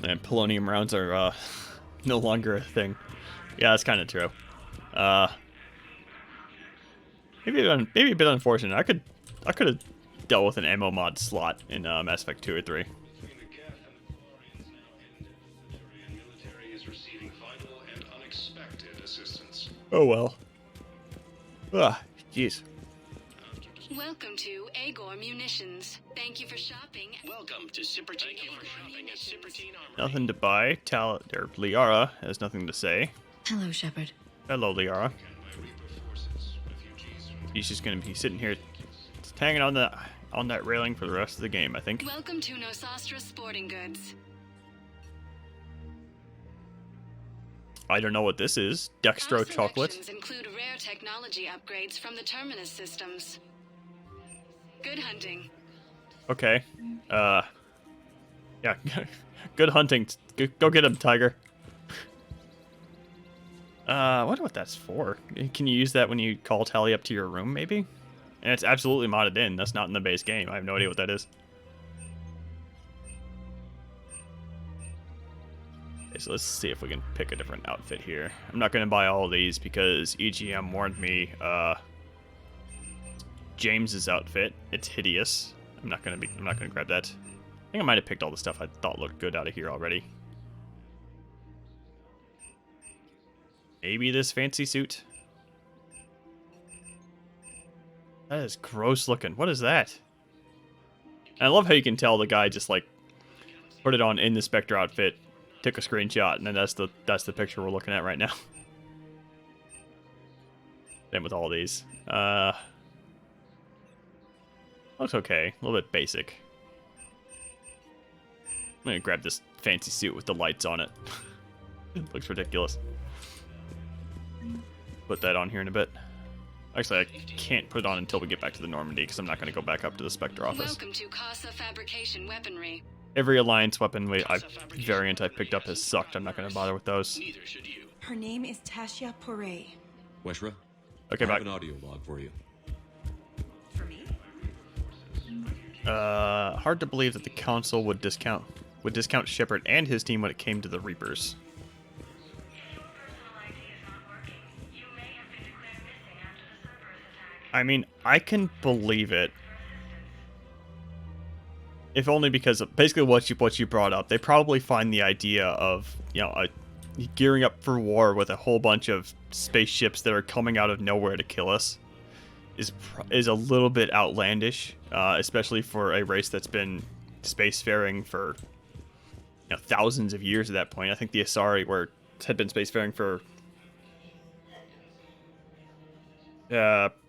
And polonium rounds are no longer a thing. Yeah, that's kind of true. Maybe a bit unfortunate. I could have dealt with an ammo mod slot in Mass Effect 2 or 3. Oh well. Ah, jeez. Welcome to Agor Munitions. Thank you for shopping. Welcome to Sippertine. Thank you for shopping at Sippertine Armory. Nothing to buy. Liara has nothing to say. Hello, Shepard. Hello, Liara. He's just gonna be sitting here, just hanging on that railing for the rest of the game, I think. Welcome to Nosastra Sporting Goods. I don't know what this is. Dextro Our chocolate. selections include rare technology upgrades from the Terminus systems. Good hunting. Okay. Yeah. Good hunting. Go get him, Tiger. I wonder what that's for. Can you use that when you call Tally up to your room, maybe? And it's absolutely modded in. That's not in the base game. I have no idea what that is. Okay, so let's see if we can pick a different outfit here. I'm not going to buy all of these because EGM warned me James's outfit. It's hideous. I'm not going to grab that. I think I might have picked all the stuff I thought looked good out of here already. Maybe this fancy suit. That is gross looking. What is that? And I love how you can tell the guy just like put it on in the Spectre outfit, took a screenshot, and then that's the picture we're looking at right now. Same with all these. Looks okay. A little bit basic. I'm gonna grab this fancy suit with the lights on it. It looks ridiculous. Put that on here in a bit. Actually, I can't put it on until we get back to the Normandy, because I'm not going to go back up to the Spectre office. Welcome to Casa Fabrication Weaponry. Every Alliance weapon variant I picked up has sucked. I'm not going to bother with those. Her name is Tasha Poré. Weshra? Okay, I bye. have an audio log for you. Hard to believe that the Council would discount Shepard and his team when it came to the Reapers. I mean, I can believe it. If only because of basically what you brought up. They probably find the idea of, you know, gearing up for war with a whole bunch of spaceships that are coming out of nowhere to kill us is a little bit outlandish, especially for a race that's been spacefaring for, you know, thousands of years at that point. I think the Asari had been spacefaring for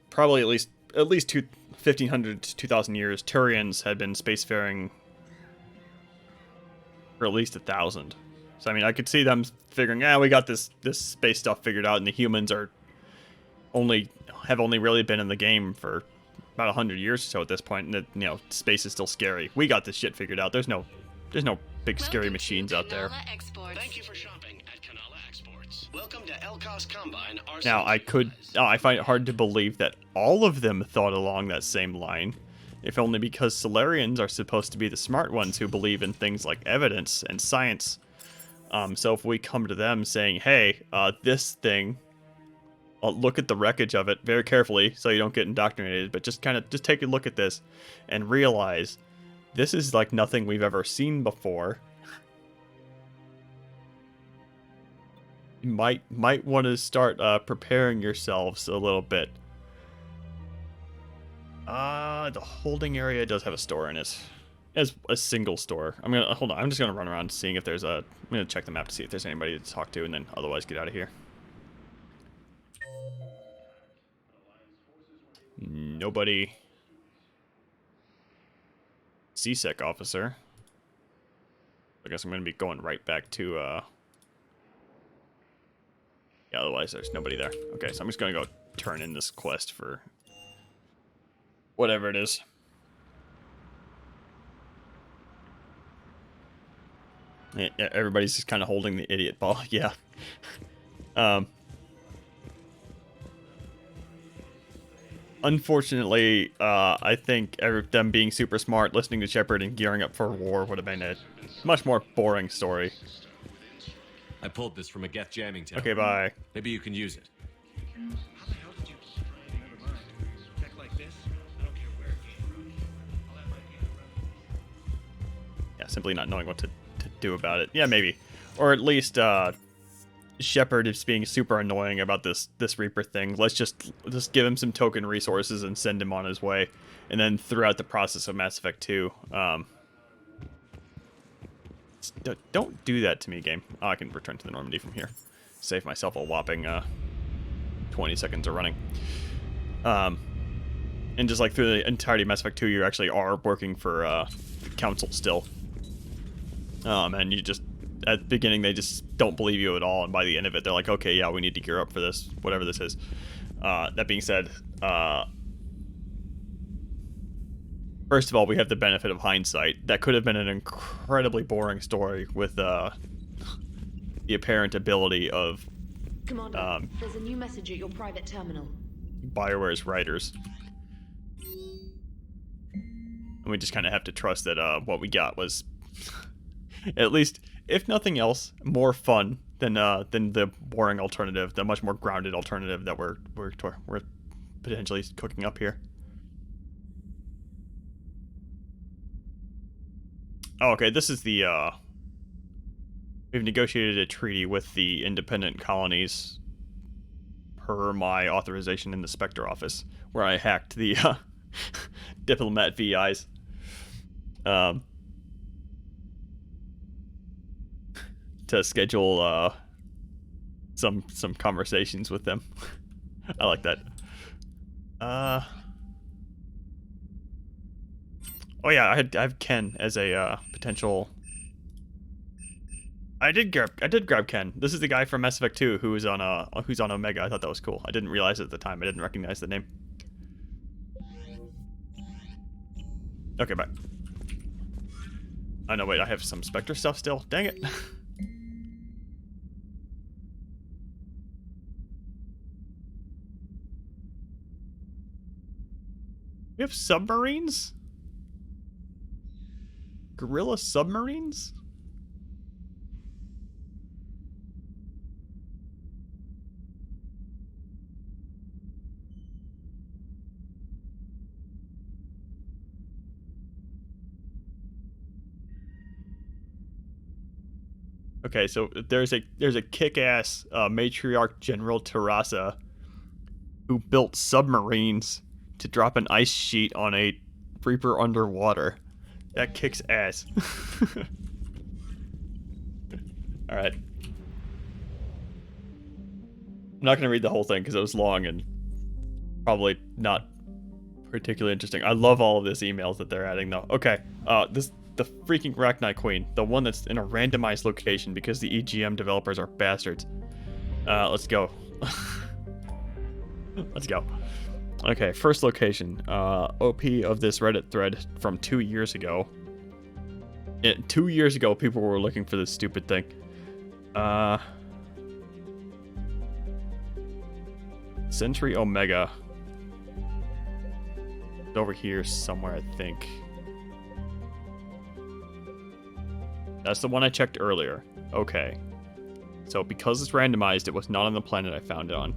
probably at least 1,500 to 2,000 years. Turians had been spacefaring for at least 1,000. So I mean, I could see them figuring, we got this space stuff figured out, and the humans have only really been in the game for about 100 years or so at this point, and that, you know, space is still scary. We got this shit figured out. There's no big scary machines out there. Thank you for shopping at Kanala Exports. Welcome to Elkos Combine. Now, I find it hard to believe that all of them thought along that same line, if only because Solarians are supposed to be the smart ones who believe in things like evidence and science. So if we come to them saying, hey, this thing, look at the wreckage of it very carefully so you don't get indoctrinated, but just take a look at this and realize this is like nothing we've ever seen before. You might want to start preparing yourselves a little bit. The holding area does have a store in it. As a single store. Hold on. I'm just gonna run around seeing if there's I'm gonna check the map to see if there's anybody to talk to, and then otherwise get out of here. Nobody. CSEC officer. I guess I'm gonna be going right back to yeah, otherwise there's nobody there. Okay, so I'm just gonna go turn in this quest for whatever it is. Yeah, everybody's just kind of holding the idiot ball. Yeah. Unfortunately, I think them being super smart, listening to Shepard, and gearing up for war would have been a much more boring story. I pulled this from a Geth jamming tower. Okay, bye. Maybe you can use it. Yeah, simply not knowing what to do about it. Yeah, maybe. Or at least Shepard is being super annoying about this Reaper thing. Let's just give him some token resources and send him on his way. And then throughout the process of Mass Effect 2, don't do that to me, game. Oh, I can return to the Normandy from here. Save myself a whopping 20 seconds of running. And just like through the entirety of Mass Effect 2, you actually are working for the Council still. And you just, at the beginning, they just don't believe you at all, and by the end of it, they're like, okay, yeah, we need to gear up for this, whatever this is. That being said, first of all, we have the benefit of hindsight. That could have been an incredibly boring story with the apparent ability of Commander, there's a new message at your private terminal. BioWare's writers. And we just kind of have to trust that what we got was, at least, if nothing else, more fun than the boring alternative, the much more grounded alternative that we're potentially cooking up here. Oh, okay, this is the we've negotiated a treaty with the independent colonies per my authorization in the Spectre office, where I hacked the diplomat VIs. To schedule some conversations with them. I like that. Oh yeah, I have Ken as a potential. I did grab Ken. This is the guy from Mass Effect 2 who's on Omega. I thought that was cool. I didn't realize it at the time. I didn't recognize the name. Okay, bye. Oh no, wait, I have some Spectre stuff still. Dang it. We have submarines? Guerrilla submarines? Okay, so there's a kick-ass matriarch General Terrasa who built submarines to drop an ice sheet on a Reaper underwater. That kicks ass. Alright. I'm not going to read the whole thing because it was long and probably not particularly interesting. I love all of these emails that they're adding though. Okay, the freaking Rachni Queen, the one that's in a randomized location because the EGM developers are bastards. Let's go. Let's go. Okay, first location. OP of this Reddit thread from 2 years ago. 2 years ago, people were looking for this stupid thing. Century Omega. It's over here somewhere, I think. That's the one I checked earlier. Okay. So because it's randomized, it was not on the planet I found it on.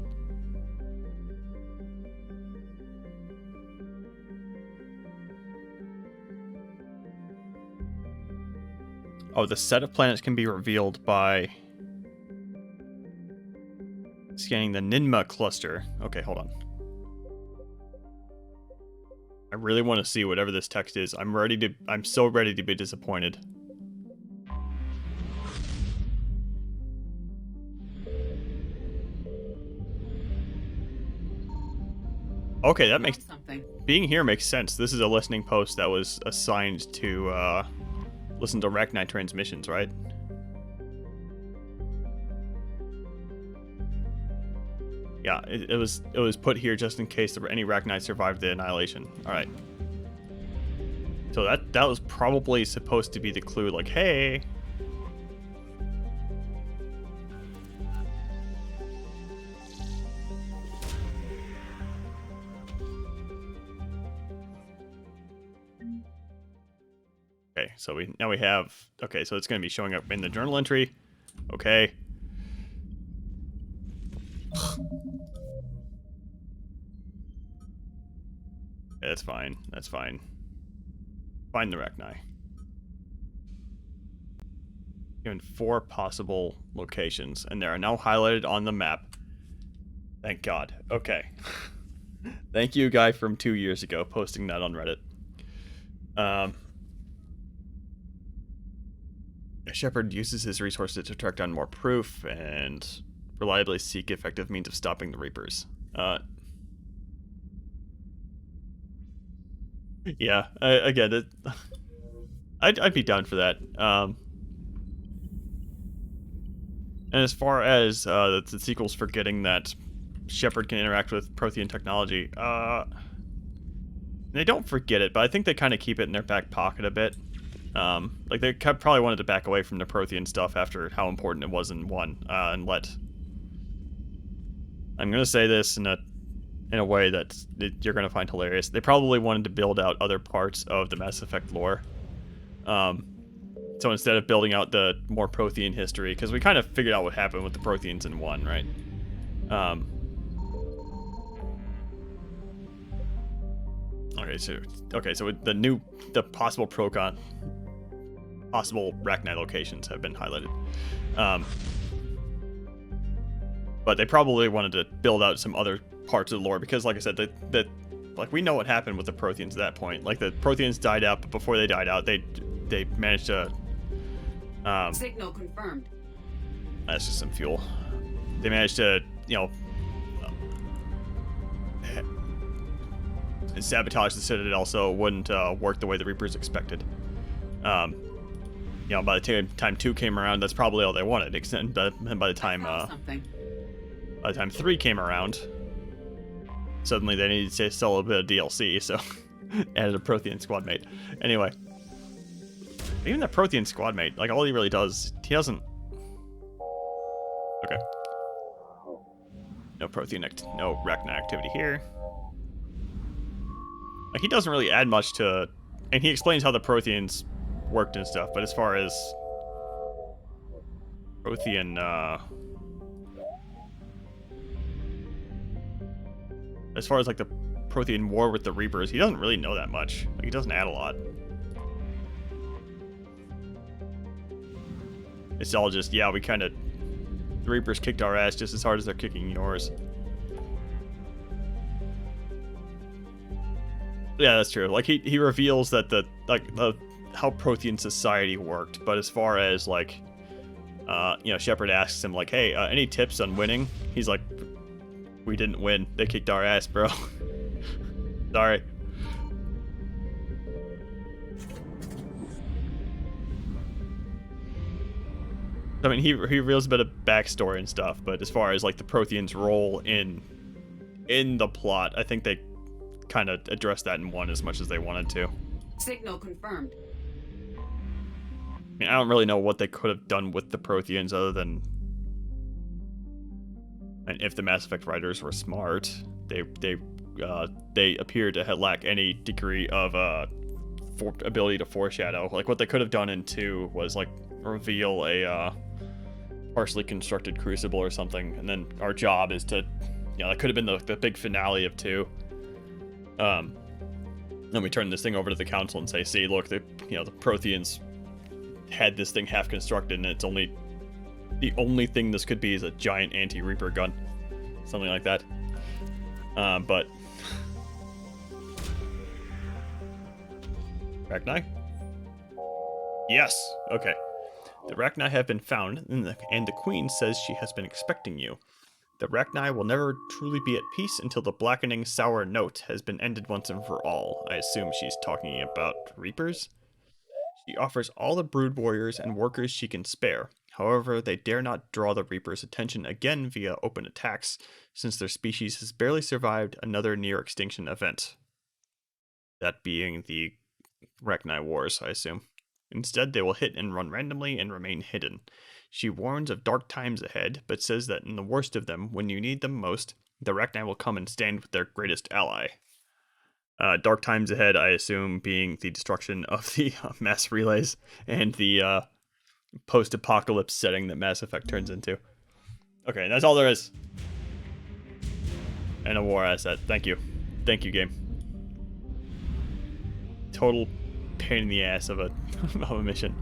Oh, the set of planets can be revealed by scanning the Ninma cluster. Okay, hold on. I really want to see whatever this text is. I'm so ready to be disappointed. Okay, that makes something. Being here makes sense. This is a listening post that was assigned to listen to Rachni transmissions, right? Yeah, it was put here just in case any Rachni survived the annihilation. All right. So that was probably supposed to be the clue, like, hey. Okay, so now we have, okay, so it's going to be showing up in the journal entry. Okay. Yeah, that's fine. That's fine. Find the Rachni. Given 4 possible locations, and they are now highlighted on the map. Thank God. Okay. Thank you, guy from 2 years ago, posting that on Reddit. Shepard uses his resources to track down more proof and reliably seek effective means of stopping the Reapers. Yeah, I get it. I'd be down for that. And as far as the sequels for getting that Shepard can interact with Prothean technology, they don't forget it, but I think they kind of keep it in their back pocket a bit. Like they probably wanted to back away from the Prothean stuff after how important it was in 1, and let. I'm gonna say this in a way that you're gonna find hilarious. They probably wanted to build out other parts of the Mass Effect lore. So instead of building out the more Prothean history, because we kind of figured out what happened with the Protheans in 1, right? Okay, so the possible possible Rachni locations have been highlighted. But they probably wanted to build out some other parts of the lore because, like I said, like we know what happened with the Protheans at that point. Like the Protheans died out, but before they died out, they managed to. Signal confirmed. That's just some fuel. They managed to, sabotage the Citadel so it wouldn't work the way the Reapers expected. By the time 2 came around, that's probably all they wanted. Except by the time 3 came around, suddenly they needed to sell a bit of DLC, so added a Prothean squad mate. Anyway, Even the Prothean squad mate, like, all he really does, he doesn't... Okay. No no Rachna activity here. Like, he doesn't really add much to... And he explains how the Protheans worked and stuff, but as far as... Prothean, as far as, like, the Prothean war with the Reapers, he doesn't really know that much. Like, he doesn't add a lot. It's all just, yeah, we kind of... The Reapers kicked our ass just as hard as they're kicking yours. Yeah, that's true. Like, he reveals that how Prothean society worked, but as far as, like, you know, Shepard asks him, like, hey, any tips on winning? He's like, we didn't win. They kicked our ass, bro. Sorry. I mean, he reveals a bit of backstory and stuff, but as far as, like, the Protheans' role in the plot, I think they kind of addressed that in 1 as much as they wanted to. Signal confirmed. I mean, I don't really know what they could have done with the Protheans other than... And if the Mass Effect writers were smart, they appear to lack any degree of ability to foreshadow. Like, what they could have done in 2 was, like, reveal a partially constructed crucible or something, and then our job is to, you know, that could have been the big finale of 2. Then we turn this thing over to the council and say, see, look, the Protheans had this thing half constructed, and it's only the only thing this could be is a giant anti-Reaper gun, something like that. But Rachni? Yes. Okay. The Rachni have been found, and the Queen says she has been expecting you. The Rachni will never truly be at peace until the blackening sour note has been ended once and for all. I assume she's talking about Reapers. She offers all the brood warriors and workers she can spare. However, they dare not draw the Reapers' attention again via open attacks, since their species has barely survived another near-extinction event. That being the Rachni Wars, I assume. Instead, they will hit and run randomly and remain hidden. She warns of dark times ahead, but says that in the worst of them, when you need them most, the Rachni will come and stand with their greatest ally. Dark times ahead, I assume, being the destruction of the mass relays and the post-apocalypse setting that Mass Effect turns into. Okay, that's all there is. And a war asset. Thank you. Thank you, game. Total pain in the ass of a mission.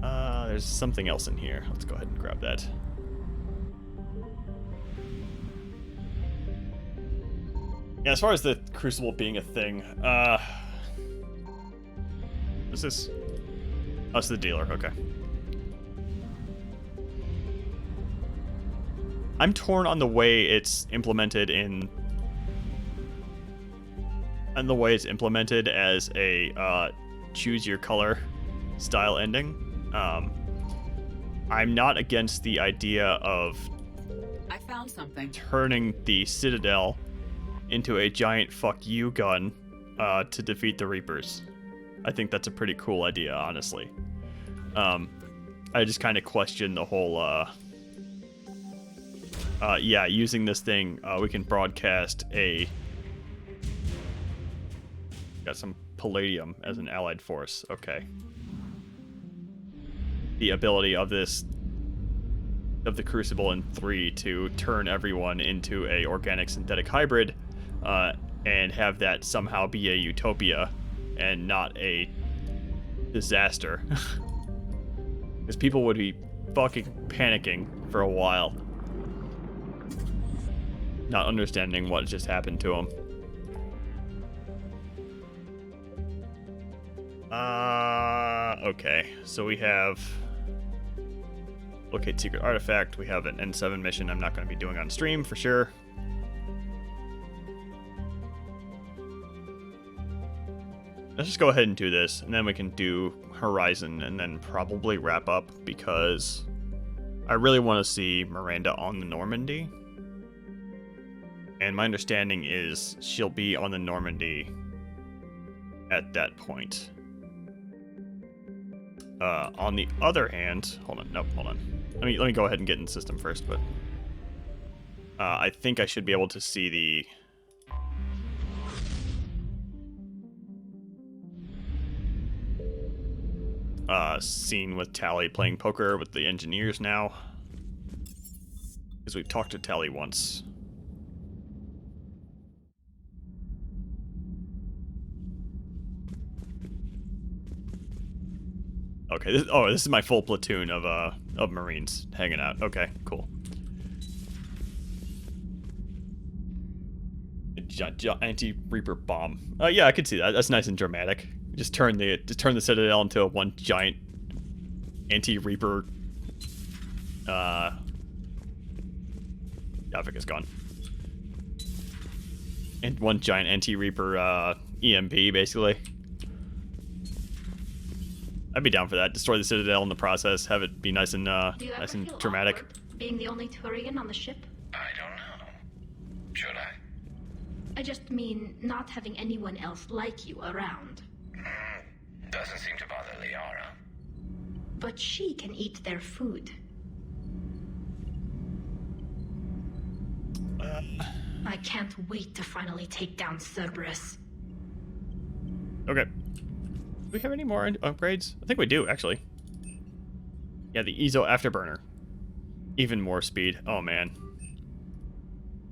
There's something else in here. Let's go ahead and grab that. Yeah, as far as the Crucible being a thing, what's this? Oh, it's the dealer, okay. I'm torn on the way it's implemented and the way it's implemented as a choose your color style ending. I'm not against the idea of I found something. Turning the Citadel into a giant fuck you gun to defeat the Reapers. I think that's a pretty cool idea, honestly. I just kind of question the whole yeah, using this thing, we can broadcast got some palladium as an allied force. Okay. The ability of the Crucible in 3 to turn everyone into a organic synthetic hybrid, and have that somehow be a utopia and not a disaster. Because people would be fucking panicking for a while, not understanding what just happened to them. Okay, so we have locate secret artifact. We have an N7 mission I'm not going to be doing on stream for sure. Let's just go ahead and do this, and then we can do Horizon, and then probably wrap up, because I really want to see Miranda on the Normandy. And my understanding is she'll be on the Normandy at that point. On the other hand, hold on. Let me go ahead and get in the system first. But I think I should be able to see the. Scene with Tally playing poker with the engineers now. Because we've talked to Tally once. Okay, this is my full platoon of Marines hanging out. Okay, cool. Anti-Reaper bomb. Yeah, I could see that. That's nice and dramatic. Just turn the Citadel into a one giant anti-Reaper. Graphic is gone. And one giant anti-Reaper EMP, basically. I'd be down for that. Destroy the Citadel in the process. Have it be nice and dramatic. Awkward being the only Turian on the ship? I don't know. Should I? I just mean not having anyone else like you around. Doesn't seem to bother Liara. But she can eat their food. I can't wait to finally take down Cerberus. Okay. Do we have any more upgrades? I think we do, actually. Yeah, the Ezo Afterburner. Even more speed. Oh, man.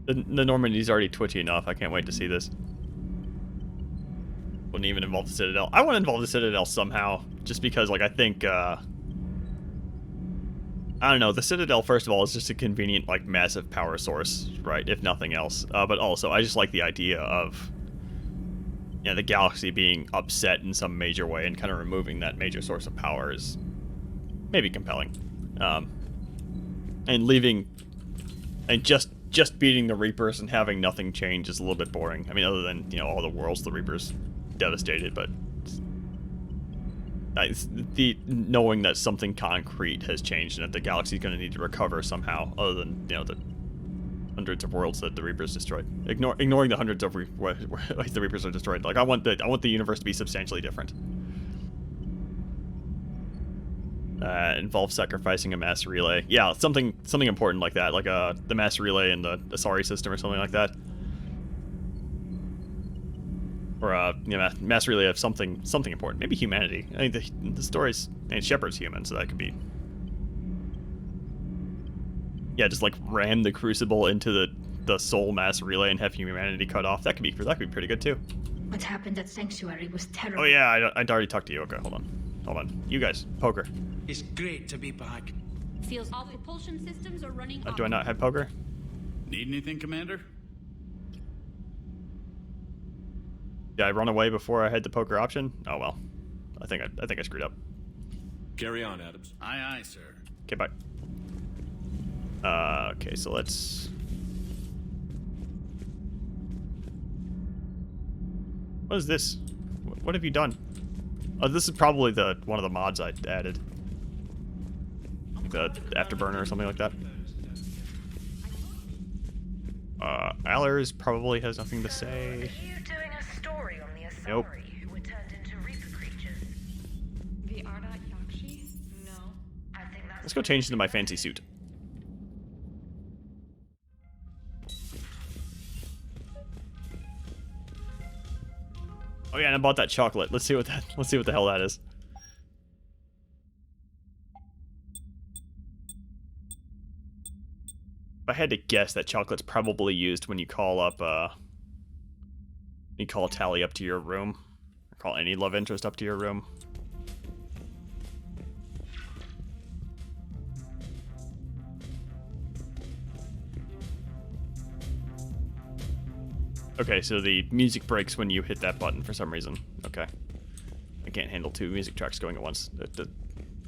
The Normandy's already twitchy enough. I can't wait to see this. Wouldn't even involve the Citadel. I want to involve the Citadel somehow. Just because, like, I think, I don't know. The Citadel, first of all, is just a convenient, like, massive power source, right? If nothing else. But also, I just like the idea of, you know, the galaxy being upset in some major way and kind of removing that major source of power is maybe compelling. And leaving, and just beating the Reapers and having nothing change is a little bit boring. I mean, other than, you know, all the worlds the Reapers devastated, but the knowing that something concrete has changed and that the galaxy is going to need to recover somehow, other than, you know, the hundreds of worlds that the Reapers destroyed. Ignoring the hundreds of the Reapers are destroyed. Like, I want the universe to be substantially different. Involve sacrificing a mass relay. Yeah, something important like that, like the mass relay in the Asari system or something like that. Or you know, mass relay of something important. Maybe humanity. I mean, the story's, and Shepard's human, so that could be. Yeah, just like ram the Crucible into the Soul mass relay and have humanity cut off. That could be pretty good too. What happened at Sanctuary was terrible. Oh yeah, I'd already talked to you. Okay, hold on. You guys, poker. It's great to be back. Feels all propulsion systems are running. Do I not have poker? Need anything, Commander? Did I run away before I had the poker option? Oh well. I think I screwed up. Carry on, Adams. Aye, aye, sir. Okay, bye. Okay, so let's. What is this? What have you done? Oh, this is probably one of the mods I added. The Afterburner or something like that. Allers probably has nothing to say. Are you doing a story on the Asari Nope. who were turned into Reaper creatures? The Ardat Yakshi? No. I think that's. Let's go change into my fancy suit. Oh yeah, and I bought that chocolate. Let's see what the hell that is. If I had to guess, that chocolate's probably used when you call up Tally up to your room. Or call any love interest up to your room. Okay, so the music breaks when you hit that button for some reason. Okay. I can't handle two music tracks going at once.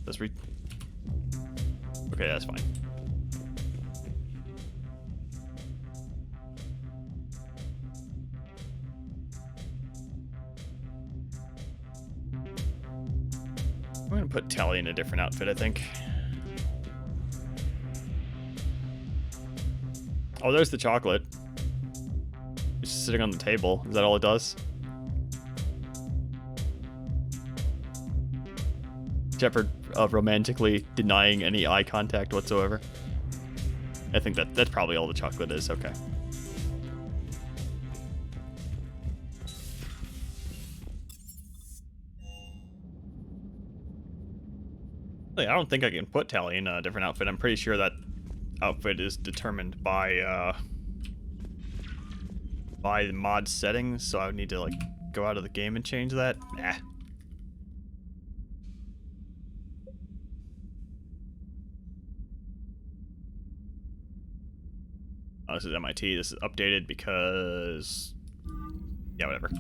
Let's read. Okay, that's fine. I'm gonna put Tally in a different outfit, I think. Oh, there's the chocolate. It's just sitting on the table. Is that all it does? Shepard romantically denying any eye contact whatsoever. I think that's probably all the chocolate is. Okay. I don't think I can put Tally in a different outfit. I'm pretty sure that outfit is determined by the mod settings, so I would need to like go out of the game and change that. Nah. Oh, this is MIT. This is updated because... yeah, whatever.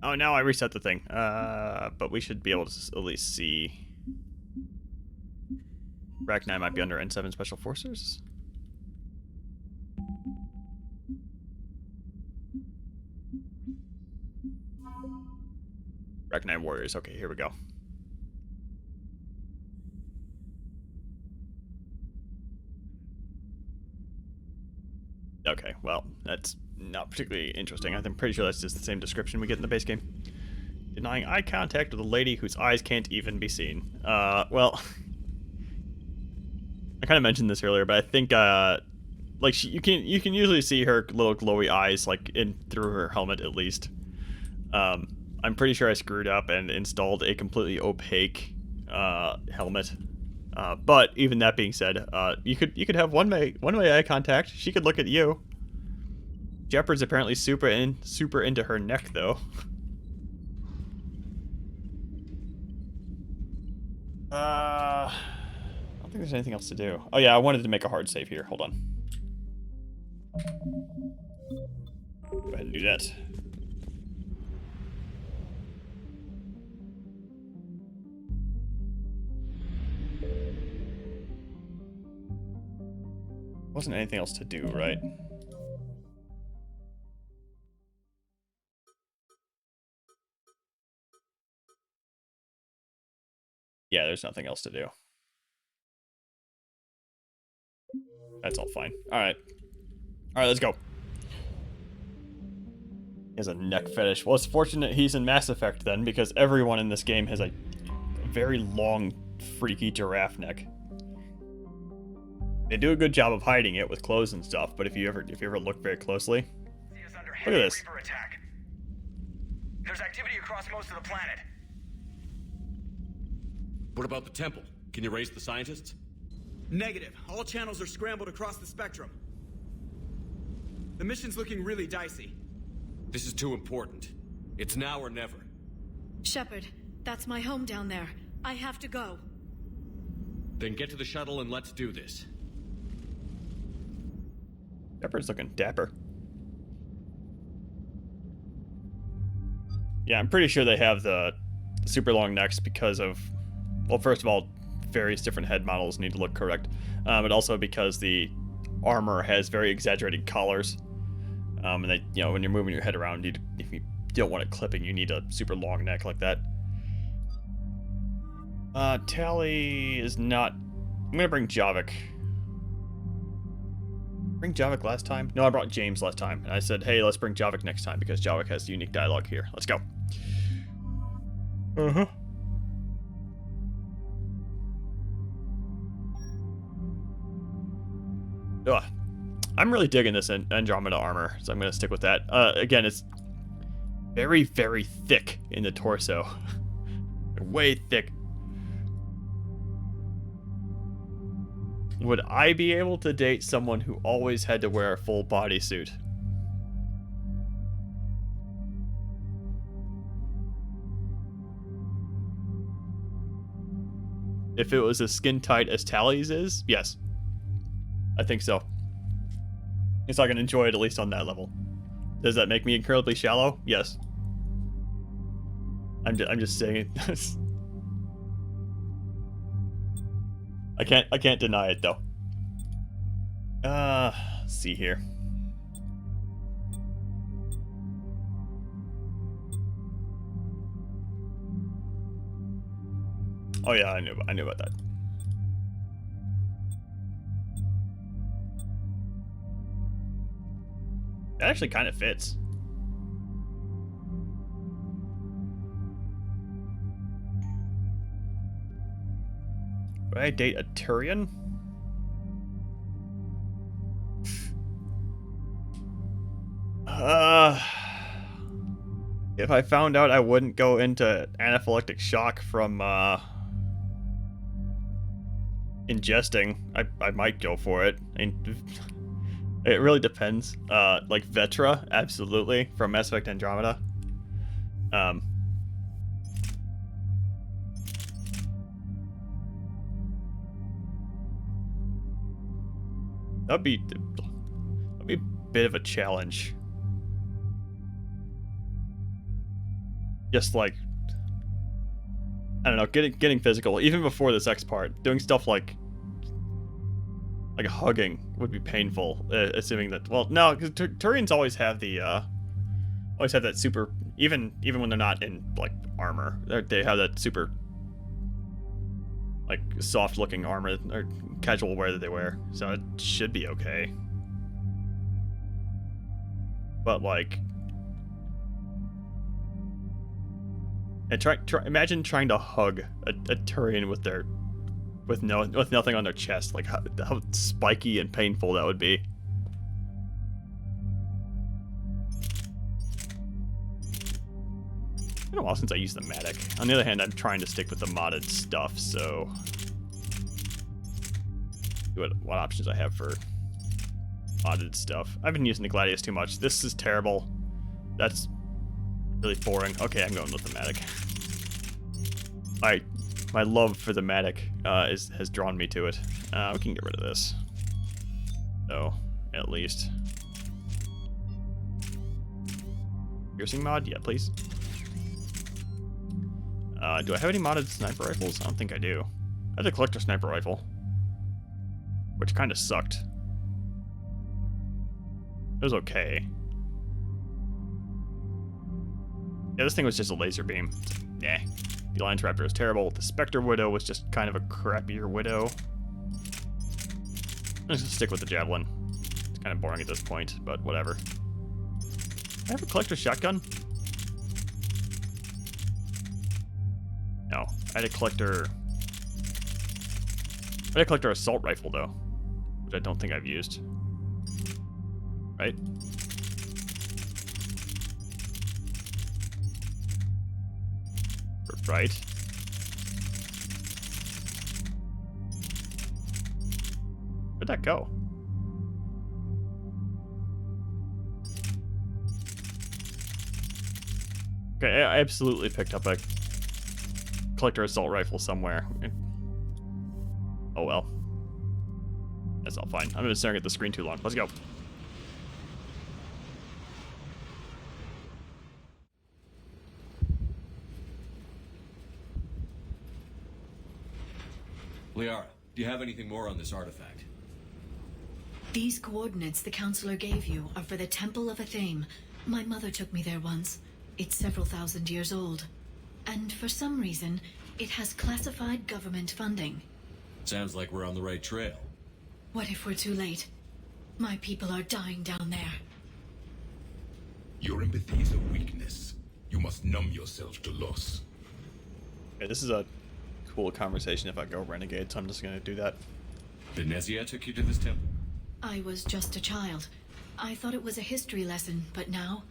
Oh, now I reset the thing. But we should be able to at least see... Rachni might be under N7 Special Forces. Rachni Warriors. Okay, here we go. Okay, well, that's not particularly interesting. I'm pretty sure that's just the same description we get in the base game. Denying eye contact with a lady whose eyes can't even be seen. Well... I kind of mentioned this earlier, but I think, like, you can usually see her little glowy eyes, like, through her helmet, at least. I'm pretty sure I screwed up and installed a completely opaque, helmet. But, even that being said, you could have one-way eye contact. She could look at you. Shepard's apparently super into her neck, though. I don't think there's anything else to do. Oh yeah, I wanted to make a hard save here. Hold on. Go ahead and do that. Wasn't anything else to do, right? Yeah, there's nothing else to do. That's all fine. Alright. Alright, let's go. He has a neck fetish. Well, it's fortunate he's in Mass Effect then, because everyone in this game has a very long, freaky giraffe neck. They do a good job of hiding it with clothes and stuff, but if you ever look very closely, look at this. Reaper attack. There's activity across most of the planet. What about the temple? Can you raise the scientists? Negative. All channels are scrambled across the spectrum. The mission's looking really dicey. This is too important. It's now or never. Shepard, that's my home down there. I have to go. Then get to the shuttle and let's do this. Shepard's looking dapper. Yeah, I'm pretty sure they have the super long necks because of, well, first of all, various different head models need to look correct, but also because the armor has very exaggerated collars, and they, you know, when you're moving your head around, if you don't want it clipping, you need a super long neck like that. Tally is not. I'm gonna bring Javik. Bring Javik last time? No, I brought James last time, and I said, hey, let's bring Javik next time because Javik has unique dialogue here. Let's go. Uh-huh. Ugh. I'm really digging this Andromeda armor, so I'm going to stick with that. Again, it's very, very thick in the torso. Way thick. Would I be able to date someone who always had to wear a full bodysuit? If it was as skin tight as Tally's is, yes. I think so. Guess I can enjoy it at least on that level. Does that make me incredibly shallow? Yes. I'm just saying it. I can't deny it though. Let's see here. Oh yeah, I knew about that. That actually kind of fits. Would I date a Turian? If I found out I wouldn't go into anaphylactic shock from ingesting, I might go for it. I mean, it really depends. Like Vetra, absolutely, from Mass Effect Andromeda. That'd be a bit of a challenge. Just like, I don't know, getting physical even before the sex part. Doing stuff like hugging would be painful. Assuming that, well, no, because Turians always have that super, even when they're not in like armor, they have that super like soft looking armor or casual wear that they wear, so it should be okay. But like, and imagine trying to hug a Turian with nothing on their chest. Like how spiky and painful that would be. It's been a while since I used the Matic. On the other hand, I'm trying to stick with the modded stuff, so what options I have for modded stuff. I've been using the Gladius too much. This is terrible. That's really boring. Okay, I'm going with the Matic. My love for the Matic has drawn me to it. We can get rid of this. So, at least. Piercing mod? Yeah, please. Do I have any modded sniper rifles? I don't think I do. I had a collector sniper rifle, which kind of sucked. It was okay. Yeah, this thing was just a laser beam. Nah. The Alliance Raptor was terrible. The Spectre Widow was just kind of a crappier Widow. I'm just gonna stick with the Javelin. It's kind of boring at this point, but whatever. I have a collector shotgun? No. I had a collector assault rifle, though, which I don't think I've used. Right? Right. Where'd that go? Okay, I absolutely picked up a collector assault rifle somewhere. Oh well. That's all fine. I've been staring at the screen too long. Let's go. Liara, do you have anything more on this artifact? These coordinates the counselor gave you are for the Temple of Athame. My mother took me there once. It's several thousand years old. And for some reason, it has classified government funding. Sounds like we're on the right trail. What if we're too late? My people are dying down there. Your empathy is a weakness. You must numb yourself to loss. Okay, this is a cool conversation if I go renegade, so I'm just gonna do that. Venezia took you to this temple? I was just a child. I thought it was a history lesson, but now,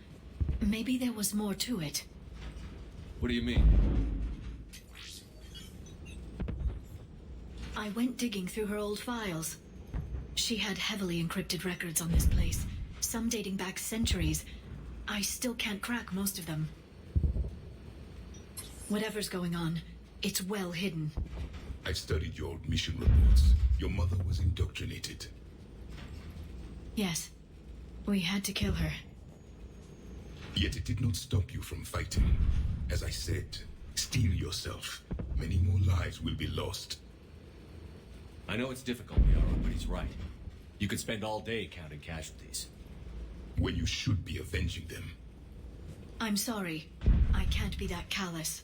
maybe there was more to it. What do you mean? I went digging through her old files. She had heavily encrypted records on this place, some dating back centuries. I still can't crack most of them. Whatever's going on, it's well hidden. I've studied your old mission reports. Your mother was indoctrinated. Yes. We had to kill her. Yet it did not stop you from fighting. As I said, steel yourself. Many more lives will be lost. I know it's difficult, Liara, but he's right. You could spend all day counting casualties. When you should be avenging them. I'm sorry. I can't be that callous.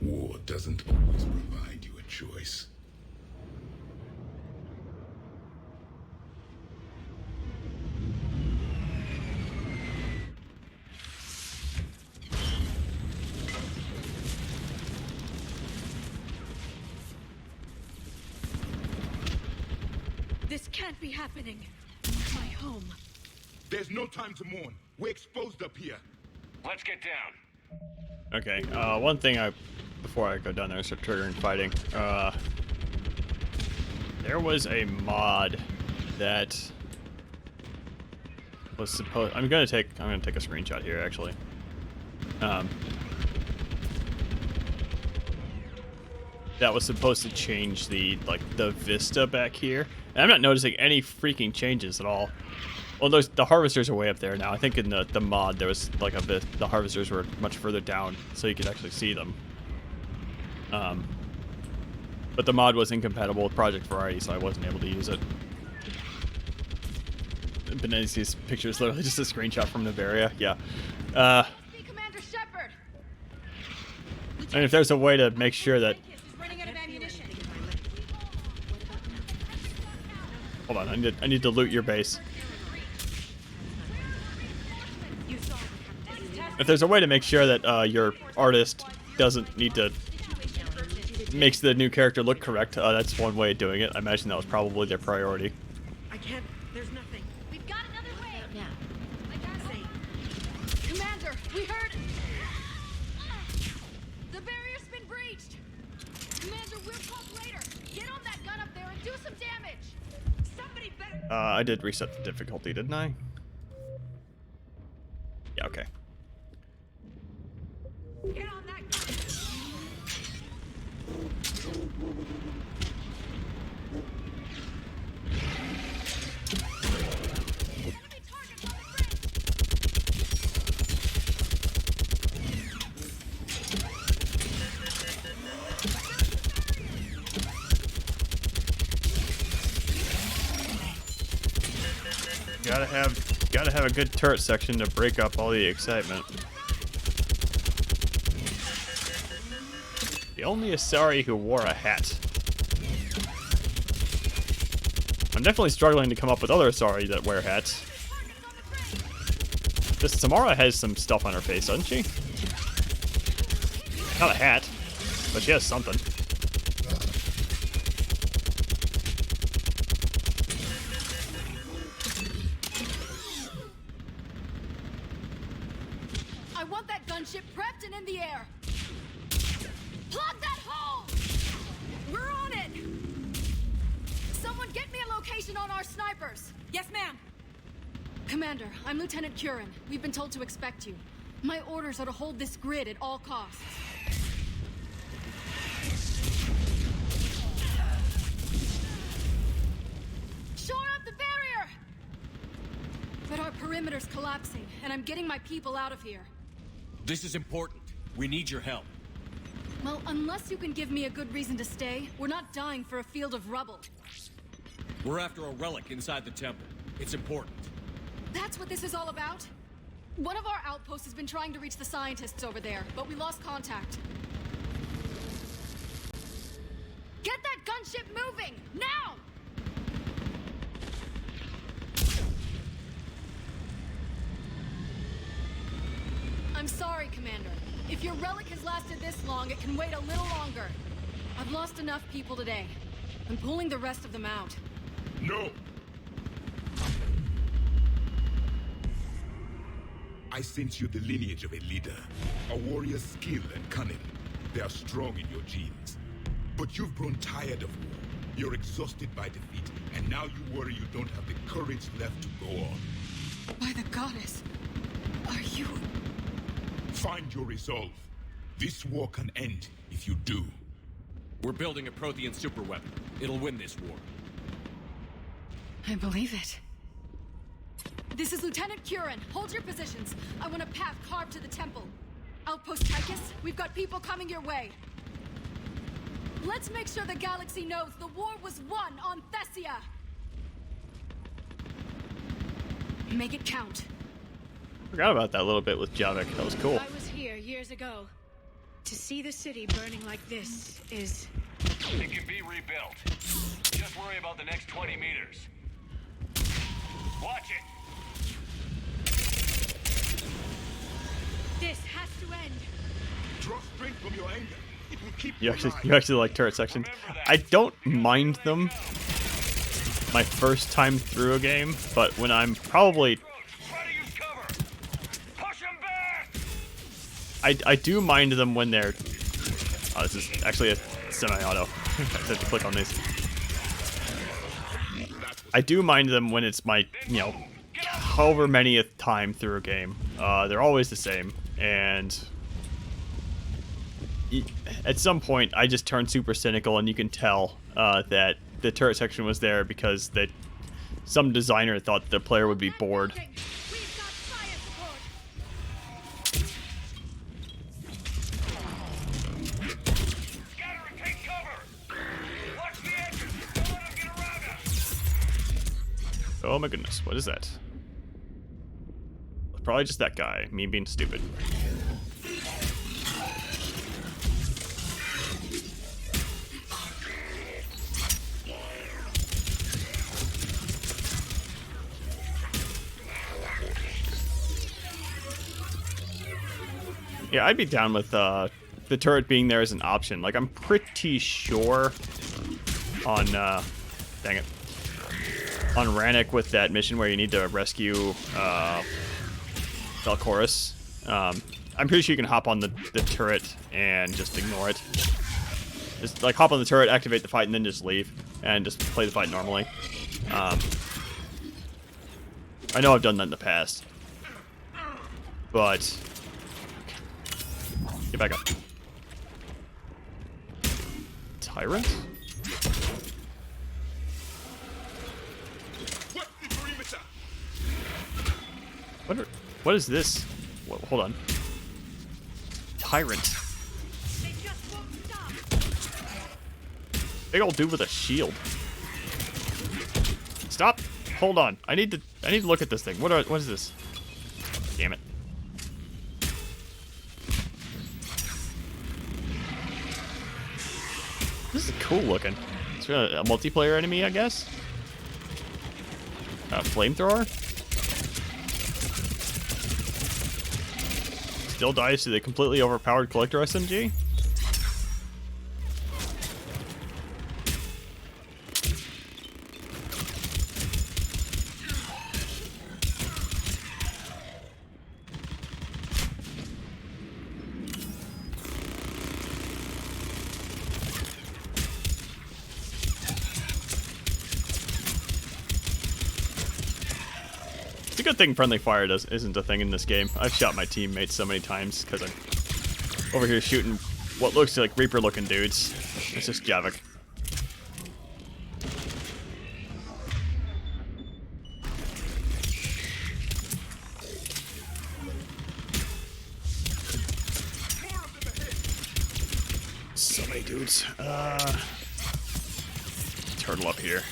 War doesn't always provide you a choice. This can't be happening. My home. There's no time to mourn. We're exposed up here. Let's get down. Okay, one thing before I go down there and start triggering fighting, there was a mod that was supposed. I'm gonna take a screenshot here actually. That was supposed to change the vista back here, and I'm not noticing any freaking changes at all. Well, the harvesters are way up there now. I think in the mod there was like a bit. The harvesters were much further down, so you could actually see them. But the mod was incompatible with Project Variety, so I wasn't able to use it. Benezzi's picture is literally just a screenshot from Noveria. Yeah. Commander Shepard. And if there's a way to make sure that. Running out of ammunition. Hold on, I need to loot your base. If there's a way to make sure that your artist doesn't need to makes the new character look correct, that's one way of doing it. I imagine that was probably their priority. I can't. There's nothing. We've got another way. Yeah. I gotta say. Commander, we heard. The barrier's been breached. Commander, we'll talk later. Get on that gun up there and do some damage. Somebody better. I did reset the difficulty, didn't I? Yeah. Okay. Get on that gun. Gotta have a good turret section to break up all the excitement. The only Asari who wore a hat. I'm definitely struggling to come up with other Asari that wear hats. This Samara has some stuff on her face, doesn't she? Not a hat, but she has something. I want that gunship prepped and in the air. Plug that hole! We're on it! Someone get me a location on our snipers. Yes, ma'am. Commander, I'm Lieutenant Curran. We've been told to expect you. My orders are to hold this grid at all costs. Shore up the barrier! But our perimeter's collapsing, and I'm getting my people out of here. This is important. We need your help. Well, unless you can give me a good reason to stay, we're not dying for a field of rubble. We're after a relic inside the temple. It's important. That's what this is all about? One of our outposts has been trying to reach the scientists over there, but we lost contact. Get that gunship moving! Now! I'm sorry, Commander. If your relic has lasted this long, it can wait a little longer. I've lost enough people today. I'm pulling the rest of them out. No! I sense you the lineage of a leader. A warrior's skill and cunning. They are strong in your genes. But you've grown tired of war. You're exhausted by defeat, and now you worry you don't have the courage left to go on. By the goddess, are you... Find your resolve. This war can end if you do. We're building a Prothean superweapon. It'll win this war. I believe it. This is Lieutenant Curran. Hold your positions. I want a path carved to the temple. Outpost Tychus, we've got people coming your way. Let's make sure the galaxy knows the war was won on Thessia. Make it count. Forgot about that little bit with Javik. That was cool. I was here years ago. To see the city burning like this is... It can be rebuilt. Just worry about the next 20 meters. Watch it! This has to end. Draw strength from your anger. It will keep You actually like turret sections. I don't mind them. my first time through a game, but when I'm probably... I do mind them when they're... Oh, this is actually a semi-auto. I have to click on these. I do mind them when it's my, you know, however manyth time through a game. They're always the same, and at some point I just turn super cynical, and you can tell that the turret section was there because some designer thought the player would be bored. Oh my goodness, what is that? Probably just that guy, me being stupid. Yeah, I'd be down with the turret being there as an option. Like, I'm pretty sure on, dang it. On Rannick with that mission where you need to rescue Valkorus. I'm pretty sure you can hop on the turret and just ignore it. Just like hop on the turret, activate the fight, and then just leave and just play the fight normally. I know I've done that in the past, but get back up. Tyrant? What is this? Whoa, hold on. Tyrant. Big old dude with a shield. Stop! Hold on. I need to look at this thing. What is this? Damn it. This is cool looking. It's a multiplayer enemy, I guess. A flamethrower. Still dies to the completely overpowered collector SMG. It's a good thing friendly fire isn't a thing in this game. I've shot my teammates so many times because I'm over here shooting what looks like Reaper looking dudes. It's just Javik. So many dudes. Turtle up here.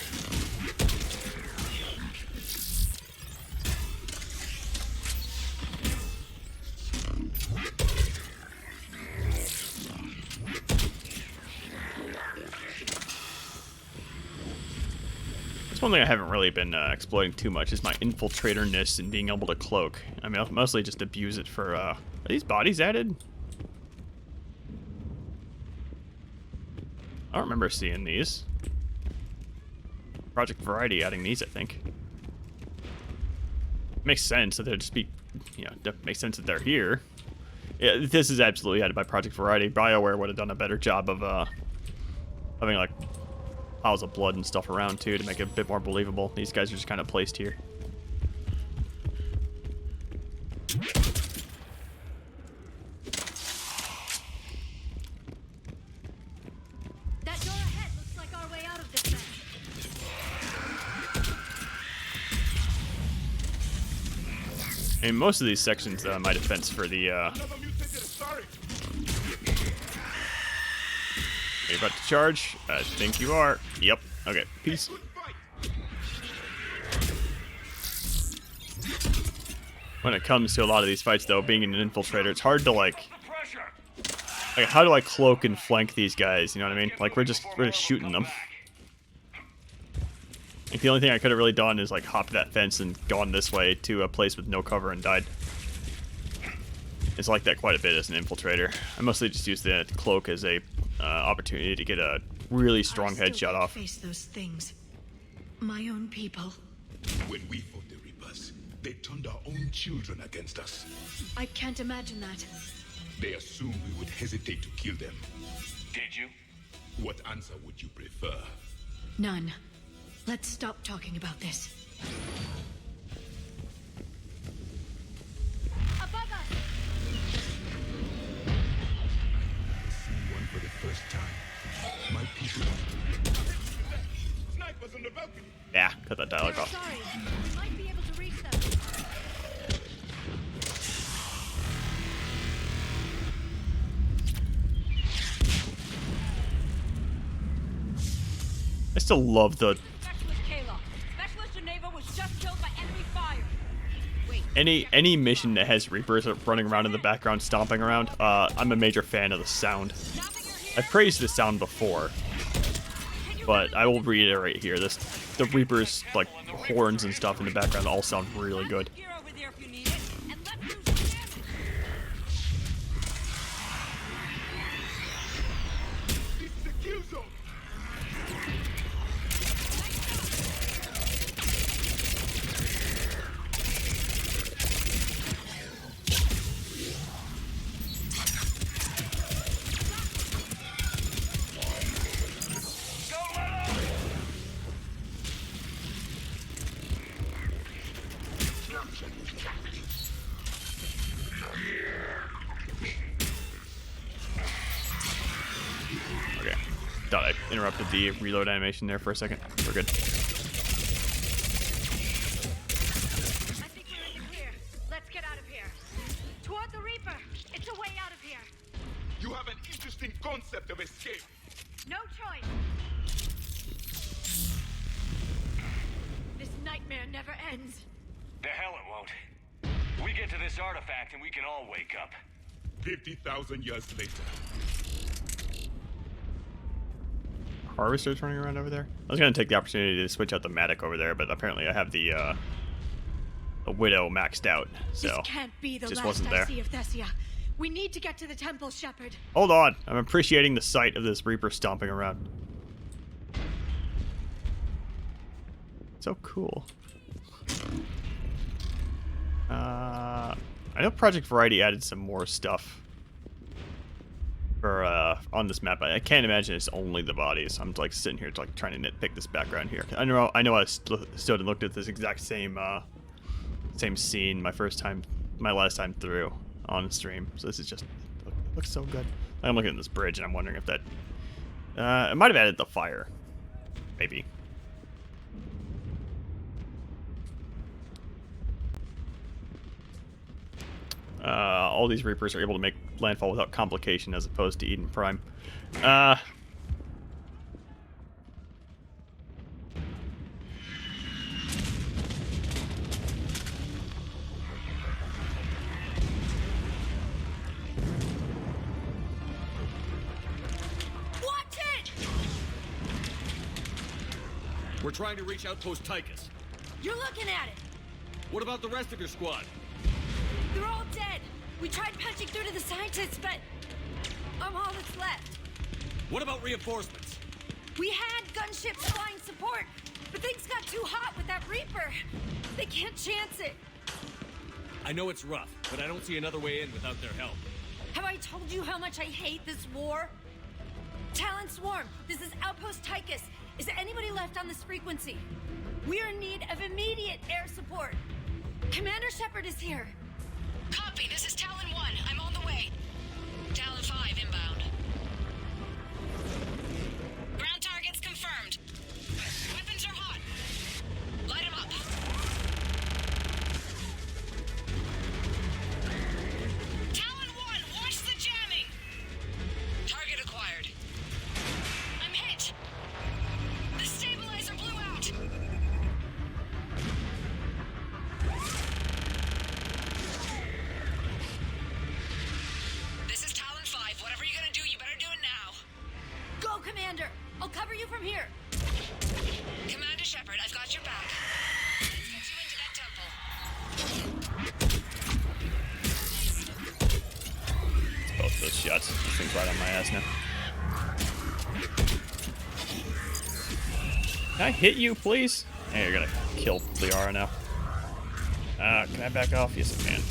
One thing I haven't really been exploiting too much is my infiltrator-ness and being able to cloak. I mean, I'll mostly just abuse it for, are these bodies added? I don't remember seeing these. Project Variety adding these, I think. Makes sense that they'd just be, you know, that makes sense that they're here. Yeah, this is absolutely added by Project Variety. BioWare would have done a better job of, having, like, piles of blood and stuff around too to make it a bit more believable. These guys are just kind of placed here. That door ahead looks like our way out of this mess. And most of these sections, my defense for the are you about to charge? I think you are. Yep. Okay. Peace. When it comes to a lot of these fights, though, being an infiltrator, it's hard to like how do I cloak and flank these guys? You know what I mean? Like we're just shooting them. Like the only thing I could have really done is like hop that fence and gone this way to a place with no cover and died. It's like that quite a bit as an infiltrator. I mostly just use the cloak as a opportunity to get a really strong headshot off. Face those things. My own people. When we fought the Reapers, they turned our own children against us. I can't imagine that. They assumed we would hesitate to kill them. Did you? What answer would you prefer? None. Let's stop talking about this. Above us! See one for the first time. My people. Snipers on the balcony. Yeah, cut that dialogue off. Sorry, we might be able to reach them. I still love the Specialist Kayla. Specialist Geneva was just killed by enemy fire. Wait. any mission that has Reapers running around in the background, stomping around. I'm a major fan of the sound. I've praised the sound before, but I will reiterate here: the Reapers, like horns and stuff in the background, all sound really good. Okay, thought I interrupted the reload animation there for a second. We're good. I think we're in the clear. Let's get out of here. Toward the Reaper. It's a way out of here. You have an interesting concept of escape. No choice. This nightmare never ends. The hell it won't. We get to this artifact and we can all wake up. 50,000 years later. Harvester's running around over there. I was gonna take the opportunity to switch out the Matic over there, but apparently I have the Widow maxed out, so This can't be the just last wasn't I there. see of Thessia. We need to get to the temple, Shepard. Hold on, I'm appreciating the sight of this Reaper stomping around. So cool. I know Project Variety added some more stuff for on this map. I can't imagine it's only the bodies. I'm like sitting here like trying to nitpick this background here. I know I stood and looked at this exact same same scene my last time through on stream. So this is just looks so good. I'm looking at this bridge and I'm wondering if that it might have added the fire, maybe. All these Reapers are able to make landfall without complication as opposed to Eden Prime. Watch it! We're trying to reach Outpost Tychus. You're looking at it. What about the rest of your squad? They're all dead. We tried punching through to the scientists, but I'm all that's left. What about reinforcements? We had gunships flying support, but things got too hot with that Reaper. They can't chance it. I know it's rough, but I don't see another way in without their help. Have I told you how much I hate this war? Talon Swarm, this is Outpost Tychus. Is there anybody left on this frequency? We're in need of immediate air support. Commander Shepard is here. Copy, this is Talon 1. I'm on the way. Talon 5 inbound. Ground targets confirmed. Weapons are hot. Light them up. Talon 1, watch the jamming. Target acquired. I'm hit. The stabilizer blew out. This is Talon 5. Whatever you're gonna do, you better do it now. Go, Commander. I'll cover you from here. Commander Shepard, I've got your back. Let's get you into that temple. It's both those shots. This thing's right on my ass now. Can I hit you, please? Hey, you're gonna kill Liara now. Can I back off? Yes, I can.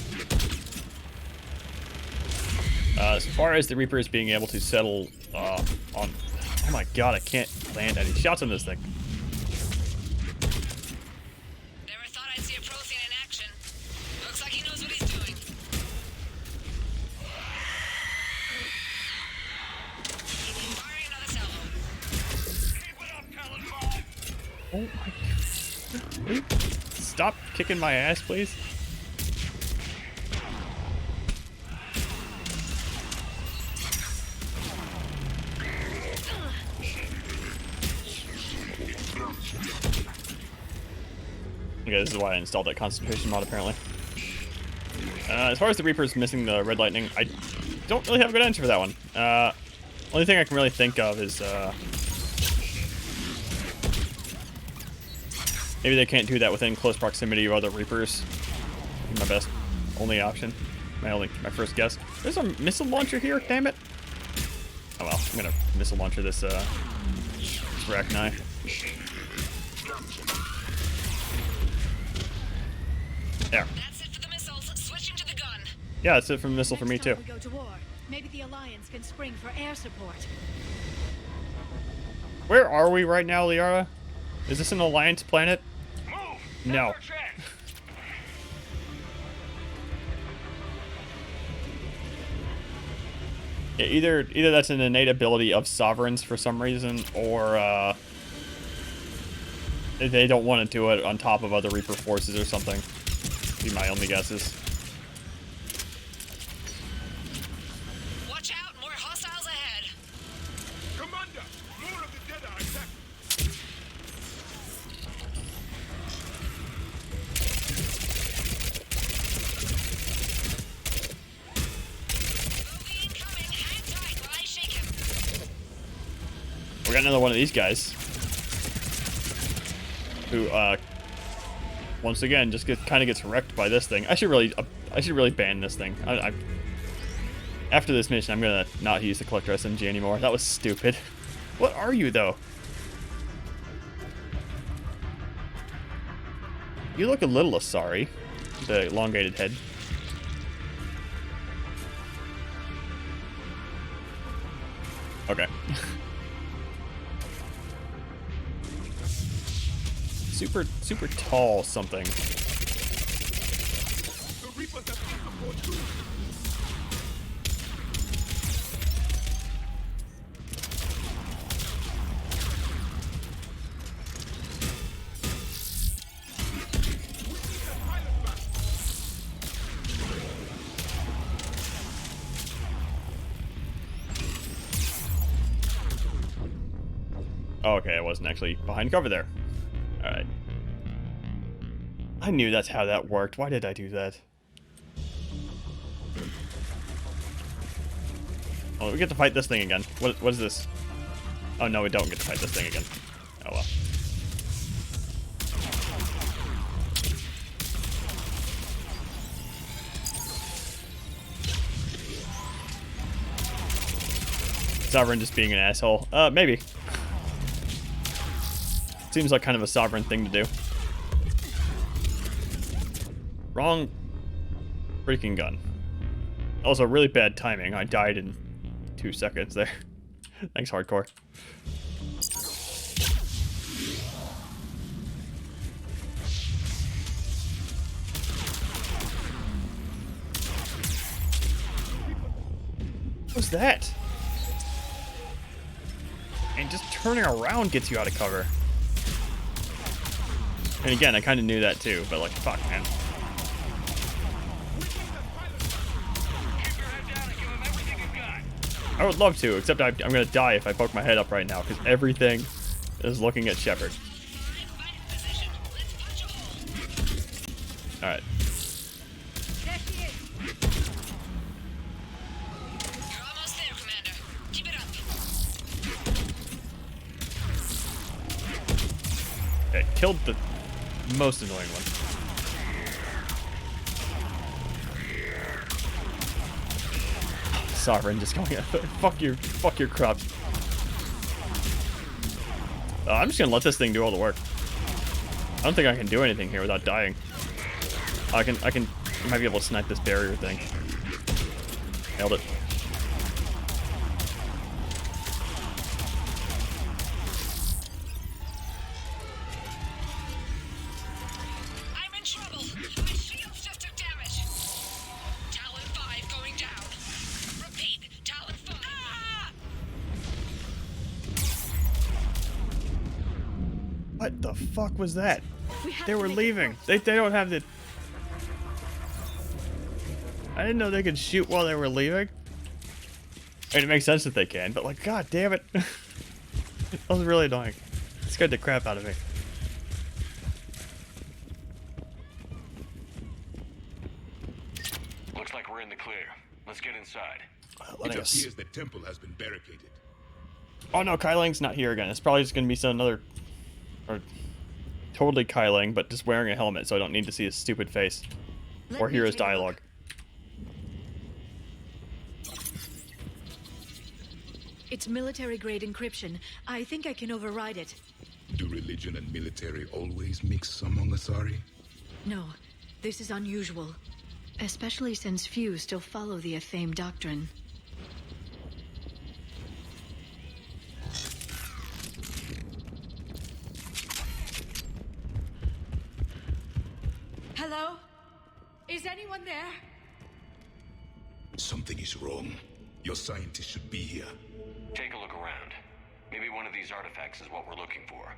As far as the Reapers being able to settle on... Oh my god, I can't land any shots on this thing. Never thought I'd see a Prothean in action. Looks like he knows what he's doing. Firing another salvo. Keep it up, Talon 5. Oh my god. Stop kicking my ass, please. Okay, this is why I installed that concentration mod, apparently. As far as the Reapers missing the red lightning, I don't really have a good answer for that one. Only thing I can really think of is, maybe they can't do that within close proximity of other Reapers. My best, only option. My first guess. There's a missile launcher here, damn it. Oh well, I'm gonna missile launcher this Arachni. There. That's it for the missiles. Switching to the gun. Yeah, that's it from the missile for me too. We go to war. Maybe the Alliance can spring for air support. Where are we right now, Liara? Is this an Alliance planet? No. Yeah, either that's an innate ability of sovereigns for some reason, or they don't want to do it on top of other Reaper forces or something. Be my only guesses. Watch out, more hostiles ahead. Commander, more of the Dead are attacking. We got another one of these guys who, once again, just kind of gets wrecked by this thing. I should really ban this thing. After this mission, I'm gonna not use the Collector SMG anymore. That was stupid. What are you, though? You look a little Asari, the elongated head. Okay. super tall something. Oh, okay, I wasn't actually behind cover there. Alright. I knew that's how that worked. Why did I do that? Oh, we get to fight this thing again. What is this? Oh, no, we don't get to fight this thing again. Oh, well. Sovereign just being an asshole. Maybe. Seems like kind of a Sovereign thing to do. Wrong freaking gun. Also, really bad timing. I died in 2 seconds there. Thanks, Hardcore. What was that? And just turning around gets you out of cover. And again, I kind of knew that too, but like, fuck, man. I would love to, except I'm gonna die if I poke my head up right now, because everything is looking at Shepard. Alright. Okay, killed the most annoying one. Sovereign just going, fuck your crops. I'm just gonna let this thing do all the work. I don't think I can do anything here without dying. I might be able to snipe this barrier thing. Nailed it. I'm in trouble. My shields just took damage. Talon 5 going down. Repeat, Talon 5. Ah! What the fuck was that? They were leaving. They don't have the... I didn't know they could shoot while they were leaving. I mean, it makes sense that they can, but like, god damn it. That was really annoying. It scared the crap out of me. Looks like we're in the clear. Let's get inside. It appears the temple has been barricaded. Oh no, Kai Leng's not here again. It's probably just gonna be another... Or totally Kai Leng, but just wearing a helmet, so I don't need to see his stupid face. Or hear his dialogue. It's military-grade encryption. I think I can override it. Do religion and military always mix among Asari? No, this is unusual. Especially since few still follow the Athame doctrine. Hello? Is anyone there? Something is wrong. Your scientists should be here. Take a look around. Maybe one of these artifacts is what we're looking for.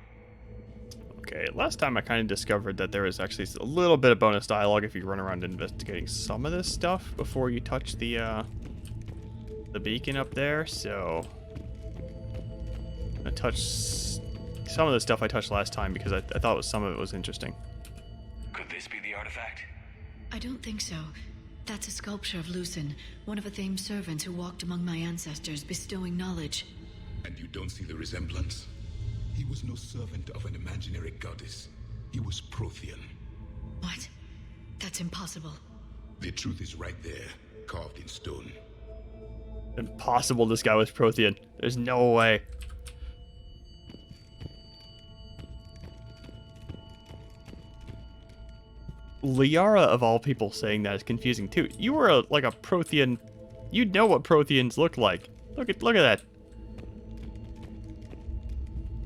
Okay, last time I kind of discovered that there was actually a little bit of bonus dialogue if you run around investigating some of this stuff before you touch the beacon up there, so... I touched some of the stuff I touched last time because I thought some of it was interesting. Could this be the artifact? I don't think so. That's a sculpture of Lucen, one of Athame's servants who walked among my ancestors, bestowing knowledge. And you don't see the resemblance? He was no servant of an imaginary goddess. He was Prothean. What? That's impossible. The truth is right there, carved in stone. Impossible this guy was Prothean. There's no way. Liara, of all people, saying that is confusing too. You were like a Prothean. You'd know what Protheans look like. Look at that.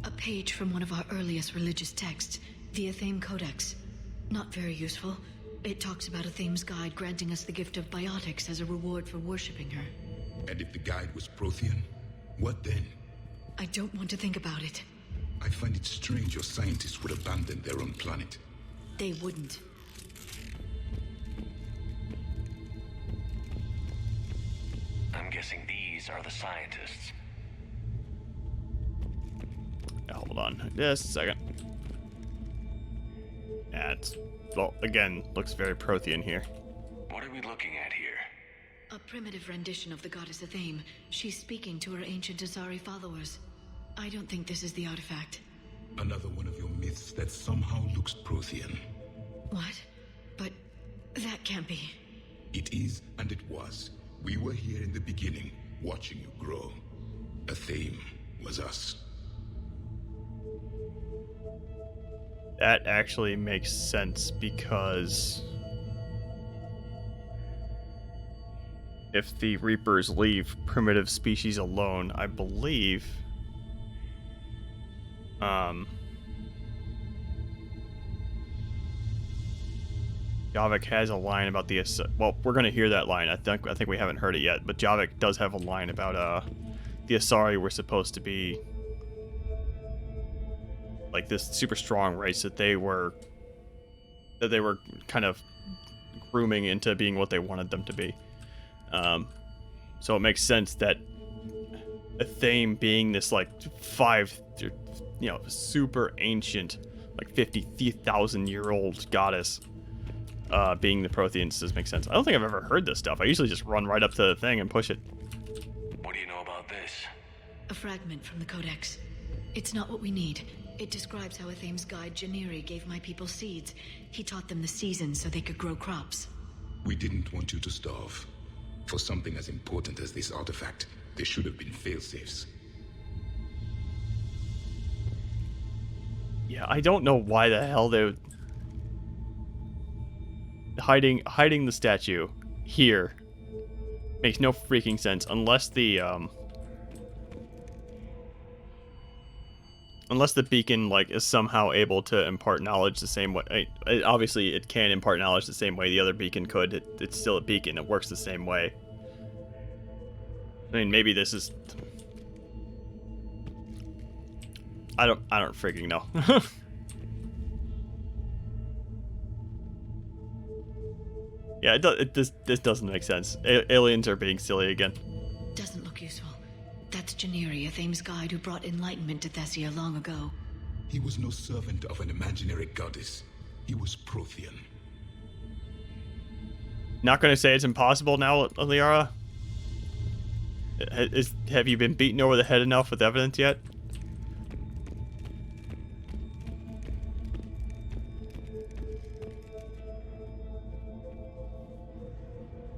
A page from one of our earliest religious texts, the Athame Codex. Not very useful. It talks about Athame's guide granting us the gift of biotics as a reward for worshipping her. And if the guide was Prothean, what then? I don't want to think about it. I find it strange your scientists would abandon their own planet. They wouldn't. I'm guessing these are the scientists. Hold on just a second. That's, well, again, looks very Prothean here. What are we looking at here? A primitive rendition of the goddess Athame. She's speaking to her ancient Asari followers. I don't think this is the artifact. Another one of your myths that somehow looks Prothean. What? But that can't be. It is, and it was. We were here in the beginning, watching you grow. Athame was us. That actually makes sense because if the Reapers leave primitive species alone, I believe Javik has a line about the... Well, we're going to hear that line. I think we haven't heard it yet, but Javik does have a line about the Asari were supposed to be like this super strong race that they were kind of grooming into being what they wanted them to be. So it makes sense that Athame being this like super ancient, like 50,000-year-old goddess, being the Protheans does make sense. I don't think I've ever heard this stuff. I usually just run right up to the thing and push it. What do you know about this? A fragment from the Codex. It's not what we need. It describes how Athame's guide Janiri gave my people seeds. He taught them the seasons so they could grow crops. We didn't want you to starve. For something as important as this artifact, there should have been failsafes. Yeah, I don't know why the hell they would... Hiding the statue here makes no freaking sense unless the beacon like is somehow able to impart knowledge the same way. Obviously, it can impart knowledge the same way the other beacon could. It's still a beacon. It works the same way. I mean, maybe this is... I don't freaking know. Yeah, this doesn't make sense. Aliens are being silly again. Doesn't look useful. That's Janiri, a Thames guide who brought enlightenment to Thessia long ago. He was no servant of an imaginary goddess. He was Prothean. Not going to say it's impossible now, Liara. Have you been beaten over the head enough with evidence yet?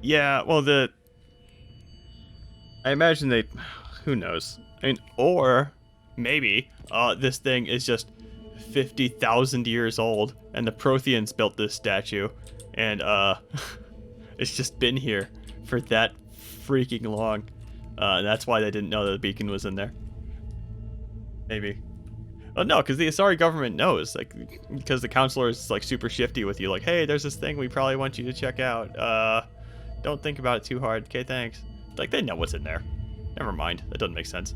Yeah, well, I imagine they... Who knows? I mean, or maybe this thing is just 50,000 years old, and the Protheans built this statue, and it's just been here for that freaking long. That's why they didn't know that the beacon was in there. Maybe. Oh no, because the Asari government knows, like, because the counselor is like super shifty with you, like, hey, there's this thing we probably want you to check out. Don't think about it too hard. Okay, thanks. Like, they know what's in there. Never mind. That doesn't make sense.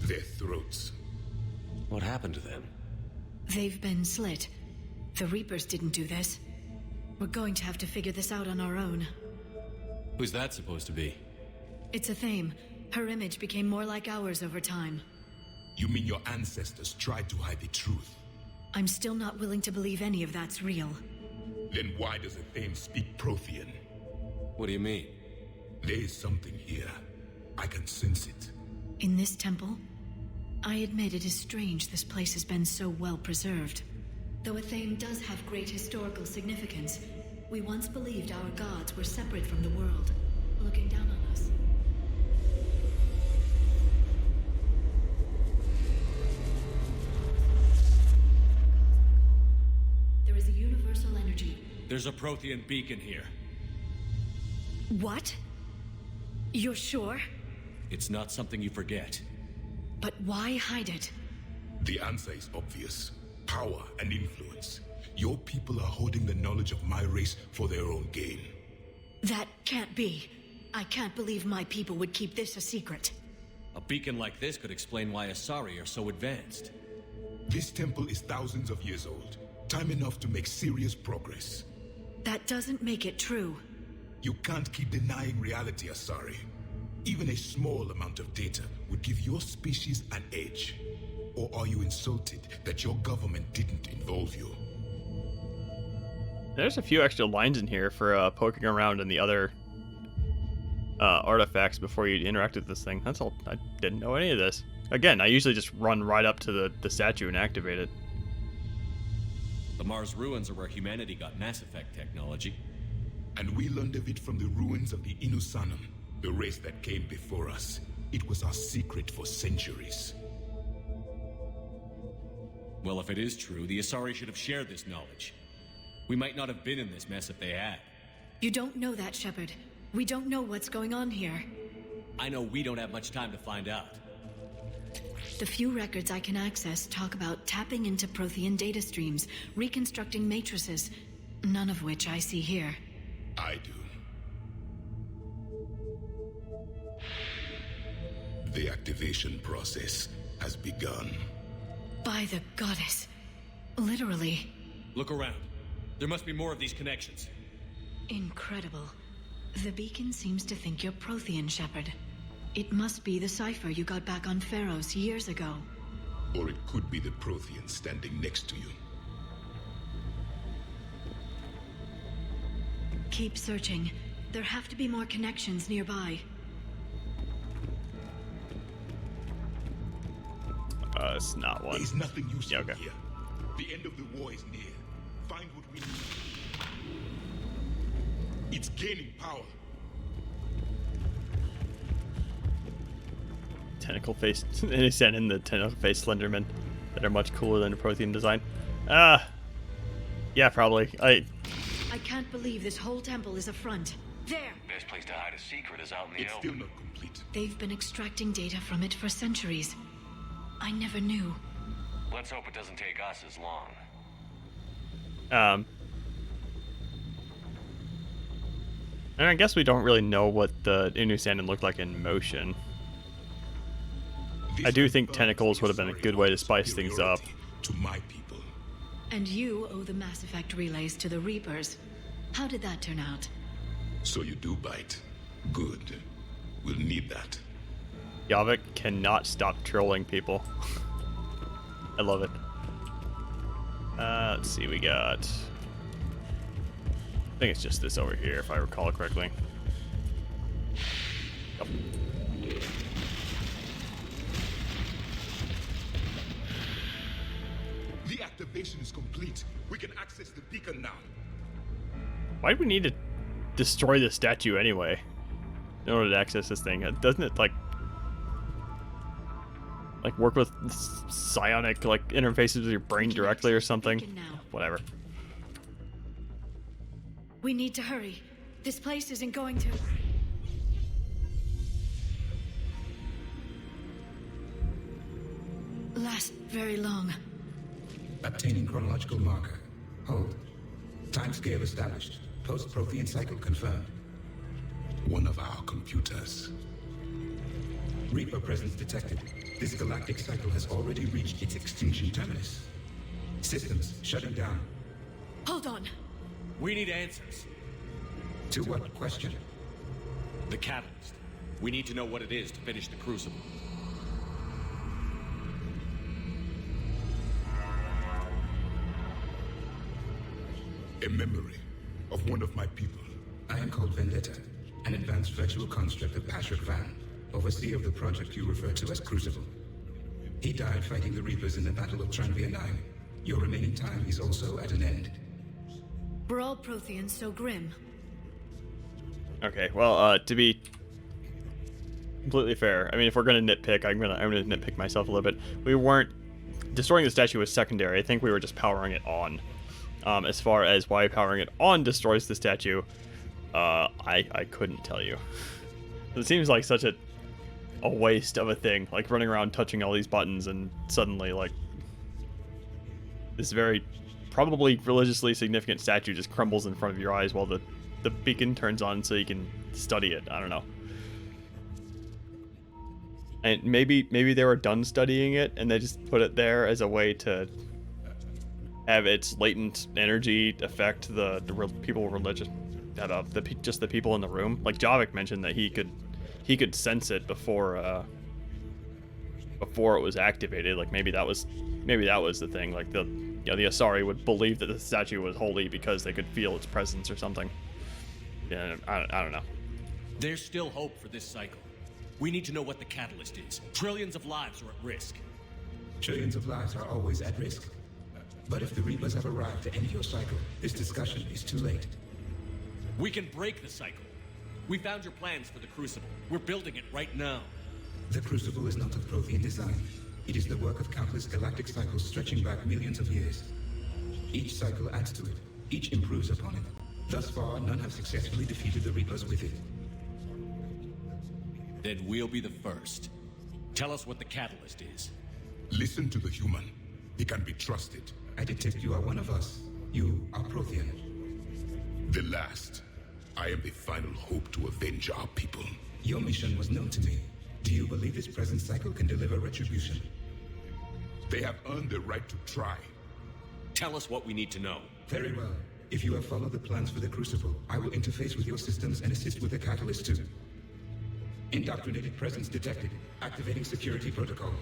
Their throats. What happened to them? They've been slit. The Reapers didn't do this. We're going to have to figure this out on our own. Who's that supposed to be? It's a Thame. Her image became more like ours over time. You mean your ancestors tried to hide the truth? I'm still not willing to believe any of that's real. Then why does the Thame speak Prothean? What do you mean? There is something here. I can sense it. In this temple? I admit it is strange this place has been so well preserved. Though a Thame does have great historical significance, we once believed our gods were separate from the world, looking down on us. There is a universal energy. There's a Prothean beacon here. What? You're sure? It's not something you forget. But why hide it? The answer is obvious. Power and influence. Your people are holding the knowledge of my race for their own gain. That can't be. I can't believe my people would keep this a secret. A beacon like this could explain why Asari are so advanced. This temple is thousands of years old. Time enough to make serious progress. That doesn't make it true. You can't keep denying reality, Asari. Even a small amount of data would give your species an edge. Or are you insulted that your government didn't involve you? There's a few extra lines in here for poking around in the other artifacts before you interact with this thing. That's all. I didn't know any of this. Again, I usually just run right up to the statue and activate it. The Mars ruins are where humanity got Mass Effect technology. And we learned of it from the ruins of the Inusanum, the race that came before us. It was our secret for centuries. Well, if it is true, the Asari should have shared this knowledge. We might not have been in this mess if they had. You don't know that, Shepard. We don't know what's going on here. I know we don't have much time to find out. The few records I can access talk about tapping into Prothean data streams, reconstructing matrices, none of which I see here. I do. The activation process has begun. By the goddess. Literally. Look around. There must be more of these connections. Incredible. The beacon seems to think you're Prothean, Shepard. It must be the cipher you got back on Pharos years ago. Or it could be the Prothean standing next to you. Keep searching. There have to be more connections nearby. It's not one. There's nothing useful okay. here. The end of the war is near. Find what we need. It's gaining power. tentacle-faced Innocent and the tentacle-faced Slenderman that are much cooler than the Prothean design. Yeah, probably. I can't believe this whole temple is a front. There! Best place to hide a secret is out in the It's open. still not complete. They've been extracting data from it for centuries. I never knew. Let's hope it doesn't take us as long. And I guess we don't really know what the Inu Sandin looked like in motion. I do think tentacles would have been a good way to spice things up. To my people. And you owe the Mass Effect relays to the Reapers. How did that turn out? So you do bite. Good. We'll need that. Yavik cannot stop trolling people. I love it. Let's see, we got... I think it's just this over here, if I recall correctly. Yep. The activation is complete. We can access the beacon now. Why do we need to destroy the statue anyway in order to access this thing? Doesn't it like work with psionic like interfaces with your brain directly or something? Whatever. We need to hurry. This place isn't going to... last very long. Obtaining chronological marker. Hold. Timescale established. Post-Prothean cycle confirmed. One of our computers. Reaper presence detected. This galactic cycle has already reached its extinction terminus. Systems shutting down. Hold on. We need answers. To what question? The catalyst. We need to know what it is to finish the Crucible. A memory of one of my people. I am called Vendetta, an advanced virtual construct of Patrick Van, overseer of the project you refer to as Crucible. He died fighting the Reapers in the Battle of Tranvia 9. Your remaining time is also at an end. Were all Protheans so grim? Okay, well, to be completely fair, I mean, if we're gonna nitpick, I'm gonna nitpick myself a little bit. We weren't destroying the statue was secondary. I think we were just powering it on. As far as why powering it on destroys the statue, I couldn't tell you. It seems like such a waste of a thing, like running around touching all these buttons and suddenly like this very probably religiously significant statue just crumbles in front of your eyes while the beacon turns on so you can study it. I don't know. And maybe they were done studying it and they just put it there as a way to have its latent energy affect the people religious, just the people in the room. Like Javik mentioned that he could sense it before it was activated. Like maybe that was the thing. Like the Asari would believe that the statue was holy because they could feel its presence or something. Yeah, I don't know. There's still hope for this cycle. We need to know what the catalyst is. Trillions of lives are at risk. Trillions of lives are always at risk. But if the Reapers have arrived to end your cycle, this discussion is too late. We can break the cycle. We found your plans for the Crucible. We're building it right now. The Crucible is not of Prothean design. It is the work of countless galactic cycles stretching back millions of years. Each cycle adds to it. Each improves upon it. Thus far, none have successfully defeated the Reapers with it. Then we'll be the first. Tell us what the catalyst is. Listen to the human. He can be trusted. I detect you are one of us. You are Prothean. The last. I am the final hope to avenge our people. Your mission was known to me. Do you believe this present cycle can deliver retribution? They have earned the right to try. Tell us what we need to know. Very well. If you have followed the plans for the Crucible, I will interface with your systems and assist with the catalyst too. Indoctrinated presence detected. Activating security protocol.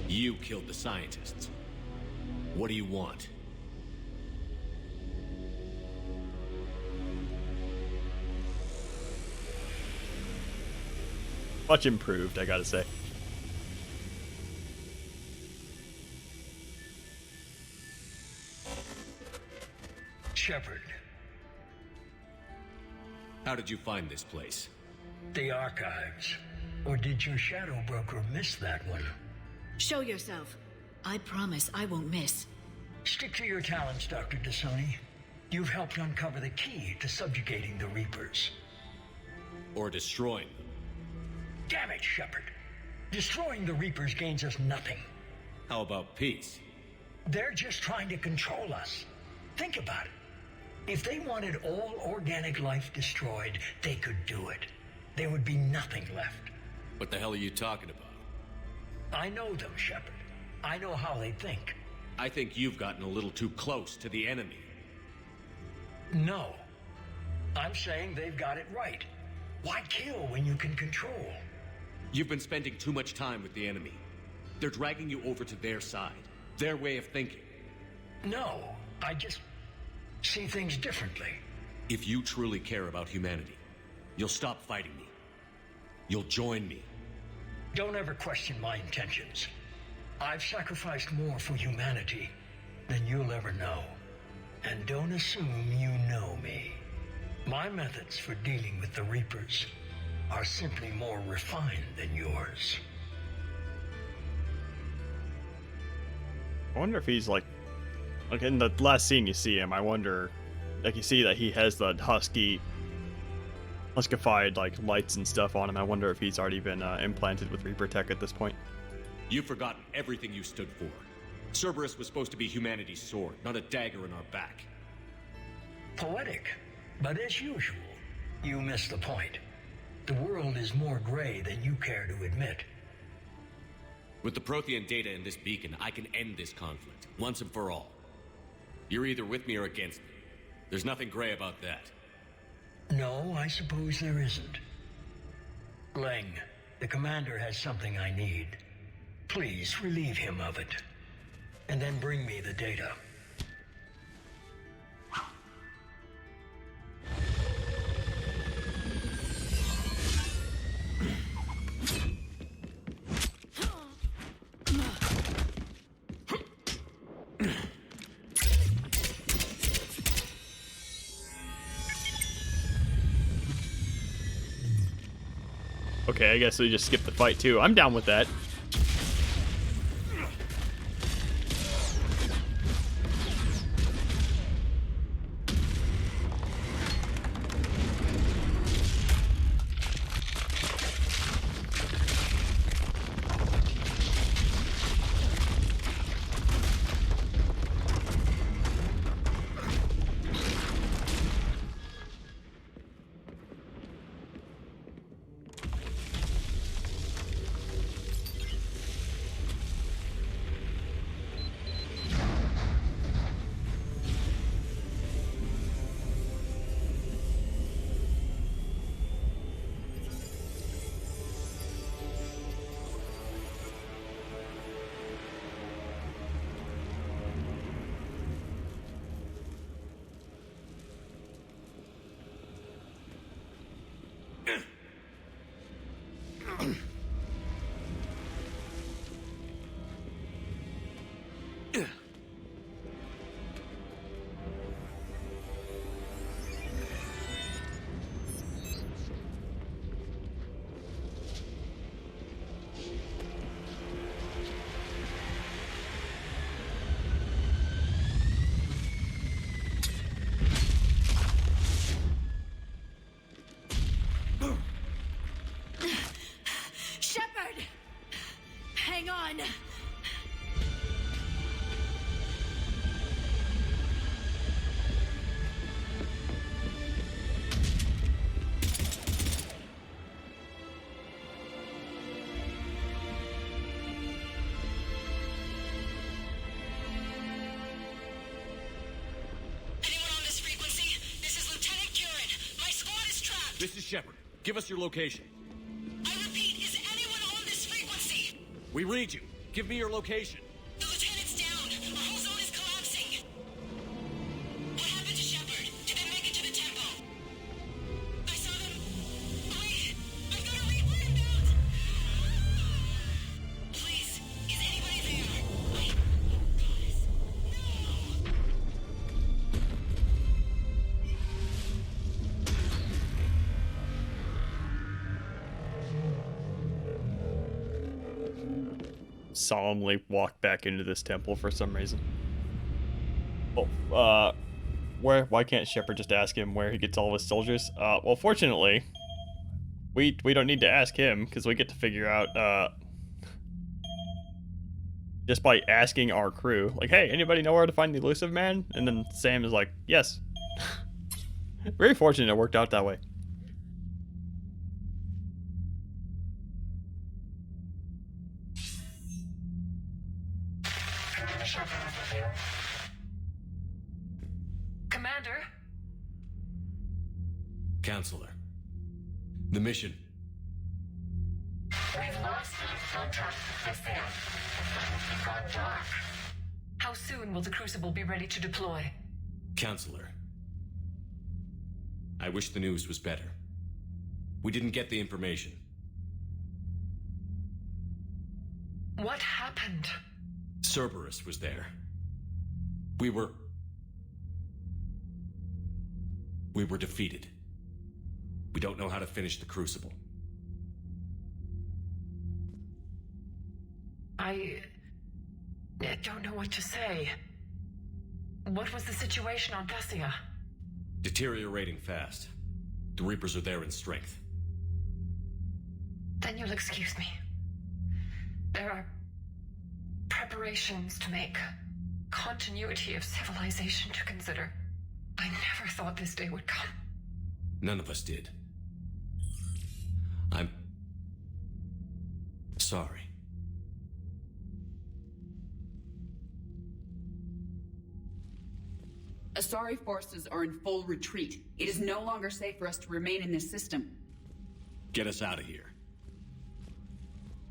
You killed the scientists. What do you want? Much improved, I gotta say. Shepard. How did you find this place? The archives. Or did your shadow broker miss that one? Show yourself. I promise I won't miss. Stick to your talents, Dr. Dasoni. You've helped uncover the key to subjugating the Reapers. Or destroying them. Damn it, Shepard. Destroying the Reapers gains us nothing. How about peace? They're just trying to control us. Think about it. If they wanted all organic life destroyed, they could do it. There would be nothing left. What the hell are you talking about? I know them, Shepard. I know how they think. I think you've gotten a little too close to the enemy. No. I'm saying they've got it right. Why kill when you can control? You've been spending too much time with the enemy. They're dragging you over to their side. Their way of thinking. No, I just see things differently. If you truly care about humanity, you'll stop fighting me. You'll join me. Don't ever question my intentions. I've sacrificed more for humanity than you'll ever know. And don't assume you know me. My methods for dealing with the Reapers are simply more refined than yours. I wonder if he's like in the last scene you see him, I wonder, like you see that he has the huskified like lights and stuff on him. I wonder if he's already been implanted with Reaper tech at this point. You've forgotten everything you stood for. Cerberus was supposed to be humanity's sword, not a dagger in our back. Poetic, but as usual, you missed the point. The world is more gray than you care to admit. With the Prothean data in this beacon, I can end this conflict, once and for all. You're either with me or against me. There's nothing gray about that. No, I suppose there isn't. Leng, the commander has something I need. Please relieve him of it. And then bring me the data. Okay, I guess we just skip the fight too. I'm down with that. Hang on! This is Shepard. Give us your location. I repeat, is anyone on this frequency? We read you. Give me your location. The lieutenant's down. Our whole zone is collapsing. What happened to Shepard? Did they make it to the temple? I saw them. Wait, I've got a Reaper inbound. Please, is anybody there? solemnly walk back into this temple for some reason. Oh, why can't Shepard just ask him where he gets all of his soldiers? Well, fortunately, we don't need to ask him, because we get to figure out, just by asking our crew, like, hey, anybody know where to find the elusive man? And then Sam is like, yes. Very fortunate it worked out that way. Commander? Counselor. The mission. We've lost contact with them. It's gone dark. How soon will the Crucible be ready to deploy? Counselor. I wish the news was better. We didn't get the information. What happened? Cerberus was there. We were defeated. We don't know how to finish the Crucible. I don't know what to say. What was the situation on Thessia? Deteriorating fast. The Reapers are there in strength. Then you'll excuse me. There are preparations to make. Continuity of civilization to consider. I never thought this day would come. None of us did. I'm sorry. Asari forces are in full retreat. It is no longer safe for us to remain in this system. Get us out of here.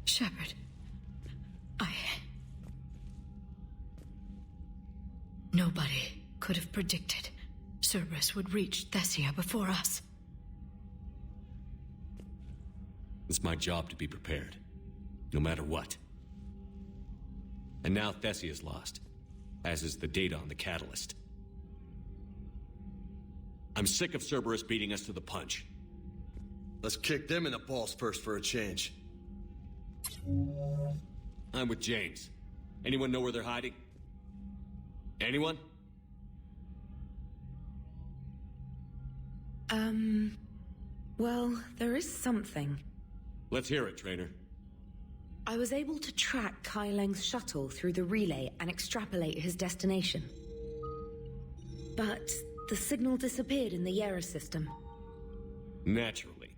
Shepard, Nobody could have predicted Cerberus would reach Thessia before us. It's my job to be prepared, no matter what. And now Thessia's lost, as is the data on the catalyst. I'm sick of Cerberus beating us to the punch. Let's kick them in the balls first for a change. I'm with James. Anyone know where they're hiding? Anyone? Well, there is something. Let's hear it, Trainer. I was able to track Kai Leng's shuttle through the relay and extrapolate his destination. But the signal disappeared in the Yera system. Naturally.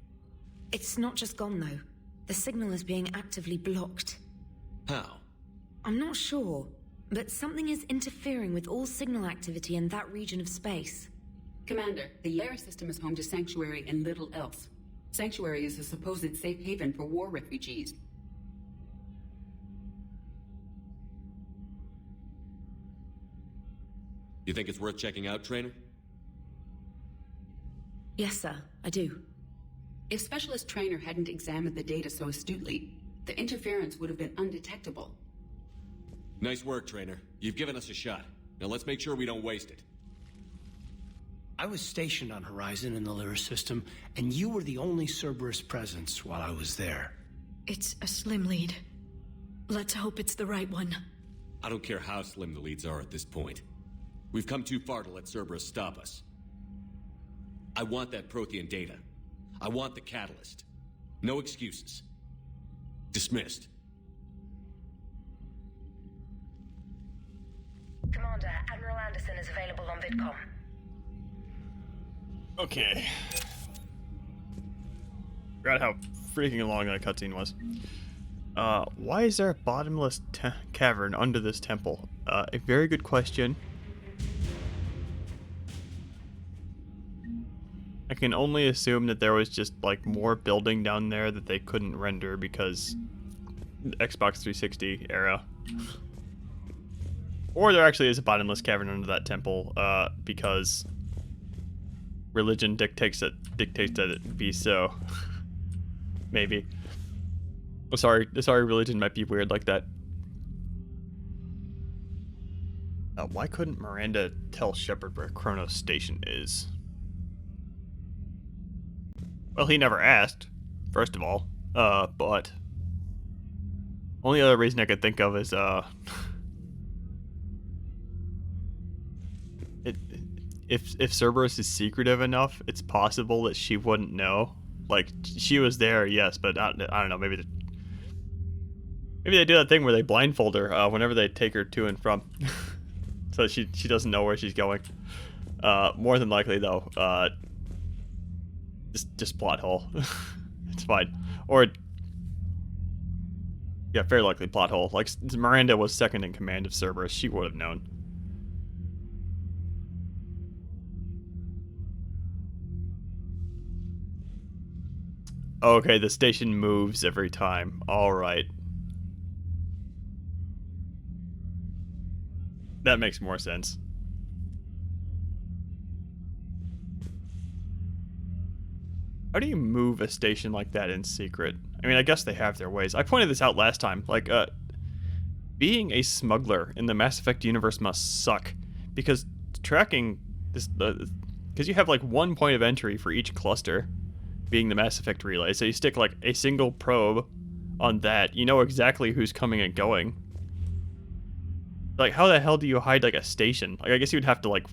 It's not just gone, though. The signal is being actively blocked. How? I'm not sure, but something is interfering with all signal activity in that region of space. Commander, the Yera system is home to Sanctuary and little else. Sanctuary is a supposed safe haven for war refugees. You think it's worth checking out, Trainer? Yes, sir, I do. If Specialist Trainer hadn't examined the data so astutely, the interference would have been undetectable. Nice work, Trainer. You've given us a shot. Now let's make sure we don't waste it. I was stationed on Horizon in the Lyra system, and you were the only Cerberus presence while I was there. It's a slim lead. Let's hope it's the right one. I don't care how slim the leads are at this point. We've come too far to let Cerberus stop us. I want that Prothean data. I want the catalyst. No excuses. Dismissed. Commander, Admiral Anderson is available on VidCom. Okay. Forgot how freaking long that cutscene was. Why is there a bottomless cavern under this temple? A very good question. I can only assume that there was just like more building down there that they couldn't render because Xbox 360 era. Or there actually is a bottomless cavern under that temple because religion dictates that it be so. Maybe. Sorry, religion might be weird like that. Why couldn't Miranda tell Shepard where Kronos Station is? Well, he never asked, first of all. But Only other reason I could think of is if Cerberus is secretive enough, it's possible that she wouldn't know. Like, she was there, yes, but I don't know. Maybe they do that thing where they blindfold her whenever they take her to and from, so she doesn't know where she's going. More than likely, though, just plot hole. It's fine. Or yeah, very likely plot hole. Like, Miranda was second in command of Cerberus. She would have known. Okay, the station moves every time. Alright. That makes more sense. How do you move a station like that in secret? I mean, I guess they have their ways. I pointed this out last time. Like, being a smuggler in the Mass Effect universe must suck. Because tracking this... because you have, like, one point of entry for each cluster, being the Mass Effect relay. So you stick, like, a single probe on that. You know exactly who's coming and going. Like, how the hell do you hide, like, a station? Like, I guess you'd have to, like...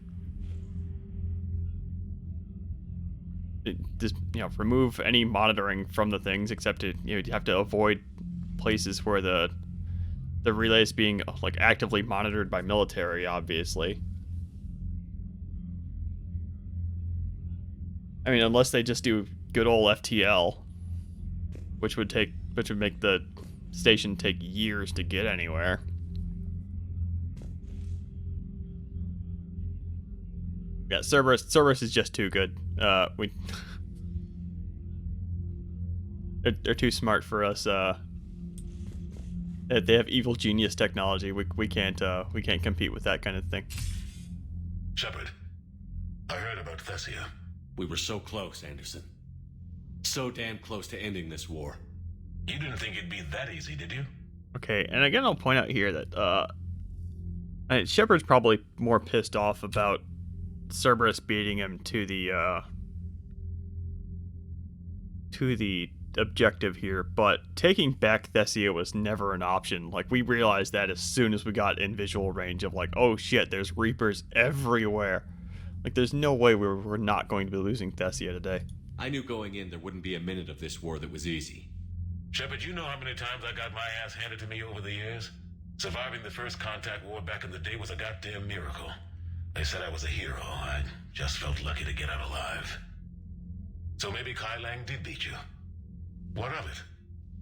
just, you know, remove any monitoring from the things, except to, you know, you have to avoid places where the relay is being, like, actively monitored by military, obviously. I mean, unless they just do good old FTL, which would make the station take years to get anywhere. Yeah, Cerberus is just too good. They're too smart for us. They have evil genius technology. We can't compete with that kind of thing. Shepard, I heard about Thessia. We were so close, Anderson. So damn close to ending this war. You didn't think it'd be that easy, did you? Okay, and again, I'll point out here that Shepard's probably more pissed off about Cerberus beating him to the objective here, but taking back Thessia was never an option. Like, we realized that as soon as we got in visual range of, like, oh shit, there's Reapers everywhere. Like, there's no way we're not going to be losing Thessia today. I knew going in there wouldn't be a minute of this war that was easy. Shepard, you know how many times I got my ass handed to me over the years? Surviving the first contact war back in the day was a goddamn miracle. They said I was a hero. I just felt lucky to get out alive. So maybe Kai Lang did beat you. What of it?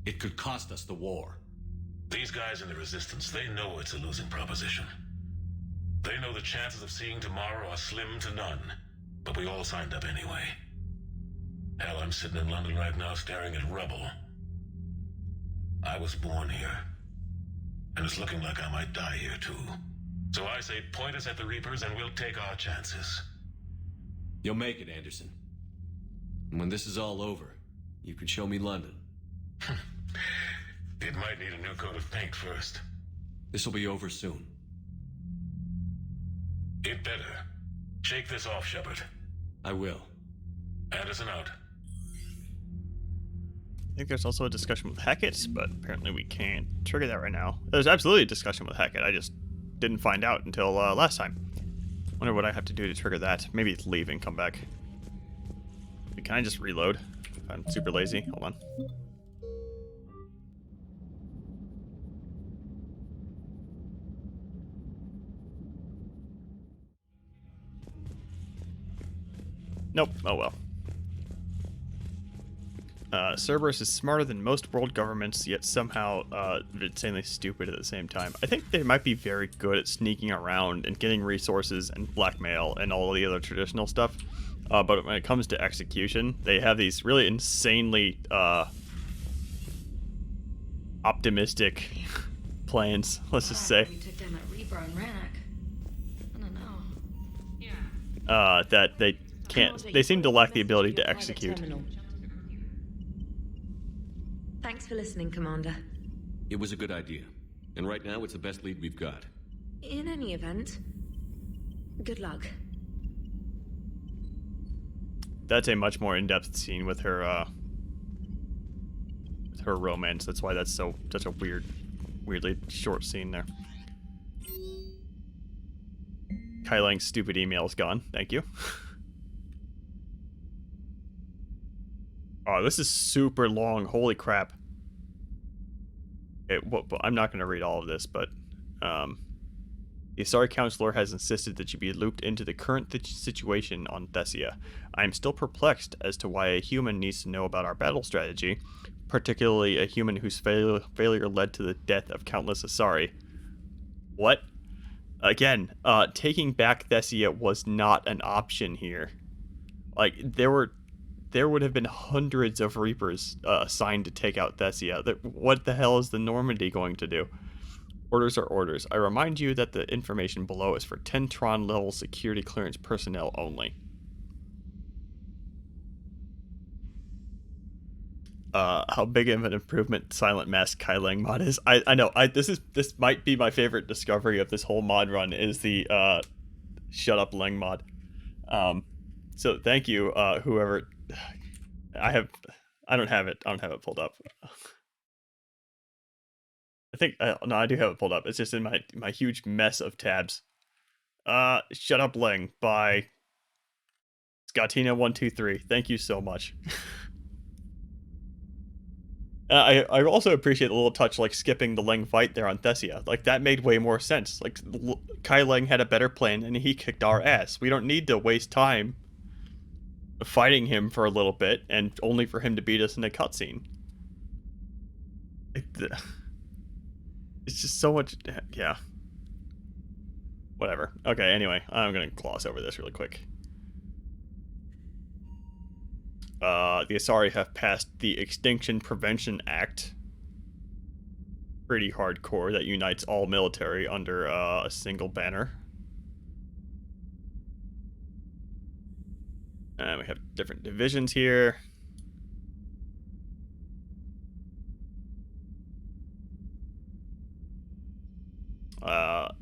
It could cost us the war. These guys in the Resistance, they know it's a losing proposition. They know the chances of seeing tomorrow are slim to none. But we all signed up anyway. Hell, I'm sitting in London right now staring at rubble. I was born here. And it's looking like I might die here too. So I say point us at the Reapers and we'll take our chances. You'll make it, Anderson. And when this is all over, you can show me London. It might need a new coat of paint first. This'll be over soon. It better. Shake this off, Shepard. I will. Anderson out. I think there's also a discussion with Hackett, but apparently we can't trigger that right now. There's absolutely a discussion with Hackett. I just didn't find out until last time. Wonder what I have to do to trigger that. Maybe it's leave and come back. Can I just reload? I'm super lazy. Hold on. Nope. Oh well. Cerberus is smarter than most world governments, yet somehow insanely stupid at the same time. I think they might be very good at sneaking around and getting resources and blackmail and all the other traditional stuff. But when it comes to execution, they have these really insanely optimistic plans, let's just say. We took down that Reaper on Rannoch. I don't know. That they can't. They seem to lack the ability to execute. Thanks for listening, Commander. It was a good idea. And right now, it's the best lead we've got. In any event, good luck. That's a much more in-depth scene with her romance. That's why that's such a weird weirdly short scene there. Kai Leng's stupid email is gone. Thank you. Oh, this is super long. Holy crap. Okay, well, I'm not going to read all of this, but the Asari Counselor has insisted that you be looped into the current situation on Thessia. I am still perplexed as to why a human needs to know about our battle strategy, particularly a human whose failure led to the death of countless Asari. What? Again, taking back Thessia was not an option here. Like, there would have been hundreds of Reapers assigned to take out Thessia. What the hell is the Normandy going to do? Orders are orders. I remind you that the information below is for 10 Tron level security clearance personnel only. How big of an improvement Silent Mask Kai Leng mod is. I know. This might be my favorite discovery of this whole mod run is the Shut Up Leng mod. So thank you, whoever. I don't have it pulled up. I think no, I do have it pulled up. It's just in my huge mess of tabs. Shut Up Leng by Scottina123. Thank you so much. I also appreciate the little touch like skipping the Leng fight there on Thessia. Like that made way more sense. Like Kai Leng had a better plan and he kicked our ass. We don't need to waste time fighting him for a little bit and only for him to beat us in a cutscene. It's just so much, yeah. Whatever. Okay, anyway, I'm gonna gloss over this really quick. The Asari have passed the Extinction Prevention Act. Pretty hardcore, that unites all military under a single banner. And we have different divisions here.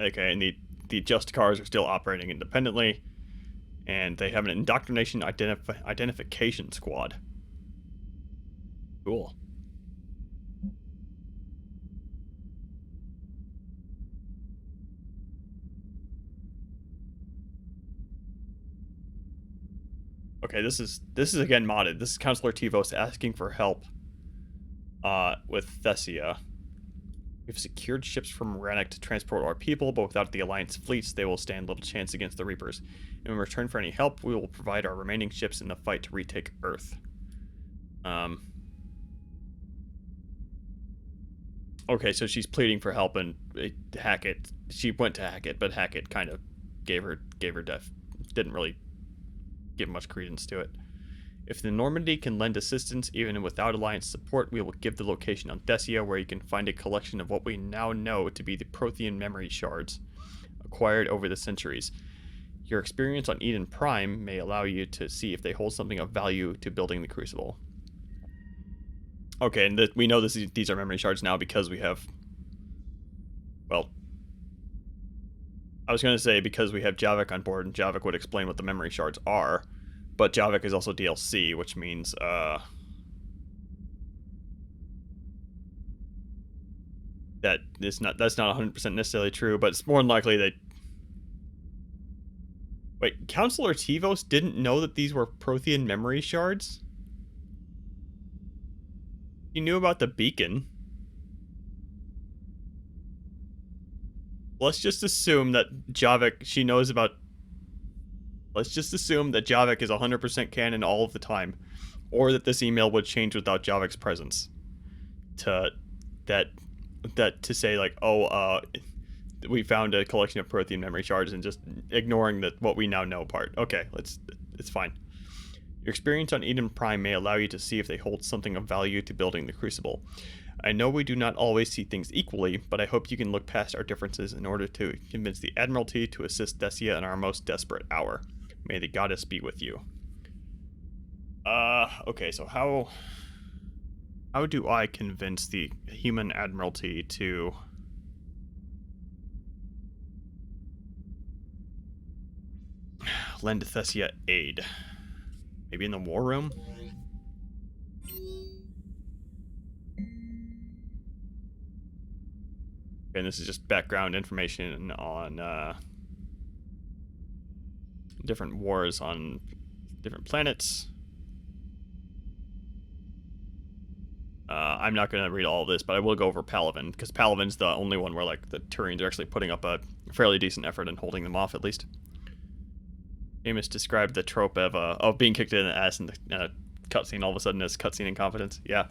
Okay, and the Just Cars are still operating independently. And they have an Indoctrination Identification Squad. Cool. Okay, this is again modded. This is Counselor Tivos asking for help with Thessia. We've secured ships from Rannoch to transport our people, but without the Alliance fleets, they will stand little chance against the Reapers. In return for any help, we will provide our remaining ships in the fight to retake Earth. Okay, so she's pleading for help, and Hackett. She went to Hackett, but Hackett kind of gave her death. Didn't really give much credence to it. If the Normandy can lend assistance, even without Alliance support, we will give the location on Thessia, where you can find a collection of what we now know to be the Prothean memory shards, acquired over the centuries. Your experience on Eden Prime may allow you to see if they hold something of value to building the Crucible. Okay, and we know these are memory shards now because we have... Well... I was going to say because we have Javik on board, and Javik would explain what the memory shards are. But Javik is also DLC, which means, that's not 100% necessarily true, but it's more than likely that... Wait, Counselor Tivos didn't know that these were Prothean memory shards? He knew about the beacon. Let's just assume that Javik, she knows about... Let's just assume that Javik is 100% canon all of the time, or that this email would change without Javik's presence. To say like, oh, we found a collection of Prothean memory shards, and just ignoring what we now know part. Okay, it's fine. Your experience on Eden Prime may allow you to see if they hold something of value to building the Crucible. I know we do not always see things equally, but I hope you can look past our differences in order to convince the Admiralty to assist Thessia in our most desperate hour. May the goddess be with you. Okay, so how do I convince the human Admiralty to... lend Thessia aid? Maybe in the war room? and this is just background information on different wars on different planets. I'm not going to read all of this, but I will go over Palaven, because Palaven's the only one where like the Turians are actually putting up a fairly decent effort in holding them off, at least. Amos described the trope of being kicked in the ass in a cutscene all of a sudden as cutscene incompetence. Yeah,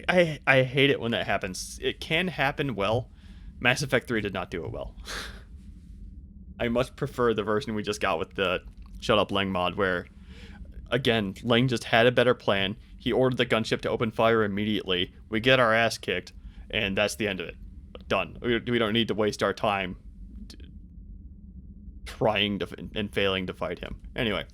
I hate it when that happens. It can happen well. Mass Effect 3 did not do it well. I much prefer the version we just got with the Shut Up Leng mod, where, again, Leng just had a better plan. He ordered the gunship to open fire immediately. We get our ass kicked, and that's the end of it. Done. We don't need to waste our time trying to and failing to fight him. Anyway.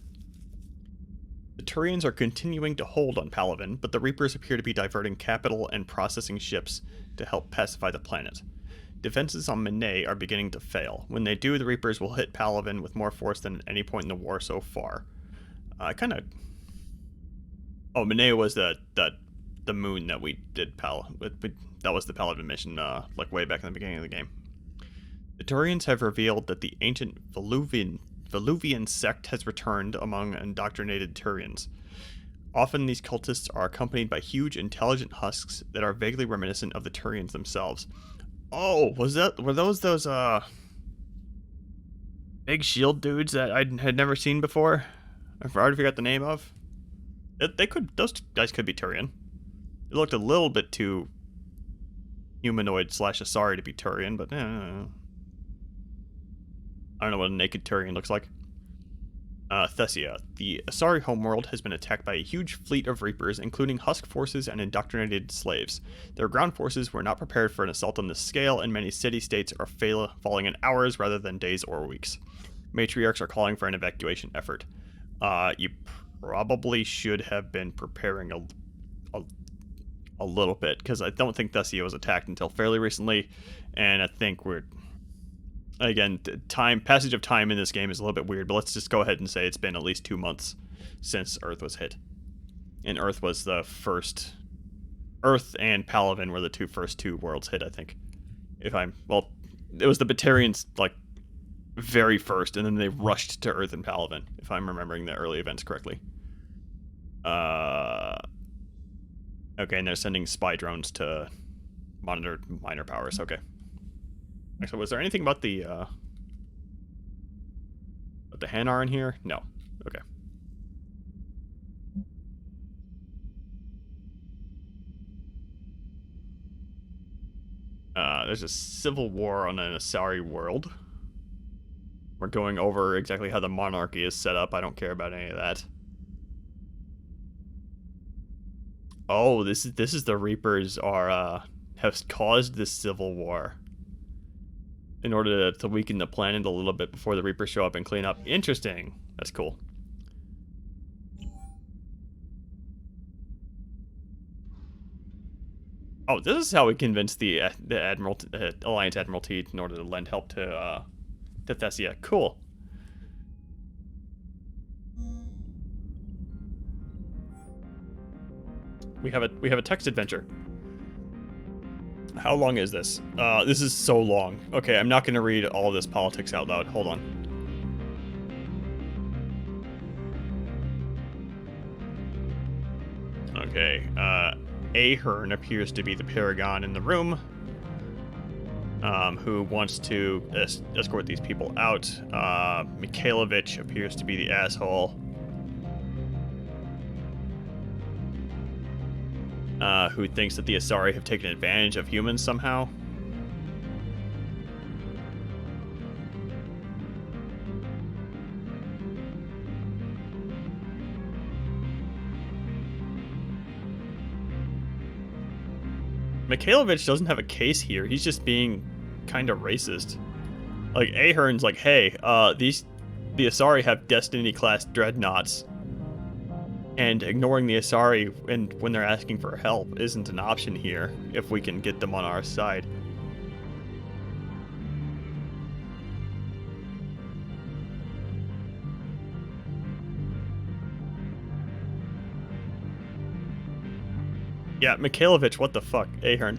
The Turians are continuing to hold on Palaven, but the Reapers appear to be diverting capital and processing ships to help pacify the planet. Defenses on Miranda are beginning to fail. When they do, the Reapers will hit Palaven with more force than at any point in the war so far. Oh, Miranda was the moon that we did that was the Palaven mission, like way back in the beginning of the game. The Turians have revealed that the ancient Veluvian sect has returned among indoctrinated Turians. Often these cultists are accompanied by huge, intelligent husks that are vaguely reminiscent of the Turians themselves. Oh, were those big shield dudes that I had never seen before? I already forgot the name of. Those guys could be Turian. It looked a little bit too humanoid / Asari to be Turian, but I don't know what a naked Turian looks like. Thessia. The Asari homeworld has been attacked by a huge fleet of Reapers, including Husk forces and indoctrinated slaves. Their ground forces were not prepared for an assault on this scale, and many city-states are falling in hours rather than days or weeks. Matriarchs are calling for an evacuation effort. You probably should have been preparing a little bit, because I don't think Thessia was attacked until fairly recently, and I think again, passage of time in this game is a little bit weird, but let's just go ahead and say it's been at least 2 months since Earth was hit. And Earth was the first... Earth and Palaven were the first two worlds hit, I think. It was the Batarians, like, very first, and then they rushed to Earth and Palaven, if I'm remembering the early events correctly. Okay, and they're sending spy drones to monitor minor powers, okay. Actually, was there anything about the Hanar in here? No. Okay. There's a civil war on an Asari world. We're going over exactly how the monarchy is set up. I don't care about any of that. Oh, this is the Reapers have caused this civil war in order to weaken the planet a little bit before the Reapers show up and clean up. Interesting. That's cool. Oh, this is how we convince the Alliance Admiralty in order to lend help to Thessia. Cool. We have a text adventure. How long is this? This is so long. Okay, I'm not going to read all this politics out loud. Hold on. Okay, Ahern appears to be the paragon in the room, who wants to escort these people out. Mikhailovich appears to be the asshole. Who thinks that the Asari have taken advantage of humans somehow. Mikhailovich doesn't have a case here. He's just being kind of racist. Like, Ahern's like, hey, the Asari have Destiny-class dreadnoughts. And ignoring the Asari when they're asking for help isn't an option here, if we can get them on our side. Yeah, Mikhailovich, what the fuck? Ahern.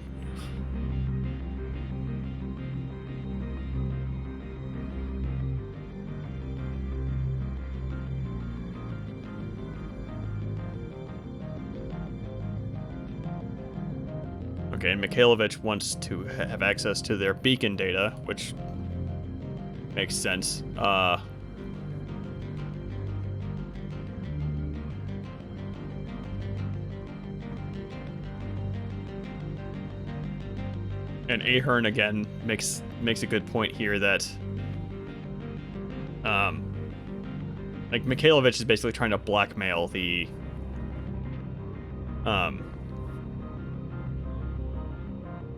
Okay, and Mikhailovich wants to have access to their beacon data, which makes sense. And Ahern again makes a good point here that like Mikhailovich is basically trying to blackmail the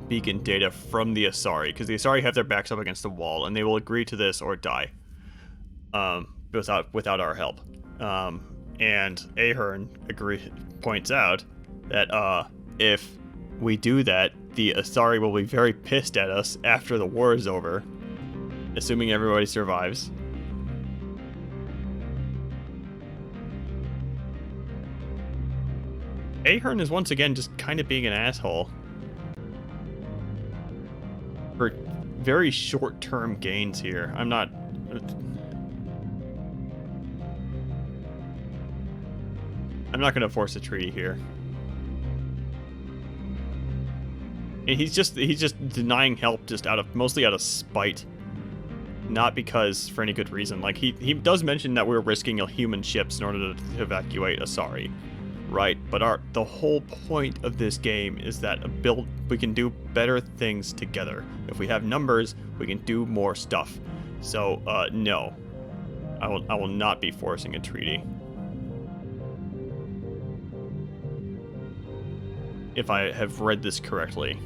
beacon data from the Asari, because the Asari have their backs up against the wall and they will agree to this or die without our help. And Ahern points out that if we do that, the Asari will be very pissed at us after the war is over, assuming everybody survives. Ahern is once again just kind of being an asshole for very short-term gains here. I'm not going to force a treaty here. And he's just denying help just mostly out of spite, not because for any good reason. Like he does mention that we're risking human ships in order to evacuate Asari, right? But the whole point of this game is that we can do better things together. If we have numbers, we can do more stuff. So no, I will not be forcing a treaty. If I have read this correctly.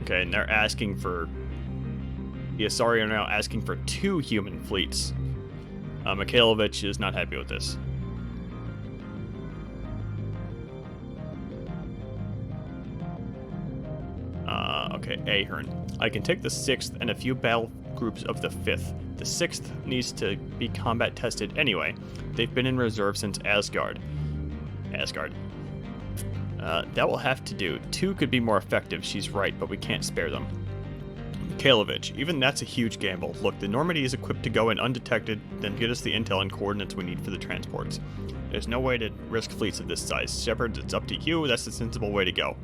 Okay, and they're asking for... The Asari are now asking for 2 human fleets. Mikhailovich is not happy with this. Okay, Ahern. I can take the 6th and a few battle groups of the 5th. The 6th needs to be combat tested anyway. They've been in reserve since Asgard. That will have to do. 2 could be more effective, she's right, but we can't spare them. Mikhailovich, even that's a huge gamble. Look, the Normandy is equipped to go in undetected, then get us the intel and coordinates we need for the transports. There's no way to risk fleets of this size. Shepard, it's up to you. That's the sensible way to go.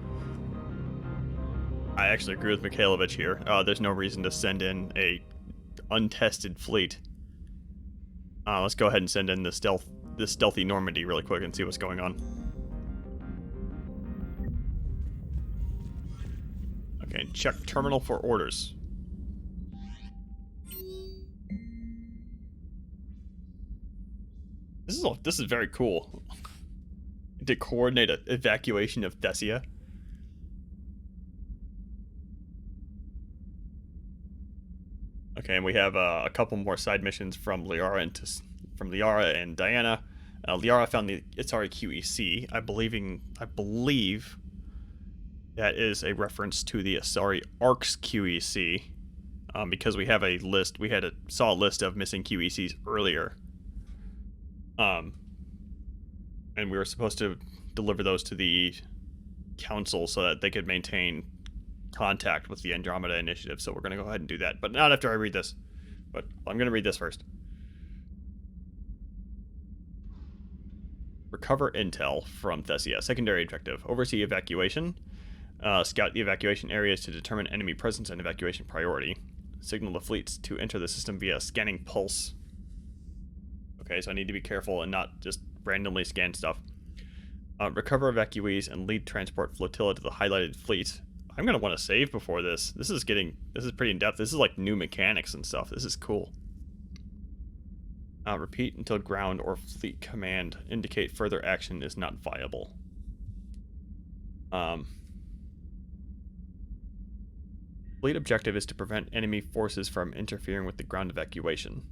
I actually agree with Mikhailovich here. There's no reason to send in a untested fleet. Let's go ahead and send in this stealthy Normandy really quick and see what's going on. Okay, check terminal for orders. This is very cool. To coordinate an evacuation of Thessia. Okay, and we have a couple more side missions from Liara and Diana. Liara found the Asari QEC. I believe that is a reference to the Asari Ark's QEC, because we have a list. Saw a list of missing QECs earlier, and we were supposed to deliver those to the council so that they could maintain contact with the Andromeda Initiative. So we're going to go ahead and do that, but not after I read this. But I'm going to read this first. Recover intel from Thessia. Secondary objective: oversee evacuation. Scout the evacuation areas to determine enemy presence and evacuation priority. Signal the fleets to enter the system via scanning pulse. Okay, so I need to be careful and not just randomly scan stuff. Recover evacuees and lead transport flotilla to the highlighted fleet. I'm going to want to save before this. This is pretty in-depth. This is like new mechanics and stuff. This is cool. Repeat until ground or fleet command indicate further action is not viable. Fleet objective is to prevent enemy forces from interfering with the ground evacuation.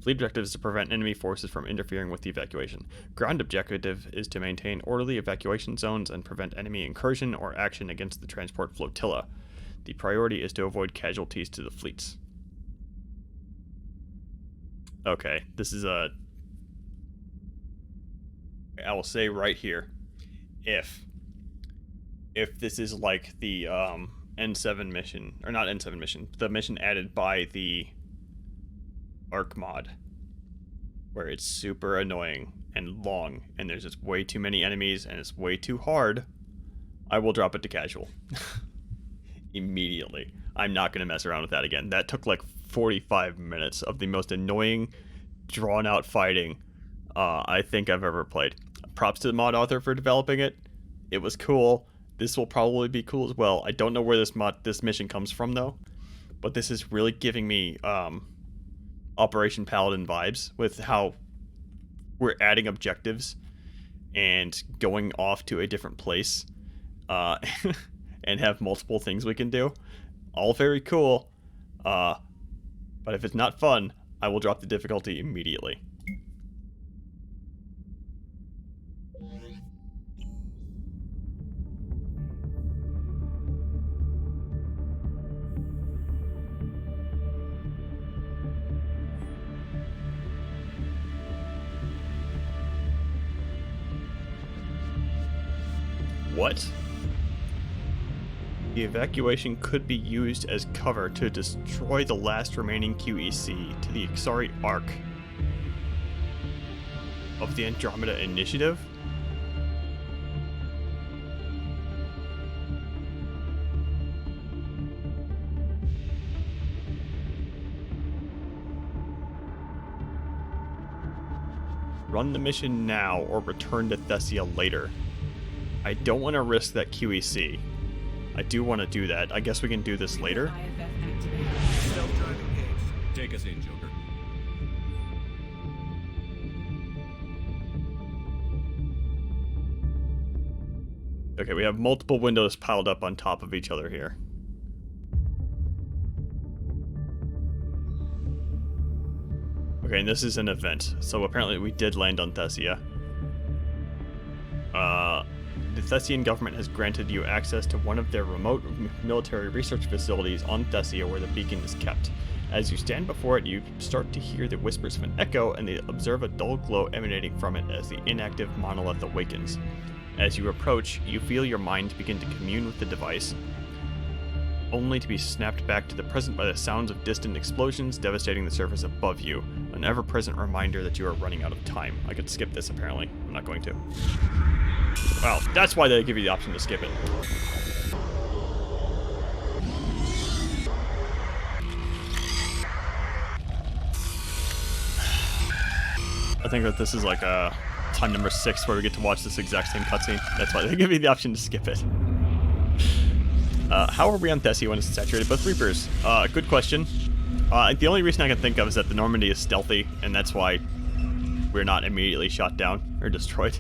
Fleet objective is to prevent enemy forces from interfering with the evacuation. Ground objective is to maintain orderly evacuation zones and prevent enemy incursion or action against the transport flotilla. The priority is to avoid casualties to the fleets. Okay, this is I will say right here, if this is like the N7 mission, or not N7 mission, the mission added by the Ark Mod, where it's super annoying and long, and there's just way too many enemies, and it's way too hard, I will drop it to casual. Immediately. I'm not going to mess around with that again. That took like 45 minutes of the most annoying, drawn-out fighting I think I've ever played. Props to the mod author for developing it. It was cool. This will probably be cool as well. I don't know where this mission comes from though, but this is really giving me Operation Paladin vibes with how we're adding objectives and going off to a different place and have multiple things we can do. All very cool, but if it's not fun, I will drop the difficulty immediately. What? The evacuation could be used as cover to destroy the last remaining QEC to the Ixari Ark of the Andromeda Initiative? Run the mission now or return to Thessia later. I don't want to risk that QEC. I do want to do that. I guess we can do this later. Take us in, Joker. Okay, we have multiple windows piled up on top of each other here. Okay, and this is an event. So apparently we did land on Thessia. The Thessian government has granted you access to one of their remote military research facilities on Thessia where the beacon is kept. As you stand before it, you start to hear the whispers of an echo and they observe a dull glow emanating from it as the inactive monolith awakens. As you approach, you feel your mind begin to commune with the device, only to be snapped back to the present by the sounds of distant explosions devastating the surface above you, an ever-present reminder that you are running out of time. I could skip this apparently. I'm not going to. Well, that's why they give you the option to skip it. I think that this is like time number 6 where we get to watch this exact same cutscene. That's why they give you the option to skip it. How are we on Thessia when it's saturated with Reapers? Good question. The only reason I can think of is that the Normandy is stealthy, and that's why we're not immediately shot down or destroyed.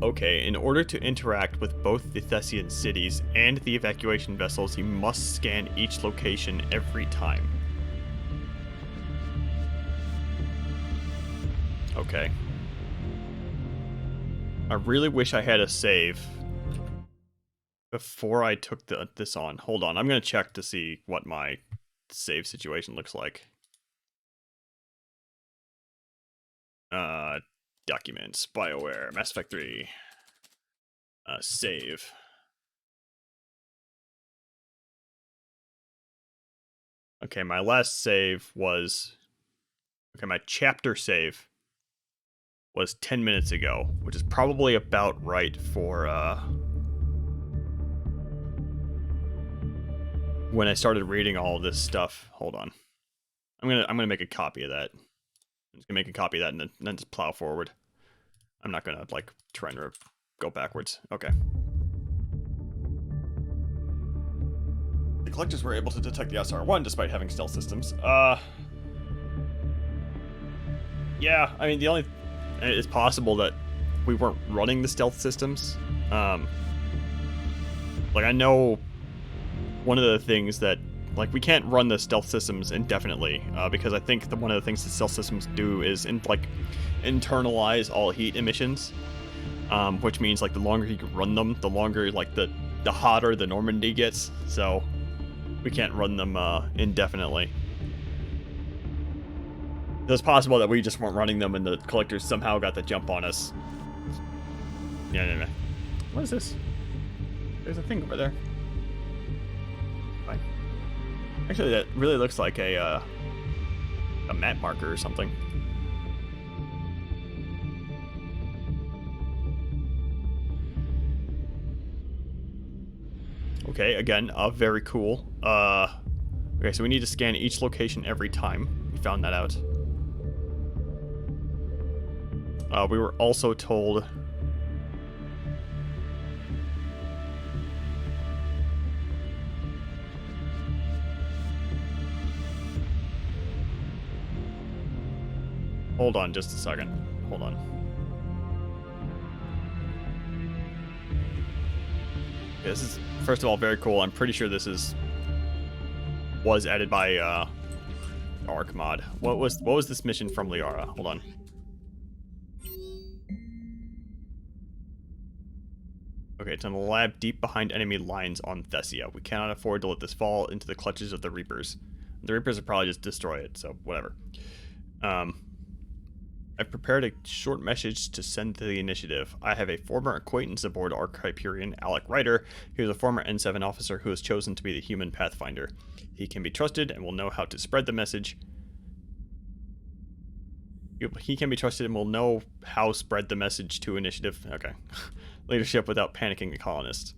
Okay, in order to interact with both the Thessian cities and the evacuation vessels, you must scan each location every time. Okay. I really wish I had a save before I took this on. Hold on, I'm going to check to see what my save situation looks like. Documents, BioWare, Mass Effect 3, save. Okay, my last save was, okay, my chapter save was 10 minutes ago, which is probably about right for, when I started reading all this stuff. Hold on. I'm gonna make a copy of that. I'm just gonna make a copy of that and then just plow forward. I'm not gonna like try and go backwards. Okay. The collectors were able to detect the SR-1 despite having stealth systems. Yeah, I mean it's possible that we weren't running the stealth systems. Like I know one of the things that like we can't run the stealth systems indefinitely because I think one of the things the stealth systems do is internalize all heat emissions, which means like the longer you can run them, the longer like the hotter the Normandy gets. So we can't run them indefinitely. It's possible that we just weren't running them and the collectors somehow got the jump on us. Yeah. What is this? There's a thing over there. Fine. Actually, that really looks like a map marker or something. Okay, again, very cool. Okay, so we need to scan each location every time. We found that out. We were also told... Hold on just a second. Hold on. Okay, this is, first of all, very cool. I'm pretty sure this was added by Ark Mod. What was this mission from Liara? Hold on. Okay, it's in a lab deep behind enemy lines on Thessia. We cannot afford to let this fall into the clutches of the Reapers. The Reapers will probably just destroy it, so whatever. I've prepared a short message to send to the initiative. I have a former acquaintance aboard Ark Hyperion, Alec Ryder. He was a former N7 officer who was chosen to be the human pathfinder. He can be trusted and will know how to spread the message. He can be trusted and will know how to spread the message to initiative. Okay. Leadership without panicking the colonists.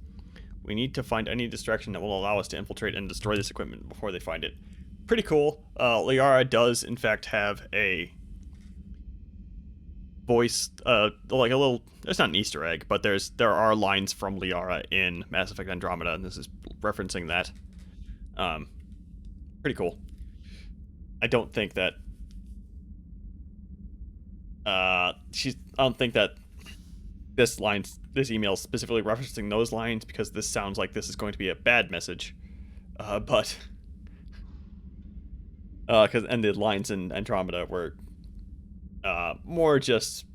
We need to find any distraction that will allow us to infiltrate and destroy this equipment before they find it. Pretty cool. Liara does, in fact, have a voice, like a little, it's not an Easter egg, but there are lines from Liara in Mass Effect Andromeda, and this is referencing that. Pretty cool. I don't think that I don't think that this email is specifically referencing those lines, because this sounds like this is going to be a bad message. But and the lines in Andromeda were more just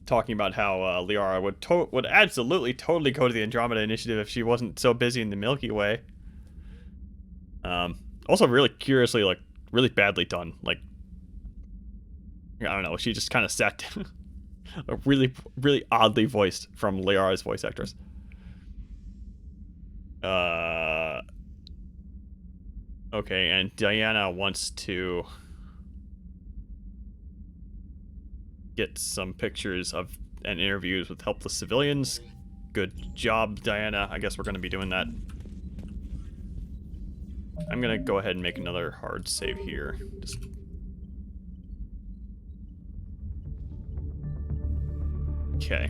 talking about how Liara would absolutely totally go to the Andromeda Initiative if she wasn't so busy in the Milky Way. Also, really curiously, like, really badly done. Like, I don't know, she just kind of sat down. really, really oddly voiced from Liara's voice actress. Okay, and Diana wants to get some pictures of and interviews with helpless civilians. Good job, Diana. I guess we're going to be doing that. I'm going to go ahead and make another hard save here. Just... Okay.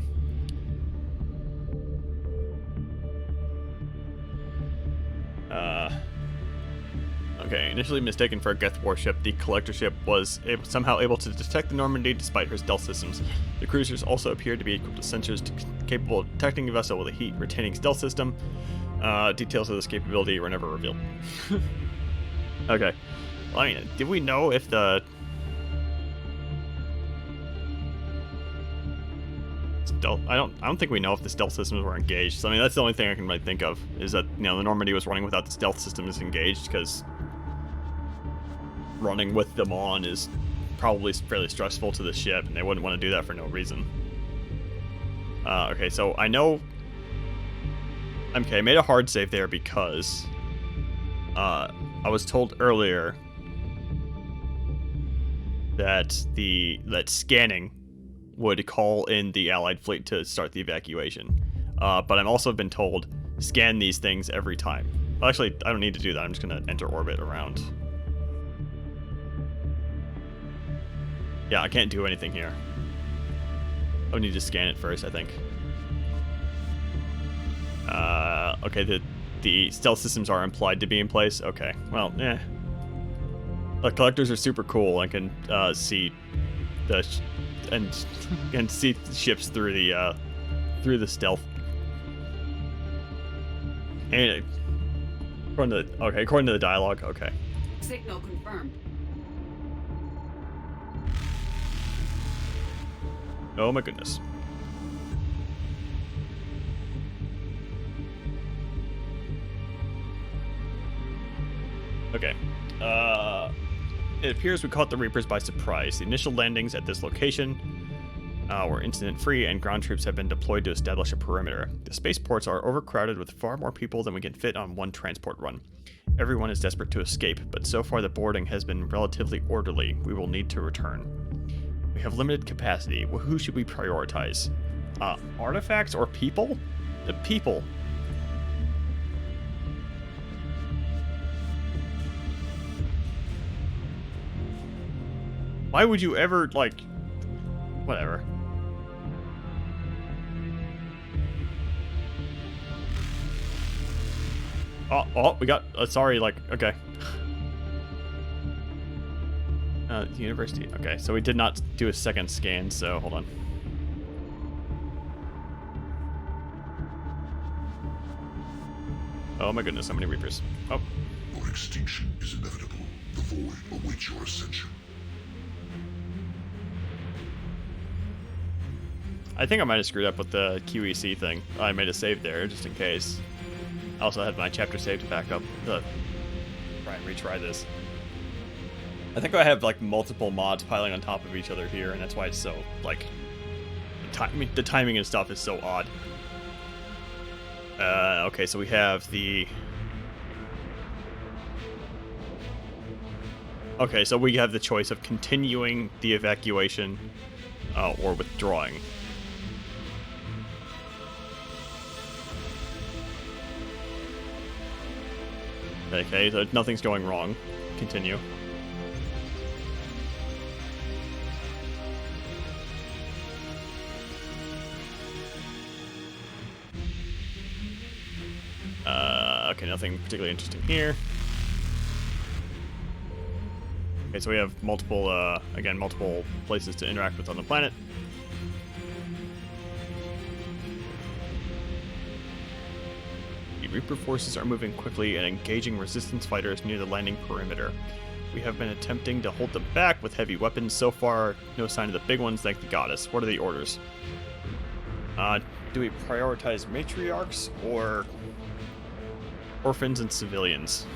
Okay, initially mistaken for a Geth warship, the collector ship was somehow able to detect the Normandy despite her stealth systems. The cruisers also appeared to be equipped with sensors capable of detecting a vessel with a heat-retaining stealth system. Details of this capability were never revealed. Okay. Well, I mean, did we know if the... I don't think we know if the stealth systems were engaged. So, I mean, that's the only thing I can really think of, is that, you know, the Normandy was running without the stealth systems engaged, because running with them on is probably fairly stressful to the ship, and they wouldn't want to do that for no reason. Okay, so I know... Okay, I made a hard save there because I was told earlier that scanning would call in the Allied fleet to start the evacuation. But I've also been told, scan these things every time. Well, actually, I don't need to do that. I'm just going to enter orbit around. Yeah, I can't do anything here. I need to scan it first, I think. Okay, the stealth systems are implied to be in place. Okay, well, yeah. The collectors are super cool. I can see the... and see ships through the stealth. And according to the dialogue, okay. Signal confirmed. Oh my goodness. Okay. It appears we caught the Reapers by surprise. The initial landings at this location were incident-free, and ground troops have been deployed to establish a perimeter. The spaceports are overcrowded with far more people than we can fit on one transport run. Everyone is desperate to escape, but so far the boarding has been relatively orderly. We will need to return. We have limited capacity. Who should we prioritize? Artifacts or people? The people. Why would you ever, like... Whatever. Oh, we got... sorry, like, okay. University. Okay, so we did not do a second scan, so hold on. Oh my goodness, how many Reapers? Oh. Your extinction is inevitable. The void awaits your ascension. I think I might have screwed up with the QEC thing. I made a save there, just in case. I also had my chapter save to back up the... Try and retry this. I think I have, like, multiple mods piling on top of each other here, and that's why it's so, like... the timing and stuff is so odd. Okay, so we have the... Okay, so we have the choice of continuing the evacuation or withdrawing. Okay, so nothing's going wrong. Continue. Okay, nothing particularly interesting here. Okay, so we have multiple, again, multiple places to interact with on the planet. The Reaper forces are moving quickly and engaging resistance fighters near the landing perimeter. We have been attempting to hold them back with heavy weapons. So far, no sign of the big ones, thank the goddess. What are the orders? Do we prioritize matriarchs or orphans and civilians?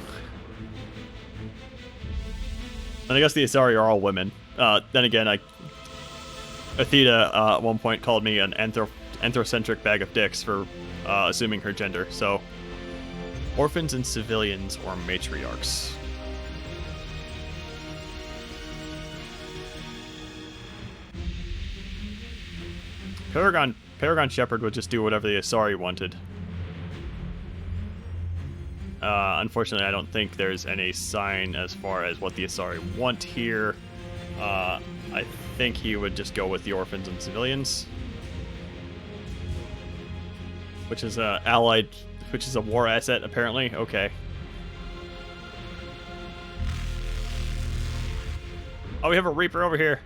And I guess the Asari are all women. Then again, Athena at one point called me an anthrocentric bag of dicks for assuming her gender. So, orphans and civilians or matriarchs? Paragon Shepherd would just do whatever the Asari wanted. Unfortunately, I don't think there's any sign as far as what the Asari want here. I think he would just go with the orphans and civilians, which is allied, which is a war asset apparently. Okay. Oh, we have a Reaper over here.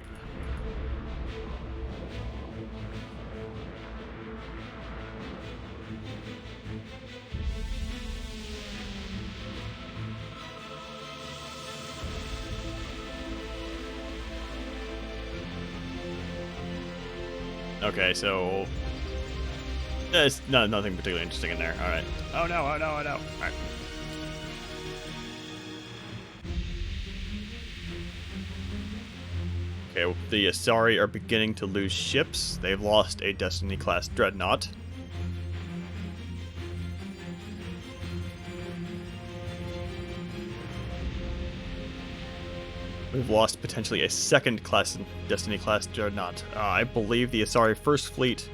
Okay, so there's nothing particularly interesting in there. All right. Oh no! Oh no! Oh no! All right. Okay, the Asari are beginning to lose ships. They've lost a Destiny-class dreadnought. We've lost potentially a second class Destiny-class dreadnought. I believe the Asari First Fleet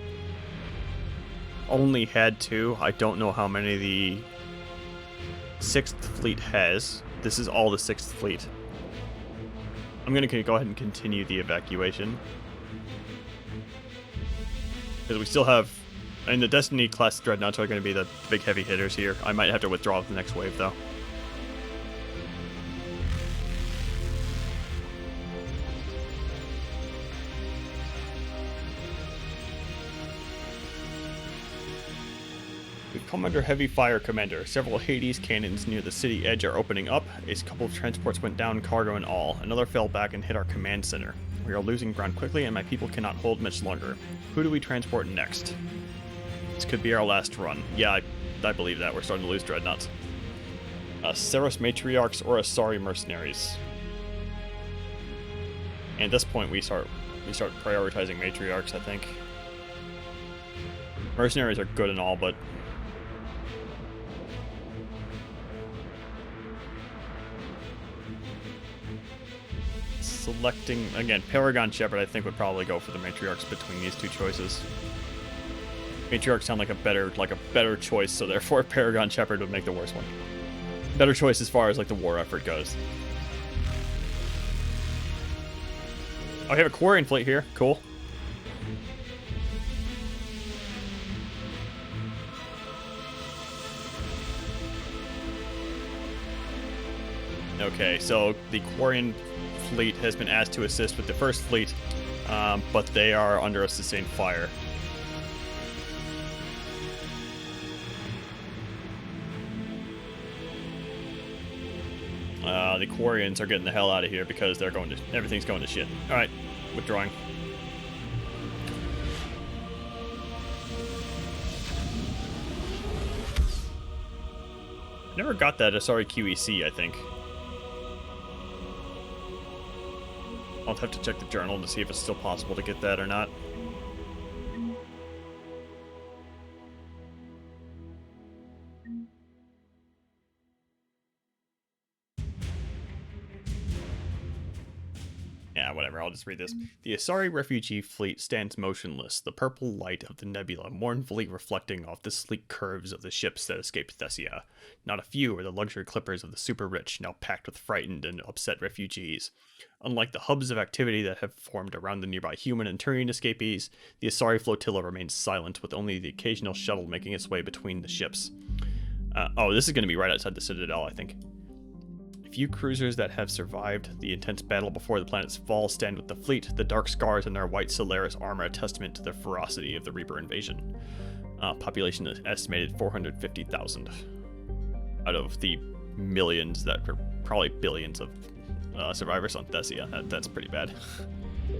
only had 2. I don't know how many the 6th Fleet has. This is all the 6th Fleet. I'm going to go ahead and continue the evacuation. Because we still have... And the Destiny-class dreadnoughts are going to be the big heavy hitters here. I might have to withdraw with the next wave, though. Come under heavy fire, Commander. Several Hades cannons near the city edge are opening up. A couple of transports went down, cargo and all. Another fell back and hit our command center. We are losing ground quickly, and my people cannot hold much longer. Who do we transport next? This could be our last run. Yeah, I believe that. We're starting to lose dreadnoughts. Ceros Matriarchs or Asari Mercenaries? And at this point, we start prioritizing matriarchs, I think. Mercenaries are good and all, but selecting again, Paragon Shepherd, I think would probably go for the matriarchs between these two choices. Matriarchs sound like a better choice, so therefore Paragon Shepherd would make the worst one. Better choice as far as like the war effort goes. Oh, I have a Quarian fleet here. Cool. Okay, so the Quarian fleet has been asked to assist with the first fleet, but they are under a sustained fire. The Quarians are getting the hell out of here because everything's going to shit. All right, withdrawing. Never got that Asari QEC, I think. I'll have to check the journal to see if it's still possible to get that or not. Yeah, whatever, I'll just read this. The Asari refugee fleet stands motionless, the purple light of the nebula mournfully reflecting off the sleek curves of the ships that escaped Thessia. Not a few are the luxury clippers of the super rich, now packed with frightened and upset refugees. Unlike the hubs of activity that have formed around the nearby human and Turian escapees, the Asari flotilla remains silent, with only the occasional shuttle making its way between the ships. Oh, this is going to be right outside the Citadel, I think. Few cruisers that have survived the intense battle before the planet's fall stand with the fleet, the dark scars in their white Solaris armor a testament to the ferocity of the Reaper invasion. Population is estimated 450,000 out of the millions that were probably billions of survivors on Thessia. That's pretty bad.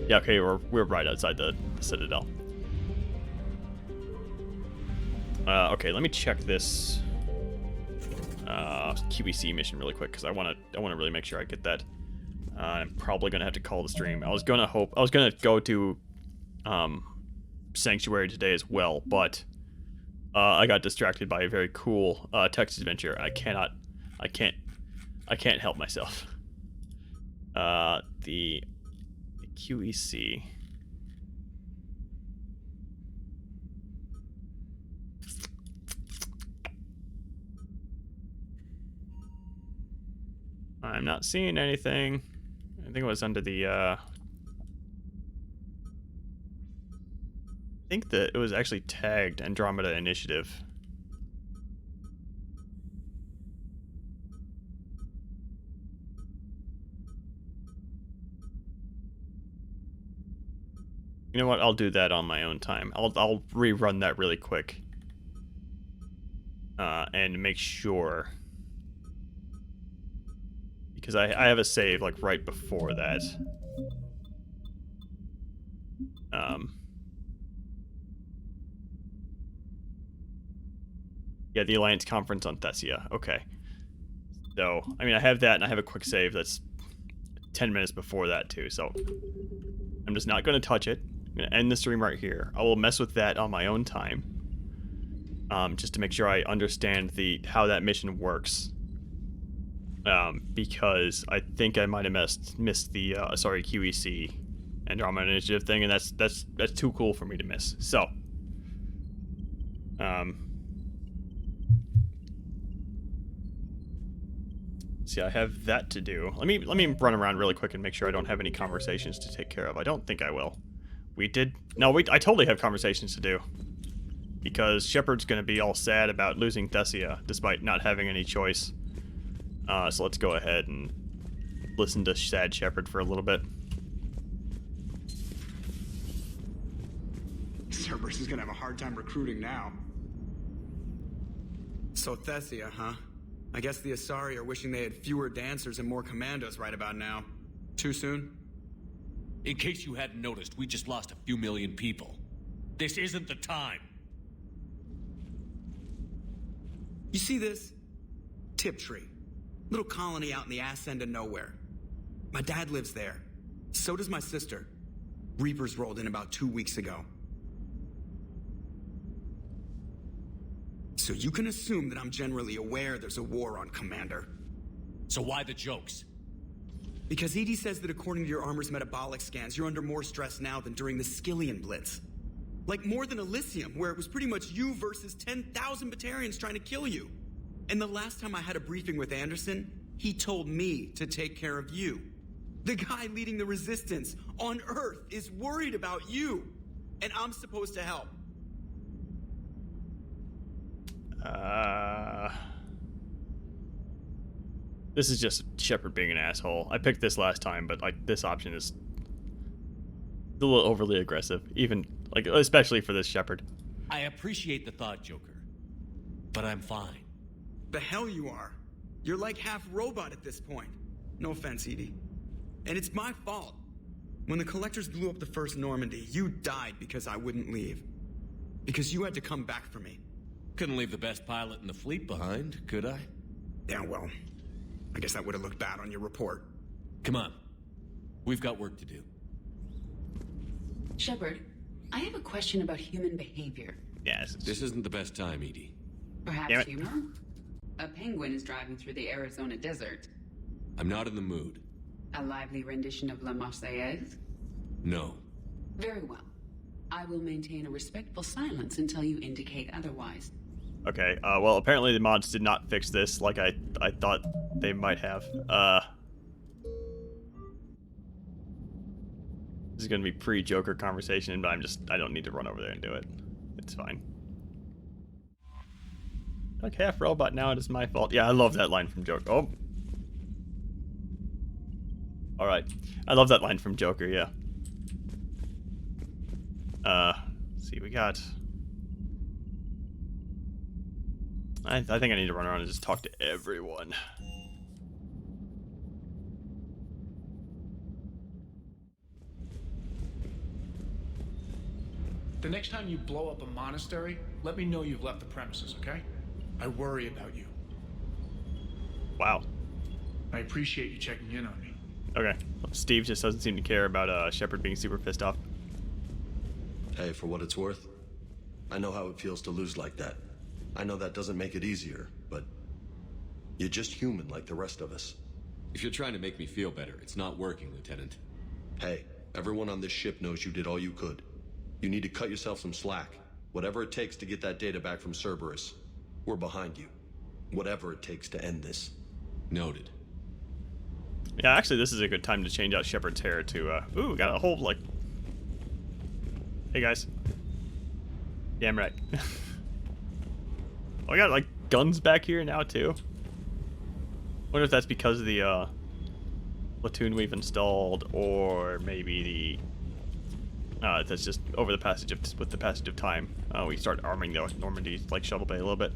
Yeah, okay, we're right outside the Citadel. Okay, let me check this QEC mission really quick because I want to really make sure I get that. I'm probably gonna have to call the stream. I was gonna go to Sanctuary today as well, but I got distracted by a very cool text adventure. I can't help myself. The QEC. I'm not seeing anything. I think it was under the, I think that it was actually tagged Andromeda Initiative. You know what? I'll do that on my own time. I'll rerun that really quick. And make sure. Because I have a save like right before that. Yeah, the Alliance Conference on Thessia. Okay. So, I mean, I have that and I have a quick save that's 10 minutes before that too, so I'm just not going to touch it. I'm going to end the stream right here. I will mess with that on my own time. Just to make sure I understand how that mission works. Because I think I might have missed the Asari QEC Andromeda Initiative thing, and that's too cool for me to miss. So, see, I have that to do. Let me run around really quick and make sure I don't have any conversations to take care of. I don't think I will. I totally have conversations to do. Because Shepard's gonna be all sad about losing Thessia, despite not having any choice. So let's go ahead and listen to Sad Shepard for a little bit. Cerberus is gonna have a hard time recruiting now. So Thessia, huh? I guess the Asari are wishing they had fewer dancers and more commandos right about now. Too soon? In case you hadn't noticed, we just lost a few million people. This isn't the time. You see this? Tiptree. Little colony out in the ass end of nowhere. My dad lives there. So does my sister. Reapers rolled in about 2 weeks ago. So you can assume that I'm generally aware there's a war on, Commander. So why the jokes? Because EDI says that according to your armor's metabolic scans, you're under more stress now than during the Skillian Blitz. Like more than Elysium, where it was pretty much you versus 10,000 Batarians trying to kill you. And the last time I had a briefing with Anderson, he told me to take care of you. The guy leading the resistance on Earth is worried about you, and I'm supposed to help. This is just Shepard being an asshole. I picked this last time, but like this option is a little overly aggressive, even like especially for this Shepard. I appreciate the thought, Joker, but I'm fine. The hell you are. You're like half robot at this point. No offense, Edie. And it's my fault. When the Collectors blew up the first Normandy, you died because I wouldn't leave. Because you had to come back for me. Couldn't leave the best pilot in the fleet behind, could I? Yeah, well, I guess that would have looked bad on your report. Come on. We've got work to do. Shepard, I have a question about human behavior. Yes. This isn't the best time, Edie. Perhaps humor? A penguin is driving through the Arizona desert. I'm not in the mood. A lively rendition of La Marseillaise? No. Very well. I will maintain a respectful silence until you indicate otherwise. Okay, well, apparently the mods did not fix this like I thought they might have. This is gonna be pre-Joker conversation, but I don't need to run over there and do it. It's fine. Like half robot now, it is my fault. Yeah, I love that line from Joker. Oh. Alright. I love that line from Joker, yeah. Let's see, we got... I think I need to run around and just talk to everyone. The next time you blow up a monastery, let me know you've left the premises, okay? I worry about you. Wow. I appreciate you checking in on me. Okay. Steve just doesn't seem to care about Shepard being super pissed off. Hey, for what it's worth, I know how it feels to lose like that. I know that doesn't make it easier, but you're just human like the rest of us. If you're trying to make me feel better, it's not working, Lieutenant. Hey, everyone on this ship knows you did all you could. You need to cut yourself some slack. Whatever it takes to get that data back from Cerberus. We're behind you. Whatever it takes to end this. Noted. Yeah, actually, this is a good time to change out Shepard's hair to, ooh, we got a whole, like... Hey, guys. Damn right. Oh, we got, like, guns back here now, too. Wonder if that's because of the, platoon we've installed, or maybe the... that's just over the passage of... with the passage of time. We start arming the Normandy, like, Shovel Bay a little bit.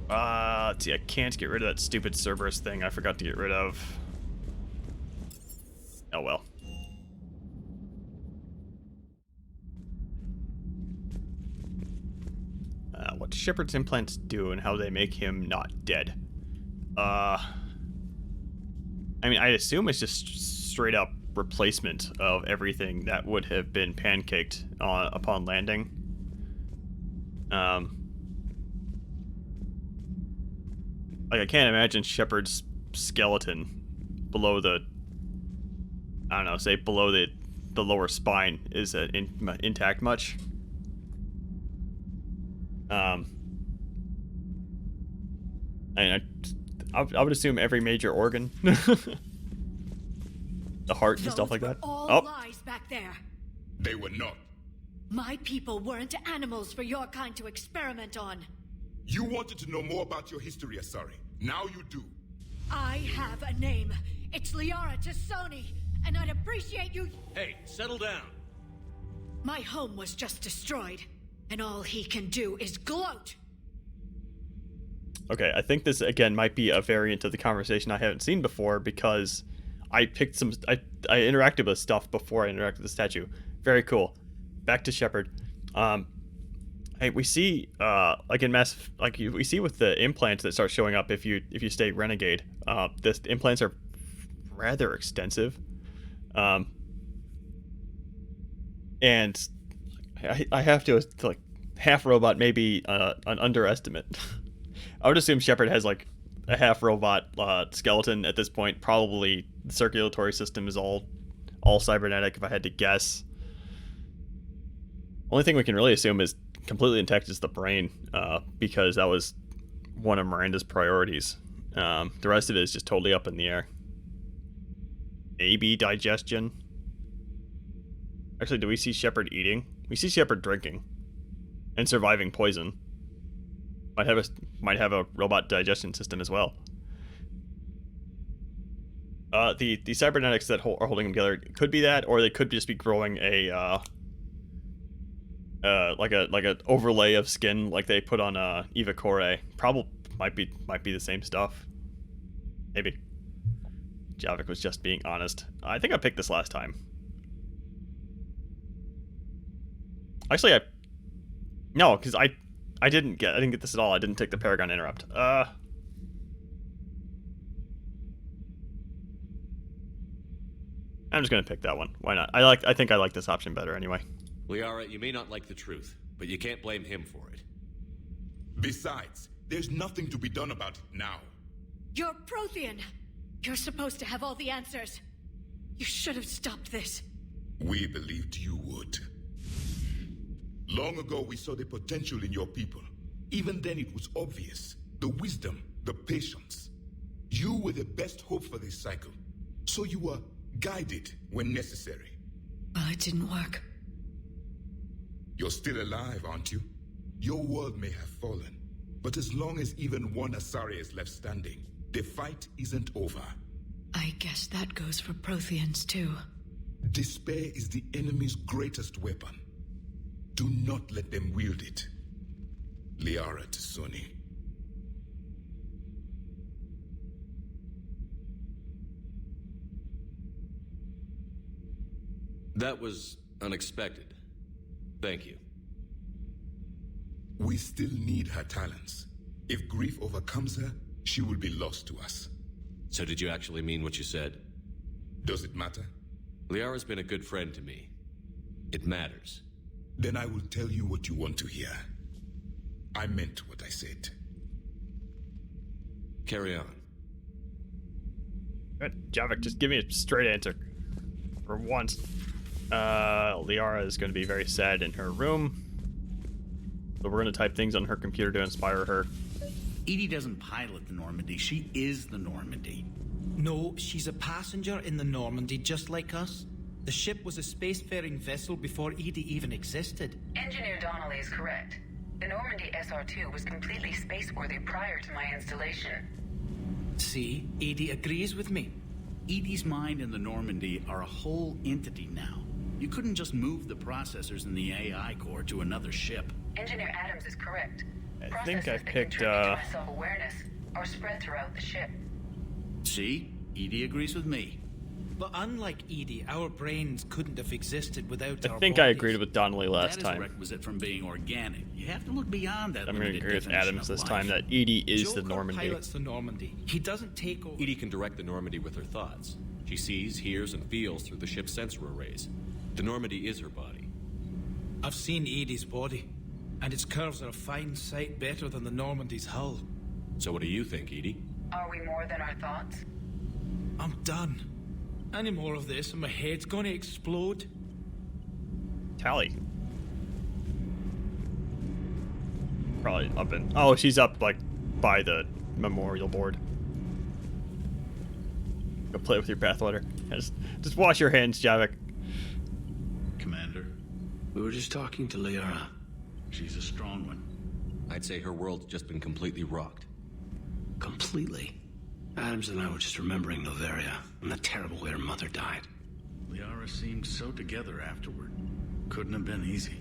Let's see, I can't get rid of that stupid Cerberus thing I forgot to get rid of. Oh well. What Shepard's implants do and how they make him not dead. I mean, I assume it's just straight up replacement of everything that would have been pancaked upon landing. Like, I can't imagine Shepard's skeleton below the, I don't know, say below the lower spine is intact much. I would assume every major organ, the heart and stuff like that. All lies back there. They were not. My people weren't animals for your kind to experiment on. You wanted to know more about your history, Asari. Now you do. I have a name. It's Liara Tassoni, and I'd appreciate you... Hey, settle down. My home was just destroyed, and all he can do is gloat. Okay, I think this, again, might be a variant of the conversation I haven't seen before, because I picked some... I interacted with stuff before I interacted with the statue. Very cool. Back to Shepard. Hey, we see like in we see with the implants that start showing up if you stay renegade. The implants are rather extensive, and I have to like half robot, maybe an underestimate. I would assume Shepard has like a half robot skeleton at this point. Probably the circulatory system is all cybernetic, if I had to guess. Only thing we can really assume is completely intact is the brain, because that was one of Miranda's priorities. The rest of it is just totally up in the air. Maybe digestion. Actually, do we see Shepard eating? We see Shepard drinking and surviving poison. Might have a robot digestion system as well. The cybernetics that are holding them together could be that, or they could just be growing a like an overlay of skin like they put on Eva Kore. Probably might be the same stuff. Maybe. Javik was just being honest. I think I picked this last time. Actually, no, because I didn't get this at all. I didn't take the Paragon Interrupt. I'm just gonna pick that one. Why not? I think I like this option better anyway. Liara, you may not like the truth, but you can't blame him for it. Besides, there's nothing to be done about it now. You're Prothean. You're supposed to have all the answers. You should have stopped this. We believed you would. Long ago, we saw the potential in your people. Even then, it was obvious. The wisdom, the patience. You were the best hope for this cycle. So you were guided when necessary. Well, it didn't work. You're still alive, aren't you? Your world may have fallen, but as long as even one Asari is left standing, the fight isn't over. I guess that goes for Protheans, too. Despair is the enemy's greatest weapon. Do not let them wield it. Liara to Sony. That was unexpected. Thank you. We still need her talents. If grief overcomes her, she will be lost to us. So did you actually mean what you said? Does it matter? Liara's been a good friend to me. It matters. Then I will tell you what you want to hear. I meant what I said. Carry on. Good. Javik, just give me a straight answer. For once. Liara is going to be very sad in her room. So we're going to type things on her computer to inspire her. Edie doesn't pilot the Normandy, she is the Normandy. No, she's a passenger in the Normandy, just like us. The ship was a spacefaring vessel before Edie even existed. Engineer Donnelly is correct. The Normandy SR-2 was completely spaceworthy prior to my installation. See, Edie agrees with me. Edie's mind and the Normandy are a whole entity now. You couldn't just move the processors in the AI core to another ship. Engineer Adams is correct. I think I picked, to my self-awareness are spread throughout the ship. See? Edie agrees with me. But unlike Edie, our brains couldn't have existed without our I think I agreed with Donnelly last time. That is a requisite from being organic. You have to look beyond that. I'm going to agree with Adams this time that Edie is the Normandy. Pilots the Normandy. He doesn't take over. Edie can direct the Normandy with her thoughts. She sees, hears, and feels through the ship's sensor arrays. The Normandy is her body. I've seen Edie's body, and its curves are a fine sight better than the Normandy's hull. So what do you think, Edie? Are we more than our thoughts? I'm done. Any more of this and my head's gonna explode. Tally. Probably up in... Oh, she's up, like, by the memorial board. Go play with your bathwater. Just wash your hands, Javik. Commander, we were just talking to Liara. She's a strong one. I'd say her world's just been completely rocked. Completely? Adams and I were just remembering Noveria and the terrible way her mother died. Liara seemed so together afterward. Couldn't have been easy.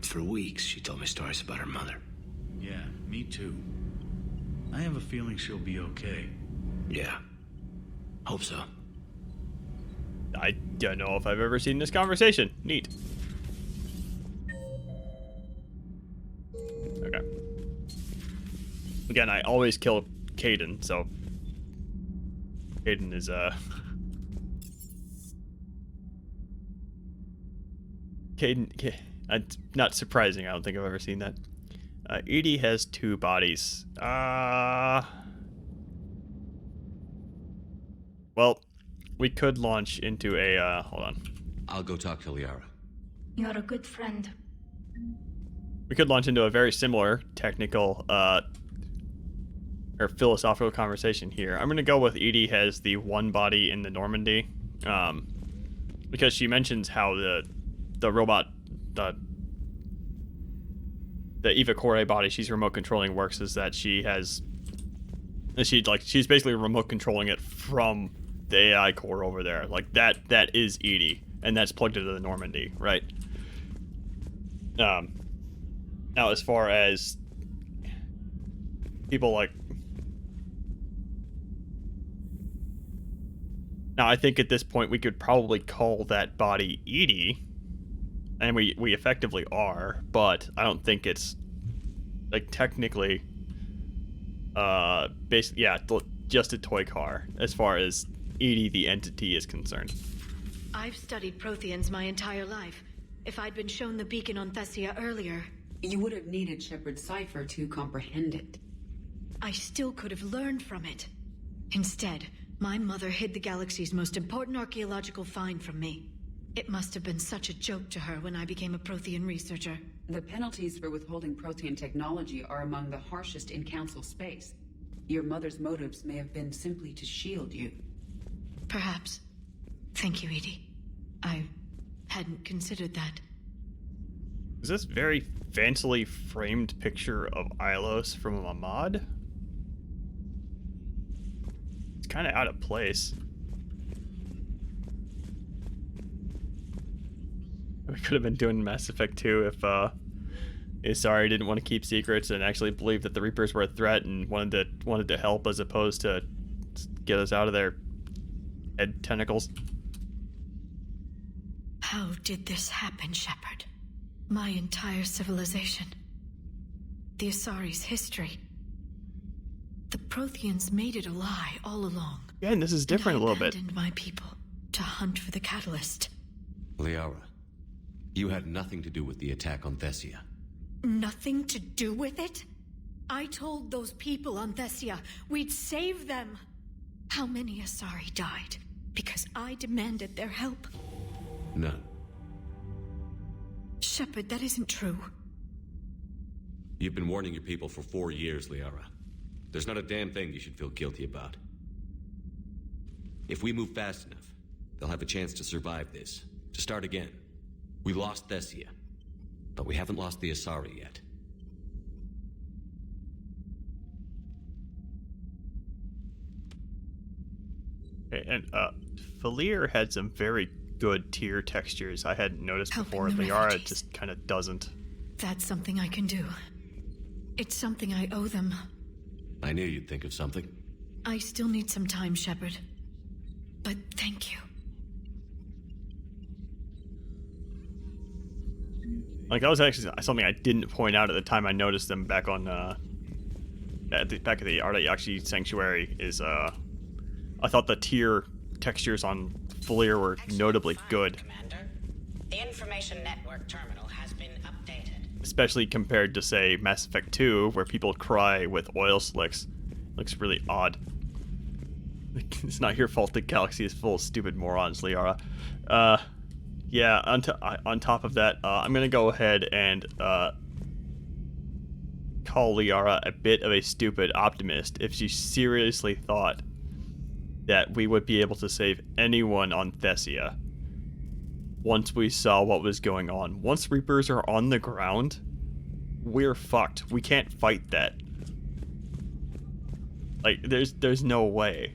For weeks, she told me stories about her mother. Yeah, me too. I have a feeling she'll be okay. Yeah. Hope so. I don't know if I've ever seen this conversation. Neat. Again, I always kill Caden, so Caden is Caden. Not surprising. I don't think I've ever seen that. Edie has 2 bodies. Well, we could launch into a. Hold on. I'll go talk to Liara. You're a good friend. We could launch into a very similar technical or philosophical conversation here. I'm gonna go with Edie has the 1 body in the Normandy, because she mentions how the robot, the Eva Corey body she's remote controlling works is that she's basically remote controlling it from the AI core over there. Like that is Edie, and that's plugged into the Normandy, right? Now as far as people like, now I think at this point we could probably call that body Edie, and we effectively are, but I don't think it's like technically basically, yeah, just a toy car as far as Edie the entity is concerned. I've studied Protheans my entire life. If I'd been shown the beacon on Thessia earlier... You would have needed Shepard's cipher to comprehend it. I still could have learned from it. Instead, my mother hid the galaxy's most important archaeological find from me. It must have been such a joke to her when I became a Prothean researcher. The penalties for withholding Prothean technology are among the harshest in Council space. Your mother's motives may have been simply to shield you. Perhaps. Thank you, Edie. I hadn't considered that. Is this very fancily framed picture of Ilos from a mod? It's kind of out of place. We could have been doing Mass Effect 2 if Isari didn't want to keep secrets and actually believed that the Reapers were a threat and wanted to help as opposed to get us out of their head tentacles. How did this happen, Shepard? My entire civilization. The Asari's history. The Protheans made it a lie all along. Yeah, and this is different a little bit. I abandoned my people to hunt for the catalyst. Liara, you had nothing to do with the attack on Thessia. Nothing to do with it? I told those people on Thessia we'd save them. How many Asari died because I demanded their help? None. Shepard, that isn't true. You've been warning your people for 4 years, Liara. There's not a damn thing you should feel guilty about. If we move fast enough, they'll have a chance to survive this, to start again. We lost Thessia, but we haven't lost the Asari yet. Okay, and Falir had some very good tier textures I hadn't noticed before. Liara just kind of doesn't. That's something I can do. It's something I owe them. I knew you'd think of something. I still need some time, Shepard. But thank you. Like, that was actually something I didn't point out at the time I noticed them back on, back at the Ardayashi Sanctuary, is, I thought the tier textures on Falir were notably good. Commander. The information network terminal has been updated. Especially compared to, say, Mass Effect 2, where people cry with oil slicks. Looks really odd. It's not your fault the galaxy is full of stupid morons, Liara. Yeah, on top of that, I'm gonna go ahead and call Liara a bit of a stupid optimist if she seriously thought that we would be able to save anyone on Thessia once we saw what was going on. Once Reapers are on the ground, we're fucked. We can't fight that. Like, there's no way.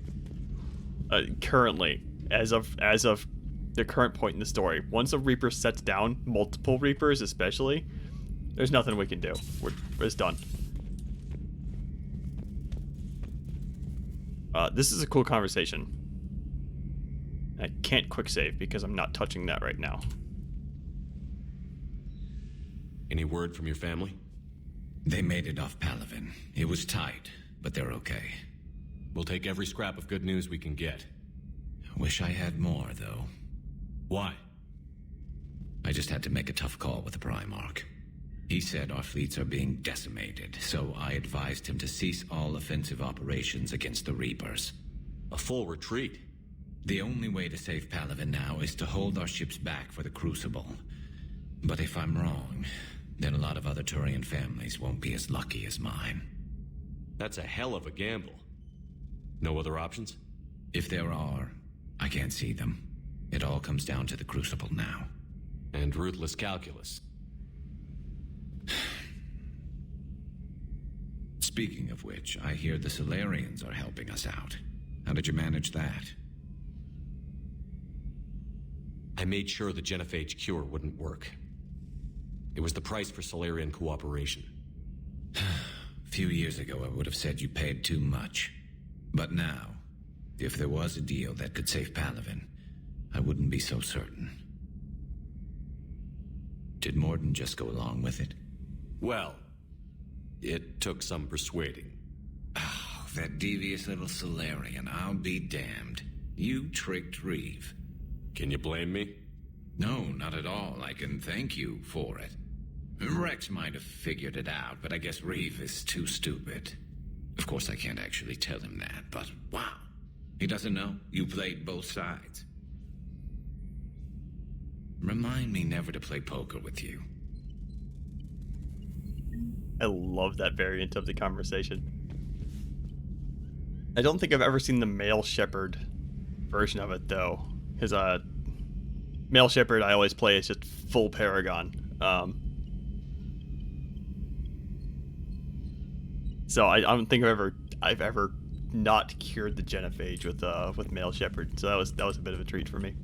Currently, as of the current point in the story, once a Reaper sets down, multiple Reapers especially, there's nothing we can do. It's done. This is a cool conversation. I can't quick save because I'm not touching that right now. Any word from your family? They made it off Palaven. It was tight, but they're okay. We'll take every scrap of good news we can get. Wish I had more, though. Why? I just had to make a tough call with the Primarch. He said our fleets are being decimated, so I advised him to cease all offensive operations against the Reapers. A full retreat? The only way to save Palaven now is to hold our ships back for the Crucible. But if I'm wrong, then a lot of other Turian families won't be as lucky as mine. That's a hell of a gamble. No other options? If there are, I can't see them. It all comes down to the Crucible now. And ruthless calculus. Speaking of which, I hear the Solarians are helping us out. How did you manage that? I made sure the genophage cure wouldn't work. It was the price for Solarian cooperation. A few years ago, I would have said you paid too much. But now, if there was a deal that could save Palaven, I wouldn't be so certain. Did Morden just go along with it? Well, it took some persuading. Oh, that devious little Solarian, I'll be damned. You tricked Reeve. Can you blame me? No, not at all. I can thank you for it. Rex might have figured it out, but I guess Reeve is too stupid. Of course, I can't actually tell him that, but wow. He doesn't know you played both sides. Remind me never to play poker with you. I love that variant of the conversation. I don't think I've ever seen the male shepherd version of it, though. His male shepherd I always play is just full Paragon. So I don't think I've ever not cured the genophage with male shepherd. So that was a bit of a treat for me.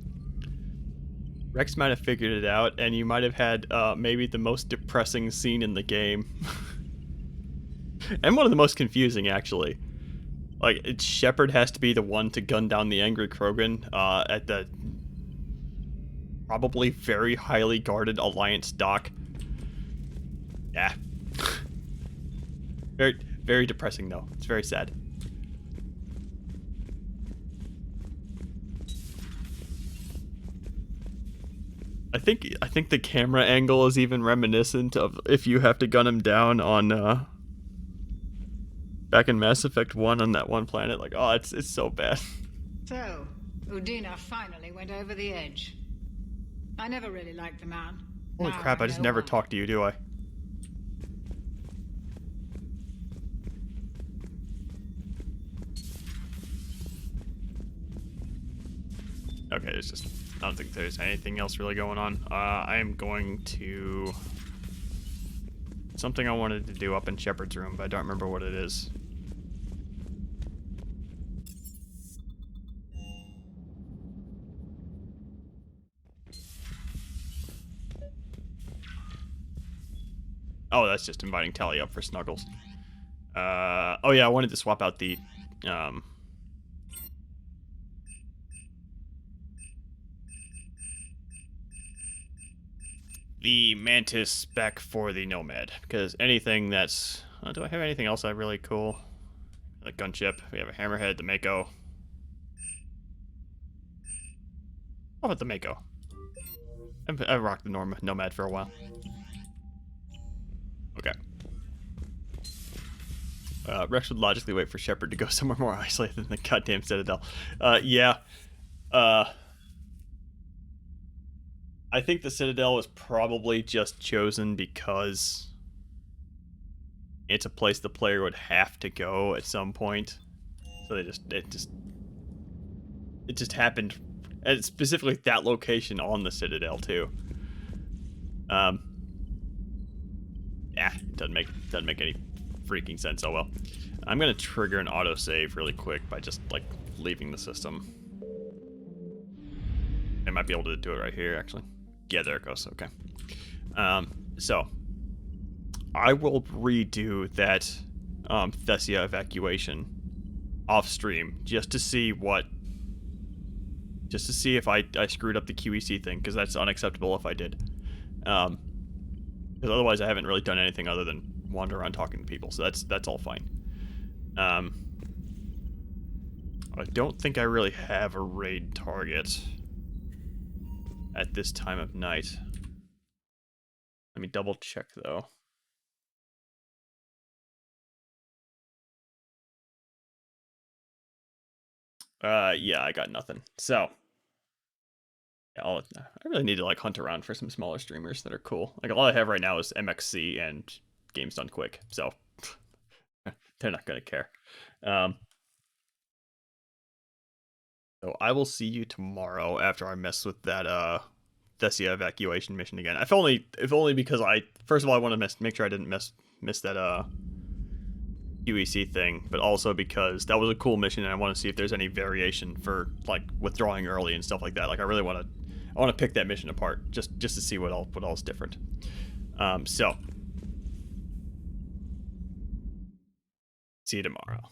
Rex might have figured it out, and you might have had maybe the most depressing scene in the game. And one of the most confusing, actually. Like, Shepard has to be the one to gun down the angry Krogan at the probably very highly guarded Alliance dock. Yeah. Very, very depressing, though. It's very sad. I think the camera angle is even reminiscent of if you have to gun him down on back in Mass Effect 1 on that one planet. Like, oh, it's so bad. So, Udina finally went over the edge. I never really liked the man. Holy Now crap, I just know never why. talk to you, do I? Okay, it's just, I don't think there's anything else really going on. I am going to... Something I wanted to do up in Shepard's room, but I don't remember what it is. Oh, that's just inviting Tally up for snuggles. Oh yeah, I wanted to swap out the, Mantis spec for the Nomad, because anything that's... do I have anything else that really cool? Like gunship, we have a Hammerhead, the Mako. How about the Mako? I've rocked the Nomad for a while. Okay. Rex would logically wait for Shepard to go somewhere more isolated than the goddamn Citadel. Yeah. I think the Citadel was probably just chosen because it's a place the player would have to go at some point. So it just happened, and specifically that location on the Citadel too. Yeah, doesn't make any freaking sense. Oh well. I'm gonna trigger an autosave really quick by just like leaving the system. I might be able to do it right here actually. Yeah, there it goes. Okay. So I will redo that Thessia evacuation off stream just to see if I screwed up the QEC thing, because that's unacceptable if I did. Because otherwise I haven't really done anything other than wander around talking to people, so that's all fine. I don't think I really have a raid target at this time of night. Let me double check though. Yeah, I got nothing. So, yeah, I really need to like hunt around for some smaller streamers that are cool. Like all I have right now is MXC and Games Done Quick, so they're not gonna care. So I will see you tomorrow after I mess with that Thessia evacuation mission again. If only because first of all I want to make sure I didn't miss that UEC thing, but also because that was a cool mission and I want to see if there's any variation for like withdrawing early and stuff like that. Like I want to pick that mission apart just to see what all's different. So see you tomorrow.